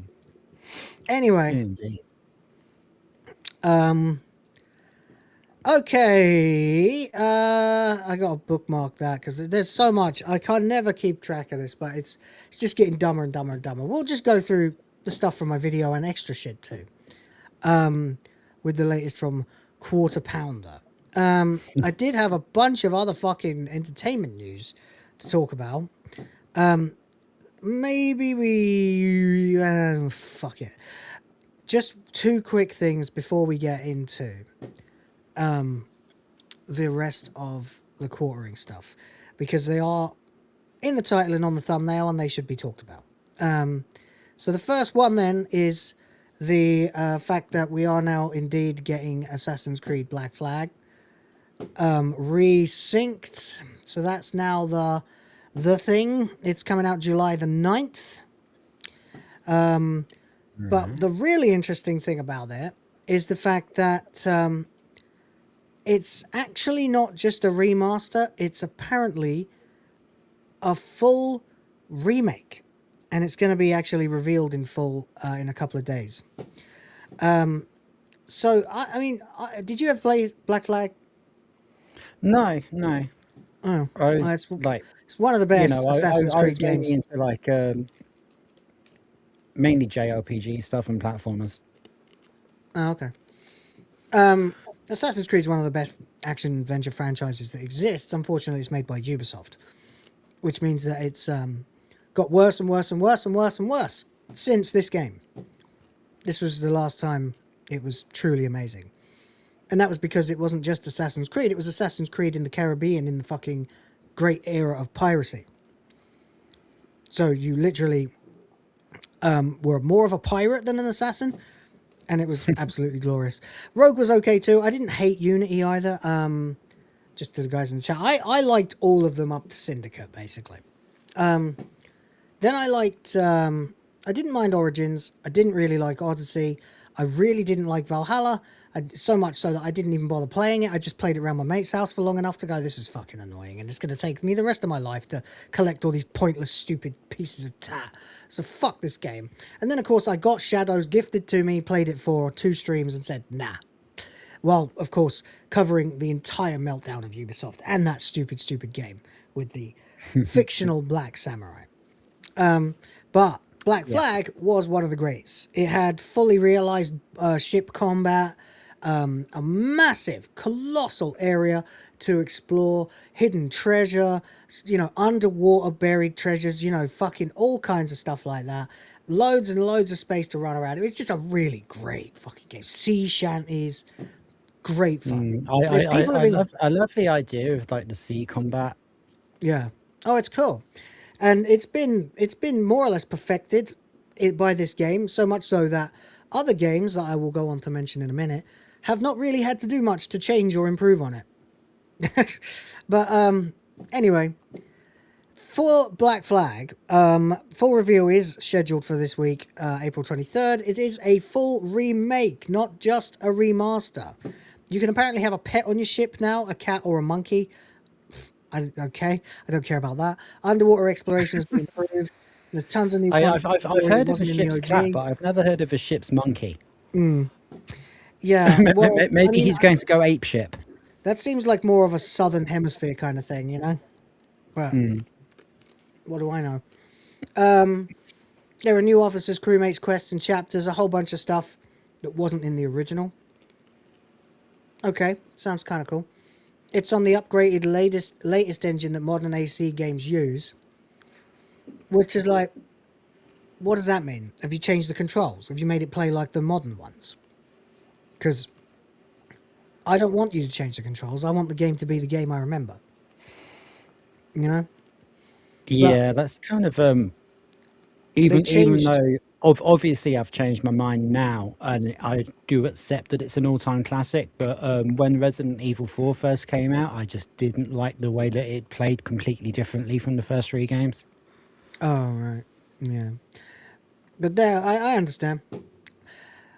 Anyway. Indeed. Okay. I got to bookmark that because there's so much. I can never keep track of this, but it's just getting dumber and dumber and dumber. We'll just go through the stuff from my video and extra shit too. With the latest from Quarter Pounder. I did have a bunch of other fucking entertainment news to talk about. Maybe we... fuck it. Just 2 quick things before we get into the rest of the quartering stuff. Because they are in the title and on the thumbnail and they should be talked about. So the first one then is the fact that we are now indeed getting Assassin's Creed Black Flag resynced. So that's now the thing. It's coming out July the 9th. But the really interesting thing about it is the fact that it's actually not just a remaster. It's apparently a full remake. And it's going to be actually revealed in full in a couple of days. So, I mean, did you ever play Black Flag? No, no. Oh, I was it's like, it's one of the you best know, Assassin's I Creed was mainly games. into like mainly JRPG stuff and platformers. Oh, okay. Assassin's Creed is one of the best action adventure franchises that exists. Unfortunately, it's made by Ubisoft, which means that it's got worse and worse and worse and worse and worse since this game. This was the last time it was truly amazing. And that was because it wasn't just Assassin's Creed, it was Assassin's Creed in the Caribbean in the fucking great era of piracy. So you literally were more of a pirate than an assassin, and it was absolutely glorious. Rogue was okay too. I didn't hate Unity either. Just to the guys in the chat, I liked all of them up to Syndicate, basically. Then I liked... I didn't mind Origins. I didn't really like Odyssey. I really didn't like Valhalla. So much so that I didn't even bother playing it. I just played it around my mate's house for long enough to go, this is fucking annoying, and it's going to take me the rest of my life to collect all these pointless, stupid pieces of tat. So fuck this game. And then, of course, I got Shadows gifted to me, played it for 2 streams, and said, nah. Well, of course, covering the entire meltdown of Ubisoft and that stupid, stupid game with the fictional Black Samurai. But Black Flag was one of the greats. It had fully realized ship combat, a massive, colossal area to explore, hidden treasure, you know, underwater buried treasures, you know, fucking all kinds of stuff like that. Loads and loads of space to run around. It was just a really great fucking game. Sea shanties, great fun. I love the idea of like the sea combat. Yeah. Oh, it's cool. And it's been more or less perfected by this game, so much so that other games that I will go on to mention in a minute have not really had to do much to change or improve on it. But anyway, for Black Flag, full reveal is scheduled for this week, April 23rd. It is a full remake, not just a remaster. You can apparently have a pet on your ship now, a cat or a monkey. Okay, I don't care about that. Underwater exploration has been improved. There's tons of new. I've heard of a ship's cat, but I've never heard of a ship's monkey. Yeah, well, maybe he's going to go ape ship. That seems like more of a southern hemisphere kind of thing, you know. But what do I know? There are new officers, crewmates, quests, and chapters. A whole bunch of stuff that wasn't in the original. Okay, sounds kind of cool. It's on the upgraded latest engine that modern AC games use. Which is like, what does that mean? Have you changed the controls? Have you made it play like the modern ones? Because I don't want you to change the controls. I want the game to be the game I remember. You know? Yeah, that's kind of even though obviously I've changed my mind now, and I do accept that it's an all-time classic, but when Resident Evil 4 first came out, I just didn't like the way that it played completely differently from the first 3 games. Oh, right. Yeah. But there, I understand.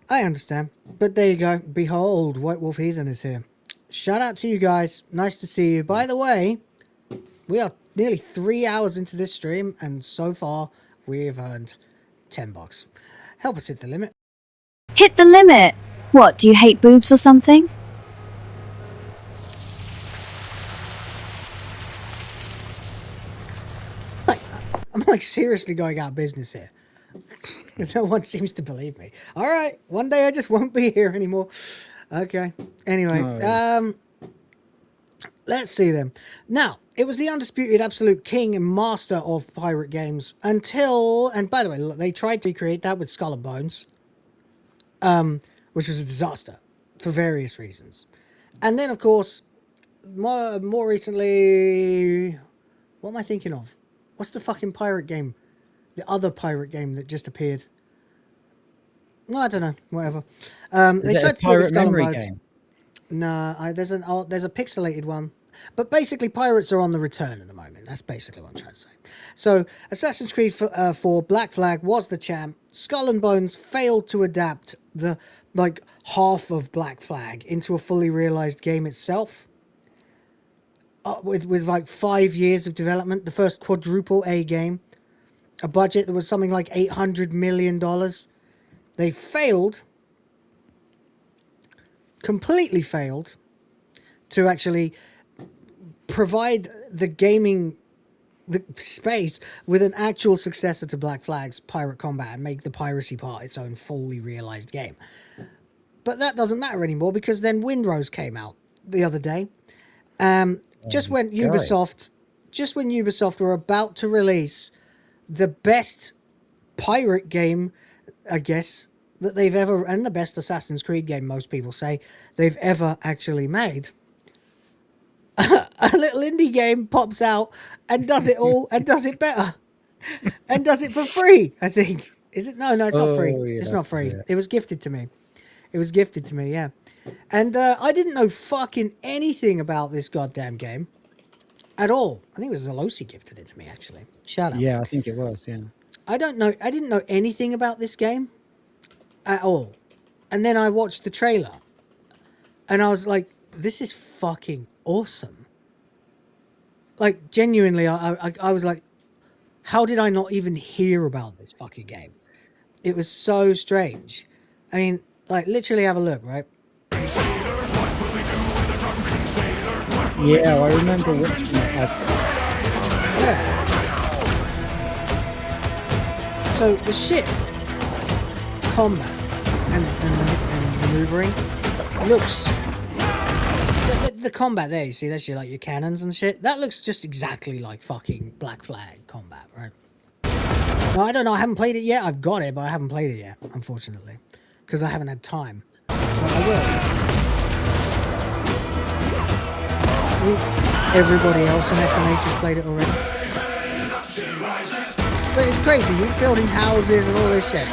I understand. But there you go. Behold, White Wolf Heathen is here. Shout out to you guys. Nice to see you. By the way, we are nearly 3 hours into this stream, and so far we've earned $10. Help us hit the limit. Hit the limit? What, do you hate boobs or something? I'm like seriously going out of business here. No one seems to believe me. All right, one day I just won't be here anymore. Okay. Anyway, let's see then. Now, it was the undisputed absolute king and master of pirate games until, and by the way, they tried to recreate that with Skull and Bones, which was a disaster for various reasons. And then, of course, more recently, what am I thinking of? What's the fucking pirate game? The other pirate game that just appeared. Well, I don't know. Whatever. They tried to play with Skull and Bones. Game? No, there's a pixelated one. But basically, pirates are on the return at the moment. That's basically what I'm trying to say. So, Assassin's Creed 4 Black Flag was the champ. Skull and Bones failed to adapt the half of Black Flag into a fully realized game itself. With like 5 years of development, the first quadruple A game, a budget that was something like $800 million. They failed, completely failed, to actually provide the gaming the space with an actual successor to Black Flag's Pirate Combat and make the piracy part its own fully realized game. But that doesn't matter anymore because then Windrose came out the other day. Just when Ubisoft were about to release the best pirate game, I guess, that they've ever, and the best Assassin's Creed game, most people say, they've ever actually made. A little indie game pops out and does it all and does it better and does it for free, I think. Is it? No, it's not free. Yeah, it's not free. It was gifted to me. Yeah. And I didn't know fucking anything about this goddamn game at all. I think it was Zalosi gifted it to me, actually. Shout out. Yeah, I think it was, yeah. I didn't know anything about this game at all. And then I watched the trailer and I was like, this is fucking awesome. Like, genuinely, I was like, how did I not even hear about this fucking game? It was so strange. I mean, like, literally have a look, right? Yeah, I remember watching it. Yeah. So the ship combat and maneuvering looks the combat there. You see, that's your your cannons and shit. That looks just exactly like fucking Black Flag combat, right? No, I don't know. I haven't played it yet. I've got it, but I haven't played it yet, unfortunately, because I haven't had time. But I will. Everybody else in SMH has played it already. But it's crazy. You're building houses and all this shit.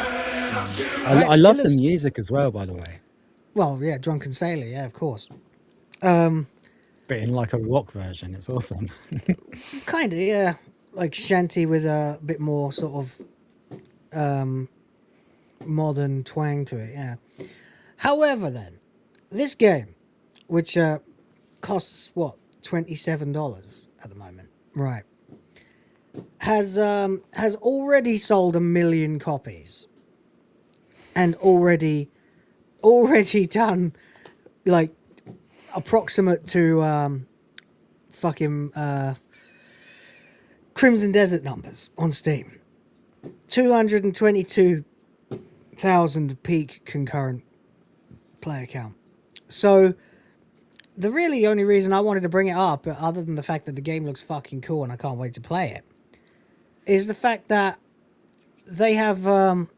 I love the music as well, by the way. Well, yeah, Drunken Sailor, yeah, of course. But in like a rock version, it's awesome. Kind of, yeah. Like shanty with a bit more sort of modern twang to it, yeah. However, then, this game, which costs, what, $27 at the moment, right, has already sold 1 million copies and already done, like, approximate to fucking Crimson Desert numbers on Steam. 222,000 peak concurrent player count. So the really only reason I wanted to bring it up, other than the fact that the game looks fucking cool and I can't wait to play it, is the fact that they have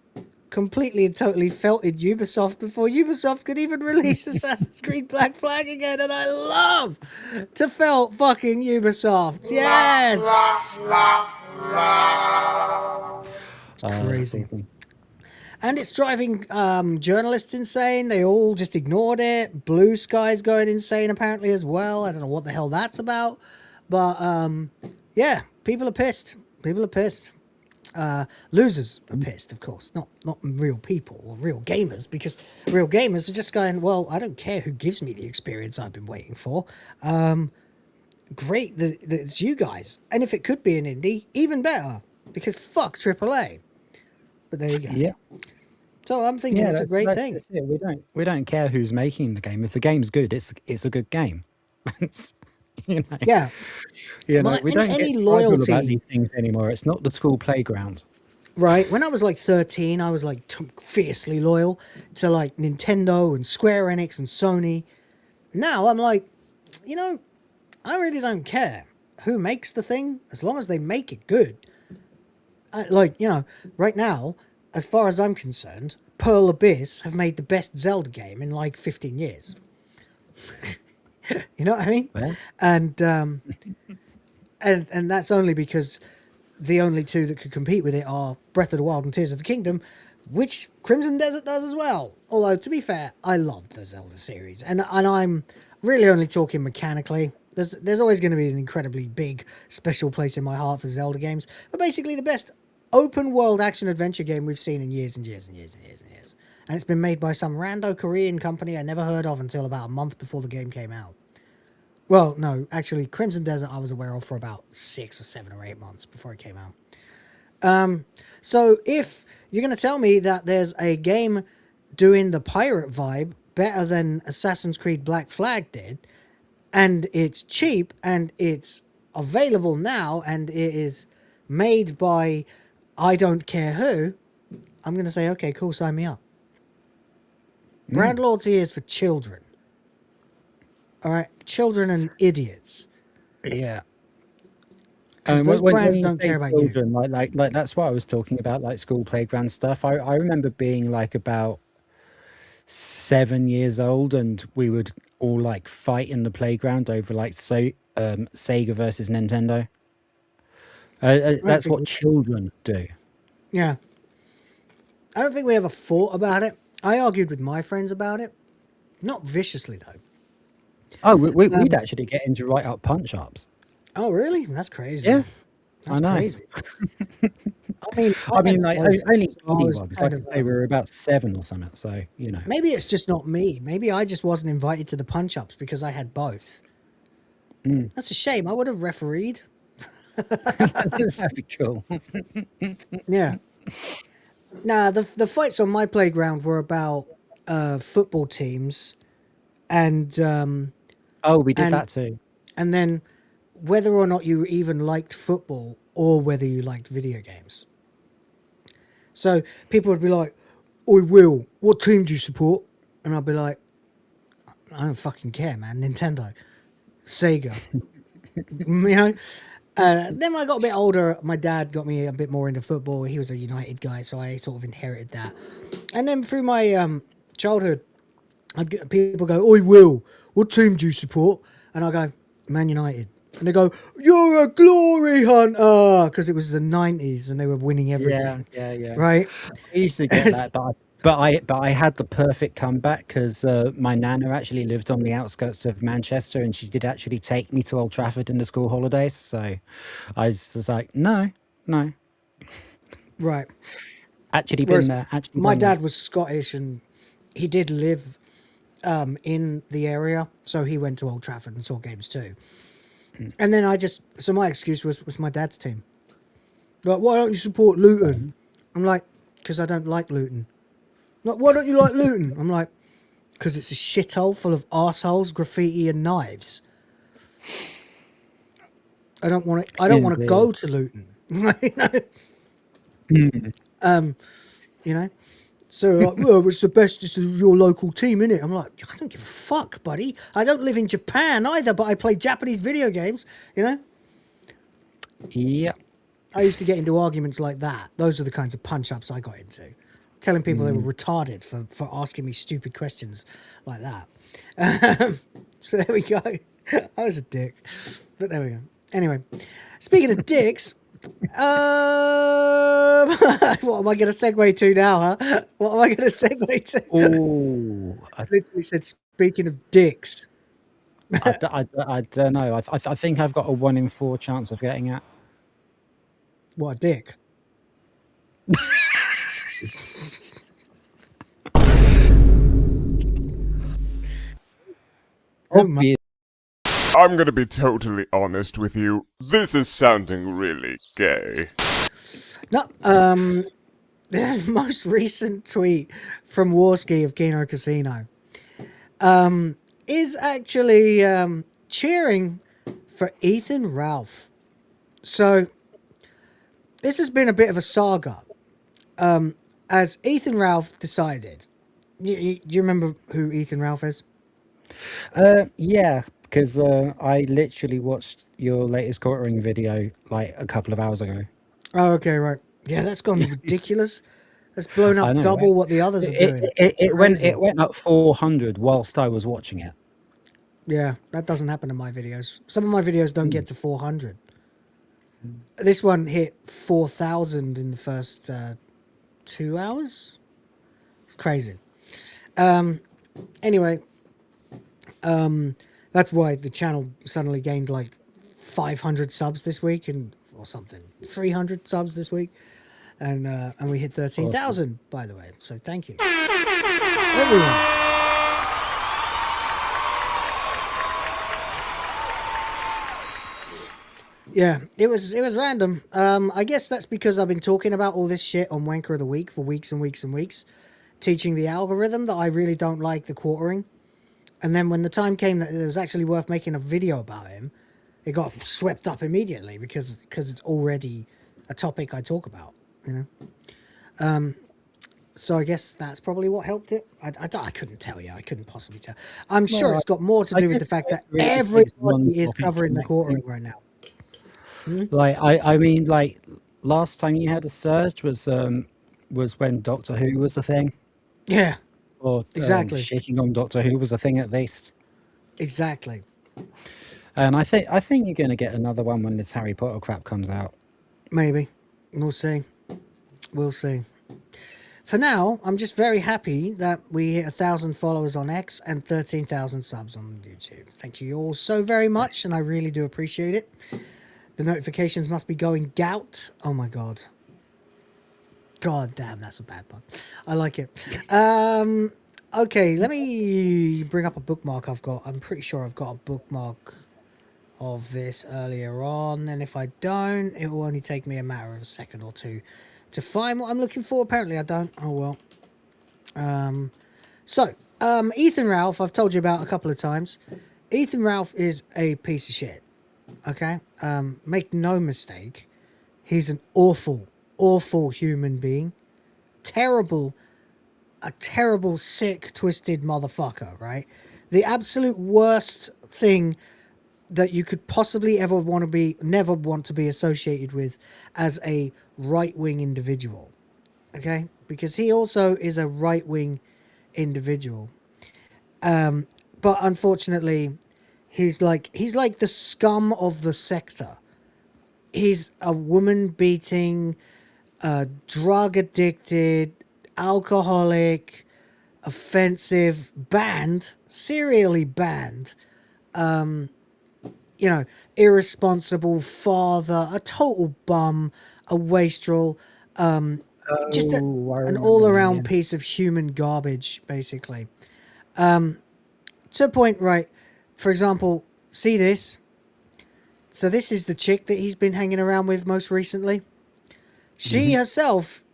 completely and totally felted Ubisoft before Ubisoft could even release Assassin's Creed Black Flag again, and I love to felt fucking Ubisoft. Yes! It's crazy. And it's driving journalists insane. They all just ignored it. Blue Sky's going insane apparently as well. I don't know what the hell that's about. But yeah, people are pissed. Losers are pissed, of course. Not real people or real gamers, because real gamers are just going, well, I don't care who gives me the experience I've been waiting for. Great that it's you guys. And if it could be an indie, even better, because fuck AAA. But there you go. Yeah. So I'm thinking it's a great thing. We don't care who's making the game. If the game's good, it's a good game. You know? Yeah. You know, we don't any get loyalty about these things anymore. It's not the school playground. Right. When I was like 13, I was like fiercely loyal to like Nintendo and Square Enix and Sony. Now I'm like, you know, I really don't care who makes the thing as long as they make it good. Like, you know, right now, as far as I'm concerned, Pearl Abyss have made the best Zelda game in like 15 years. You know what I mean? Well. And that's only because the only two that could compete with it are Breath of the Wild and Tears of the Kingdom, which Crimson Desert does as well. Although, to be fair, I loved the Zelda series. And I'm really only talking mechanically. There's always going to be an incredibly big, special place in my heart for Zelda games. But basically the best open-world action-adventure game we've seen in years and years and years and years and years. And it's been made by some rando Korean company I never heard of until about a month before the game came out. Well, no, actually, Crimson Desert I was aware of for about 6 or 7 or 8 months before it came out. So if you're going to tell me that there's a game doing the pirate vibe better than Assassin's Creed Black Flag did, and it's cheap, and it's available now, and it is made by I don't care who, I'm going to say, okay, cool, sign me up. Brand loyalty is for children. All right? Children and idiots. Yeah. Those brands don't care about children, you. Like that's what I was talking about, like school playground stuff. I remember being like about 7 years old, and we would all like fight in the playground over like Sega versus Nintendo. That's what children do. Yeah. I don't think we ever fought about it. I argued with my friends about it. Not viciously, though. Oh, we'd actually get into right up punch-ups. Oh, really? That's crazy. Yeah. That's I know. crazy. I mean, like, only kiddie ones. Like I say, we were about 7 or something, so, you know. Maybe it's just not me. Maybe I just wasn't invited to the punch-ups because I had both. That's a shame. I would have refereed. That'd be cool. Yeah. Nah, the fights on my playground were about football teams, and we did that too. And then whether or not you even liked football or whether you liked video games. So people would be like, "Oi, Will, what team do you support?" And I'd be like, "I don't fucking care, man. Nintendo, Sega." You know. Then when I got a bit older, my dad got me a bit more into football. He was a United guy, so I sort of inherited that. And then through my childhood, I'd get people go, "Oi, Will, what team do you support?" And I go, "Man United." And they go, "You're a glory hunter," because it was the 90s and they were winning everything. Yeah. Right? I used to get that, but I had the perfect comeback because my nana actually lived on the outskirts of Manchester, and she did actually take me to Old Trafford in the school holidays. So I was like, no. Right. Actually been there. My dad was Scottish, and he did live in the area, so he went to Old Trafford and saw games too. And then so my excuse was my dad's team. Like, "Why don't you support Luton?" I'm like, "Because I don't like Luton." Like, "Why don't you like Luton?" I'm like, "Because it's a shithole full of arseholes, graffiti, and knives. I don't want to go to Luton." You know. So, like, "Well, it's the best. It's your local team, innit?" I'm like, "I don't give a fuck, buddy. I don't live in Japan either, but I play Japanese video games." You know. Yeah. I used to get into arguments like that. Those are the kinds of punch-ups I got into. Telling people they were retarded for asking me stupid questions like that. So there we go. I was a dick. But there we go. Anyway, speaking of dicks, what am I going to segue to now, huh? What am I going to segue to? Oh, I literally said, speaking of dicks. I don't know. I think I've got a 1 in 4 chance of getting it. What, a dick? Obvious. I'm gonna be totally honest with you. This is sounding really gay. No, the most recent tweet from Warski of Kino Casino is actually cheering for Ethan Ralph. So this has been a bit of a saga. As Ethan Ralph decided, you remember who Ethan Ralph is? Yeah, because I literally watched your latest quartering video like a couple of hours ago. Oh, okay, right. Yeah, that's gone ridiculous. That's blown up double right? what the others are doing. It went up 400 whilst I was watching it. Yeah, that doesn't happen in my videos. Some of my videos don't get to 400. This one hit 4,000 in the first 2 hours. It's crazy. Anyway, that's why the channel suddenly gained like 500 subs this week or something. 300 subs this week. And we hit 13,000, by the way. So thank you. Everyone. Yeah, it was random. I guess that's because I've been talking about all this shit on Wanker of the Week for weeks and weeks and weeks, teaching the algorithm that I really don't like the quartering. And then when the time came that it was actually worth making a video about him, it got swept up immediately because it's already a topic I talk about, you know. So I guess that's probably what helped it. I couldn't tell you. I couldn't possibly tell. I'm sure it's got more to do with the fact that everybody is covering the quartering right now. Like I mean, like last time you had a surge was when Doctor Who was a thing. Yeah. Or exactly. Shitting on Doctor Who was a thing at least. Exactly. And I think you're going to get another one when this Harry Potter crap comes out. Maybe. We'll see. We'll see. For now, I'm just very happy that we hit 1,000 followers on X and 13,000 subs on YouTube. Thank you all so very much, and I really do appreciate it. The notifications must be going gout. Oh my god. God damn, that's a bad one. I like it. Okay, let me bring up a bookmark I've got. I'm pretty sure I've got a bookmark of this earlier on, and if I don't, it will only take me a matter of a second or two to find what I'm looking for. Apparently I don't. Oh well. Ethan Ralph, I've told you about a couple of times. Ethan Ralph is a piece of shit. Okay? Make no mistake. He's an awful, awful human being. A terrible, sick, twisted motherfucker, right? The absolute worst thing that you could possibly never want to be associated with as a right-wing individual. Okay? Because he also is a right-wing individual. But unfortunately, he's like the scum of the sector. He's a woman-beating, drug-addicted, alcoholic, offensive, serially banned, irresponsible father, a total bum, a wastrel, just an all-around piece of human garbage, basically. To a point, right? For example, see this? So this is the chick that he's been hanging around with most recently. She herself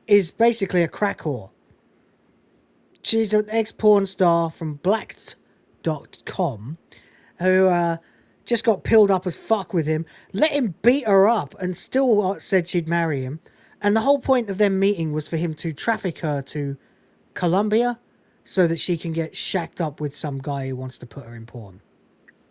is basically a crack whore. She's an ex-porn star from Blacked.com who just got pilled up as fuck with him, let him beat her up, and still said she'd marry him. And the whole point of them meeting was for him to traffic her to Colombia so that she can get shacked up with some guy who wants to put her in porn.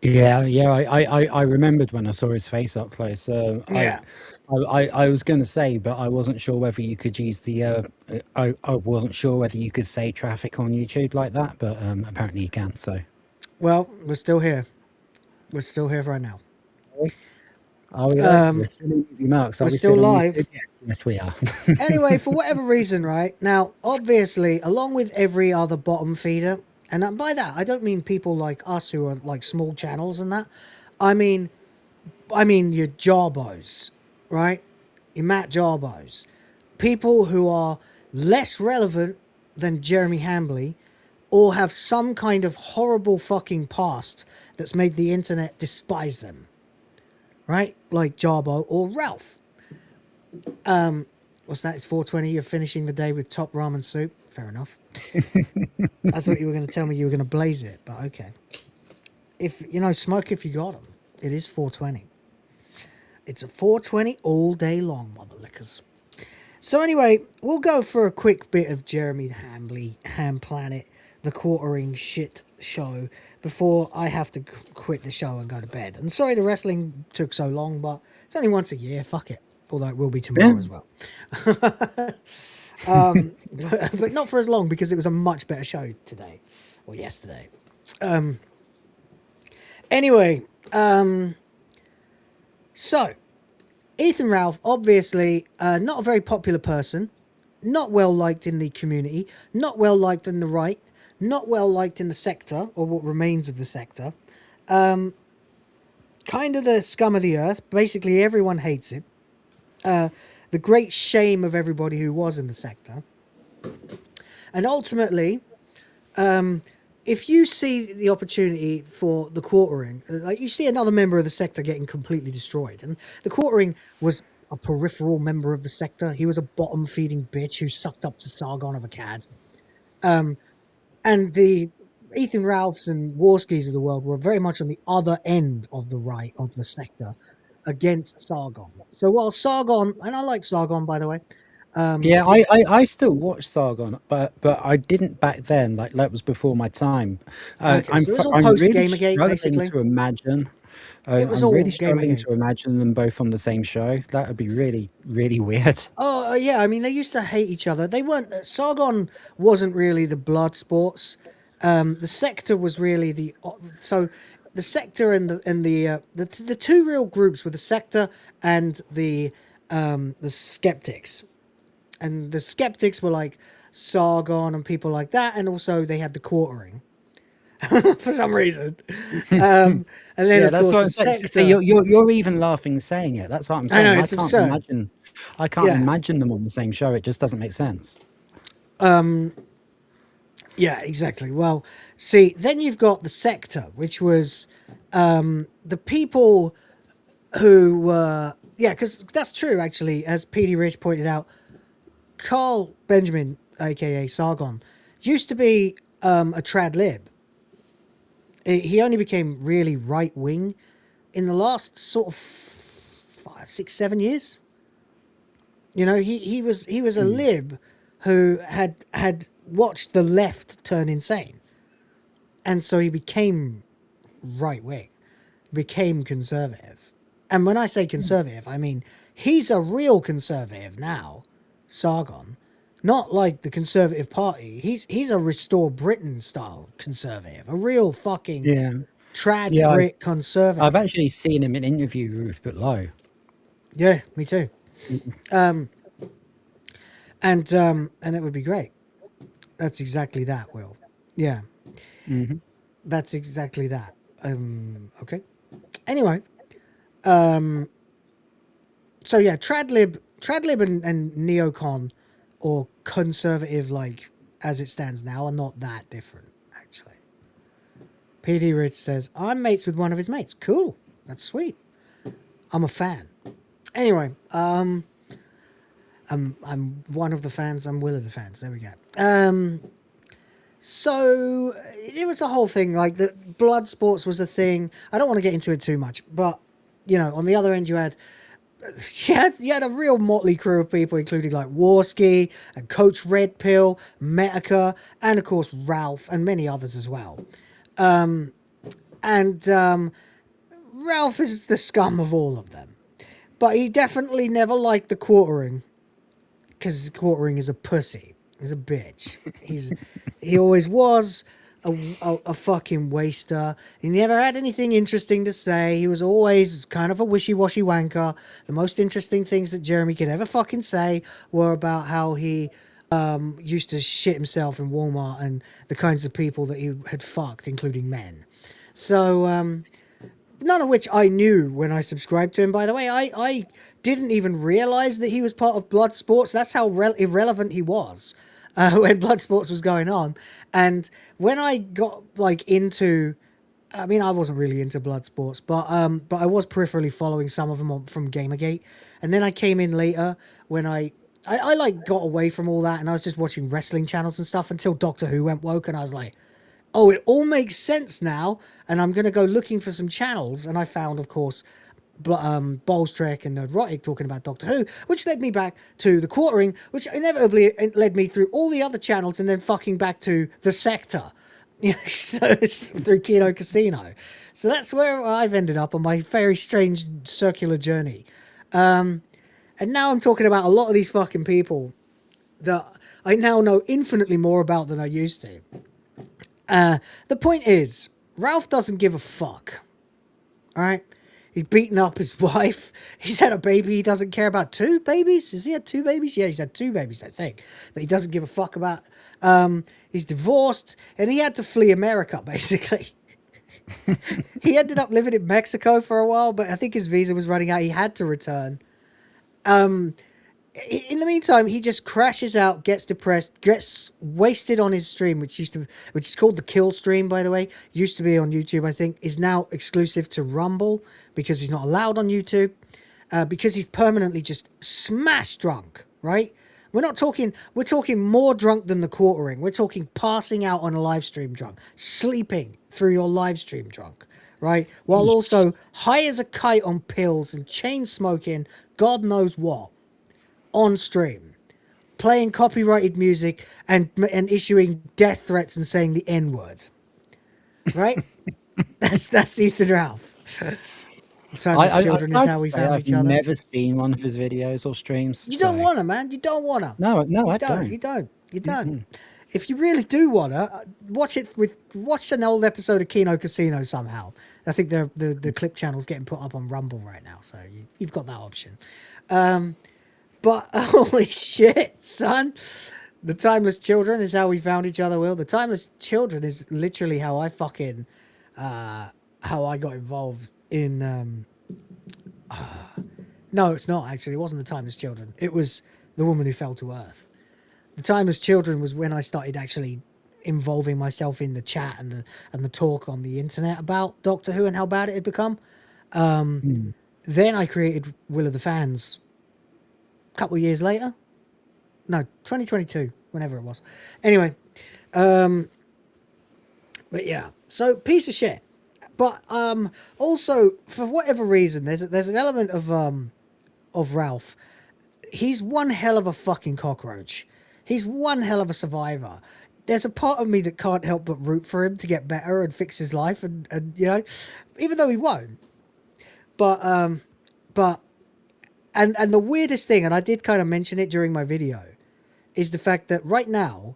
Yeah, I remembered when I saw his face up close. I was going to say, but I wasn't sure whether you could use the. I wasn't sure whether you could say traffic on YouTube like that, but apparently you can. So, well, we're still here. We're still here right now. We're still in UV Marks. We're still live. Yes, we are. Anyway, for whatever reason, right now, obviously, along with every other bottom feeder. And by that, I don't mean people like us who are like small channels and that. I mean your Jarbos, right? Your Matt Jarbos. People who are less relevant than Jeremy Hambly or have some kind of horrible fucking past that's made the internet despise them. Right? Like Jarbo or Ralph. What's that? It's 4:20. You're finishing the day with top ramen soup. Fair enough. I thought you were going to tell me you were going to blaze it, but okay. Smoke if you got them. It is 4:20. It's a 4:20 all day long, mother lickers. So anyway, we'll go for a quick bit of Jeremy Hambly, Ham Planet, the quartering shit show before I have to quit the show and go to bed. And sorry the wrestling took so long, but it's only once a year. Fuck it. Although it will be tomorrow as well. But not for as long because it was a much better show today or yesterday. Anyway, so Ethan Ralph, obviously not a very popular person, not well liked in the community, not well liked in the right, not well liked in the sector or what remains of the sector. Kind of the scum of the earth. Basically, everyone hates him. The great shame of everybody who was in the sector. And ultimately, if you see the opportunity for the quartering, like you see another member of the sector getting completely destroyed, and the quartering was a peripheral member of the sector. He was a bottom-feeding bitch who sucked up to Sargon of Akkad. And the Ethan Ralphs and Warskis of the world were very much on the other end of the right of the sector against Sargon. So while Sargon, and I like Sargon by the way. Yeah, I still watch Sargon, but I didn't back then. Like that was before my time. Okay, so it was all I'm post really Gamergate, struggling basically. to imagine. It was I'm all really struggling Gamergate. to imagine them both on the same show. That would be really, really weird. Oh yeah, I mean they used to hate each other. They weren't. Sargon wasn't really the blood sports. The sector was really the the sector and the two real groups were the sector and the skeptics, and the skeptics were like Sargon and people like that, and also they had the quartering for some reason. And then of that's course what the I'm saying. sector. See, you're even laughing saying it. That's what I'm saying. I know, it's can't absurd. imagine. I can't Yeah. imagine them on the same show. It just doesn't make sense. Yeah, exactly. Well, see, then you've got the sector, which was the people who were, because that's true, actually, as P.D. Rich pointed out, Carl Benjamin, aka Sargon, used to be a trad lib. He only became really right wing in the last sort of 5, 6, 7 years. You know, he was a lib who had watched the left turn insane, and so he became right wing, became conservative. And when I say conservative, I mean he's a real conservative now, Sargon, not like the Conservative Party. He's a Restore Britain style conservative, a real fucking trad Brit conservative. I've actually seen him in interview Ruth Below. Yeah, me too. And it would be great. That's exactly that, Will. Yeah. Mm-hmm. That's exactly that. Okay. Anyway. So yeah, Tradlib and neocon or conservative, like as it stands now, are not that different, actually. PD Rich says, I'm mates with one of his mates. Cool. That's sweet. I'm a fan. Anyway, I'm one of the fans. I'm Will of the fans. There we go. So it was a whole thing. Like the blood sports was a thing. I don't want to get into it too much, but you know, on the other end, you had a real motley crew of people, including like Warski and Coach Red Pill, Metica, and of course Ralph and many others as well. Ralph is the scum of all of them. But he definitely never liked the quartering, because quartering is a pussy. He's a bitch. He always was a fucking waster. He never had anything interesting to say. He was always kind of a wishy-washy wanker. The most interesting things that Jeremy could ever fucking say were about how he used to shit himself in Walmart and the kinds of people that he had fucked, including men. So, none of which I knew when I subscribed to him, by the way. I didn't even realize that he was part of Blood Sports. That's how irrelevant he was when Blood Sports was going on. And when I got like into, I mean, I wasn't really into Blood Sports, but I was peripherally following some of them from Gamergate. And then I came in later when I like got away from all that, and I was just watching wrestling channels and stuff until Doctor Who went woke, and I was like, oh, it all makes sense now, and I'm going to go looking for some channels, and I found, of course, Bowles Trek and Nerdrotic talking about Doctor Who, which led me back to the quartering, which inevitably led me through all the other channels and then fucking back to the sector. So it's through Kino Casino. So that's where I've ended up on my very strange circular journey. And now I'm talking about a lot of these fucking people that I now know infinitely more about than I used to. The point is, Ralph doesn't give a fuck. All right? He's beaten up his wife. He's had a baby he doesn't care about. 2 babies? Has he had 2 babies? Yeah, he's had 2 babies, I think, that he doesn't give a fuck about. He's divorced, and he had to flee America, basically. He ended up living in Mexico for a while, but I think his visa was running out. He had to return. In the meantime, he just crashes out, gets depressed, gets wasted on his stream, which is called the Kill Stream, by the way. Used to be on YouTube, I think, is now exclusive to Rumble because he's not allowed on YouTube, because he's permanently just smash drunk, right? We're not talking, we're talking more drunk than the quartering. We're talking passing out on a live stream drunk, sleeping through your live stream drunk, right? While also high as a kite on pills and chain smoking, God knows what, on stream, playing copyrighted music and issuing death threats and saying the N-word, right? That's Ethan Ralph. Timeless Children is how we found each other. I've never seen one of his videos or streams. You don't want to, man. You don't want to. No, I don't. You don't. If you really do want to, watch an old episode of Kino Casino somehow. I think the clip channel's getting put up on Rumble right now, so you've got that option. But holy shit, son. The Timeless Children is how we found each other, Will. The Timeless Children is literally how I fucking... how I got involved in... no, it's not, actually. It wasn't The Timeless Children. It was The Woman Who Fell to Earth. The Timeless Children was when I started actually involving myself in the chat and the talk on the internet about Doctor Who and how bad it had become. Then I created Will of the Fans a couple of years later. No, 2022, whenever it was. Anyway, but yeah, so piece of shit. But also, for whatever reason, there's an element of Ralph. He's one hell of a fucking cockroach. He's one hell of a survivor. There's a part of me that can't help but root for him to get better and fix his life, and you know, even though he won't. But and the weirdest thing, and I did kind of mention it during my video, is the fact that right now,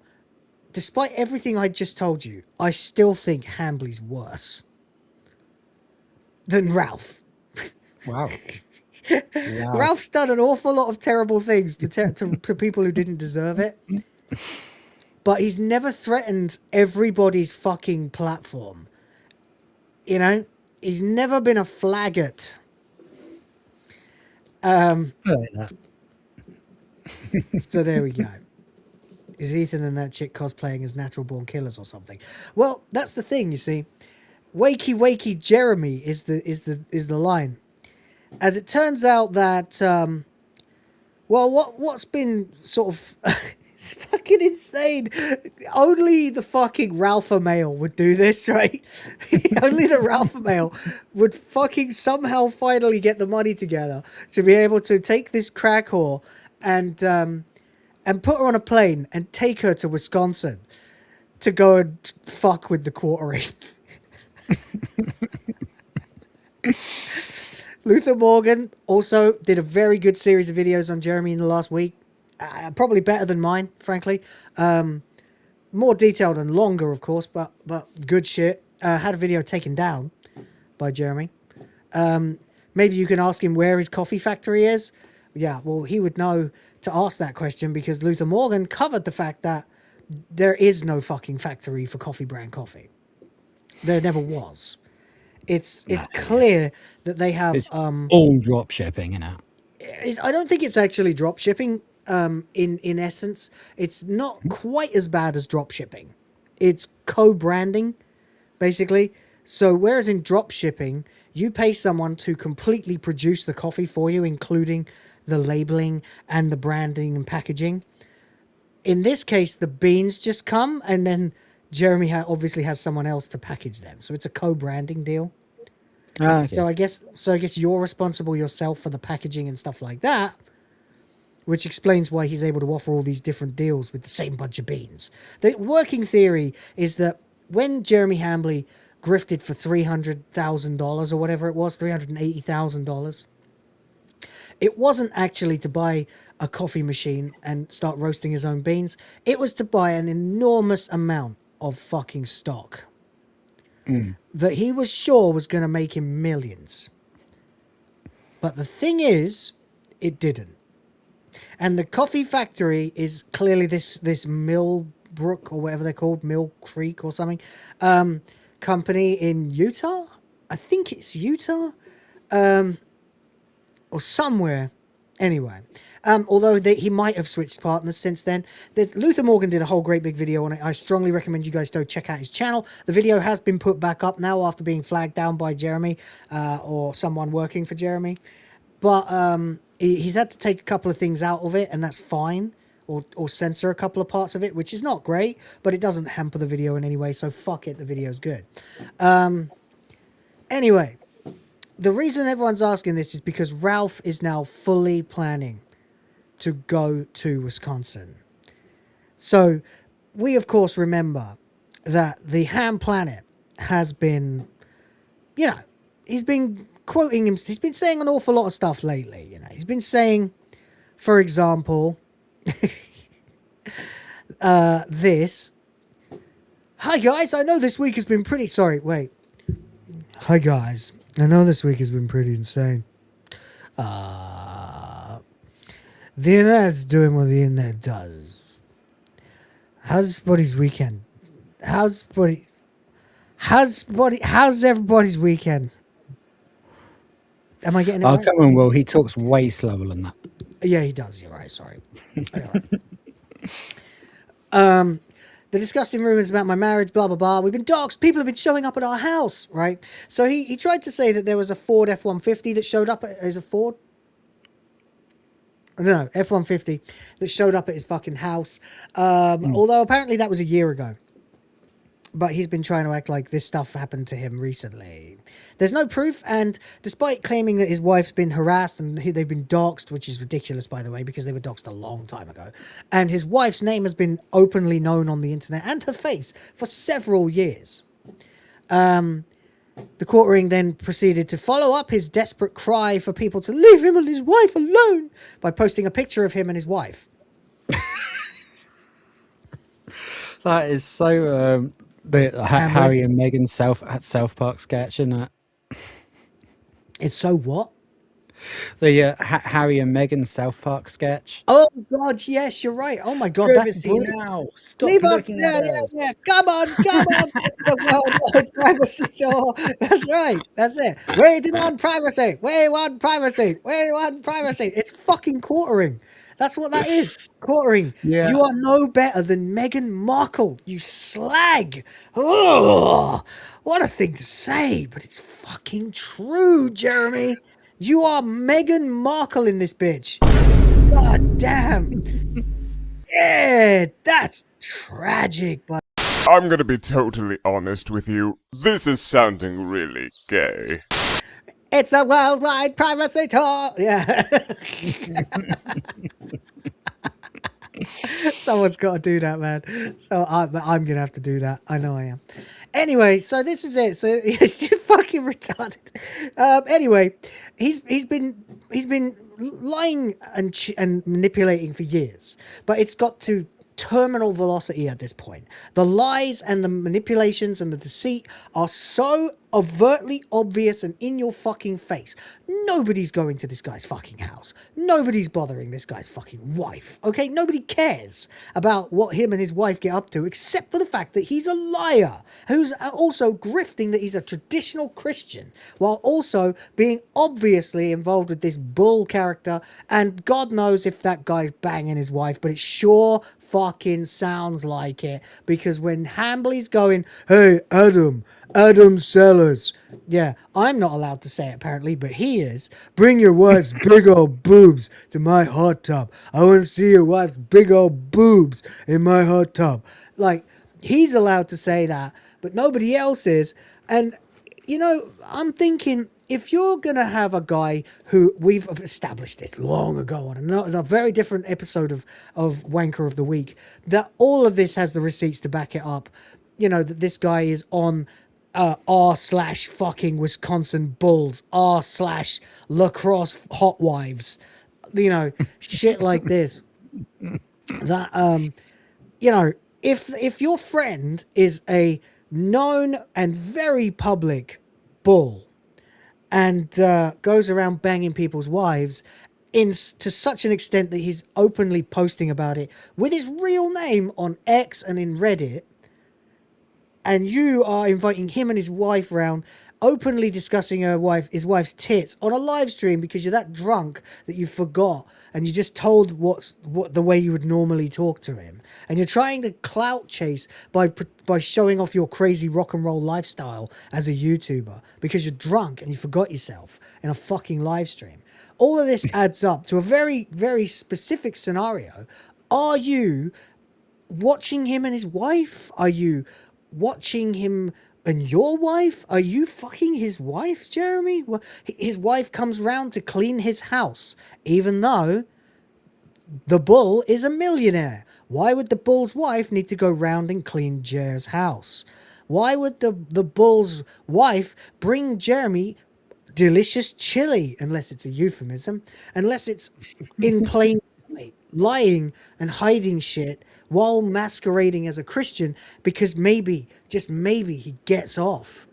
despite everything I just told you, I still think Hambly's worse than Ralph. Wow. Ralph's done an awful lot of terrible things to people who didn't deserve it. But he's never threatened everybody's fucking platform. You know? He's never been a flaggot. So there we go. Is Ethan and that chick cosplaying as natural born killers or something? Well, that's the thing, you see. Wakey wakey Jeremy is the line. As it turns out that what's been sort of it's fucking insane. Only the fucking Ralpha male would do this, right? Only the Ralpha male would fucking somehow finally get the money together to be able to take this crack whore and put her on a plane and take her to Wisconsin to go and fuck with the quartering. Luther Morgan also did a very good series of videos on Jeremy in the last week. Probably better than mine, frankly. More detailed and longer, of course, but good shit. Had a video taken down by Jeremy. Maybe you can ask him where his coffee factory is. Yeah, well, he would know to ask that question because Luther Morgan covered the fact that there is no fucking factory for coffee brand coffee. There never was. It's clear that they have it's all drop shipping, you know. I don't think it's actually drop shipping. In essence, it's not quite as bad as drop shipping. It's co-branding, basically. So whereas in drop shipping, you pay someone to completely produce the coffee for you, including the labeling and the branding and packaging. In this case, the beans just come and then Jeremy obviously has someone else to package them, so it's a co-branding deal. Okay. So I guess you're responsible yourself for the packaging and stuff like that, which explains why he's able to offer all these different deals with the same bunch of beans. The working theory is that when Jeremy Hambly grifted for $300,000 or whatever it was, $380,000, it wasn't actually to buy a coffee machine and start roasting his own beans. It was to buy an enormous amount of fucking stock that he was sure was going to make him millions. But the thing is, it didn't. And the coffee factory is clearly this Millbrook or whatever they're called, Mill Creek or something, company in Utah. I think it's Utah, or somewhere. Anyway, although he might have switched partners since then. Luther Morgan did a whole great big video on it. I strongly recommend you guys go check out his channel. The video has been put back up now after being flagged down by Jeremy or someone working for Jeremy. But he's had to take a couple of things out of it, and that's fine. or censor a couple of parts of it, which is not great, but it doesn't hamper the video in any way, so fuck it, the video's good. Anyway, the reason everyone's asking this is because Ralph is now fully planning to go to Wisconsin. So we, of course, remember that the Ham Planet has been, you know, he's been quoting him. He's been saying an awful lot of stuff lately. You know, he's been saying, for example, this. Hi guys, I know this week has been pretty. Sorry, wait. Hi guys, I know this week has been pretty insane. The internet's doing what the internet does. How's everybody's weekend? How's everybody's weekend? Am I getting it right? Come on, Will. He talks way slower than that. Yeah, he does. You're right. Sorry. The disgusting rumors about my marriage, blah, blah, blah. We've been doxxed. People have been showing up at our house, right? So he tried to say that there was a Ford F-150 that showed up. Is a Ford? No, F-150 that showed up at his fucking house. Although apparently that was a year ago. But he's been trying to act like this stuff happened to him recently. There's no proof, and despite claiming that his wife's been harassed and they've been doxxed, which is ridiculous, by the way, because they were doxxed a long time ago, and his wife's name has been openly known on the internet and her face for several years. The court ring then proceeded to follow up his desperate cry for people to leave him and his wife alone by posting a picture of him and his wife. That is so... the Harry and Meghan South Park sketch, isn't it? It's so what? The Harry and Meghan South Park sketch. Oh God, yes, you're right. Oh my God, that's brilliant. Now. Stop Leave us. looking at us. Yeah. Come on. The worldwide privacy tour. That's right. That's it. We demand privacy. We want privacy. We want privacy. It's fucking quartering. That's what that is. Quartering. Yeah. You are no better than Meghan Markle, you slag. Oh, what a thing to say, but it's fucking true, Jeremy. You are Meghan Markle in this bitch. God damn. Yeah, that's tragic, but I'm gonna be totally honest with you. This is sounding really gay. It's the worldwide privacy tour. Yeah. Someone's got to do that, man. So I'm going to have to do that. I know I am. Anyway, so this is it. So it's just fucking retarded. Anyway, he's been lying and manipulating for years, but it's got to terminal velocity at this point. The lies and the manipulations and the deceit are so overtly obvious and in your fucking face. Nobody's going to this guy's fucking house. Nobody's bothering this guy's fucking wife. Okay? Nobody cares about what him and his wife get up to, except for the fact that he's a liar who's also grifting that he's a traditional Christian while also being obviously involved with this bull character. And God knows if that guy's banging his wife, but it sure fucking sounds like it, because when Hambly's going, hey, Adam Sellers. Yeah, I'm not allowed to say it apparently, but he is. Bring your wife's big old boobs to my hot tub. I want to see your wife's big old boobs in my hot tub. Like, he's allowed to say that, but nobody else is. And, you know, I'm thinking, if you're going to have a guy who, we've established this long ago on a very different episode of Wanker of the Week, that all of this has the receipts to back it up. You know, that this guy is on r/fucking Wisconsin Bulls, r/lacrosse hot wives, you know, shit like this. That, you know, if your friend is a known and very public bull and goes around banging people's wives to such an extent that he's openly posting about it with his real name on X and in Reddit, and you are inviting him and his wife around, openly discussing his wife's tits on a live stream because you're that drunk that you forgot and you just told what the way you would normally talk to him, and you're trying to clout chase by showing off your crazy rock and roll lifestyle as a YouTuber because you're drunk and you forgot yourself in a fucking live stream. All of this adds up to a very, very specific scenario Are you watching him and his wife? Are you watching him and your wife? Are you fucking his wife, Jeremy? Well, his wife comes round to clean his house, even though the bull is a millionaire. Why would the bull's wife need to go round and clean Jer's house? Why would the bull's wife bring Jeremy delicious chili, unless it's a euphemism, unless it's in plain sight, lying and hiding shit while masquerading as a Christian, because maybe, just maybe, he gets off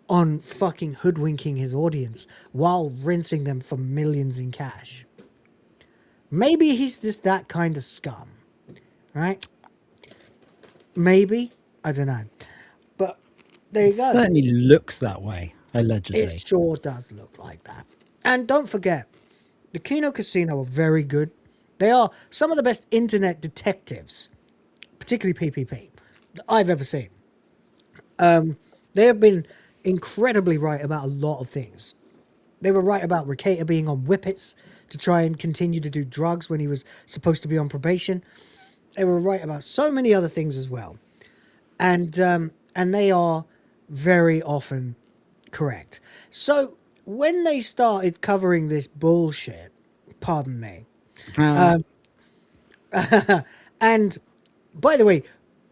on fucking hoodwinking his audience while rinsing them for millions in cash. Maybe he's just that kind of scum, right? Maybe, I don't know, but there you go. It certainly looks that way, allegedly. It sure does look like that. And don't forget, the Kino Casino are very good. They are some of the best internet detectives, particularly PPP, that I've ever seen. They have been incredibly right about a lot of things. They were right about Ricata being on whippets to try and continue to do drugs when he was supposed to be on probation. They were right about so many other things as well. And they are very often correct. So when they started covering this bullshit, pardon me, and by the way,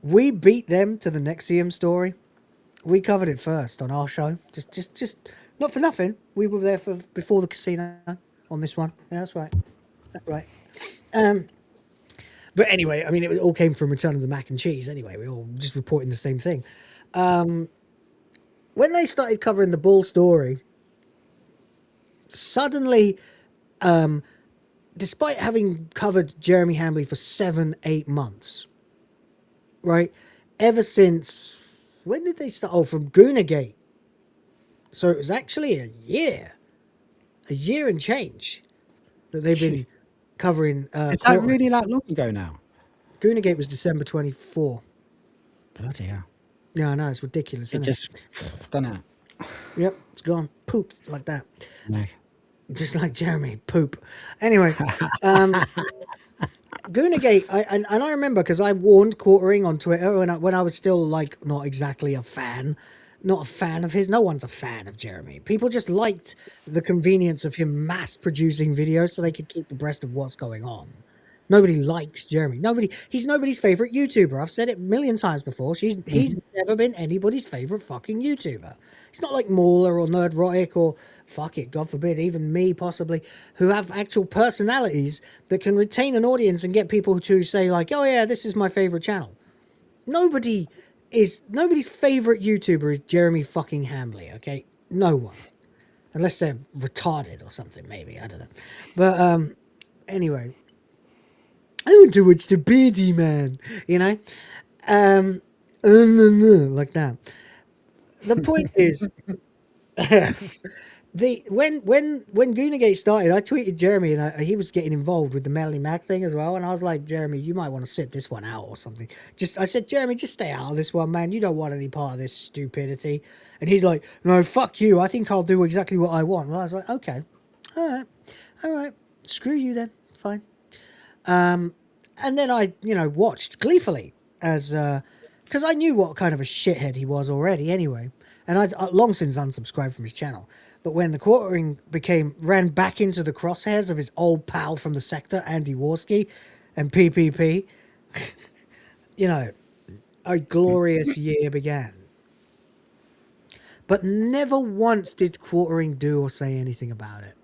we beat them to the Nexium story. We covered it first on our show. Just not for nothing. We were there for before the casino on this one. Yeah, that's right. That's right. But anyway, I mean, it all came from Return of the Mac and Cheese. Anyway, we all just reporting the same thing. When they started covering the bull story, suddenly, despite having covered Jeremy Hambly for 7-8 months, right? Ever since, when did they start? Oh, from Goonagate. So it was actually a year and change that they've been covering. Is that really that long ago now? Goonagate was December 24. Bloody hell. Yeah, I know, it's ridiculous, isn't it? Just done it. Yep, it's gone. Poop, like that. No. Just like Jeremy, poop. Anyway, Goonagate, and I remember because I warned Quartering on Twitter when I was still like not exactly a fan, not a fan of his. No one's a fan of Jeremy. People just liked the convenience of him mass producing videos so they could keep abreast of what's going on. Nobody likes Jeremy. He's nobody's favorite YouTuber. I've said it a million times before. He's never been anybody's favorite fucking YouTuber. It's not like Mauler or Nerdrotic or, fuck it, God forbid, even me possibly, who have actual personalities that can retain an audience and get people to say like, oh yeah, this is my favorite channel. Nobody's favorite YouTuber is Jeremy fucking Hambly, okay? No one. Unless they're retarded or something, maybe. I don't know. But anyway, I want to watch the Beardy Man, you know? Like that. The point is, when Goonagate started, I tweeted Jeremy, and he was getting involved with the Melly Mac thing as well. And I was like, Jeremy, you might want to sit this one out or something. I said, Jeremy, just stay out of this one, man. You don't want any part of this stupidity. And he's like, no, fuck you. I think I'll do exactly what I want. Well, I was like, okay, all right, screw you then, fine. And then I, watched gleefully as. Because I knew what kind of a shithead he was already anyway. And I'd long since unsubscribed from his channel. But when the Quartering ran back into the crosshairs of his old pal from the sector, Andy Warski, and PPP, a glorious year began. But never once did Quartering do or say anything about it.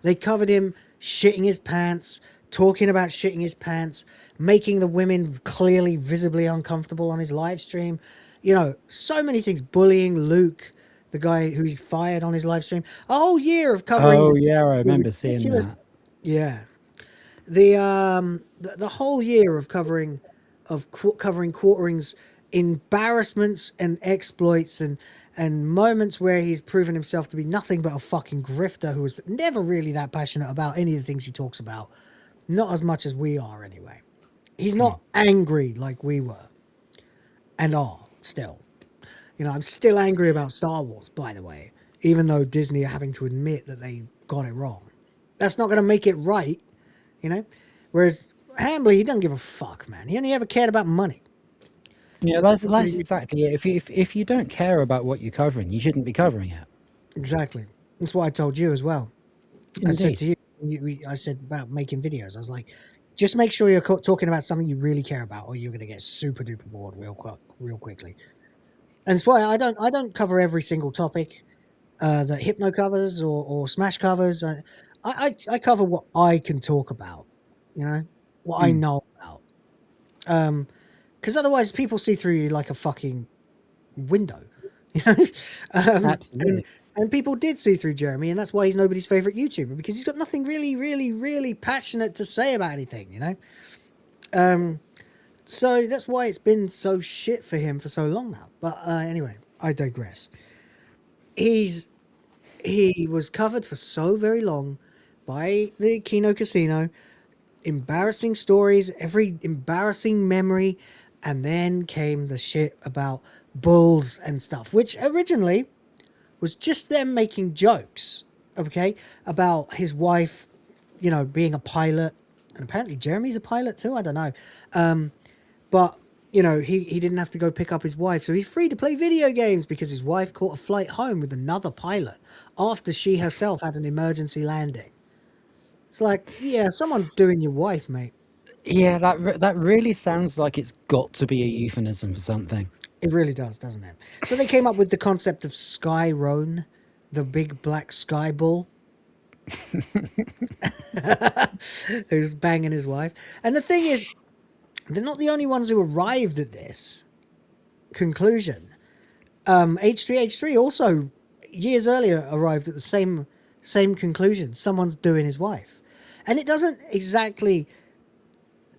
They covered him shitting his pants, talking about shitting his pants, making the women clearly visibly uncomfortable on his live stream. So many things. Bullying Luke, the guy who he's fired on his live stream. A whole year of covering. Oh yeah, I remember seeing that. Yeah. The whole year of covering Quartering's embarrassments and exploits and moments where he's proven himself to be nothing but a fucking grifter who was never really that passionate about any of the things he talks about. Not as much as we are anyway. He's not angry like we were and are still. I'm still angry about Star Wars, by the way, even though Disney are having to admit that they got it wrong. That's not going to make it right, Whereas Hambly, he doesn't give a fuck, man. He only ever cared about money. Yeah, that's exactly it. If you don't care about what you're covering, you shouldn't be covering it. Exactly. That's what I told you as well. Indeed. I said to you, I said about making videos. I was like, just make sure you're talking about something you really care about, or you're going to get super duper bored real quickly. And that's why I don't cover every single topic that Hypno covers or Smash covers. I cover what I can talk about, what I know about. Because otherwise people see through you like a fucking window. Absolutely. And people did see through Jeremy, and that's why he's nobody's favorite YouTuber, because he's got nothing really, really, really passionate to say about anything, So that's why it's been so shit for him for so long now. But anyway, I digress. He was covered for so very long by the Kino Casino, embarrassing stories, every embarrassing memory, and then came the shit about bulls and stuff, which originally was just them making jokes, okay, about his wife, being a pilot, and apparently Jeremy's a pilot too. I don't know, but he didn't have to go pick up his wife, so he's free to play video games because his wife caught a flight home with another pilot after she herself had an emergency landing. It's like, yeah, someone's doing your wife, mate. Yeah, that really sounds like it's got to be a euphemism for something. It really does, doesn't it? So they came up with the concept of Sky Roan, the big black sky bull, who's banging his wife. And the thing is, they're not the only ones who arrived at this conclusion. H3H3 also, years earlier, arrived at the same conclusion. Someone's doing his wife. And it doesn't exactly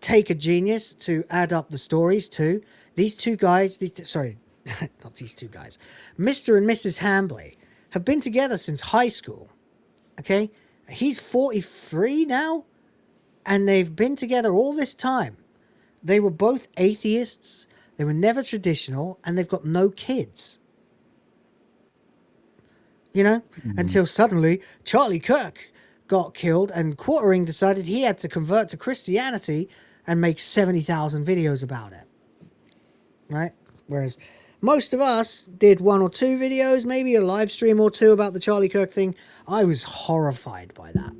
take a genius to add up the stories too. These two guys, not these two guys, Mr. and Mrs. Hambly have been together since high school. Okay? He's 43 now, and they've been together all this time. They were both atheists, they were never traditional, and they've got no kids. Until suddenly Charlie Kirk got killed, and Quartering decided he had to convert to Christianity and make 70,000 videos about it. Right? Whereas most of us did 1 or 2 videos, maybe a live stream or 2 about the Charlie Kirk thing. I was horrified by that.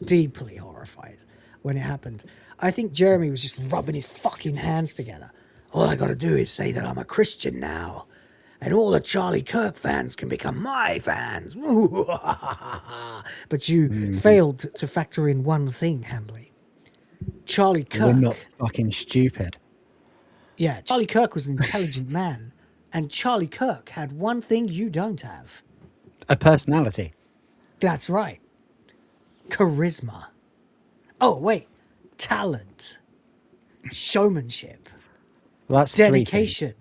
Deeply horrified when it happened. I think Jeremy was just rubbing his fucking hands together. All I gotta do is say that I'm a Christian now, and all the Charlie Kirk fans can become my fans. But you failed to factor in one thing, Hambly. Charlie Kirk. We're not fucking stupid. Yeah, Charlie Kirk was an intelligent man, and Charlie Kirk had one thing you don't have. A personality. That's right. Charisma. Oh, wait. Talent. Showmanship. Well, that's dedication.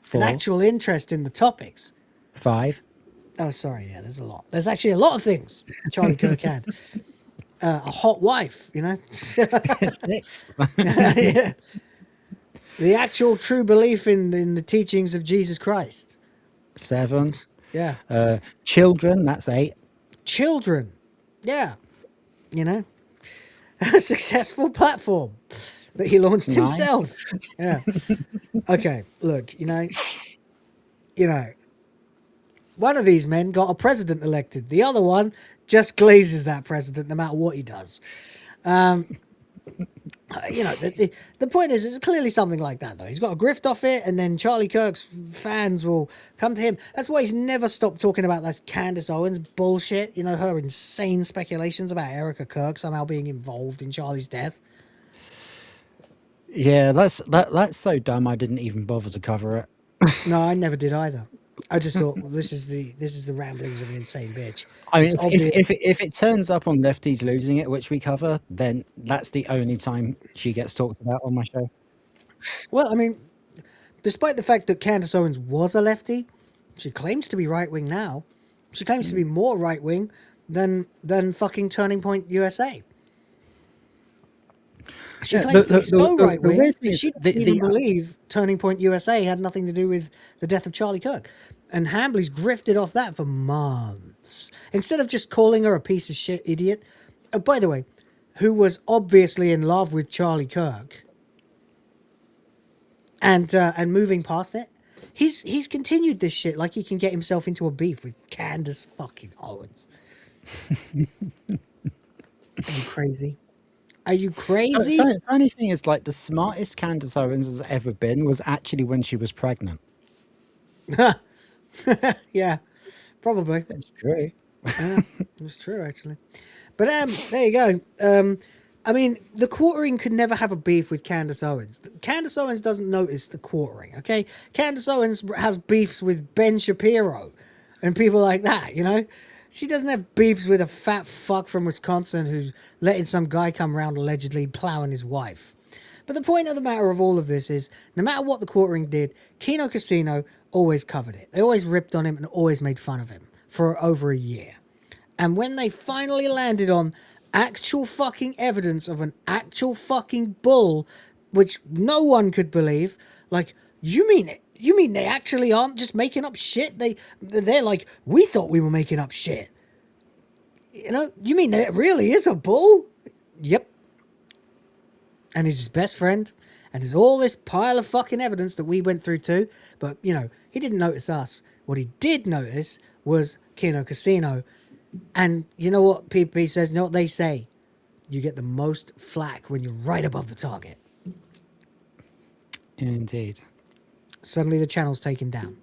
4. An actual interest in the topics. 5. Oh, sorry. Yeah, there's a lot. There's actually a lot of things Charlie Kirk had. A hot wife, 6. Yeah. The actual true belief in the teachings of Jesus Christ. 7. Yeah. Children, that's 8. Children. Yeah. A successful platform that he launched 9. himself. Yeah. Okay, look, one of these men got a president elected. The other one just glazes that president no matter what he does. The point is, it's clearly something like that, though. He's got a grift off it, and then Charlie Kirk's fans will come to him. That's why he's never stopped talking about that Candace Owens bullshit. Her insane speculations about Erica Kirk somehow being involved in Charlie's death. Yeah, that's so dumb. I didn't even bother to cover it. No, I never did either. I just thought, well, this is the ramblings of an insane bitch. I mean, if it turns up on Lefties Losing It, which we cover, then that's the only time she gets talked about on my show. Well, I mean, despite the fact that Candace Owens was a lefty, she claims to be right-wing now. She claims to be more right-wing than fucking Turning Point USA. She claims to be so right-wing that she didn't even believe Turning Point USA had nothing to do with the death of Charlie Kirk. And Hambly's grifted off that for months. Instead of just calling her a piece of shit idiot. By the way, who was obviously in love with Charlie Kirk, and moving past it, he's continued this shit like he can get himself into a beef with Candace fucking Owens. Are you crazy? Are you crazy? Funny thing is, like, the smartest Candace Owens has ever been was actually when she was pregnant. Yeah, probably. That's true. It's true, actually. But there you go. I mean, the quartering could never have a beef with Candace Owens. Candace Owens doesn't notice the quartering, okay? Candace Owens has beefs with Ben Shapiro and people like that, you know? She doesn't have beefs with a fat fuck from Wisconsin who's letting some guy come round allegedly plowing his wife. But the point of the matter of all of this is, no matter what the quartering did, Kino Casino always covered it. They always ripped on him and always made fun of him for over a year. And when they finally landed on actual fucking evidence of an actual fucking bull, which no one could believe, like, you mean it? You mean they actually aren't just making up shit? They're like, we thought we were making up shit. You know, you mean there really is a bull? Yep. And he's his best friend. And there's all this pile of fucking evidence that we went through too. But, you know, he didn't notice us. What he did notice was Kino Casino. And you know what PPP says? You know what they say? You get the most flack when you're right above the target. Indeed. Suddenly the channel's taken down.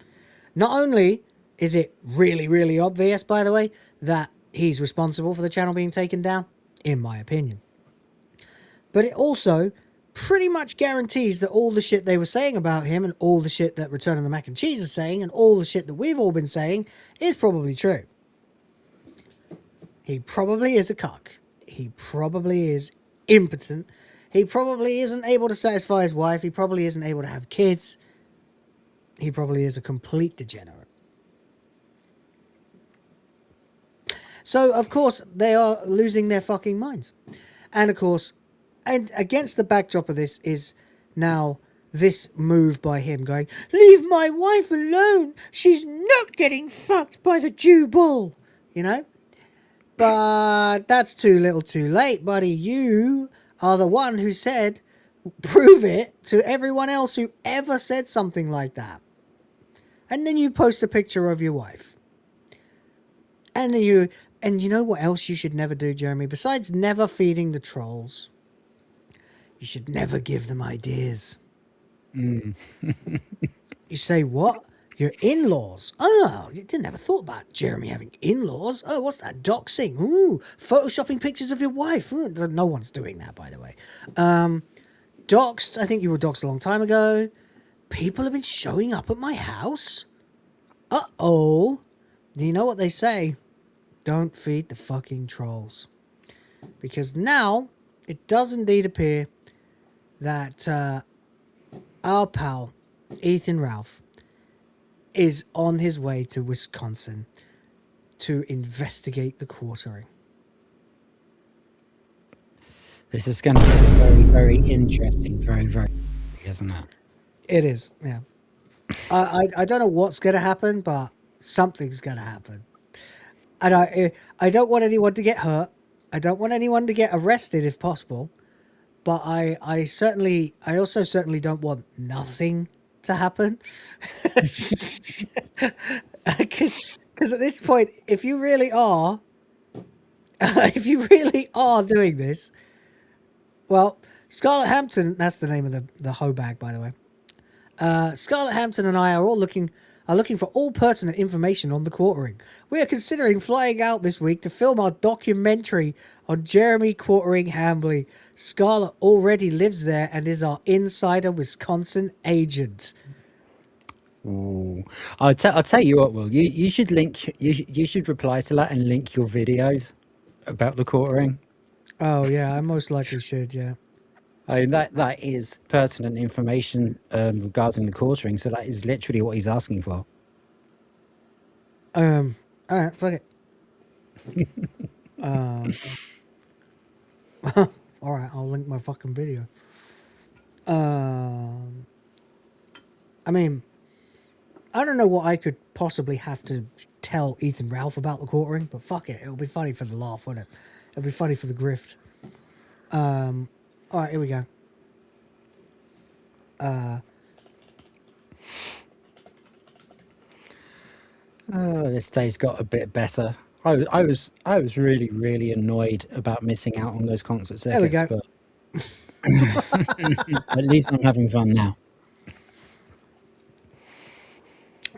Not only is it really, really obvious, by the way, that he's responsible for the channel being taken down, in my opinion, but it also pretty much guarantees that all the shit they were saying about him and all the shit that Return of the Mac and Cheese is saying and all the shit that we've all been saying is probably true. He probably is a cuck. He probably is impotent. He probably isn't able to satisfy his wife. He probably isn't able to have kids. He probably is a complete degenerate. So, of course, they are losing their fucking minds. And, of course, and against the backdrop of this is now this move by him going, leave my wife alone. She's not getting fucked by the Jew bull. You know? But that's too little too late, buddy. You are the one who said, prove it to everyone else who ever said something like that. And then you post a picture of your wife. And then you know what else you should never do, Jeremy? Besides never feeding the trolls, you should never give them ideas. You say, what? Your in-laws? Oh, you didn't ever thought about Jeremy having in-laws. Oh, what's that? Doxing. Ooh, photoshopping pictures of your wife. Ooh, no one's doing that, by the way. Doxed. I think you were doxed a long time ago. People have been showing up at my house. Uh-oh. Do you know what they say? Don't feed the fucking trolls. Because now, it does indeed appear that our pal, Ethan Ralph, is on his way to Wisconsin to investigate the quartering. This is going to be very, very interesting. Very, very, isn't it? It is, yeah. I don't know what's going to happen, but something's going to happen. And I don't want anyone to get hurt. I don't want anyone to get arrested if possible. But I also certainly don't want nothing to happen. Because at this point, if you really are doing this, well, Scarlett Hampton, that's the name of the hoe bag, by the way. Scarlett Hampton and I are looking for all pertinent information on the quartering. We are considering flying out this week to film our documentary on Jeremy quartering Hambly. Scarlett already lives there and is our insider Wisconsin agent. Ooh. I'll tell you what, Will. You should link. You should reply to that and link your videos about the quartering. Oh yeah, I most likely should. Yeah. I mean, that is pertinent information regarding the quartering, so that is literally what he's asking for. All right, fuck it. All right, I'll link my fucking video. I mean, I don't know what I could possibly have to tell Ethan Ralph about the quartering, but fuck it, it'll be funny for the laugh, won't it? It'll be funny for the grift. All right, here we go. Oh, this day's got a bit better. I was really, really annoyed about missing out on those concert There we tickets, go. but at least I'm having fun now.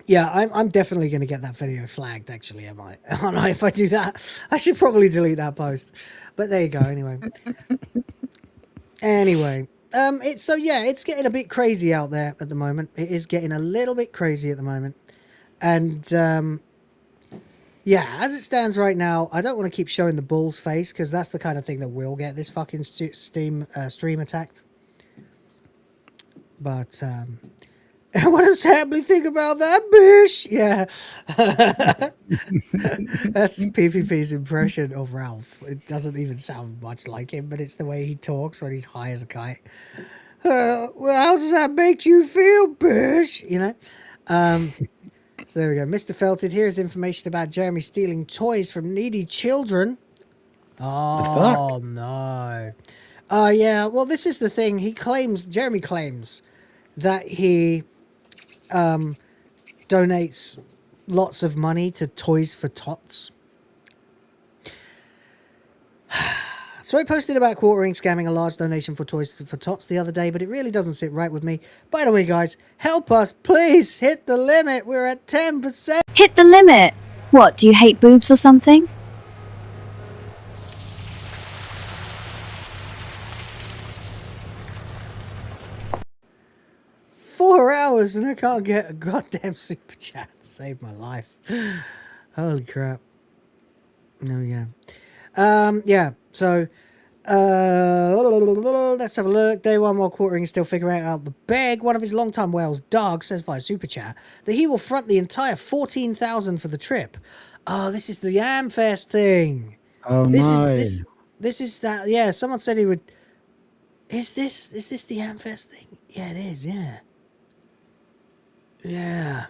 Yeah, I'm definitely going to get that video flagged, actually, I might. I don't know if I do that. I should probably delete that post. But there you go, anyway. It's getting a bit crazy out there at the moment. It is getting a little bit crazy at the moment. And, as it stands right now, I don't want to keep showing the bull's face, because that's the kind of thing that will get this fucking stream attacked. But, what does Hambly think about that, bish? Yeah. That's PPP's impression of Ralph. It doesn't even sound much like him, but it's the way he talks when he's high as a kite. Well, how does that make you feel, bish? You know? So there we go. Mr. Felted, here's information about Jeremy stealing toys from needy children. Oh, no. Yeah, well, this is the thing. Jeremy claims that he donates lots of money to Toys for Tots. So I posted about Quartering scamming a large donation for Toys for Tots the other day, but it really doesn't sit right with me. By the way, guys, help us, please. Hit the limit. We're at 10%. Hit the limit. What, do you hate boobs or something? Four hours and I can't get a goddamn super chat to save my life. Holy crap. There we go. Let's have a look. Day one while Quartering is still figuring out the bag. One of his longtime whales, Doug, says via super chat that he will front the entire $14,000 for the trip. Oh, this is the Amfest thing. Oh, This is that. Yeah, someone said he would. Is this the Amfest thing? Yeah, it is. Yeah. Yeah.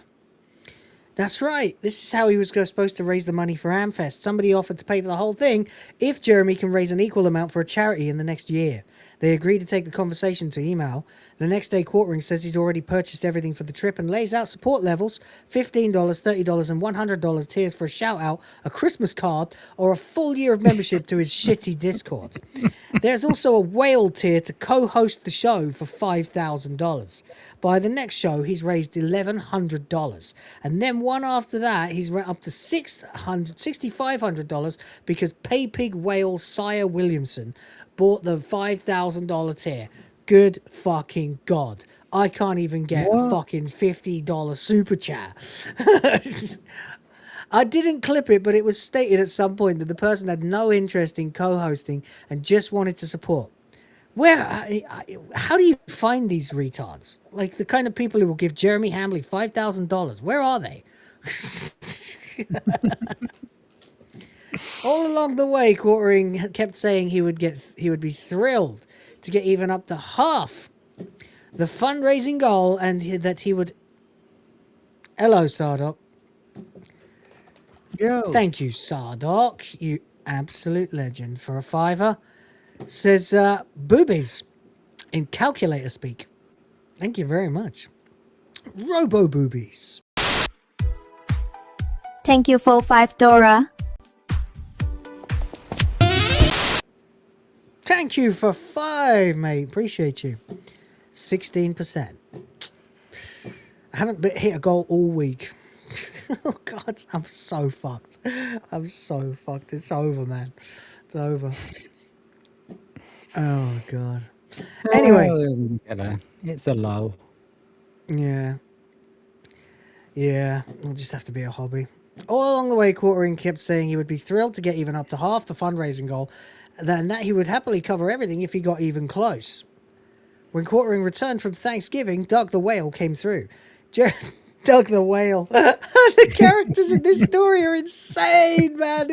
That's right. This is how he was supposed to raise the money for Amfest. Somebody offered to pay for the whole thing if Jeremy can raise an equal amount for a charity in the next year. They agreed to take the conversation to email. The next day, Quartering says he's already purchased everything for the trip and lays out support levels: $15, $30, and $100 tiers for a shout-out, a Christmas card, or a full year of membership to his shitty Discord. There's also a whale tier to co-host the show for $5,000. By the next show, he's raised $1,100. And then one after that, he's up to $6,500 because Pay Pig Whale Sire Williamson bought the $5,000 tier. Good fucking God. I can't even get a fucking $50 super chat. I didn't clip it, but it was stated at some point that the person had no interest in co-hosting and just wanted to support. How do you find these retards? Like the kind of people who will give Jeremy Hambly $5,000. Where are they? All along the way, Quartering kept saying he would be thrilled to get even up to half the fundraising goal, and that he would. Hello, Sardoc. Yo. Thank you, Sardoc. You absolute legend for a $5. Says boobies in calculator speak. Thank you very much. Robo boobies. Thank you for $5. Thank you for 5, mate. Appreciate you. 16%. I haven't hit a goal all week. Oh God, I'm so fucked. It's over, man. It's over. Oh God. Anyway, it's a lull. Yeah. It'll just have to be a hobby. All along the way, Quartering kept saying he would be thrilled to get even up to half the fundraising goal, and that he would happily cover everything if he got even close. When Quartering returned from Thanksgiving, Doug the Whale came through. Doug the Whale. The characters in this story are insane, man.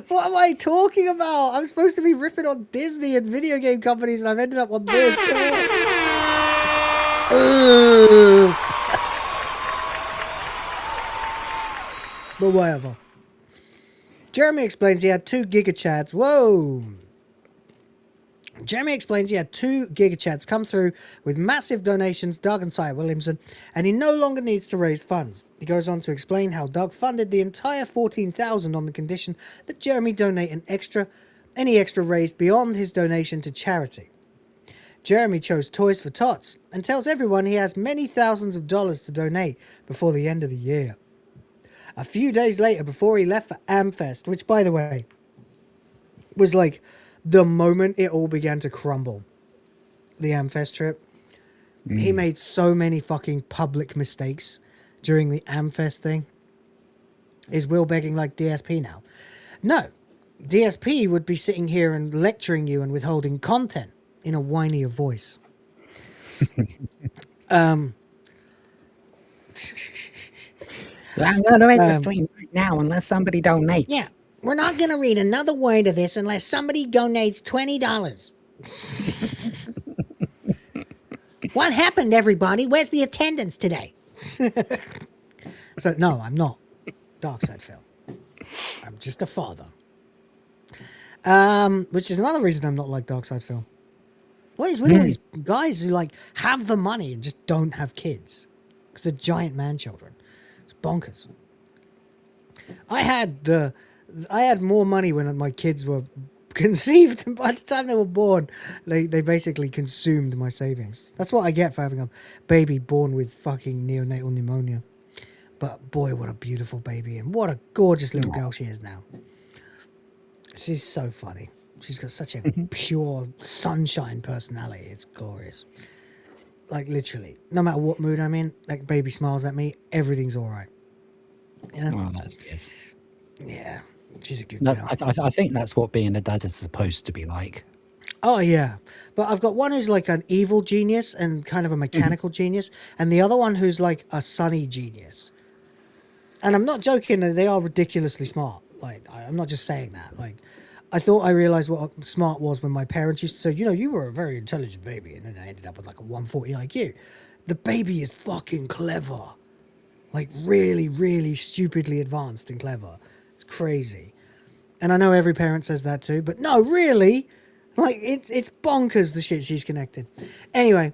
What am I talking about? I'm supposed to be ripping on Disney and video game companies, and I've ended up on this. But whatever. Jeremy explains he had 2 giga chads. Whoa. Jeremy explains he had 2 gigachads come through with massive donations, Doug and Cy Williamson, and he no longer needs to raise funds. He goes on to explain how Doug funded the entire $14,000 on the condition that Jeremy donate any extra raised beyond his donation to charity. Jeremy chose Toys for Tots and tells everyone he has many thousands of dollars to donate before the end of the year. A few days later, before he left for Amfest, which, by the way, was like the moment it all began to crumble, the Amfest trip. He made so many fucking public mistakes during the Amfest thing. Is Will begging like DSP now? No. DSP would be sitting here and lecturing you and withholding content in a whinier voice. I'm going to end the stream right now unless somebody donates. Yeah, we're not going to read another word of this unless somebody donates $20. What happened, everybody? Where's the attendance today? So, no, I'm not Darkside Phil. I'm just a father. Which is another reason I'm not like Darkside Phil. What is with all these guys who like have the money and just don't have kids? Because they're giant man children. It's bonkers. I had more money when my kids were conceived, and by the time they were born, they basically consumed my savings. That's what I get for having a baby born with fucking neonatal pneumonia. But boy, what a beautiful baby, and what a gorgeous little girl she is now. She's so funny. She's got such a pure sunshine personality. It's glorious. Like literally, no matter what mood I'm in, like baby smiles at me, everything's all right. You know? Well, that's good. Yeah, she's a good girl. I think that's what being a dad is supposed to be like. Oh, yeah. But I've got one who's like an evil genius and kind of a mechanical genius, and the other one who's like a sunny genius. And I'm not joking, they are ridiculously smart. Like, I'm not just saying that. Like, I thought I realized what smart was when my parents used to say, you know, you were a very intelligent baby, and then I ended up with like a 140 IQ. The baby is fucking clever. Like, really, really stupidly advanced and clever. It's crazy. And I know every parent says that too, but no, really? Like, it's bonkers the shit she's connected. Anyway,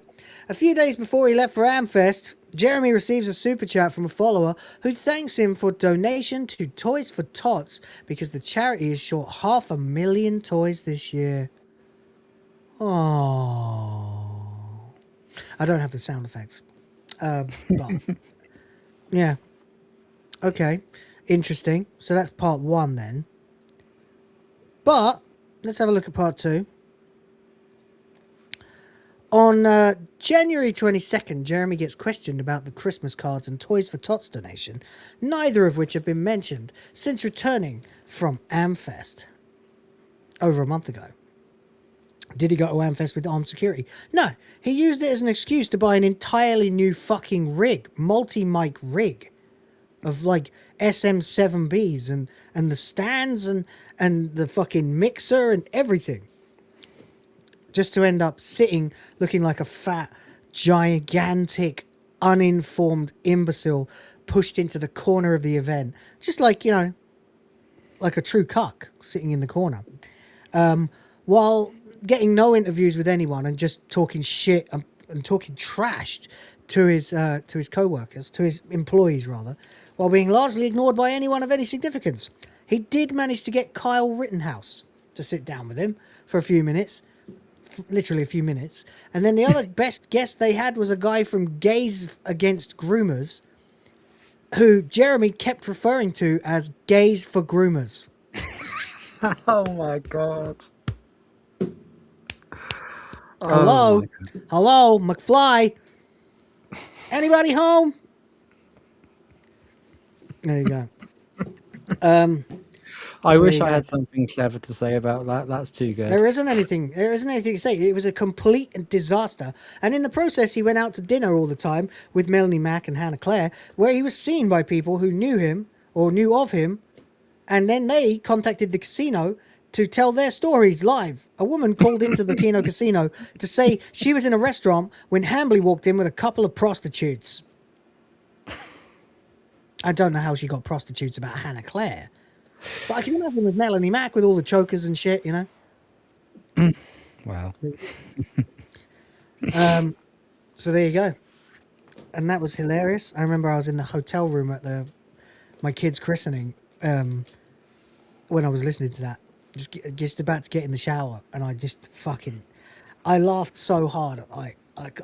a few days before he left for Amfest, Jeremy receives a super chat from a follower who thanks him for donation to Toys for Tots because the charity is short 500,000 toys this year. Oh, I don't have the sound effects. But yeah. Okay. Interesting. So that's part 1 then. But let's have a look at part 2. On January 22nd, Jeremy gets questioned about the Christmas cards and Toys for Tots donation, neither of which have been mentioned since returning from Amfest over a month ago. Did he go to Amfest with armed security? No, he used it as an excuse to buy an entirely new fucking rig, multi-mic rig of like SM7Bs and the stands and the fucking mixer and everything. Just to end up sitting looking like a fat, gigantic, uninformed imbecile pushed into the corner of the event. Just like, you know, like a true cuck sitting in the corner. While getting no interviews with anyone and just talking shit and talking trash to his co-workers, to his employees rather, while being largely ignored by anyone of any significance. He did manage to get Kyle Rittenhouse to sit down with him for a few minutes. Literally a few minutes. And then the other best guest they had was a guy from Gays Against Groomers, who Jeremy kept referring to as Gays for Groomers. Oh my god. Hello? Oh Hello, McFly? Anybody home? There you go. I wish I had something clever to say about that. That's too good. There isn't anything to say. It was a complete disaster. And in the process, he went out to dinner all the time with Melanie Mack and Hannah Claire, where he was seen by people who knew him or knew of him. And then they contacted the casino to tell their stories live. A woman called into the Keno casino to say she was in a restaurant when Hambly walked in with a couple of prostitutes. I don't know how she got prostitutes about Hannah Claire. But I can imagine with Melanie Mack with all the chokers and shit, you know? Wow. So there you go. And that was hilarious. I remember I was in the hotel room at my kid's christening when I was listening to that. Just about to get in the shower, and I just I laughed so hard. I like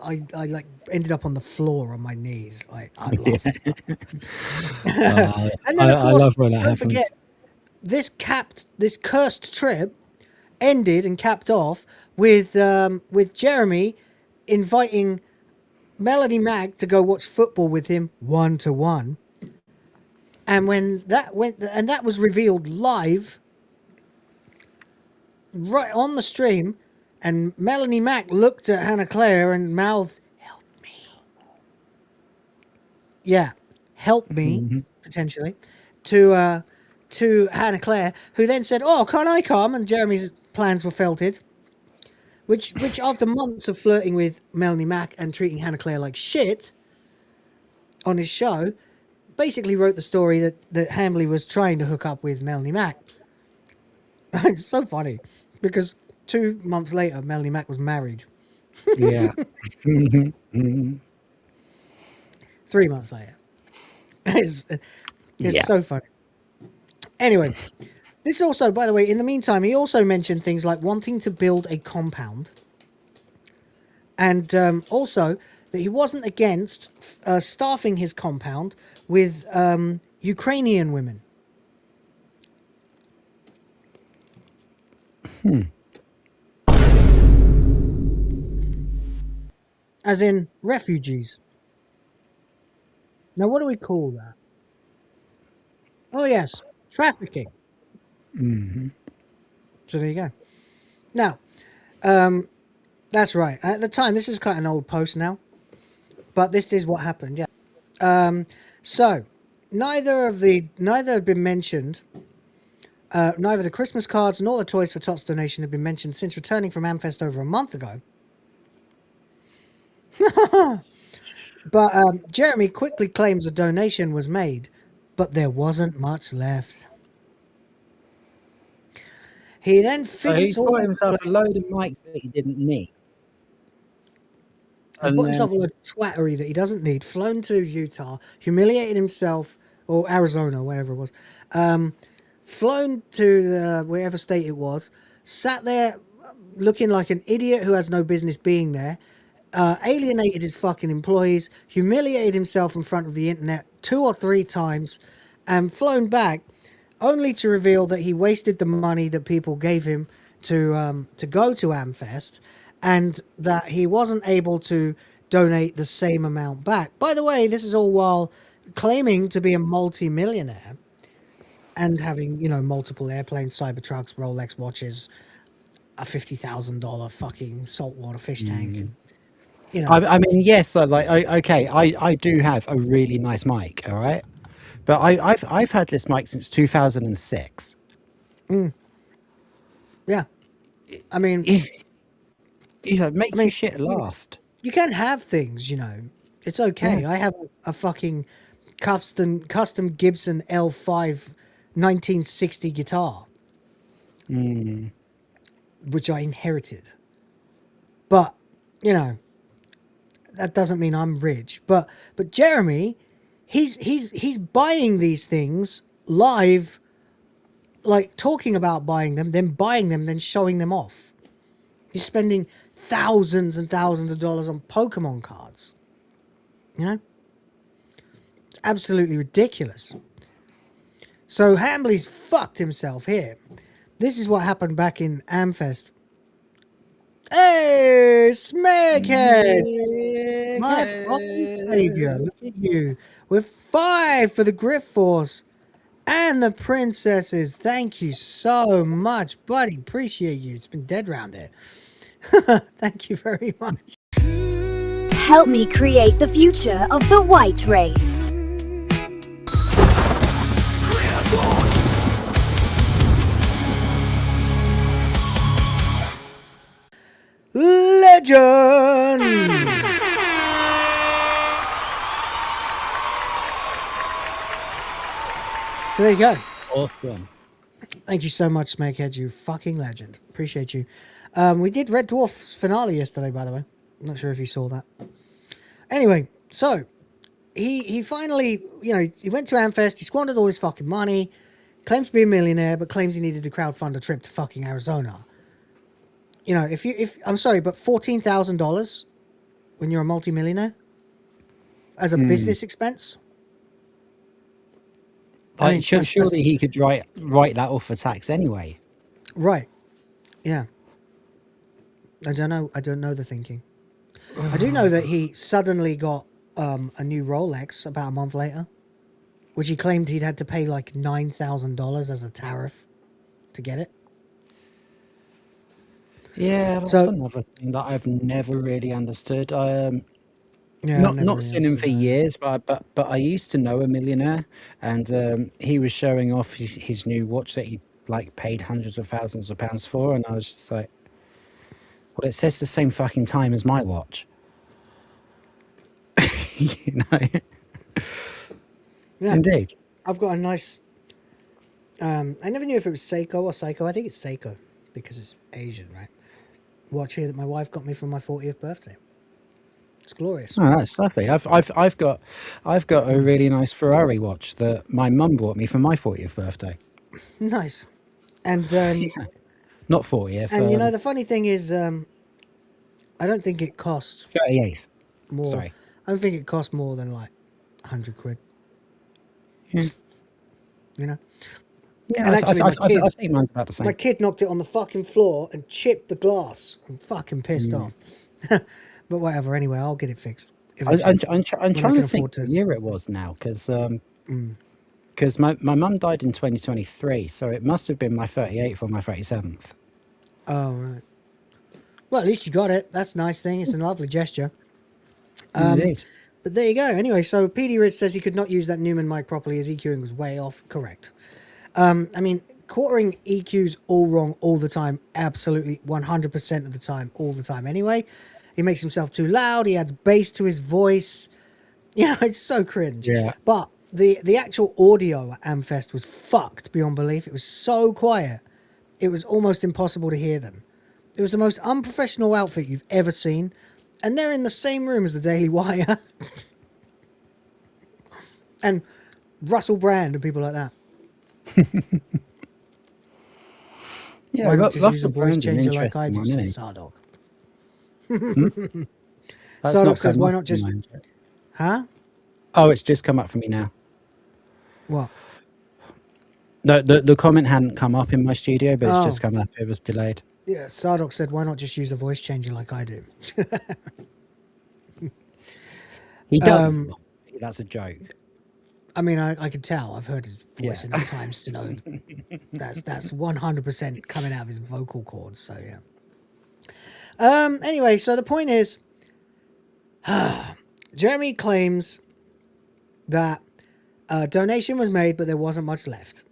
ended up on the floor on my knees. Like I laughed. And then of course, I love when that don't happens. forget, this cursed trip ended and capped off with Jeremy inviting Melanie Mac to go watch football with him 1-to-1. And when that that was revealed live, right on the stream, and Melanie Mac looked at Hannah Claire and mouthed, "Help me." Yeah, help me, potentially, to Hannah Claire, who then said, "Oh, can't I come?" And Jeremy's plans were felted. Which after months of flirting with Melanie Mac and treating Hannah Claire like shit on his show, basically wrote the story that Hambly was trying to hook up with Melanie Mac. It's so funny, because 2 months later, Melanie Mac was married. Yeah. 3 months later. It's so funny. Anyway, this also, by the way, in the meantime, he also mentioned things like wanting to build a compound, and also that he wasn't against staffing his compound with Ukrainian women. As in refugees. Now, what do we call that? Oh, yes, trafficking. So there you go. Now, that's right. At the time, this is quite an old post now, but this is what happened. Yeah. So neither had been mentioned. Neither the Christmas cards nor the Toys for Tots donation had been mentioned since returning from Amfest over a month ago. But Jeremy quickly claims a donation was made, but there wasn't much left. He then fidgets So he bought himself a load of mics that he didn't need. He's bought himself a load of twattery that he doesn't need, flown to Utah, humiliated himself, or Arizona, wherever it was, flown to wherever state it was, sat there looking like an idiot who has no business being there, alienated his fucking employees, humiliated himself in front of the internet 2 or 3 times, and flown back, only to reveal that he wasted the money that people gave him to go to Amfest, and that he wasn't able to donate the same amount back. By the way, this is all while claiming to be a multi-millionaire and having, multiple airplanes, Cybertrucks, Rolex watches, a $50,000 fucking saltwater fish tank. I mean, yes, okay, I do have a really nice mic, all right? But I've had this mic since 2006. Yeah. I mean, make your shit last. You can have things, It's okay. Yeah. I have a fucking custom Gibson L5 1960 guitar, which I inherited. But, that doesn't mean I'm rich. But Jeremy, he's buying these things live, like talking about buying them, then showing them off. He's spending thousands and thousands of dollars on Pokemon cards. It's absolutely ridiculous. So Hambly's fucked himself here. This is what happened back in Amfest. Hey, Smeghead! My fucking savior, look at you. With 5 for the Griff Force and the princesses. Thank you so much, buddy. Appreciate you. It's been dead round here. Thank you very much. Help me create the future of the white race. Legend! There you go. Awesome. Thank you so much, Smeghead, you fucking legend. Appreciate you. We did Red Dwarf's finale yesterday, by the way. I'm not sure if you saw that. Anyway, so he finally, he went to Amfest, he squandered all his fucking money, claims to be a millionaire, but claims he needed to crowdfund a trip to fucking Arizona. If I'm sorry, but $14,000 when you're a multimillionaire as a business expense. Surely he could write that off for tax anyway. Right. Yeah. I don't know the thinking. I do know that he suddenly got a new Rolex about a month later, which he claimed he'd had to pay like $9,000 as a tariff to get it. Yeah, that's another thing that I've never really understood. Not seen him for years, but I used to know a millionaire, and he was showing off his new watch that he paid hundreds of thousands of pounds for, and I was just like, well, it says the same fucking time as my watch. Yeah. Indeed. I've got a nice. I never knew if it was Seiko or Seiko. I think it's Seiko because it's Asian, right? Watch here that my wife got me for my 40th birthday. It's glorious. Oh, that's lovely. I've got a really nice Ferrari watch that my mum bought me for my 40th birthday. Nice. And not 40th. And the funny thing is, I don't think it costs 38th. More. Sorry. I don't think it costs more than like 100 quid. Yeah. Yeah, and actually, I think mine's about the same. My kid knocked it on the fucking floor and chipped the glass. I'm fucking pissed off. But whatever. Anyway, I'll get it fixed. I'm trying to think what year it was now, because my mum died in 2023, so it must have been my 38th or my 37th. Oh, right. Well, at least you got it. That's a nice thing. It's a lovely gesture. Indeed. But there you go. Anyway, so PD Rich says he could not use that Newman mic properly as EQing was way off. Correct. Quartering EQs all wrong all the time. Absolutely 100% of the time, all the time. Anyway, he makes himself too loud. He adds bass to his voice. It's so cringe. Yeah. But the actual audio at Amfest was fucked beyond belief. It was so quiet. It was almost impossible to hear them. It was the most unprofessional outfit you've ever seen. And they're in the same room as the Daily Wire. And Russell Brand and people like that. Yeah, why not just use a Russell voice Brand's an changer like I interesting do, one, says isn't Sardog. That's Sardog not says, come why up not in just... mine. Huh? Oh, it's just come up for me now. What? No, the comment hadn't come up in my studio, but it's Oh. just come up. It was delayed. Yeah, Sardog said, why not just use a voice changer like I do? He doesn't. That's a joke. I mean, I can tell. I've heard his voice enough times to know that's 100% coming out of his vocal cords. So yeah. Anyway, so the point is, Jeremy claims that a donation was made, but there wasn't much left.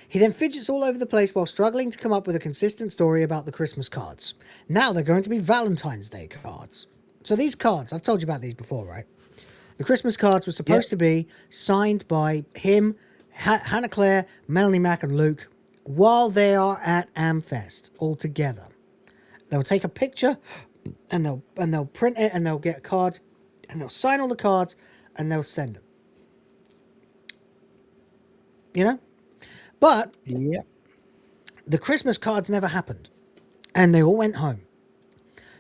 He then fidgets all over the place while struggling to come up with a consistent story about the Christmas cards. Now they're going to be Valentine's Day cards. So these cards, I've told you about these before, right? The Christmas cards were supposed to be signed by him, Hannah Claire, Melanie Mack, and Luke while they are at Amfest all together. They'll take a picture and they'll print it and they'll get cards and they'll sign all the cards and they'll send them. You know? But the Christmas cards never happened and they all went home.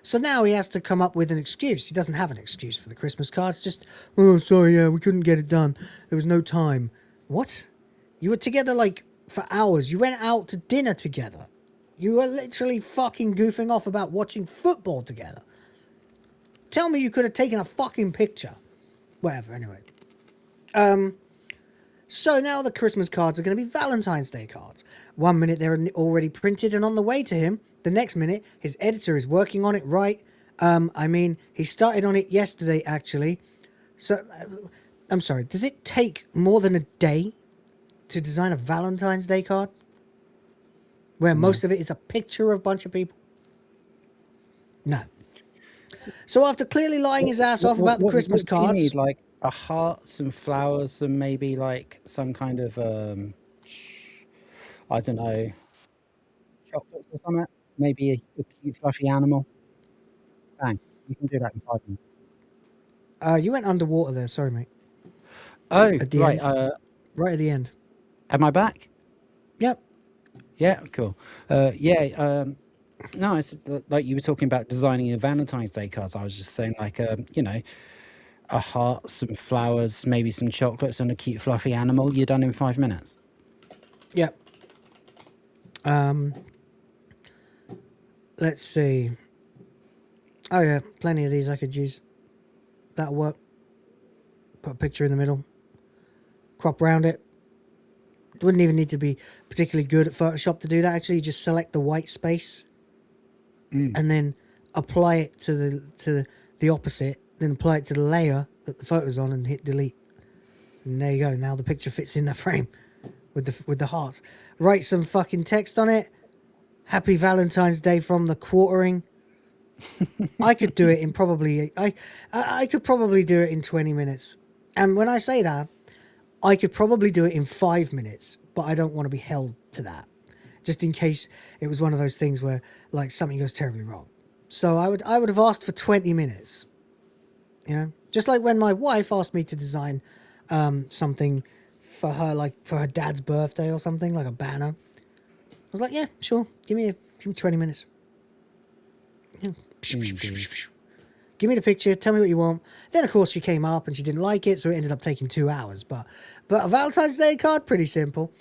So now he has to come up with an excuse. He doesn't have an excuse for the Christmas cards. Just, oh, sorry, yeah, we couldn't get it done. There was no time. What? You were together like for hours. You went out to dinner together. You were literally fucking goofing off about watching football together. Tell me you could have taken a fucking picture. Whatever, anyway. So now the Christmas cards are going to be Valentine's Day cards. 1 minute they're already printed and on the way to him. The next minute, his editor is working on it right. He started on it yesterday, actually. So, I'm sorry, does it take more than a day to design a Valentine's Day card? Where most of it is a picture of a bunch of people? No. So after clearly lying his ass off about the Christmas cards... Do you need, like, a heart, some flowers, and maybe, like, some kind of, I don't know, chocolates or something? maybe a cute fluffy animal. Bang. You can do that in 5 minutes. You went underwater there. Sorry, mate. Oh, At the right. end. Right at the end. Am I back? Yep. Yeah, cool. No, it's like you were talking about designing a Valentine's Day card. I was just saying, like, you know, a heart, some flowers, maybe some chocolates, and a cute fluffy animal. You're done in 5 minutes. Yep. Let's see. Oh yeah, plenty of these I could use. That'll work. Put a picture in the middle. Crop around it. Wouldn't even need to be particularly good at Photoshop to do that. Actually, you just select the white space and then apply it to the opposite. Then apply it to the layer that the photo's on and hit delete. And there you go. Now the picture fits in the frame with the hearts. Write some fucking text on it. Happy Valentine's Day from the quartering. I could do it in probably I could probably do it in 20 minutes. And when I say that, I could probably do it in 5 minutes, but I don't want to be held to that. Just in case it was one of those things where like something goes terribly wrong. So I would have asked for 20 minutes. You know? Just like when my wife asked me to design something for her, like for her dad's birthday or something, like a banner. I was like, yeah, sure. Give me 20 minutes. Yeah. Give me the picture. Tell me what you want. Then, of course, she came up and she didn't like it, so it ended up taking 2 hours. But a Valentine's Day card, pretty simple.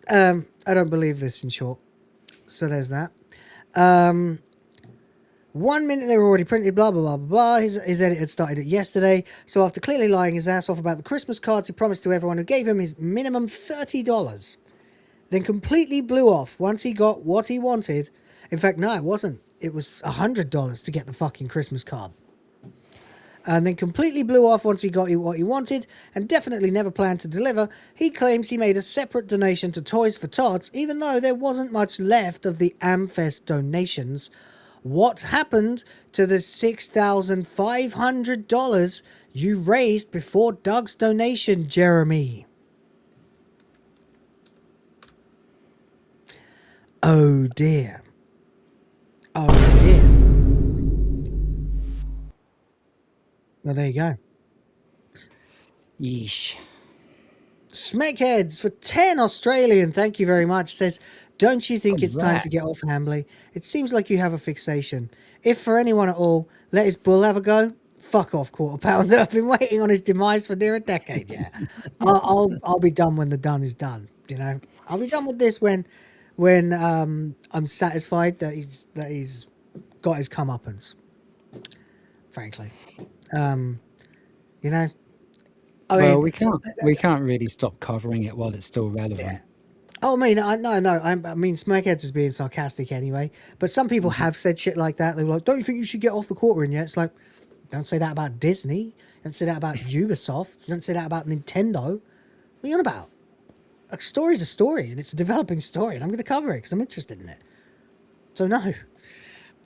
I don't believe this, in short. So there's that. 1 minute they were already printed, blah, blah, blah, blah, blah. His edit had started it yesterday. So after clearly lying his ass off about the Christmas cards he promised to everyone who gave him his minimum $30, then completely blew off once he got what he wanted. In fact, no, it wasn't. It was $100 to get the fucking Christmas card. And then completely blew off once he got what he wanted, and definitely never planned to deliver. He claims he made a separate donation to Toys for Tots, even though there wasn't much left of the Amfest donations. What happened to the $6,500 you raised before Doug's donation, Jeremy? Oh dear. Oh dear. Well, there you go. Yeesh. Smackheads for 10 Australian, thank you very much, says, don't you think it's time to get off Hambly? It seems like you have a fixation. If for anyone at all, let his bull have a go. Fuck off, quarter pounder. I've been waiting on his demise for near a decade, yeah. I'll be done when the done is done, you know. I'll be done with this when I'm satisfied that he's got his comeuppance. Frankly. You know. I mean, we can't really stop covering it while it's still relevant. Yeah. Oh, I mean, I mean, Smackheads is being sarcastic anyway. But some people have said shit like that. They were like, "Don't you think you should get off the quartering yet?" It's like, don't say that about Disney. Don't say that about Ubisoft. Don't say that about Nintendo. What are you on about? A story's a story, and it's a developing story, and I'm going to cover it because I'm interested in it. So no.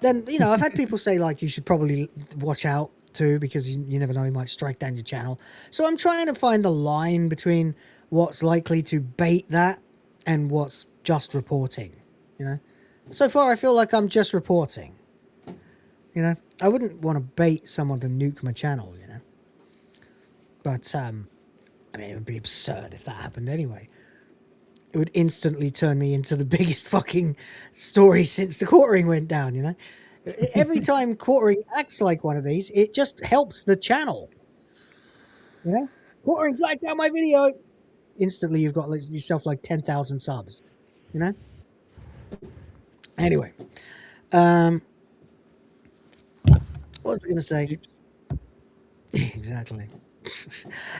Then, you know, I've had people say like you should probably watch out too because you never know, he might strike down your channel. So I'm trying to find the line between what's likely to bait that and what's just reporting, you know. So far I feel like I'm just reporting, you know. I wouldn't want to bait someone to nuke my channel, you know. But I mean, it would be absurd if that happened anyway. It would instantly turn me into the biggest fucking story since the quartering went down, you know. Every time quartering acts like one of these, it just helps the channel. You know? Quartering liked out my video. Instantly, you've got yourself like 10,000 subs. You know? Anyway. What was I going to say? Exactly.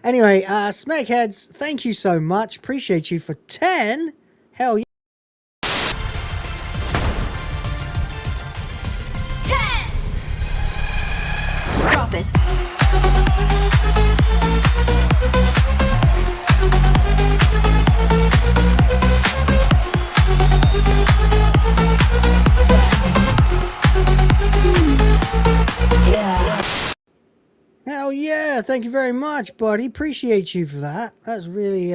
Anyway, Smackheads, thank you so much. Appreciate you for 10. Hell yeah. 10. Drop it. Hell yeah, thank you very much, buddy. Appreciate you for that. That's really,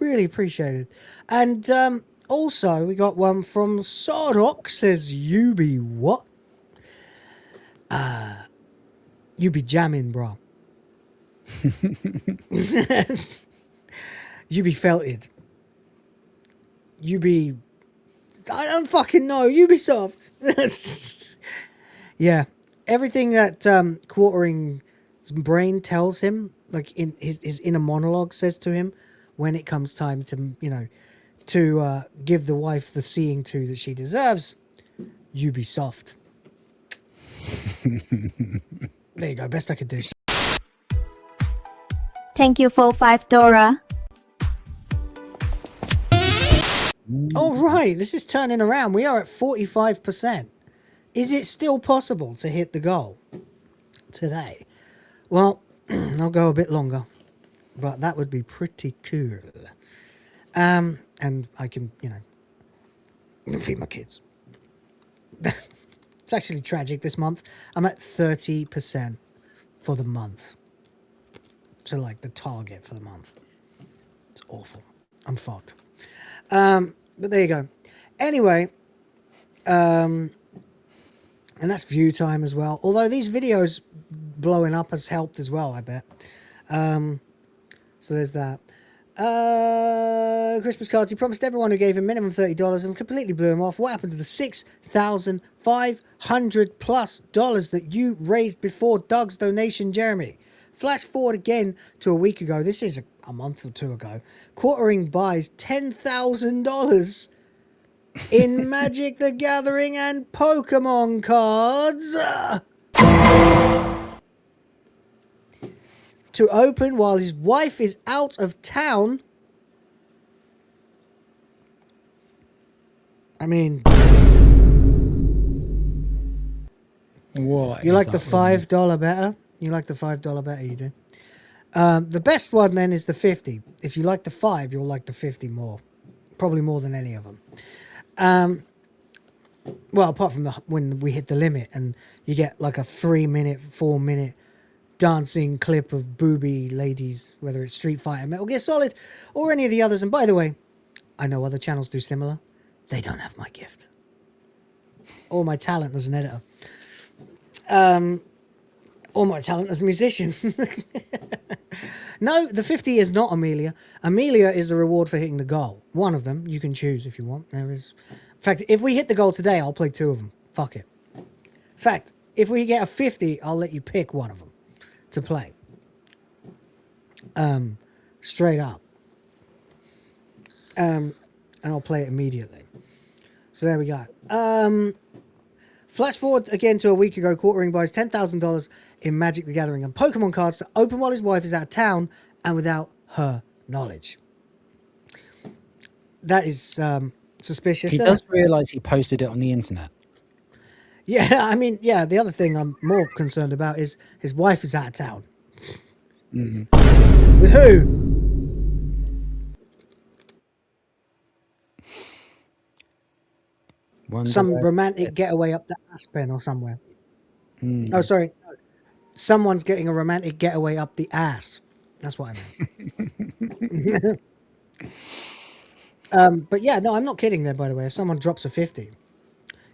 really appreciated. And Also, we got one from Sardok, says, you be what? You be jamming, bro. You be felted. You be... I don't fucking know. Ubisoft. Yeah. Everything that Quartering's brain tells him, like in his inner monologue says to him, when it comes time to, you know, to give the wife the seeing to that she deserves, Ubisoft. There you go. Best I could do. Thank you for $5. All right, this is turning around. We are at 45%. Is it still possible to hit the goal today? Well, I'll go a bit longer, but that would be pretty cool. And I can, you know, feed my kids. It's actually tragic this month. I'm at 30% for the month. So, like, the target for the month. It's awful. I'm fucked. But there you go. Anyway, and that's view time as well. Although these videos blowing up has helped as well, I bet. So there's that. Christmas cards. He promised everyone who gave him minimum $30 and completely blew him off. What happened to the $6,500+ that you raised before Doug's donation, Jeremy? Flash forward again to a week ago. This is a month or two ago. Quartering buys $10,000 in Magic the Gathering and Pokemon cards to open while his wife is out of town. I mean, what? You like the $5 better? You like the $5 better, you do. The best one then is the 50. If you like the 5, you'll like the 50 more. Probably more than any of them. Well, apart from when we hit the limit and you get like a 3-minute, 4-minute dancing clip of booby ladies, whether it's Street Fighter, Metal Gear Solid, or any of the others. And by the way, I know other channels do similar. They don't have my gift. Or my talent as an editor. Or my talent as a musician. No, the 50 is not Amelia. Amelia is the reward for hitting the goal. One of them. You can choose if you want. There is. In fact, if we hit the goal today, I'll play 2 of them. Fuck it. In fact, if we get a 50, I'll let you pick one of them to play. Straight up. And I'll play it immediately. So there we go. Flash forward again to a week ago. Quartering buys $10,000 in Magic the Gathering and Pokemon cards to open while his wife is out of town and without her knowledge. That is suspicious. He does realise he posted it on the internet. Yeah, I mean, yeah, the other thing I'm more concerned about is his wife is out of town. Mm-hmm. With who? Some romantic getaway up to Aspen or somewhere. Oh, sorry. Someone's getting a romantic getaway up the ass. That's what I meant. But yeah, no, I'm not kidding there, by the way. If someone drops a 50,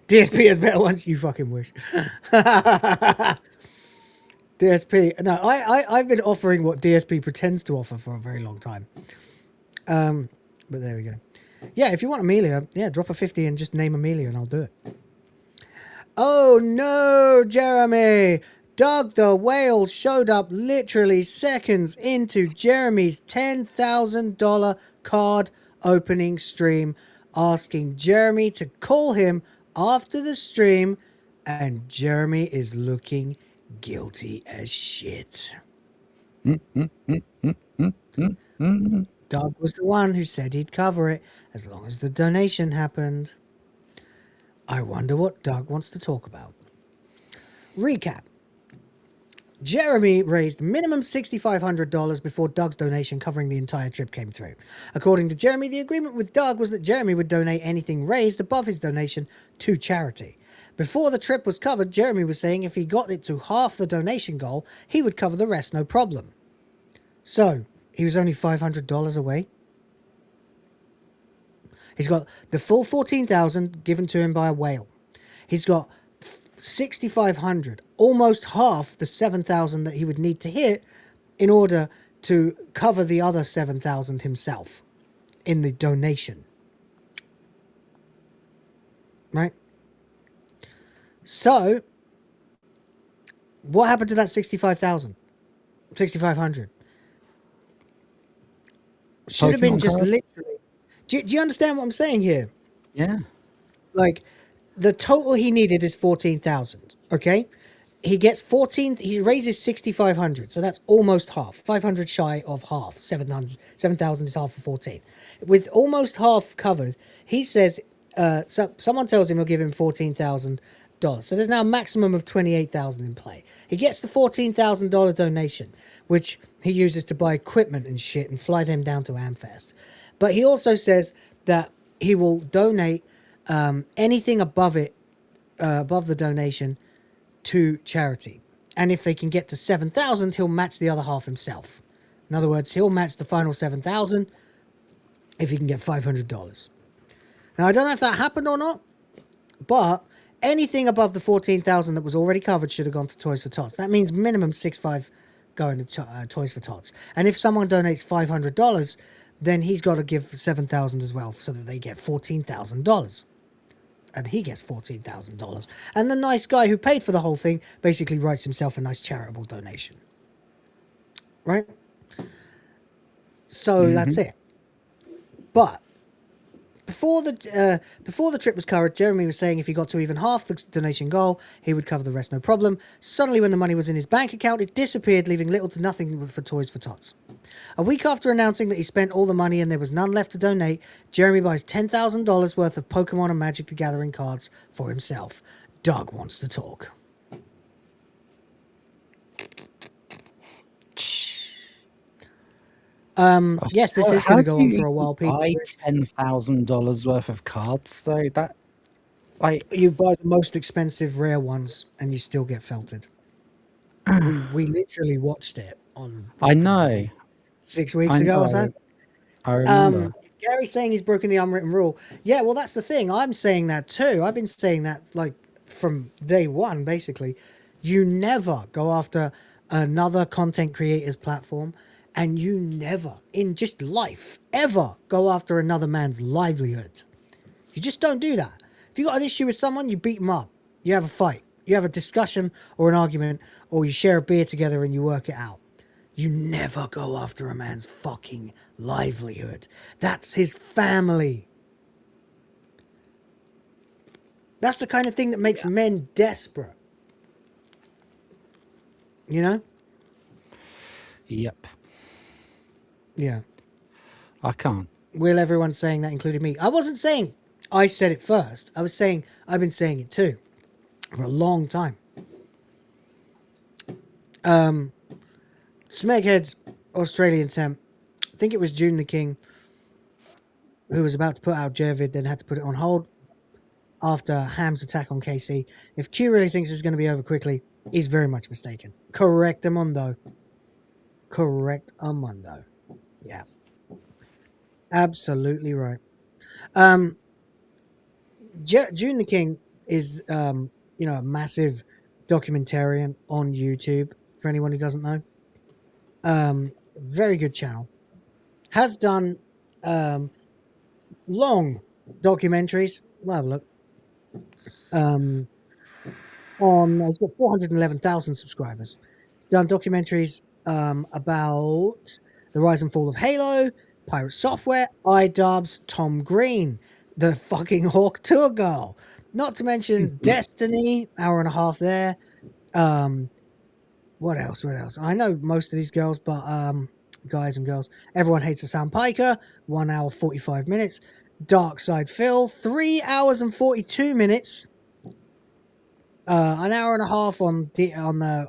DSP has better ones, you fucking wish. DSP. No, I've been offering what DSP pretends to offer for a very long time. But there we go. Yeah, if you want Amelia, yeah, drop a 50 and just name Amelia and I'll do it. Oh no, Jeremy! Doug the Whale showed up literally seconds into Jeremy's $10,000 card opening stream, asking Jeremy to call him after the stream, and Jeremy is looking guilty as shit. Doug was the one who said he'd cover it as long as the donation happened. I wonder what Doug wants to talk about. Recap. Jeremy raised minimum $6,500 before Doug's donation covering the entire trip came through. According to Jeremy, the agreement with Doug was that Jeremy would donate anything raised above his donation to charity. Before the trip was covered, Jeremy was saying if he got it to half the donation goal, he would cover the rest no problem. So, he was only $500 away. He's got the full 14,000 given to him by a whale. He's got 6,500, almost half the 7,000 that he would need to hit in order to cover the other 7,000 himself in the donation. Right? So, what happened to that 65,000? 6,500? Should have been just literally... Do you understand what I'm saying here? Yeah. Like, the total he needed is 14,000, okay? He gets 14... He raises 6,500, so that's almost half. 500 shy of half. 7,000 is half of 14. With almost half covered, he says... So someone tells him he'll give him $14,000. So there's now a maximum of $28,000 in play. He gets the $14,000 donation, which he uses to buy equipment and shit and fly them down to Amfest. But he also says that he will donate anything above it, above the donation, to charity. And if they can get to 7,000, he'll match the other half himself. In other words, he'll match the final 7,000 if he can get $500. Now, I don't know if that happened or not, but anything above the 14,000 that was already covered should have gone to Toys for Tots. That means minimum 6.5 going to Toys for Tots. And if someone donates $500, then he's got to give 7,000 as well, so that they get $14,000. And he gets $14,000. And the nice guy who paid for the whole thing basically writes himself a nice charitable donation. Right? So that's it. But before the trip was covered, Jeremy was saying if he got to even half the donation goal, he would cover the rest, no problem. Suddenly, when the money was in his bank account, it disappeared, leaving little to nothing for Toys for Tots. A week after announcing that he spent all the money and there was none left to donate, Jeremy buys $10,000 worth of Pokemon and Magic the Gathering cards for himself. Doug wants to talk. Yes, this is going to go on for a while. People buy $10,000 worth of cards, though. That, like, you buy the most expensive rare ones, and you still get felted. we literally watched it on. I know. 6 weeks ago or so. I remember. Gary's saying he's broken the unwritten rule. Yeah, well, that's the thing. I'm saying that too. I've been saying that like from day one, basically. You never go after another content creator's platform. And you never, in just life, ever go after another man's livelihood. You just don't do that. If you got an issue with someone, you beat them up. You have a fight. You have a discussion or an argument, or you share a beer together and you work it out. You never go after a man's fucking livelihood. That's his family. That's the kind of thing that makes men desperate. You know? Yep. Yeah. I can't. Will everyone saying that, including me? I wasn't saying I said it first. I was saying I've been saying it too for a long time. Smeghead's Australian temp. I think it was June the King who was about to put out Jervid, then had to put it on hold after Ham's attack on KC. If Q really thinks it's going to be over quickly, he's very much mistaken. Correctamundo. Correctamundo. Yeah. Absolutely right. June the King is, a massive documentarian on YouTube, for anyone who doesn't know. Very good channel. Has done long documentaries. We'll have a look. He's got 411,000 subscribers. He's done documentaries about the rise and fall of Halo, Pirate Software, iDubbbz, Tom Green, the fucking Hawk Tour girl. Not to mention Destiny, hour and a half there. What else? I know most of these girls, but guys and girls. Everyone Hates a Sam Piker, 1 hour 45 minutes. Dark Side Phil, 3 hours and 42 minutes. An hour and a half on the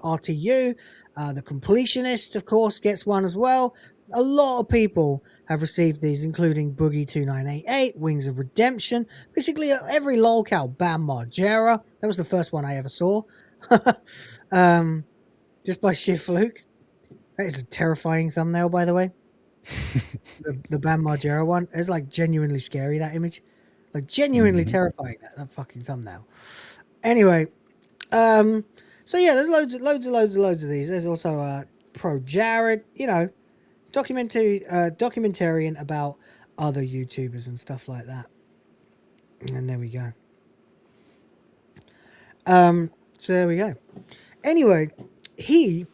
RTU. The Completionist, of course, gets one as well. A lot of people have received these, including Boogie2988, Wings of Redemption, basically every lolcow, Bam Margera. That was the first one I ever saw. Just by sheer fluke. That is a terrifying thumbnail, by the way. The Bam Margera one. It's like genuinely scary, that image. Like genuinely terrifying, that fucking thumbnail. Anyway, so yeah, there's loads of these. There's also Pro Jared, you know, documentarian about other YouTubers and stuff like that. And there we go. So there we go. Anyway, he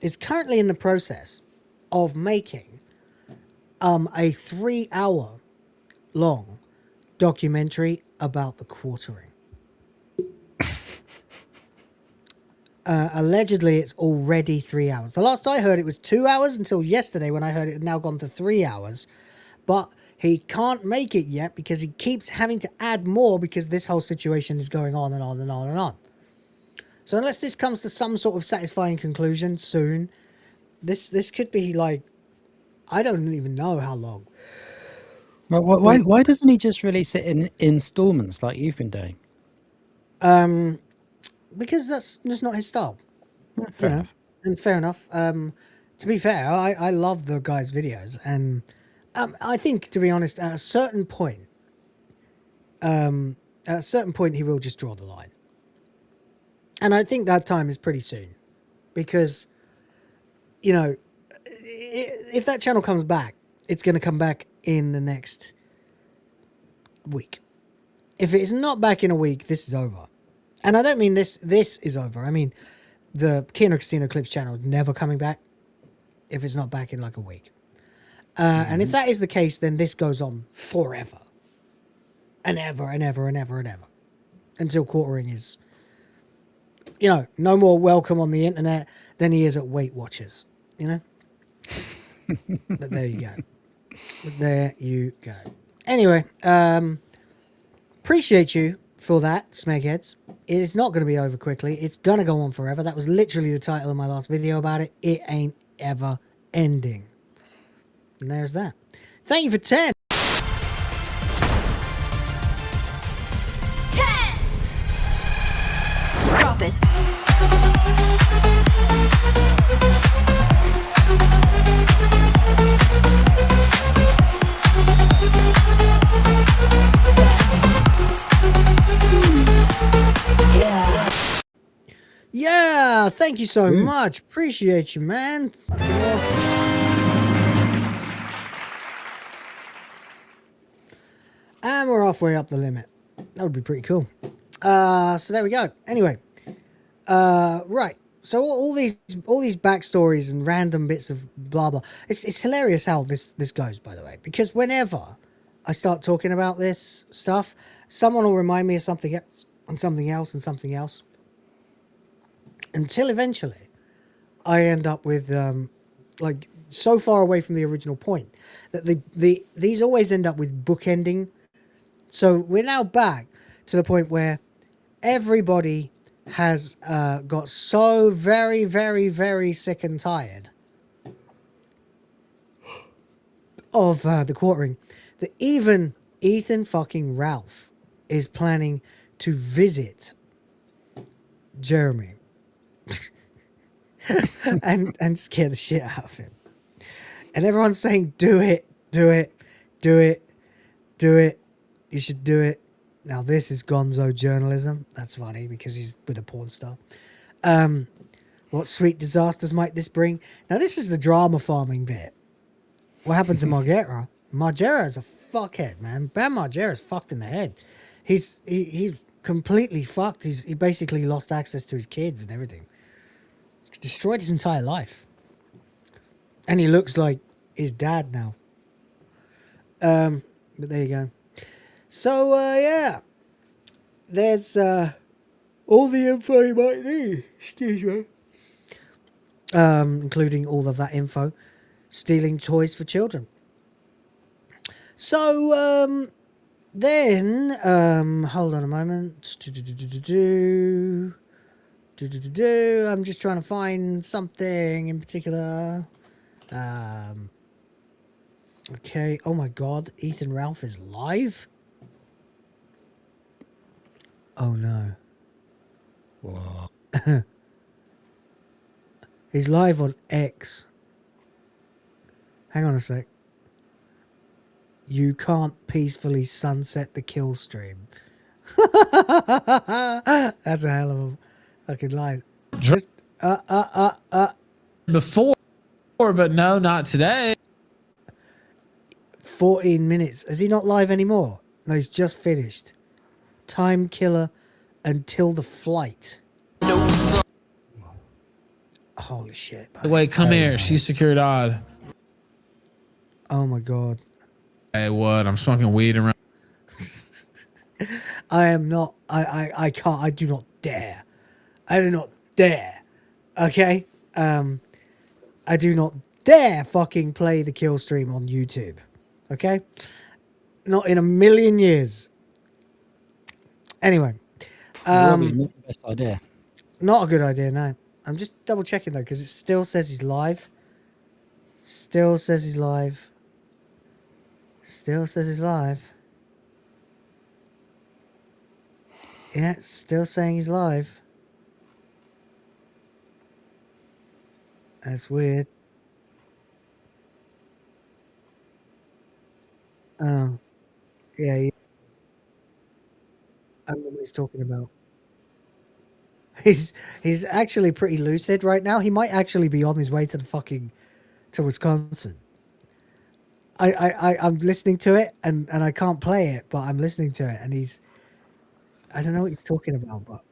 is currently in the process of making a 3-hour long documentary about the quartering. Allegedly, it's already 3 hours. The last I heard, it was 2 hours until yesterday when I heard it had now gone to 3 hours. But he can't make it yet because he keeps having to add more because this whole situation is going on and on and on and on. So unless this comes to some sort of satisfying conclusion soon, this could be like, I don't even know how long. Well, why doesn't he just release it in installments like you've been doing? Because that's just not his style. Fair enough. And fair enough. To be fair, I love the guy's videos, and I think, to be honest, at a certain point, he will just draw the line. And I think that time is pretty soon, because, you know, if that channel comes back, it's going to come back in the next week. If it's not back in a week, this is over. And I don't mean this is over. I mean, the Kino Casino Clips channel is never coming back if it's not back in like a week. And if that is the case, then this goes on forever. And ever and ever and ever and ever. Until quartering is, you know, no more welcome on the internet than he is at Weight Watchers. You know? But there you go. There you go. Anyway, appreciate you for that, Smegheads. It is not going to be over quickly. It's going to go on forever. That was literally the title of my last video about it. It ain't ever ending. And there's that. Thank you for 10. 10. Drop it. Yeah, thank you so much. Appreciate you, man. Fucking awesome. And we're halfway up the limit. That would be pretty cool. So there we go. Anyway, right. So all these backstories and random bits of blah blah. It's hilarious how this goes, by the way, because whenever I start talking about this stuff, someone will remind me of something else and something else and something else. Until eventually, I end up with like so far away from the original point that these always end up with bookending. So we're now back to the point where everybody has got so very, very, very sick and tired of the quartering that even Ethan fucking Ralph is planning to visit Jeremy. and scare the shit out of him. And everyone's saying, do it. You should do it. Now this is gonzo journalism. That's funny because he's with a porn star. What sweet disasters might this bring? Now this is the drama farming bit. What happened to Margera? Margera is a fuckhead, man. Bam Margera's fucked in the head. He's completely fucked. He basically lost access to his kids and everything. Destroyed his entire life. And he looks like his dad now. But there you go. So, yeah. There's all the info you might need. Excuse me. Including all of that info. Stealing toys for children. So, then, hold on a moment. I'm just trying to find something in particular. Okay. Oh my God. Ethan Ralph is live? Oh no. What? He's live on X. Hang on a sec. You can't peacefully sunset the kill stream. That's a hell of a fucking line. Just Before, but no, not today. 14 minutes. Is he not live anymore? No, he's just finished. Time killer until the flight. Holy shit. Wait, come here. She's secured odd. Oh my god. Hey, what? I'm smoking weed around. I am not. I can't. I do not dare. I do not dare. Okay? I do not dare fucking play the kill stream on YouTube. Okay? Not in a million years. Anyway. Probably not the best idea. Not a good idea, no. I'm just double checking though, because it still says he's live. Still says he's live. Still says he's live. Yeah, it's still saying he's live. That's weird. Oh. Yeah, I don't know what he's talking about. He's actually pretty lucid right now. He might actually be on his way to to Wisconsin. I'm listening to it and I can't play it, but I'm listening to it and I don't know what he's talking about, but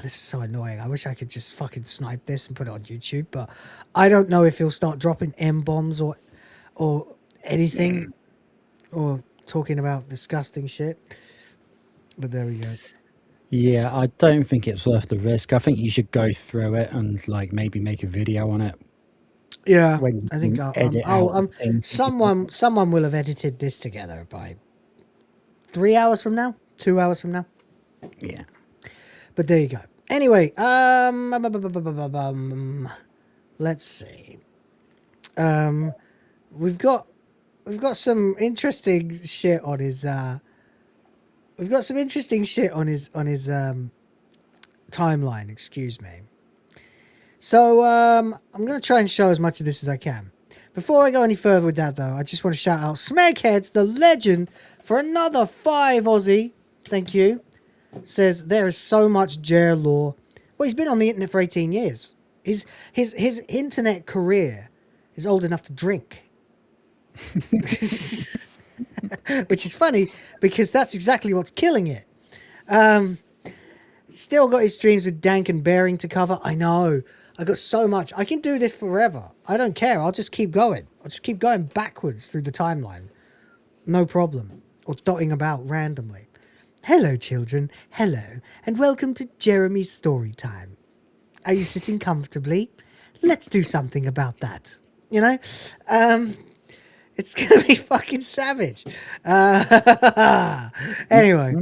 this is so annoying. I wish I could just fucking snipe this and put it on YouTube, but I don't know if he'll start dropping M-bombs or anything or talking about disgusting shit. But there we go. Yeah, I don't think it's worth the risk. I think you should go through it and like maybe make a video on it. Yeah, When I think you edit out the things. someone will have edited this together by 3 hours from now, 2 hours from now. Yeah. But there you go. Anyway, let's see. We've got some interesting shit on his timeline, excuse me. So I'm going to try and show as much of this as I can. Before I go any further with that, though, I just want to shout out Smegheads, the legend, for another 5 Aussie. Thank you. Says there is so much jail law. Well, he's been on the internet for 18 years. His internet career is old enough to drink. Which is funny because that's exactly what's killing it. Still got his streams with Dank and Bearing to cover. I know. I got so much. I can do this forever. I don't care. I'll just keep going. I'll just keep going backwards through the timeline. No problem. Or dotting about randomly. Hello, children. Hello. And welcome to Jeremy's story time. Are you sitting comfortably? Let's do something about that. You know? It's going to be fucking savage. Anyway.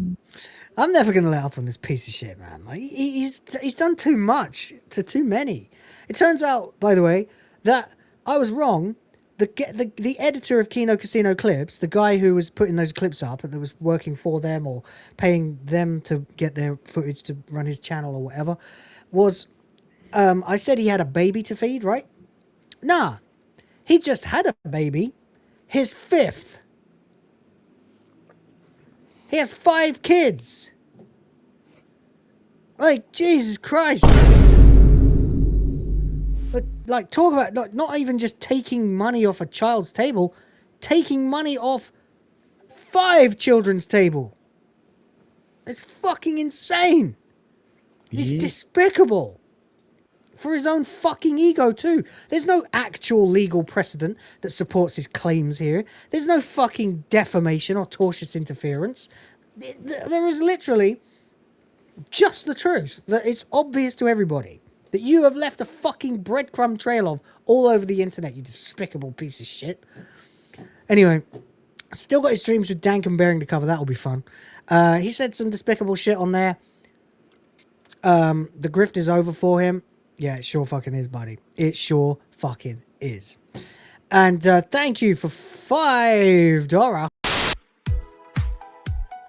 I'm never going to let up on this piece of shit, man. Like, he's done too much to too many. It turns out, by the way, that I was wrong. The editor of Kino Casino Clips, the guy who was putting those clips up and that was working for them or paying them to get their footage to run his channel or whatever, was, I said he had a baby to feed, right? Nah. He just had a baby. His 5th. He has 5 kids. Like, Jesus Christ. But, like, talk about not even just taking money off a child's table, taking money off 5 children's table. It's fucking insane. It's despicable. For his own fucking ego, too. There's no actual legal precedent that supports his claims here. There's no fucking defamation or tortious interference. There is literally just the truth that it's obvious to everybody that you have left a fucking breadcrumb trail of all over the internet, you despicable piece of shit. Anyway, still got his streams with Dank and Bearing to cover. That'll be fun. He said some despicable shit on there. The grift is over for him. Yeah, it sure fucking is, buddy. It sure fucking is. And thank you for $5.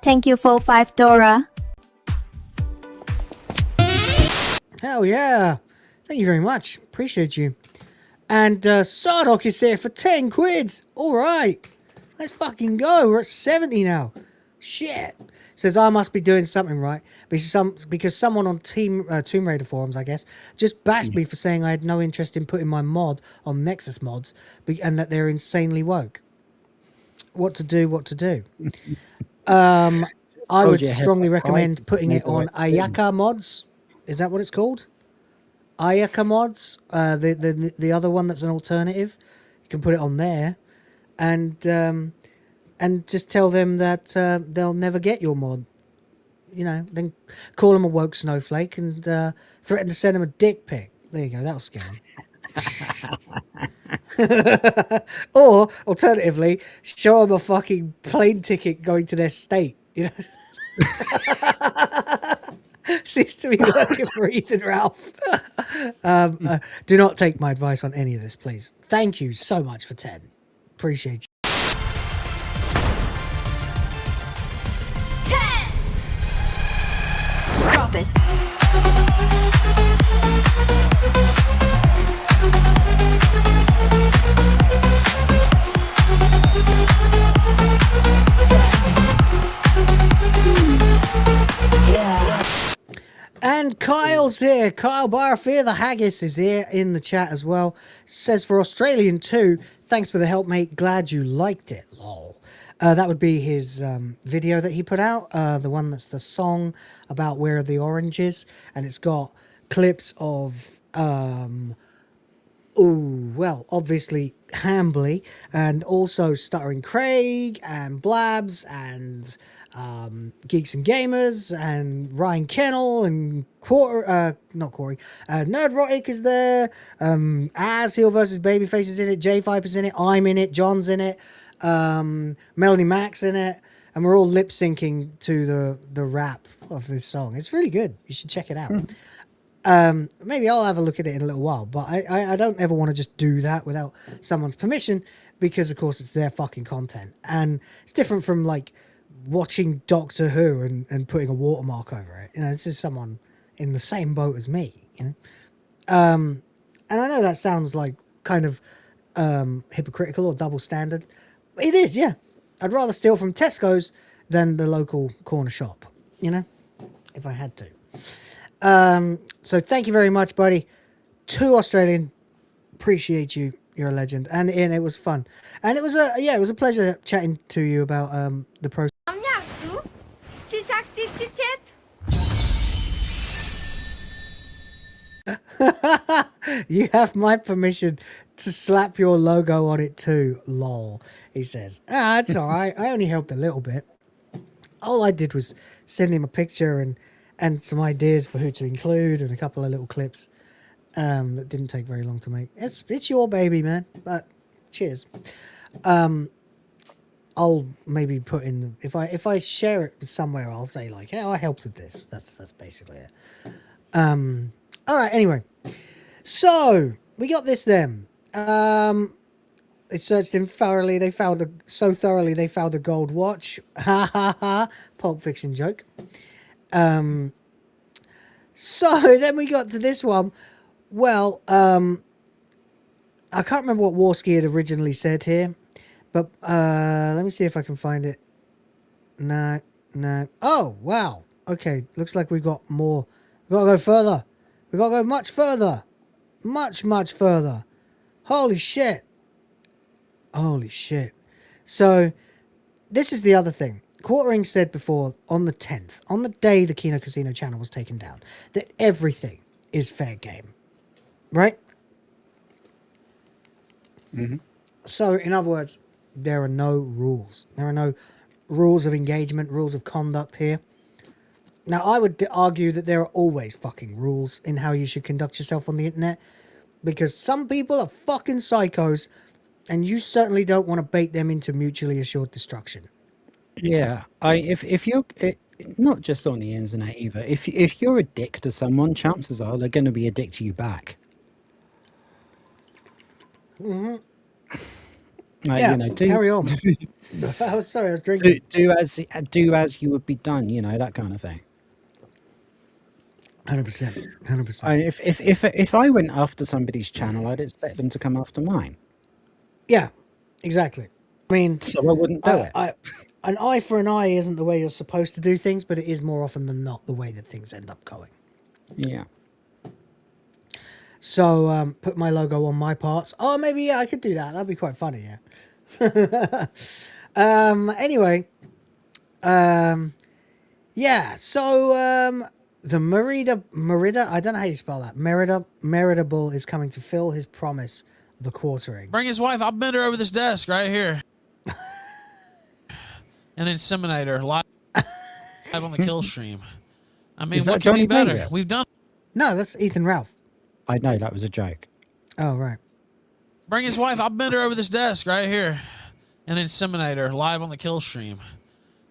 Thank you for $5. Hell yeah. Thank you very much. Appreciate you. And Sardoc is here for 10 quid. All right. Let's fucking go. We're at 70 now. Shit. Says I must be doing something right because someone on Tomb Raider forums, I guess, just bashed me for saying I had no interest in putting my mod on Nexus mods and that they're insanely woke. What to do? I would strongly recommend putting it on Ayaka mods. Is that what it's called? Ayaka mods, the other one that's an alternative. You can put it on there, and just tell them that they'll never get your mod. You know, then call them a woke snowflake and threaten to send them a dick pic. There you go, that'll scare them. Or alternatively, show them a fucking plane ticket going to their state. You know. Seems to be working for Ethan Ralph. Do not take my advice on any of this, please. Thank you so much for 10. Appreciate you. 10. Drop it. And Kyle's here. Kyle Barfear, the Haggis, is here in the chat as well. Says for Australian too, thanks for the help, mate. Glad you liked it. Lol. That would be his video that he put out. The one that's the song about Where Are the Oranges. And it's got clips of, obviously Hambly. And also Stuttering Craig and Blabs and... Geeks and Gamers and Ryan Kennel and Nerdrotic is there. Azhiel versus Babyface is in it. J5 is in it. I'm in it. John's in it. Melody Mac's in it. And we're all lip syncing to the rap of this song. It's really good. You should check it out. Maybe I'll have a look at it in a little while, but I don't ever want to just do that without someone's permission because, of course, it's their fucking content. And it's different from like watching Doctor Who and putting a watermark over it. You know, this is someone in the same boat as me, you know. And I know that sounds like kind of hypocritical or double standard. It is, yeah. I'd rather steal from Tesco's than the local corner shop, you know, if I had to. So thank you very much, buddy. 2 Australian. Appreciate you. You're a legend. And Ian, it was fun. And it was a pleasure chatting to you about the process. You have my permission to slap your logo on it too, lol, he says. It's all right. I only helped a little bit. All I did was send him a picture and some ideas for who to include and a couple of little clips that didn't take very long to make. It's your baby, man, but cheers. I'll maybe put in if I share it somewhere, I'll say like, "Yeah, I helped with this." That's basically it. All right. Anyway, so we got this then. They searched him thoroughly. They found a gold watch. Ha ha ha! Pulp Fiction joke. So then we got to this one. Well, I can't remember what Warski had originally said here. But let me see if I can find it. No. Oh, wow. Okay, looks like we got more. We got to go further. We got to go much further. Much further. Holy shit. So, this is the other thing. Quartering said before, on the 10th, on the day the Kino Casino channel was taken down, that everything is fair game. Right? Mm-hmm. So, in other words, there are no rules. There are no rules of engagement, rules of conduct here. Now, I would argue that there are always fucking rules in how you should conduct yourself on the internet, because some people are fucking psychos, and you certainly don't want to bait them into mutually assured destruction. Yeah, if you're not just on the internet either, if you're a dick to someone, chances are they're going to be a dick to you back. Mm-hmm. Yeah, carry on. I was drinking. Do as you would be done, that kind of thing. 100%. 100%. If I went after somebody's channel, I'd expect them to come after mine. Yeah, exactly. I mean, so I wouldn't do it. An eye for an eye isn't the way you're supposed to do things, but it is more often than not the way that things end up going. Yeah. So put my logo on my parts. Oh, maybe yeah, I could do that. That'd be quite funny. Yeah. Anyway. Yeah. So the Merida. I don't know how you spell that. Meritable is coming to fill his promise. The quartering. Bring his wife. I'll bend her over this desk right here. And inseminate her live on the kill stream. I mean, what could be better? We've done. No, that's Ethan Ralph. I know that was a joke. Oh right. Bring his wife. I'll bend her over this desk right here, and inseminate her live on the kill stream.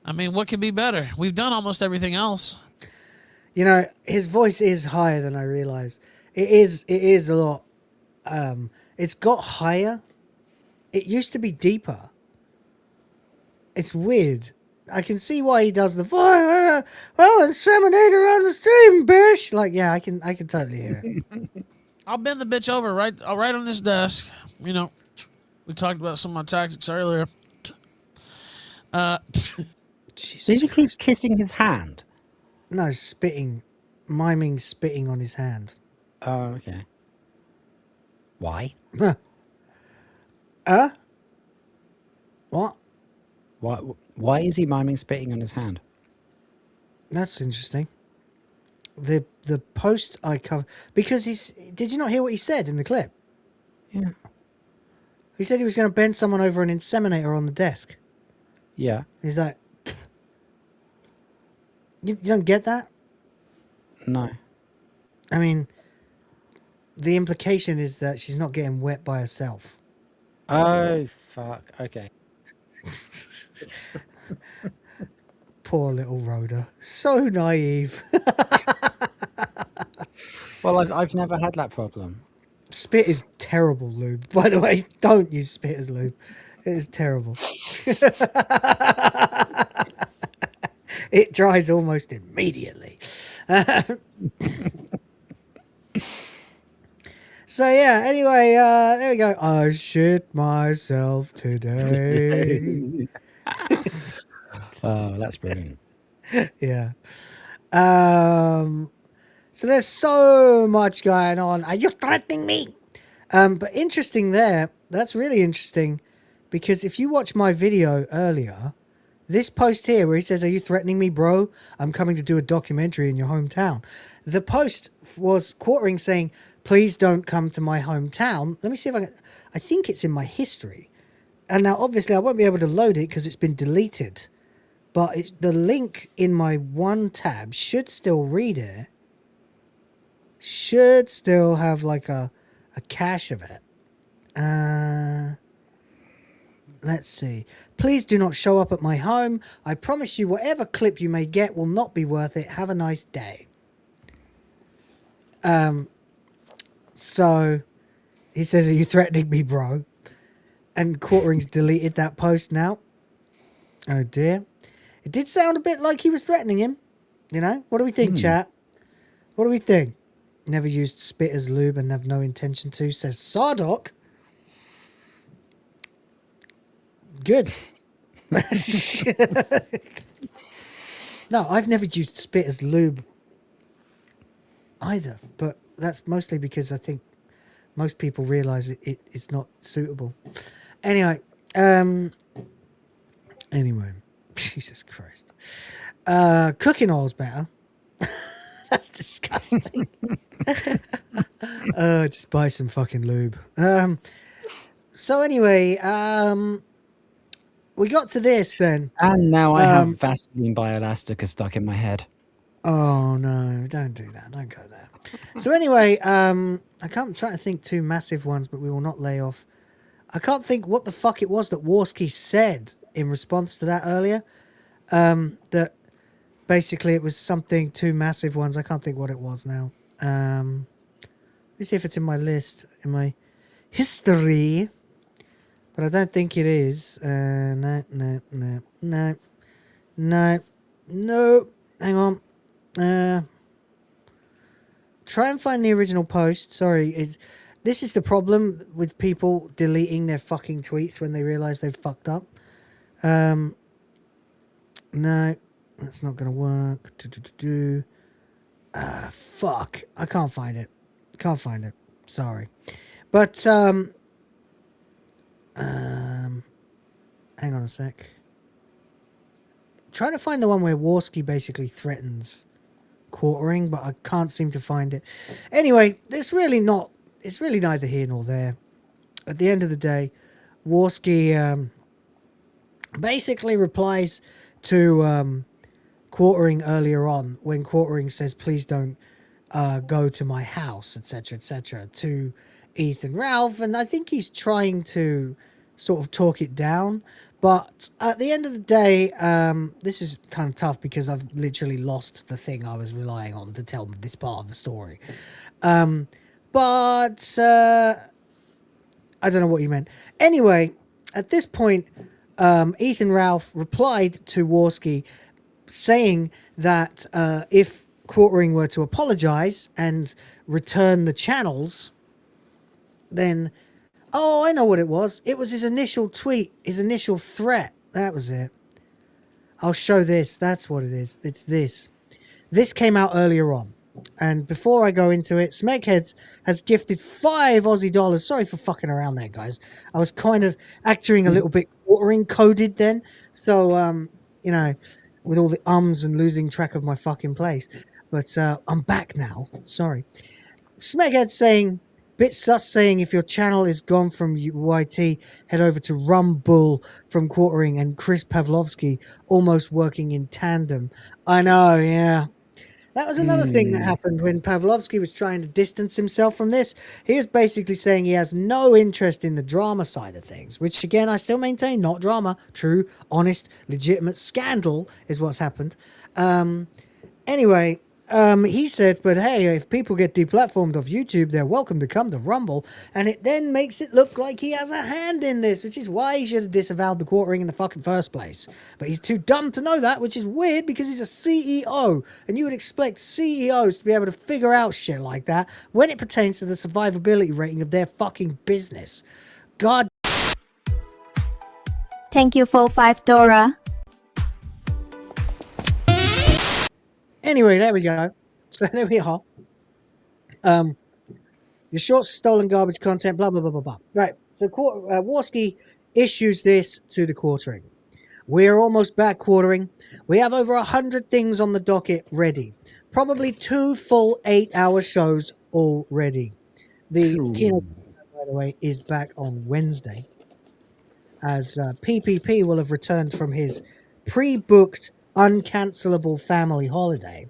I mean, what could be better? We've done almost everything else. You know, his voice is higher than I realized. It is a lot. It's got higher. It used to be deeper. It's weird. I can see why he does the well, inseminate her on the stream, bitch. Like, yeah, I can totally hear it. I'll bend the bitch over right on this desk. You know, we talked about some of my tactics earlier. Does he keep kissing his hand? No, miming spitting on his hand. Oh, okay. Why? What? Why is he miming spitting on his hand? That's interesting. The post I cover because did you not hear what he said in the clip? Yeah. He said he was going to bend someone over an inseminator on the desk. Yeah. He's like, you don't get that? No. I mean, the implication is that she's not getting wet by herself. Oh, fuck. Okay. Poor little Rhoda. So naive. Well, I've never had that problem. Spit is terrible lube. By the way, don't use spit as lube. It is terrible. It dries almost immediately. So yeah, anyway, there we go. I shit myself today. Oh, that's brilliant. Yeah. So there's so much going on. Are you threatening me? But interesting there. That's really interesting because if you watch my video earlier, this post here where he says, "Are you threatening me, bro? I'm coming to do a documentary in your hometown." The post was quartering saying, "Please don't come to my hometown." Let me see if I think it's in my history. And now obviously I won't be able to load it because it's been deleted. But the link in my one tab should still read it. Should still have like a cache of it. Let's see. Please do not show up at my home. I promise you whatever clip you may get will not be worth it. Have a nice day. So he says, "Are you threatening me, bro?" And Quartering's deleted that post now. Oh dear. It did sound a bit like he was threatening him. You know? What do we think, chat? What do we think? Never used spit as lube and have no intention to, says Sardoc. Good. No, I've never used spit as lube either, but that's mostly because I think most people realize it's not suitable. Anyway, Jesus Christ. Cooking oil's better. That's disgusting. Just buy some fucking lube. So anyway, we got to this then. And now I have Vaseline by Elastica stuck in my head. Oh no, don't do that. Don't go there. So anyway, I'm trying to think two massive ones, but we will not lay off. I can't think what the fuck it was that Warski said in response to that earlier. That basically it was something, two massive ones. I can't think what it was now. Let me see if it's in my list, in my history. But I don't think it is. No. Hang on. Try and find the original post. Sorry, this is the problem with people deleting their fucking tweets when they realize they've fucked up. No, that's not gonna work. Fuck. I can't find it. Can't find it. Sorry. But, hang on a sec. Trying to find the one where Warski basically threatens quartering, but I can't seem to find it. Anyway, it's really neither here nor there. At the end of the day, Warski basically replies to quartering earlier on when quartering says, please don't go to my house, etc., to Ethan Ralph. And I think he's trying to sort of talk it down. But at the end of the day, this is kind of tough because I've literally lost the thing I was relying on to tell this part of the story. But I don't know what you meant. Anyway, at this point, Ethan Ralph replied to Warski saying that if quartering were to apologize and return the channels, then... Oh, I know what it was. It was his initial tweet, his initial threat. That was it. I'll show this. That's what it is. It's this. This came out earlier on. And before I go into it, Smegheads has gifted 5 Aussie dollars. Sorry for fucking around there, guys. I was kind of acting a little bit quartering coded then. So, you know, with all the ums and losing track of my fucking place. But I'm back now. Sorry. Smeghead saying... Bit sus saying if your channel is gone from YT, head over to Rumble from quartering, and Chris Pavlovsky almost working in tandem. I know, yeah. That was another thing that happened when Pavlovsky was trying to distance himself from this. He was basically saying he has no interest in the drama side of things, which again, I still maintain, not drama. True, honest, legitimate scandal is what's happened. Anyway... he said, but hey, if people get deplatformed off YouTube, they're welcome to come to Rumble, and it then makes it look like he has a hand in this, which is why he should have disavowed the quartering in the fucking first place. But he's too dumb to know that, which is weird because he's a CEO, and you would expect CEOs to be able to figure out shit like that when it pertains to the survivability rating of their fucking business. God. Thank you for $5. Anyway, there we go. So there we are. Your short stolen garbage content, blah, blah, blah, blah, blah. Right. So Warski issues this to the quartering. We're almost back quartering. We have over 100 things on the docket ready. Probably 2 full 8-hour shows already. The keynote, by the way, is back on Wednesday. As PPP will have returned from his pre-booked uncancelable family holiday,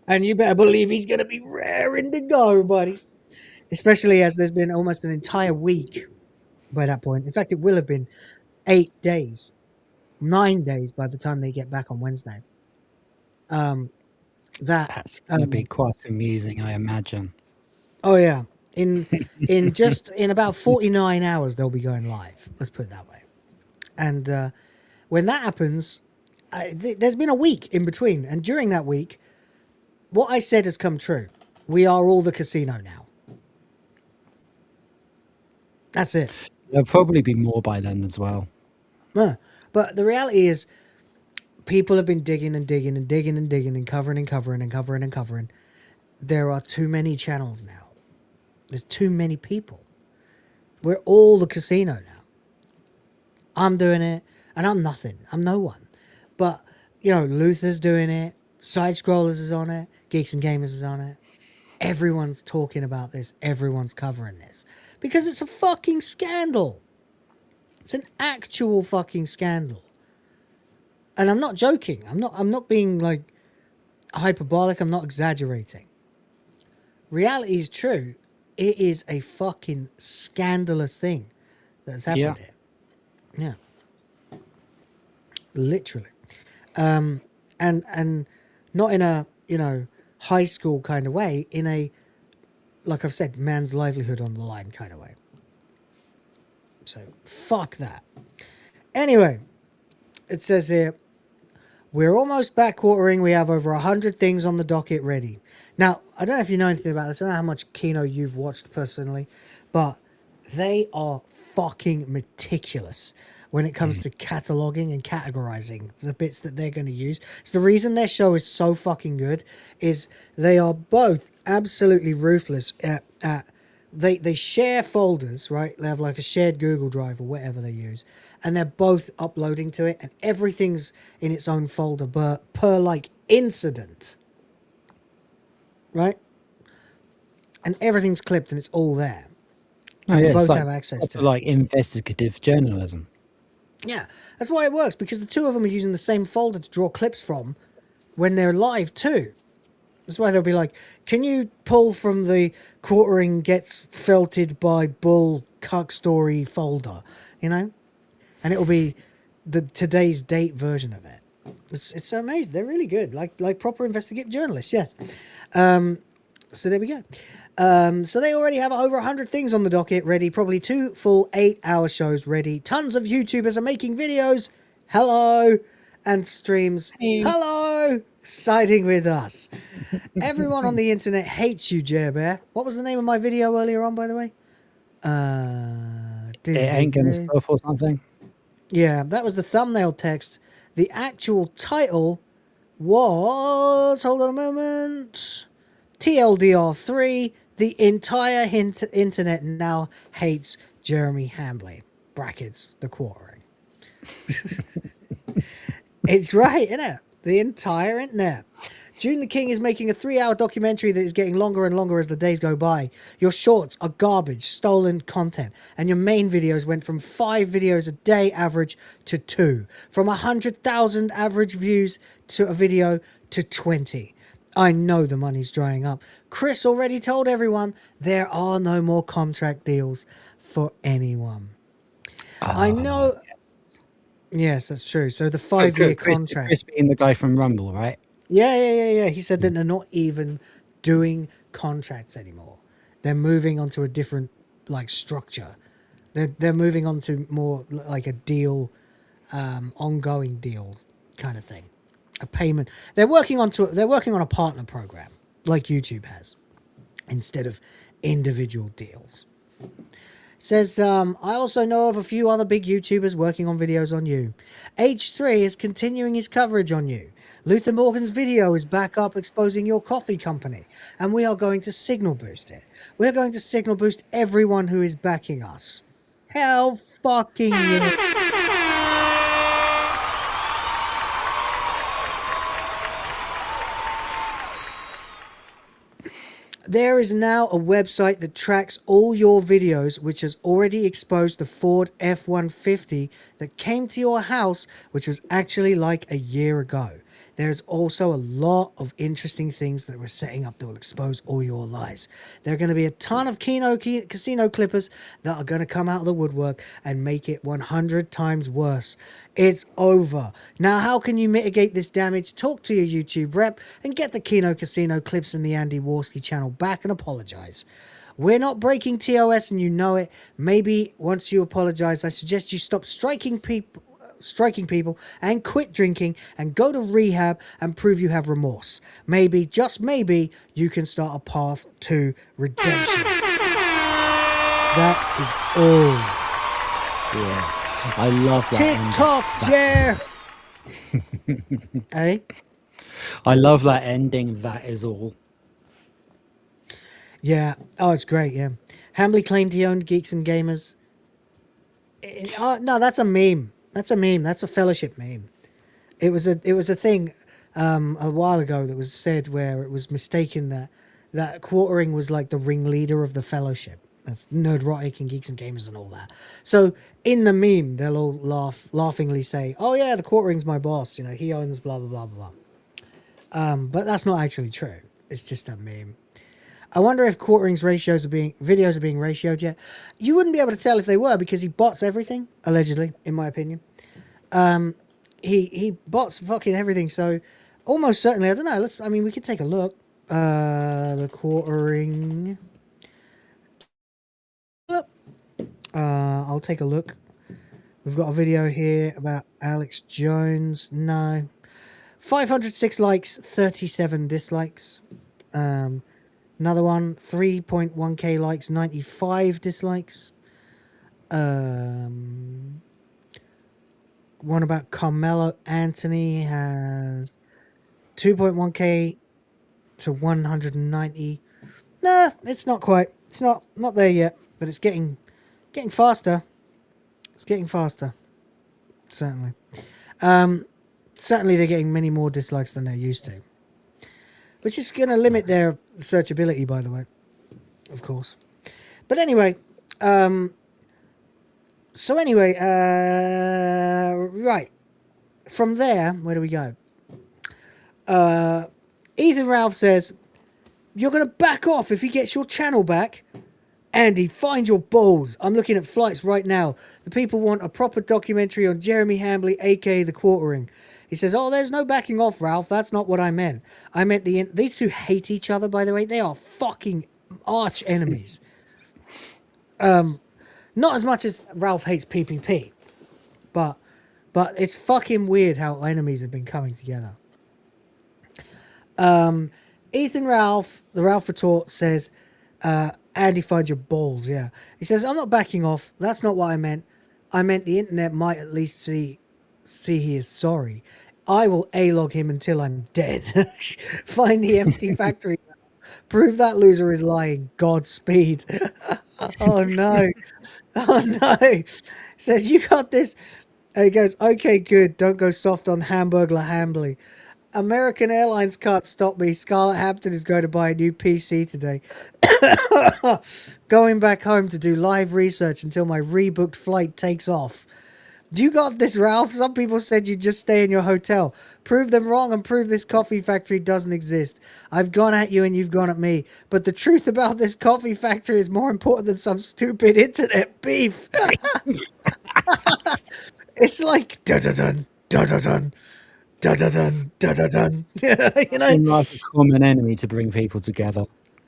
and you better believe he's going to be raring to go, buddy, especially as there's been almost an entire week by that point. In fact, it will have been 9 days by the time they get back on Wednesday. That's going to be quite amusing, I imagine. Oh yeah, in about 49 hours they'll be going live, let's put it that way. And when that happens, there's been a week in between, and during that week, what I said has come true. We are all the casino now. That's it. There'll probably be more by then as well. But the reality is, people have been digging and digging and digging and digging and covering and covering and covering and covering. There are too many channels now. There's too many people. We're all the casino now. I'm doing it, and I'm nothing. I'm no one. But, you know, Luther's doing it. Side Scrollers is on it. Geeks and Gamers is on it. Everyone's talking about this. Everyone's covering this. Because it's a fucking scandal. It's an actual fucking scandal. And I'm not joking. I'm not being, like, hyperbolic. I'm not exaggerating. Reality is true. It is a fucking scandalous thing that's happened here. Yeah. Literally. And not in a, you know, high school kind of way, in a, like I've said, man's livelihood on the line kind of way. So, fuck that. Anyway, it says here, we're almost back quartering. We have over 100 things on the docket ready. Now, I don't know if you know anything about this. I don't know how much Kino you've watched personally, but they are fucking meticulous when it comes to cataloging and categorizing the bits that they're going to use. So the reason their show is so fucking good is they are both absolutely ruthless at they share folders, right? They have like a shared Google Drive or whatever they use, and they're both uploading to it, and everything's in its own folder, but per like incident, right? And everything's clipped and it's all there. Oh, yeah, both it's have access to it. like investigative journalism. Yeah, that's why it works, because the two of them are using the same folder to draw clips from when they're live too. That's why they'll be like, can you pull from the quartering gets felted by bull cuck story folder, you know? And it will be the today's date version of it. It's amazing. They're really good, like proper investigative journalists, yes. So there we go. So they already have over 100 things on the docket ready, probably 2 full 8-hour shows ready. Tons of YouTubers are making videos. Hello. And streams. Hey. Hello. Siding with us. Everyone on the internet hates you, Jer Bear. What was the name of my video earlier on, by the way? It ain't gonna stop or something. Yeah, that was the thumbnail text. The actual title was, hold on a moment, TLDR3, the entire internet now hates Jeremy Hambly. Brackets, the quartering. It's right, isn't it? The entire internet. June the King is making a 3-hour documentary that is getting longer and longer as the days go by. Your shorts are garbage, stolen content, and your main videos went from 5 videos a day average to 2. From 100,000 average views to a video to 20. I know the money's drying up. Chris already told everyone there are no more contract deals for anyone. I know. Yes, that's true. So the 5-year contract. Chris being the guy from Rumble, right? Yeah. He said that they're not even doing contracts anymore. They're moving on to a different like structure. They're moving on to more like a deal, ongoing deal kind of thing. A payment. They're working on a partner program like YouTube has instead of individual deals. Says, I also know of a few other big YouTubers working on videos on you. H3 is continuing his coverage on you. Luther Morgan's video is back up exposing your coffee company, and we are going to signal boost it. We're going to signal boost everyone who is backing us. Hell fucking yeah. There is now a website that tracks all your videos, which has already exposed the Ford F-150 that came to your house, which was actually like a year ago. There's also a lot of interesting things that we're setting up that will expose all your lies. There are going to be a ton of casino clippers that are going to come out of the woodwork and make it 100 times worse. It's over. Now, how can you mitigate this damage? Talk to your YouTube rep and get the Kino Casino clips in the Andy Warski channel back and apologize. We're not breaking TOS and you know it. Maybe once you apologize, I suggest you stop striking people and quit drinking and go to rehab and prove you have remorse. Maybe, just maybe, you can start a path to redemption. That is all. Yeah. I love that. TikTok, yeah. Hey? I love that ending. That is all. Yeah. Oh, it's great. Yeah. Hambly claimed he owned Geeks and Gamers. No, that's a meme. That's a meme. That's a fellowship meme. It was a thing a while ago that was said where it was mistaken that quartering was like the ringleader of the fellowship. That's Nerdrotic and Geeks and Gamers and all that. So in the meme, they'll all laughingly say, "Oh yeah, the quartering's my boss. You know, he owns blah blah blah blah." But that's not actually true. It's just a meme. I wonder if quartering's videos are being ratioed yet. You wouldn't be able to tell if they were because he bots everything, allegedly, in my opinion. He bots fucking everything, so almost certainly, I don't know. We could take a look. The quartering. I'll take a look. We've got a video here about Alex Jones. No. 506 likes, 37 dislikes. Another one, 3.1k likes, 95 dislikes. One about Carmelo Anthony has 2.1k to 190. Nah, it's not quite. It's not there yet, but it's getting faster. It's getting faster. Certainly. Certainly they're getting many more dislikes than they're used to. Which is going to limit their searchability, by the way. Of course. But anyway, right. From there, where do we go? Ethan Ralph says, "You're going to back off if he gets your channel back. Andy, find your balls. I'm looking at flights right now. The people want a proper documentary on Jeremy Hambly, aka The Quartering." He says, "Oh, there's no backing off, Ralph. That's not what I meant. I meant these two hate each other, by the way. They are fucking arch enemies. Not as much as Ralph hates PPP, but it's fucking weird how enemies have been coming together." Ethan Ralph, the Ralph retort, says, "Andy, find your balls." Yeah. He says, "I'm not backing off. That's not what I meant. I meant the internet might at least see he is sorry. I will A-log him until I'm dead. Find the empty factory. Prove that loser is lying. Godspeed." Oh no. Oh no. He says, "You got this." And he goes, "Okay, good. Don't go soft on Hamburglar Hambly. American Airlines can't stop me. Scarlett Hampton is going to buy a new PC today. Going back home to do live research until my rebooked flight takes off. You got this, Ralph. Some people said you'd just stay in your hotel. Prove them wrong and prove this coffee factory doesn't exist. I've gone at you and you've gone at me. But the truth about this coffee factory is more important than some stupid internet beef." It's like dun-dun-dun, dun-dun-dun, dun-dun-dun, dun-dun-dun. You know? Seem like a common enemy to bring people together.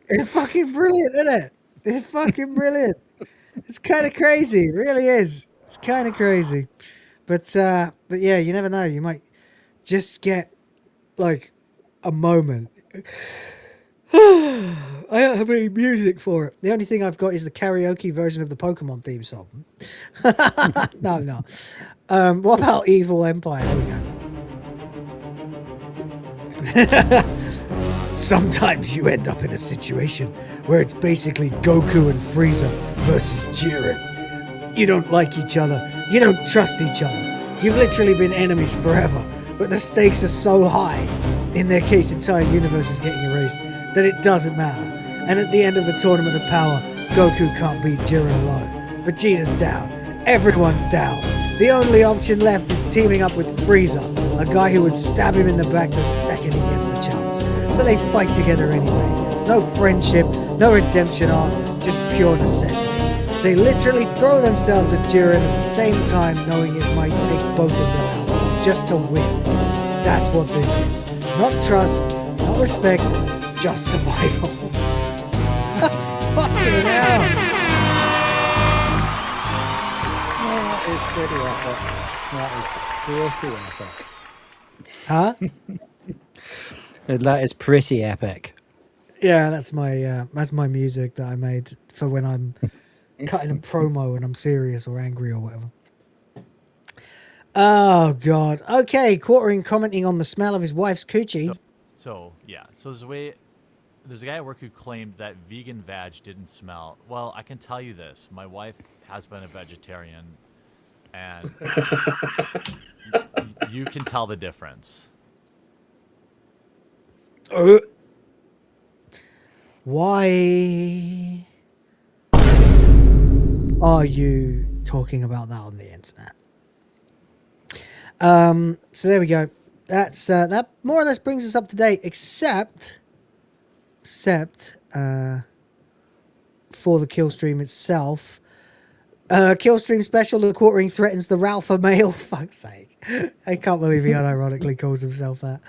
It's fucking brilliant, isn't it? It's fucking brilliant. It's kind of crazy. It really is. It's kind of crazy. But yeah, you never know. You might just get, like, a moment. I don't have any music for it. The only thing I've got is the karaoke version of the Pokemon theme song. No. What about Evil Empire? There we go. "Sometimes you end up in a situation where it's basically Goku and Frieza versus Jiren. You don't like each other. You don't trust each other. You've literally been enemies forever. But the stakes are so high, in their case entire universe is getting erased, that it doesn't matter. And at the end of the Tournament of Power, Goku can't beat Jiren alone. Vegeta's down. Everyone's down. The only option left is teaming up with Frieza, a guy who would stab him in the back the second he gets the chance. So they fight together anyway. No friendship, no redemption arc, just pure necessity. They literally throw themselves at Jiren at the same time, knowing it might take both of them out, just to win. That's what this is. Not trust, not respect, just survival." Fucking hell. That is pretty epic. That is pretty epic. Huh? That is pretty epic. Yeah, that's my music that I made for when I'm cutting a promo and I'm serious or angry or whatever. Oh god. Okay, Quartering commenting on the smell of his wife's coochie. So there's a guy at work who claimed that vegan vag didn't smell. Well, I can tell you this. My wife has been a vegetarian, and you can tell the difference. Why are you talking about that on the internet? So there we go. That's that more or less brings us up to date, except for the kill stream itself. Kill stream special, the Quartering threatens the Ralph male. Fuck's sake. I can't believe he unironically calls himself that.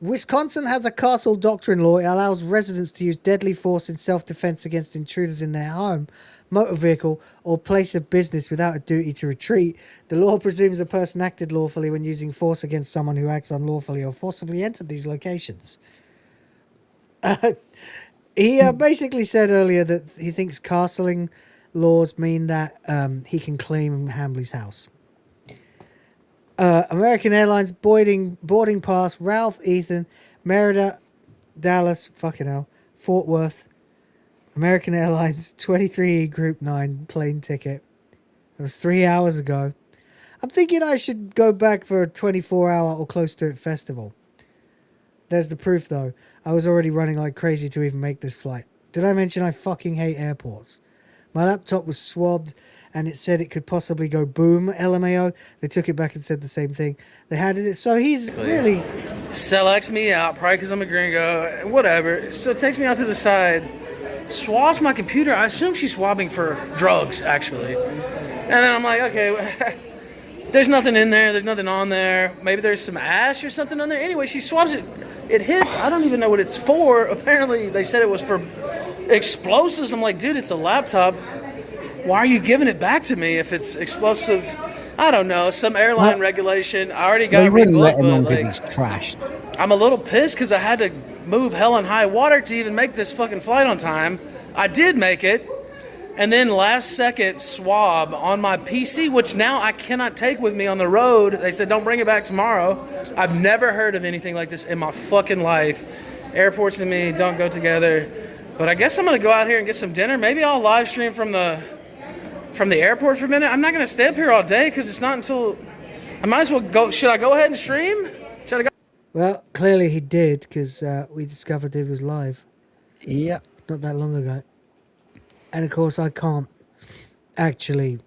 Wisconsin has a castle doctrine law. It allows residents to use deadly force in self-defense against intruders in their home, motor vehicle, or place of business without a duty to retreat. The law presumes a person acted lawfully when using force against someone who acts unlawfully or forcibly entered these locations. He basically said earlier that he thinks castling laws mean that he can claim Hambly's house. American Airlines boarding pass, Ralph, Ethan, Merida, Dallas, fucking hell, Fort Worth. American Airlines 23E Group 9 plane ticket. It was 3 hours ago. I'm thinking I should go back for a 24-hour or close to it festival. There's the proof, though. I was already running like crazy to even make this flight. Did I mention I fucking hate airports? My laptop was swabbed, and it said it could possibly go boom, LMAO. They took it back and said the same thing. They handed it. So he's really... Selects me out, probably because I'm a gringo, whatever. So it takes me out to the side, swabs my computer. I assume she's swabbing for drugs, actually. And then I'm like, okay, there's nothing in there. There's nothing on there. Maybe there's some ash or something on there. Anyway, she swabs it. It hits. I don't even know what it's for. Apparently, they said it was for explosives. I'm like, dude, it's a laptop. Why are you giving it back to me if it's explosive? I don't know. Some airline regulation. I already got. They wouldn't let him but, on because like, it's trashed. I'm a little pissed because I had to move hell and high water to even make this fucking flight on time. I did make it. And then last second swab on my PC, which now I cannot take with me on the road. They said, don't bring it back tomorrow. I've never heard of anything like this in my fucking life. Airports and me don't go together. But I guess I'm going to go out here and get some dinner. Maybe I'll live stream from the airport for a minute. I'm not going to stay up here all day because it's not until... I might as well go... Should I go ahead and stream? Should I go... Well, clearly he did because we discovered it was live. Yeah. Not that long ago. And of course, I can't actually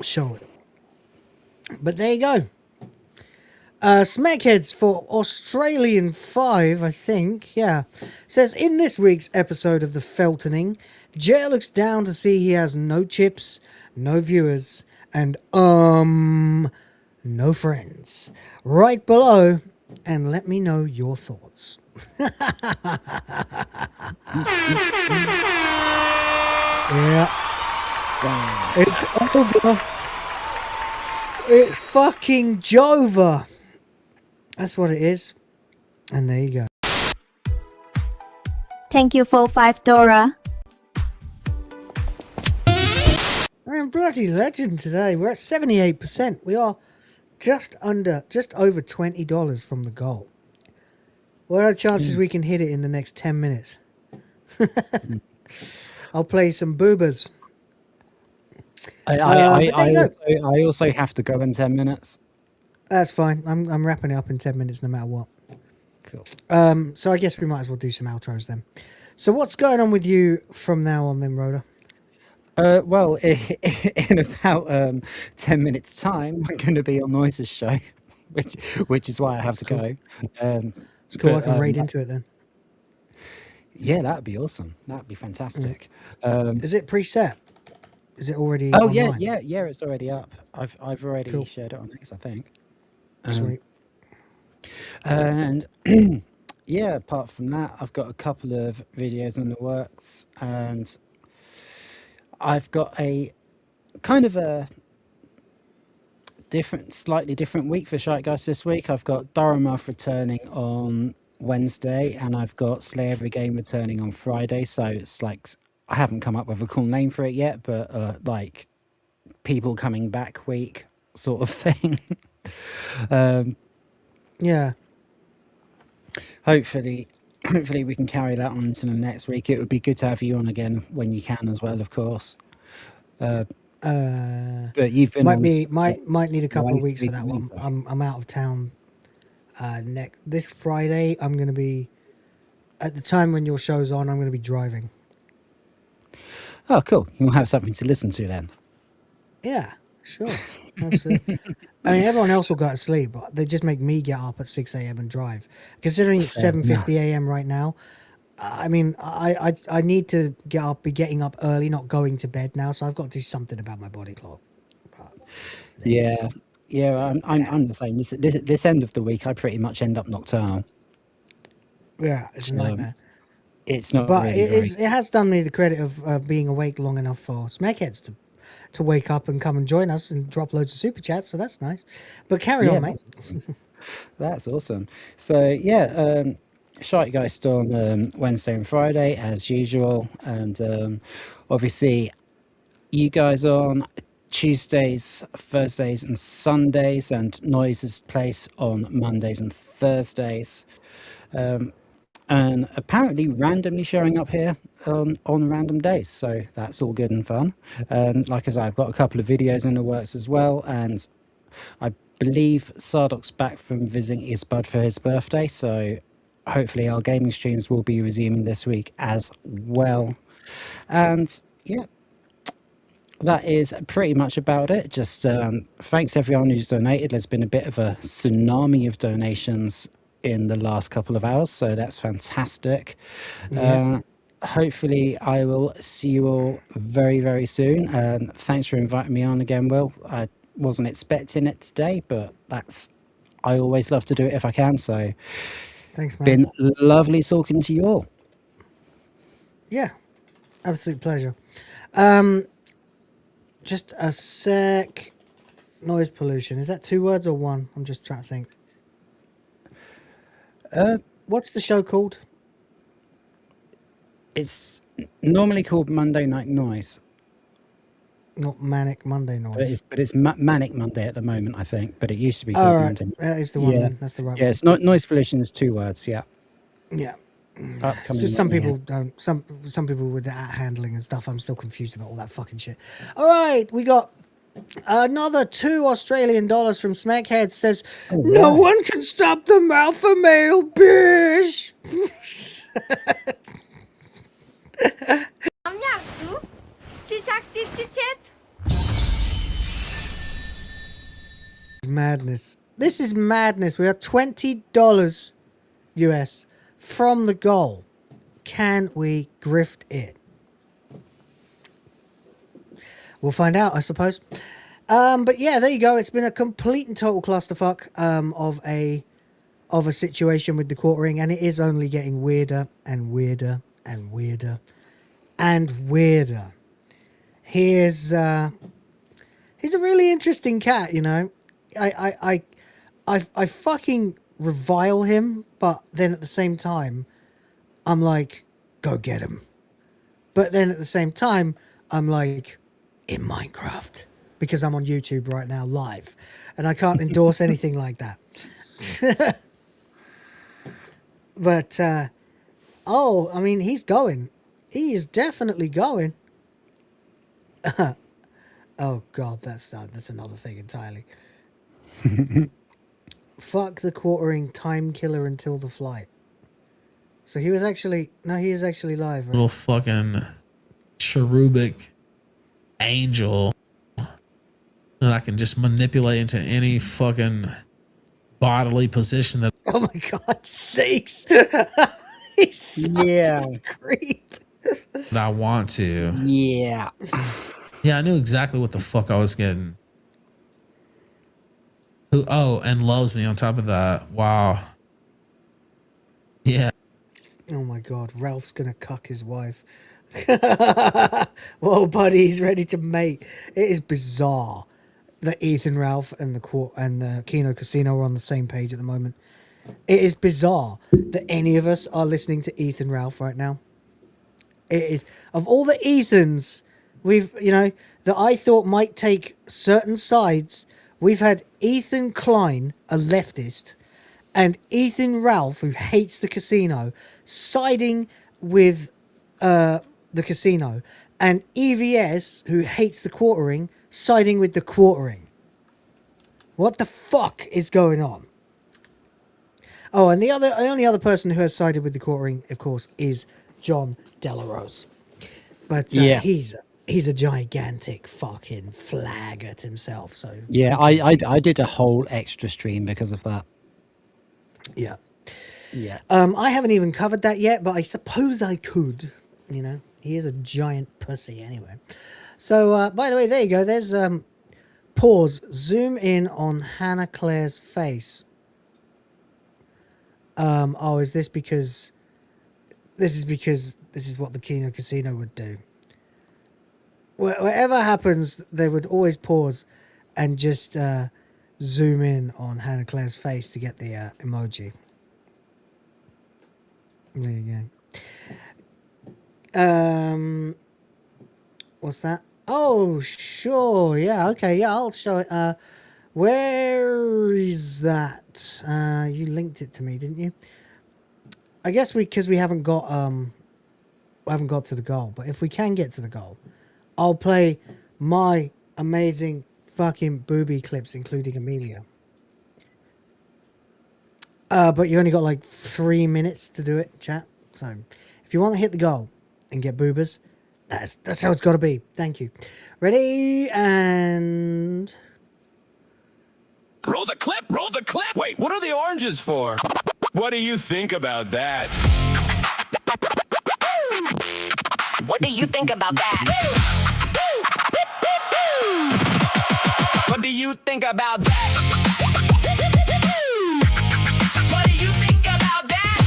show it. But there you go. Smackheads for Australian 5, I think. Yeah. Says, in this week's episode of The Feltoning, Jay looks down to see he has no chips, no viewers, and, no friends. Right below, and let me know your thoughts. Yeah. It's over. It's fucking Jova. That's what it is. And there you go. Thank you for $5. I'm bloody legend today. We're at 78%. We are just over $20 from the goal. What are the chances we can hit it in the next 10 minutes? I'll play some boobas. I also have to go in 10 minutes. That's fine. I'm wrapping it up in 10 minutes no matter what. Cool. So I guess we might as well do some outros then. So what's going on with you from now on then, Rhoda? Well, in about 10 minutes' time, I'm going to be on Noise's show, which is why I have to go. It's cool. I can raid into it then. Yeah, that'd be awesome. That'd be fantastic. Is it preset? Is it already? Oh online? yeah. It's already up. I've already shared it on X, I think. Sweet. And yeah, apart from that, I've got a couple of videos in the works, and I've got a kind of a slightly different week for Shite Guys this week. I've got Doromuff returning on Wednesday, and I've got Slay Every Game returning on Friday. So it's like, I haven't come up with a cool name for it yet, but like people coming back week sort of thing. Yeah. Hopefully we can carry that on to the next week. It would be good to have you on again when you can as well, of course. But you've been might need a couple of weeks for that one. So. I'm out of town this Friday. I'm going to be at the time when your show's on. I'm going to be driving. Oh, cool! You'll have something to listen to then. Yeah, sure. Absolutely. I mean, everyone else will go to sleep, but they just make me get up at 6 a.m. and drive. Considering it's 7:50 a.m. right now, I mean, I need to be getting up early, not going to bed now. So I've got to do something about my body clock. Yeah. I'm the same. This end of the week, I pretty much end up nocturnal. Yeah, it's a nightmare. It's not, but really it has done me the credit of being awake long enough for Smackheads to wake up and come and join us and drop loads of super chats. So that's nice. But carry on, mate. That's awesome. So yeah, Sharkgeist on Wednesday and Friday as usual, and obviously you guys on Tuesdays, Thursdays, and Sundays, and Noise's Place on Mondays and Thursdays. And apparently randomly showing up here on random days, so that's all good and fun. And like I said, I've got a couple of videos in the works as well, and I believe Sardoc's back from visiting his bud for his birthday, so hopefully our gaming streams will be resuming this week as well. And yeah, that is pretty much about it. Just thanks everyone who's donated. There's been a bit of a tsunami of donations in the last couple of hours, so that's fantastic. Hopefully I will see you all very, very soon. Thanks for inviting me on again, Will. I wasn't expecting it today, but I always love to do it if I can, so thanks, man. Been lovely talking to you all. Yeah, absolute pleasure. Just a sec. Noise pollution, is that 2 words or 1? I'm just trying to think. What's the show called? It's normally called Monday Night Noise. Not Manic Monday Noise. But it's Manic Monday at the moment, I think. But it used to be called Monday. That is the one then. That's the right one. Yeah, it's not noise pollution is 2 words, yeah. Yeah. Upcoming So some one, people don't. Some people with the handling and stuff. I'm still confused about all that fucking shit. All right, we got another $2 Australian from Smackhead. Says no one can stop the Malfa male, bitch. Madness. This is madness. We are $20 US from the goal. Can we grift it? We'll find out, I suppose. But yeah, there you go. It's been a complete and total clusterfuck of a situation with the quartering, and it is only getting weirder and weirder and weirder and weirder. He's a really interesting cat, you know. I fucking revile him, but then at the same time, I'm like, go get him. But then at the same time, I'm like, in Minecraft, because I'm on YouTube right now live, and I can't endorse anything like that. But I mean, he's going. He is definitely going. Oh god, that's another thing entirely. Fuck the quartering time killer until the flight. So he is actually live, right? Little fucking cherubic angel that I can just manipulate into any fucking bodily position that. Oh my god, sakes! He's such a creep. That I want to. Yeah. Yeah, I knew exactly what the fuck I was getting. And loves me on top of that. Wow. Yeah. Oh my god, Ralph's gonna cuck his wife. Whoa, buddy, he's ready to mate. It is bizarre that Ethan, Ralph, and the Kino Casino are on the same page at the moment. It is bizarre that any of us are listening to Ethan Ralph right now. It is, of all the Ethans that I thought might take certain sides, we've had Ethan Klein, a leftist, and Ethan Ralph, who hates the casino, siding with the casino, and EVS, who hates the quartering, siding with the quartering. What the fuck is going on? Oh, and the only other person who has sided with the quartering, of course, is John Delarose. But he's a gigantic fucking flaggart himself. So yeah, I did a whole extra stream because of that. Yeah. Yeah. I haven't even covered that yet, but I suppose I could. You know, he is a giant pussy anyway. So, by the way, there you go. There's pause. Zoom in on Hannah Claire's face. Is this because? This is what the Kino Casino would do. Whatever happens, they would always pause and just zoom in on Hannah Claire's face to get the emoji. There you go. What's that? Oh, sure. Yeah. Okay. Yeah, I'll show it. Where is that? You linked it to me, didn't you? I guess because we haven't got to the goal. But if we can get to the goal, I'll play my amazing fucking booby clips, including Amelia. But you only got like 3 minutes to do it, chat. So if you want to hit the goal and get boobers, that's how it's got to be. Thank you. Ready and Roll the clip. Roll the clip. Wait, what are the oranges for? What do you think about that? What do you think about that? What do you think about that? What do you think about that?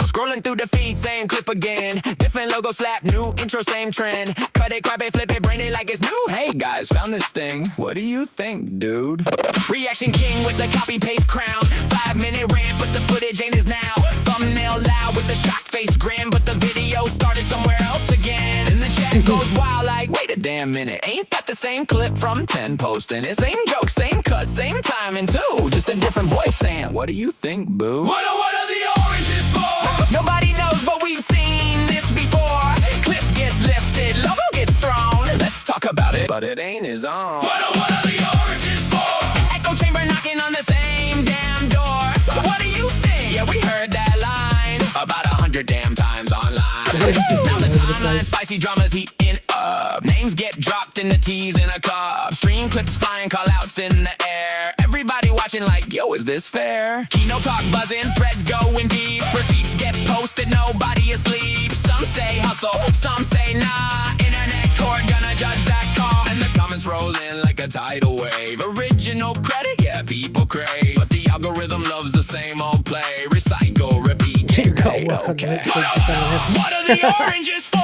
Scrolling through the feed, same clip again. Different logo slap, new intro, same trend. Cut it, grab it, flip it, brain it like it's new. Hey guys, found this thing. What do you think, dude? Reaction king with the copy paste crown. 5-minute rant, but the footage ain't his now. Thumbnail loud with the shocked face grin, but the video started somewhere else again. And the chat goes wild like, wait a damn minute, ain't that the same clip from 10 posting it? Same joke, same cut, same timing too. Just a different voice saying, what do you think, boo? What are the oranges for? Nobody knows, but we've seen this before. Clip gets lifted, logo gets thrown. Let's talk about it, but it ain't his own. What are the oranges for? Echo chamber knocking on the same damn door. What do you think? Yeah, we heard that line about 100 damn times online. Now the timeline, spicy dramas heating up. Names get dropped in the teas in a cup. Stream clips flying, call outs in the air. Everybody watching like, yo, is this fair? Keynote talk buzzing, threads going deep. Receipts get posted, nobody asleep. Some say hustle, some say nah. Internet court gonna judge that call. And the comments roll in like a tidal wave. Original credit, yeah, people crave. But the algorithm loves the same old play. Recycle, repeat, generate, okay. What are the oranges for?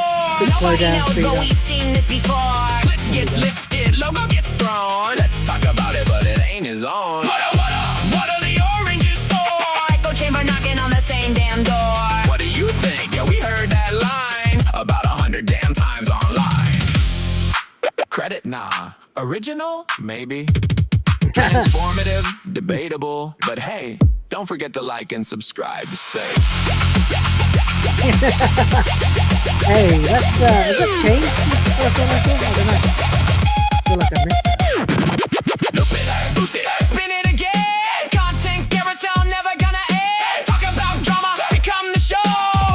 Slow down, speed But up. we've seen this before. Clip gets lifted, logo gets thrown. Let's talk about it, but it ain't his own. What are the oranges for? Echo chamber knocking on the same damn door. What do you think? Yeah, we heard that line about 100 damn times online. Credit, nah. Original, maybe. Transformative, debatable. But hey, don't forget to like and subscribe to say. hey, that's is that changed since the first one I saw? I don't know. I feel like I missed that. Loop it, boost it, Spin it again. Content carousel never gonna end. Talk about drama, become the show.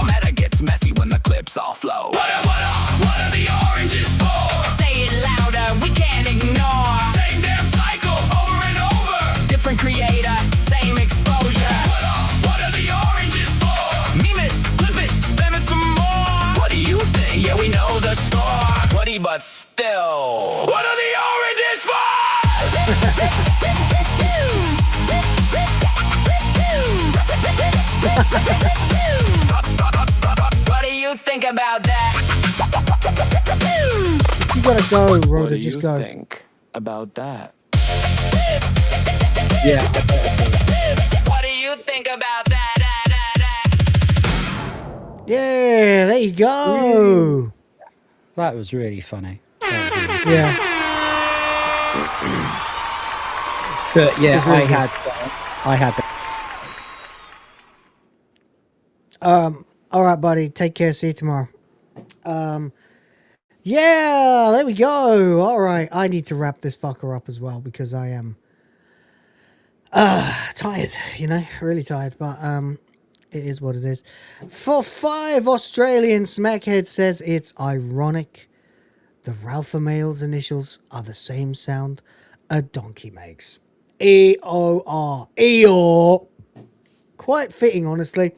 Meta gets messy when the clips all flow. What are the oranges for? Say it louder, we can't ignore. Same damn cycle, over and over. Different creator, same exposure. What are the oranges for? Meme it, flip it, spam it some more. What do you think? Yeah, we know the score. Buddy, but still. What are the oranges for? What do you think about that? You gotta go, What Rhoda, do just you go. think about that? Yeah. What do you think about that? Yeah, there you go. That was really funny. Yeah. But yeah, It's really I had all right, buddy. Take care. See you tomorrow. Yeah, there we go. All right. I need to wrap this fucker up as well because I am tired, you know, really tired, but it is what it is. For 5 Australian Smackhead says it's ironic the Ralpha male's initials are the same sound a donkey makes. E-O-R. Eeyore. Quite fitting, honestly.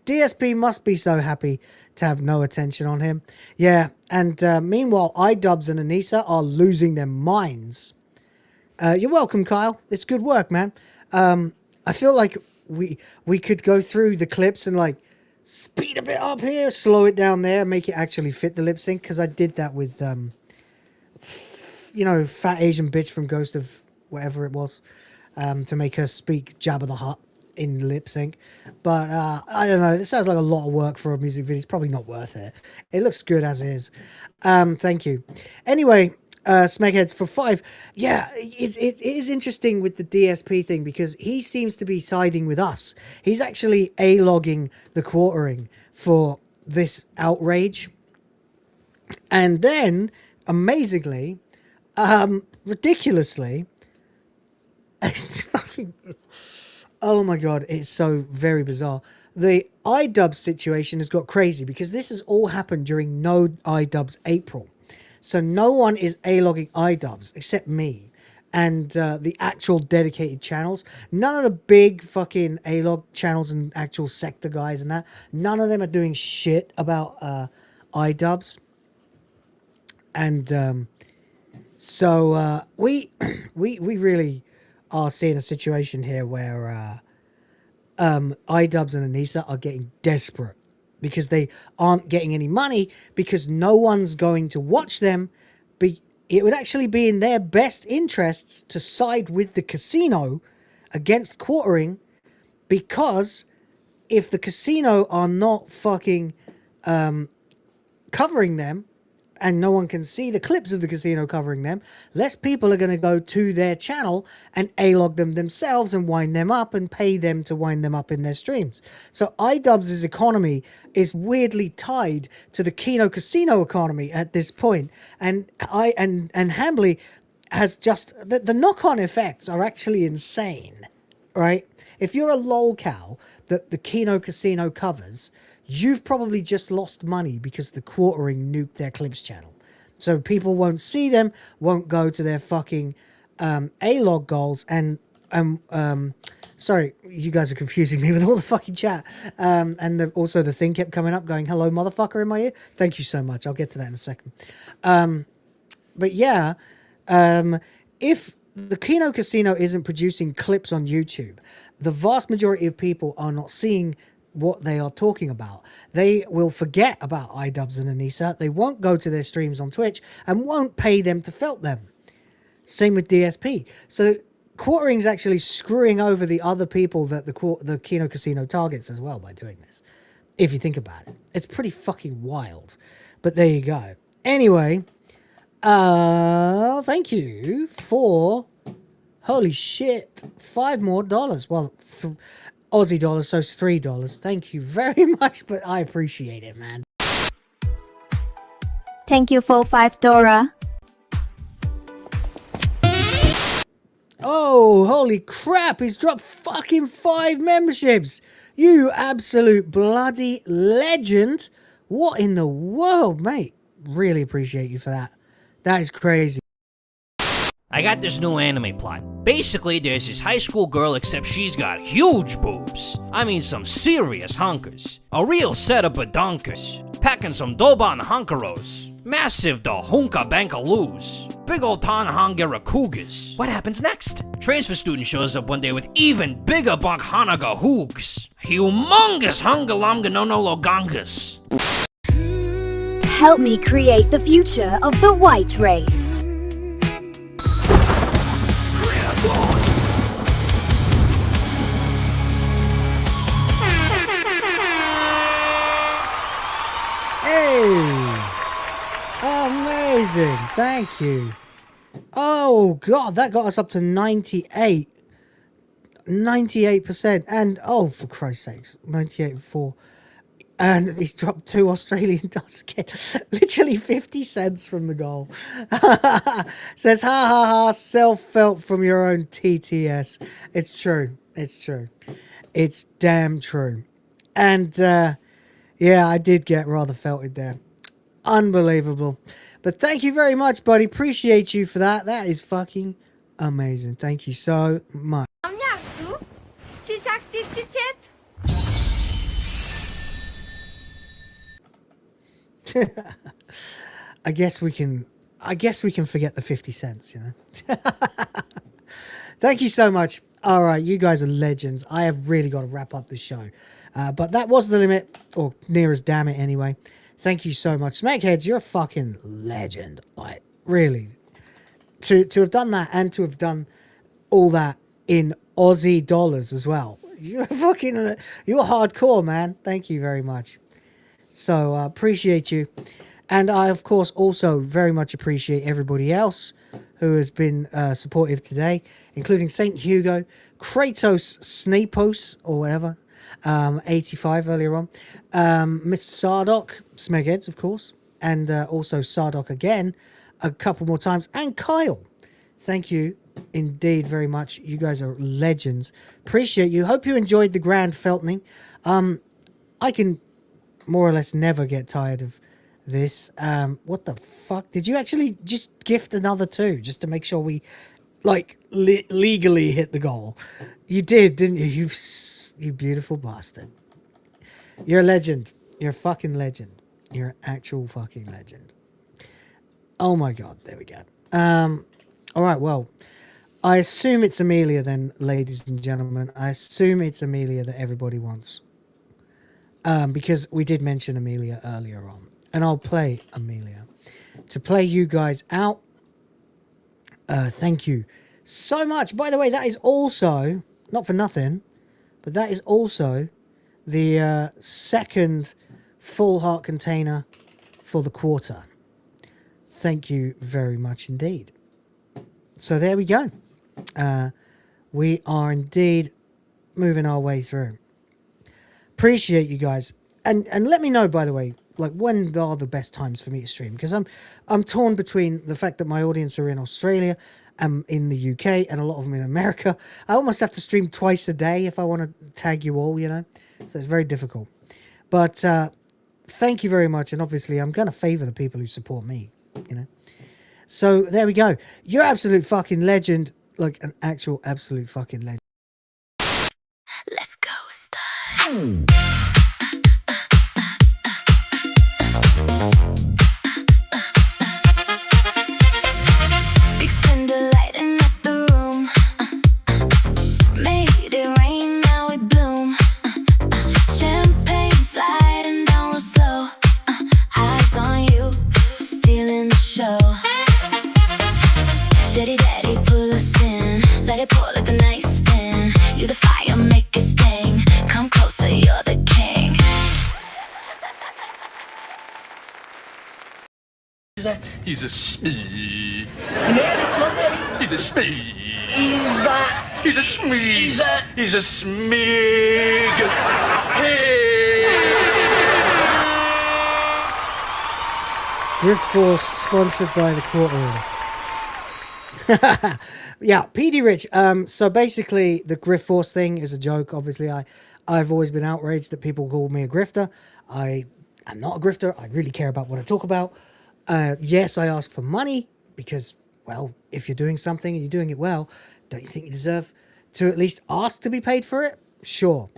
DSP must be so happy to have no attention on him. Yeah, and meanwhile, iDubbbz and Anissa are losing their minds. You're welcome, Kyle. It's good work, man. I feel like we could go through the clips and like speed a bit up here, slow it down there, make it actually fit the lip sync, because I did that with you know, fat Asian bitch from Ghost of whatever it was, to make her speak Jabba the Hutt. in lip sync. But I don't know. This sounds like a lot of work for a music video. It's probably not worth it. It looks good as is. Thank you. Anyway, Smegheads for 5. Yeah, it is interesting with the DSP thing because he seems to be siding with us. He's actually A-logging the quartering for this outrage. And then, amazingly, ridiculously, it's fucking... Oh my god, it's so very bizarre. The iDubbbz situation has got crazy because this has all happened during no iDubbbz April. So no one is A-logging iDubbbz except me and the actual dedicated channels. None of the big fucking A-log channels and actual sector guys and that, none of them are doing shit about iDubbbz. And so we really are seeing a situation here where iDubbbz and Anissa are getting desperate because they aren't getting any money because no one's going to watch them. It would actually be in their best interests to side with the casino against quartering, because if the casino are not fucking covering them, and no one can see the clips of the casino covering them, less people are going to go to their channel and A-log them themselves and wind them up and pay them to wind them up in their streams. So iDubbbz's economy is weirdly tied to the Kino Casino economy at this point. And Hambly has just... The knock-on effects are actually insane, right? If you're a lolcow that the Kino Casino covers... you've probably just lost money because the quartering nuked their clips channel. So people won't see them, won't go to their fucking A-log goals, and sorry, you guys are confusing me with all the fucking chat. And also the thing kept coming up going, hello motherfucker in my ear. Thank you so much. I'll get to that in a second. But yeah, if the Kino Casino isn't producing clips on YouTube, the vast majority of people are not seeing what they are talking about. They will forget about iDubbbz and Anissa. They won't go to their streams on Twitch and won't pay them to felt them. Same with DSP. So quartering's actually screwing over the other people that the Kino Casino targets as well by doing this. If you think about it. It's pretty fucking wild. But there you go. Anyway, thank you for... holy shit, $5 more. Well, Aussie dollars, so it's $3. Thank you very much, but I appreciate it, man. Thank you for $5. Oh, holy crap, he's dropped fucking 5 memberships. You absolute bloody legend. What in the world, mate? Really appreciate you for that. That is crazy. I got this new anime plot. Basically, there's this high school girl, except she's got huge boobs. I mean some serious hunkers. A real set of badonkers. Packing some doban hunkeros. Massive da hunka bankaloos. Big ol' tanhangera cougars. What happens next? Transfer student shows up one day with even bigger bunk hanaga hoogs. Humongous hungalamga no logangas. Help me create the future of the white race. Hey! Amazing! Thank you. Oh god, that got us up to 98%. And oh, for Christ's sakes, 98.4. And he's dropped 2 Australian dollars again. Literally 50 cents from the goal. Says, ha ha ha, self-felt from your own TTS. It's true. It's true. It's damn true. And, yeah, I did get rather felted there. Unbelievable. But thank you very much, buddy. Appreciate you for that. That is fucking amazing. Thank you so much. I guess we can forget the 50 cents, you know. Thank you so much. All right, you guys are legends. I have really got to wrap up this show. But that was the limit, or near as damn it anyway. Thank you so much. Smackheads, you're a fucking legend. Like, really. To have done that and to have done all that in Aussie dollars as well. You're fucking, you're hardcore, man. Thank you very much. So appreciate you. And I, of course, also very much appreciate everybody else who has been supportive today, including St. Hugo, Kratos Snapos, or whatever, 85 earlier on, Mr. Sardoc, Smegheads, of course, and also Sardoc again a couple more times, and Kyle. Thank you indeed very much. You guys are legends. Appreciate you. Hope you enjoyed the grand Feltning. I can more or less never get tired of this. What the fuck? Did you actually just gift another 2 just to make sure we like legally hit the goal? You did, didn't you? You beautiful bastard. You're a legend. You're a fucking legend. You're an actual fucking legend. Oh my god, there we go. All right, well, I assume it's Amelia then, ladies and gentlemen. I assume it's Amelia that everybody wants. Because we did mention Amelia earlier on. And I'll play Amelia. To play you guys out, thank you so much. By the way, that is also, not for nothing, but that is also the second full heart container for the quarter. Thank you very much indeed. So there we go. We are indeed moving our way through. Appreciate you guys. And let me know, by the way, like, when are the best times for me to stream? Because I'm torn between the fact that my audience are in Australia, in the UK, and a lot of them in America. I almost have to stream twice a day if I want to tag you all, you know? So it's very difficult. But thank you very much. And obviously, I'm going to favor the people who support me, you know? So there we go. You're absolute fucking legend. Like, an actual absolute fucking legend. Let's go, style. Big spender lighting up the room. Made it rain, now we bloom. Champagne sliding down real slow. Eyes on you, stealing the show. Daddy, daddy, pull us in. Let it pour like a nice spin. You the fire, make it sting. Come closer, you're the king. He's a smee. He's a smee. He's a smee. He's a smig. Hey. Rift Force sponsored by the Quarter Order. Yeah, PD Rich. So basically, the Griff Force thing is a joke. Obviously, I've always been outraged that people call me a grifter. I'm not a grifter. I really care about what I talk about. Yes, I ask for money because, well, if you're doing something and you're doing it well, don't you think you deserve to at least ask to be paid for it? Sure.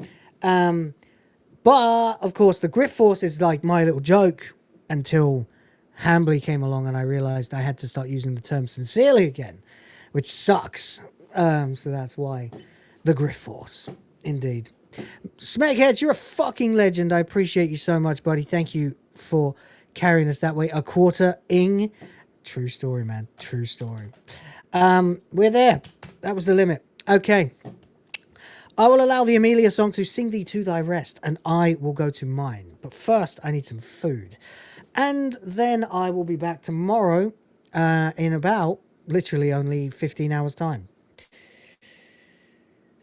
But, of course, the Griff Force is like my little joke until Hambly came along and I realized I had to start using the term sincerely again, which sucks. So that's why the Griff Force, indeed. Smegheads, you're a fucking legend. I appreciate you so much, buddy. Thank you for carrying us that way. A quarter-ing. True story, man. True story. We're there. That was the limit. Okay. I will allow the Amelia song to sing thee to thy rest, and I will go to mine. But first, I need some food. And then I will be back tomorrow in about literally only 15 hours' time.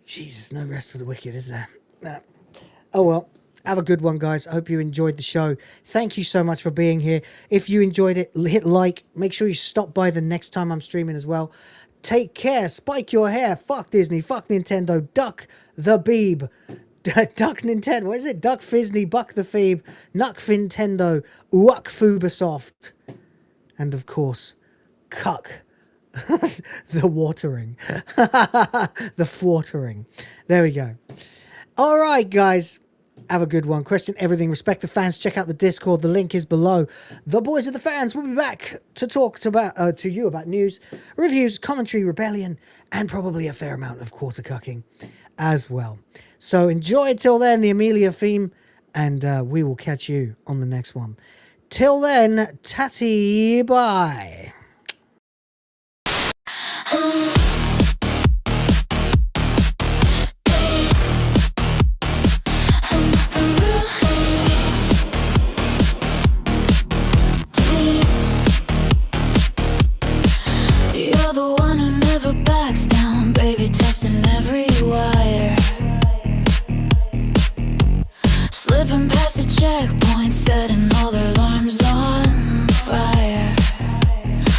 Jesus, no rest for the wicked, is there? No. Oh, well. Have a good one, guys. I hope you enjoyed the show. Thank you so much for being here. If you enjoyed it, hit like. Make sure you stop by the next time I'm streaming as well. Take care. Spike your hair. Fuck Disney. Fuck Nintendo. Duck the Beeb. Duck Nintendo. What is it? Duck Fizney. Buck the Phoebe. Nuck Fintendo. Uck Fubersoft. And, of course, Cuck. The watering. The thwartering. There we go. All right, guys. Have a good one. Question everything. Respect the fans. Check out the Discord. The link is below. The boys of the fans will be back to talk to you about news, reviews, commentary, rebellion, and probably a fair amount of quarter cucking as well. So enjoy till then the Amelia theme, and we will catch you on the next one. Till then, tatty bye. setting all their alarms on fire.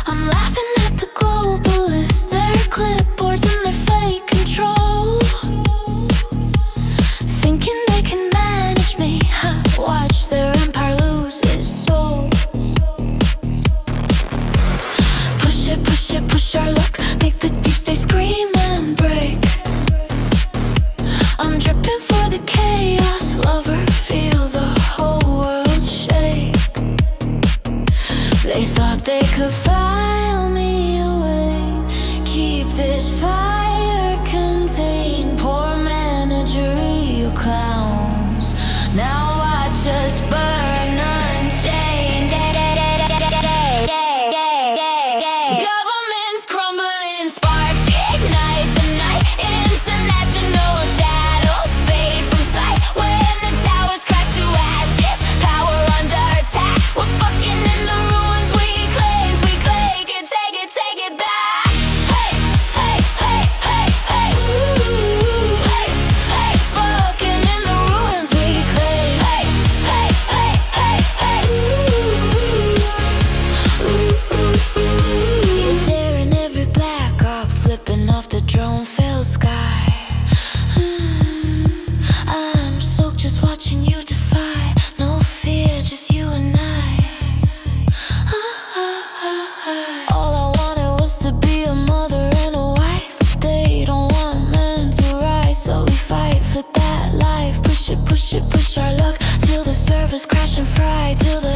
I'm laughing at the globalists, their clipboards and their fake control, thinking they can manage me. Watch their empire lose its soul. Push our luck, make the deep state scream and break. I'm dripping for the chaos lover, feel the whole world shake. They thought they could file me away, keep this fire contained. Poor managerial clowns, now watch us burn unchained. Governments crumbling, sparks ignite the night. International shadows fade from sight. When the towers crash to ashes, power under attack. We're fucking in the ruins we claim. Take it back. Hey, hey, hey, hey, hey. Ooh, hey, hey, fucking in the ruins we claim. Hey, hey, hey, hey, hey. Ooh. You're daring every black op, flipping off the drone filled sky. I'm soaked just watching you defy. No fear, just you and I. All I wanted was to be a mother and a wife. They don't want men to rise, so we fight for that life. Push our luck till the surface crash and fry, till the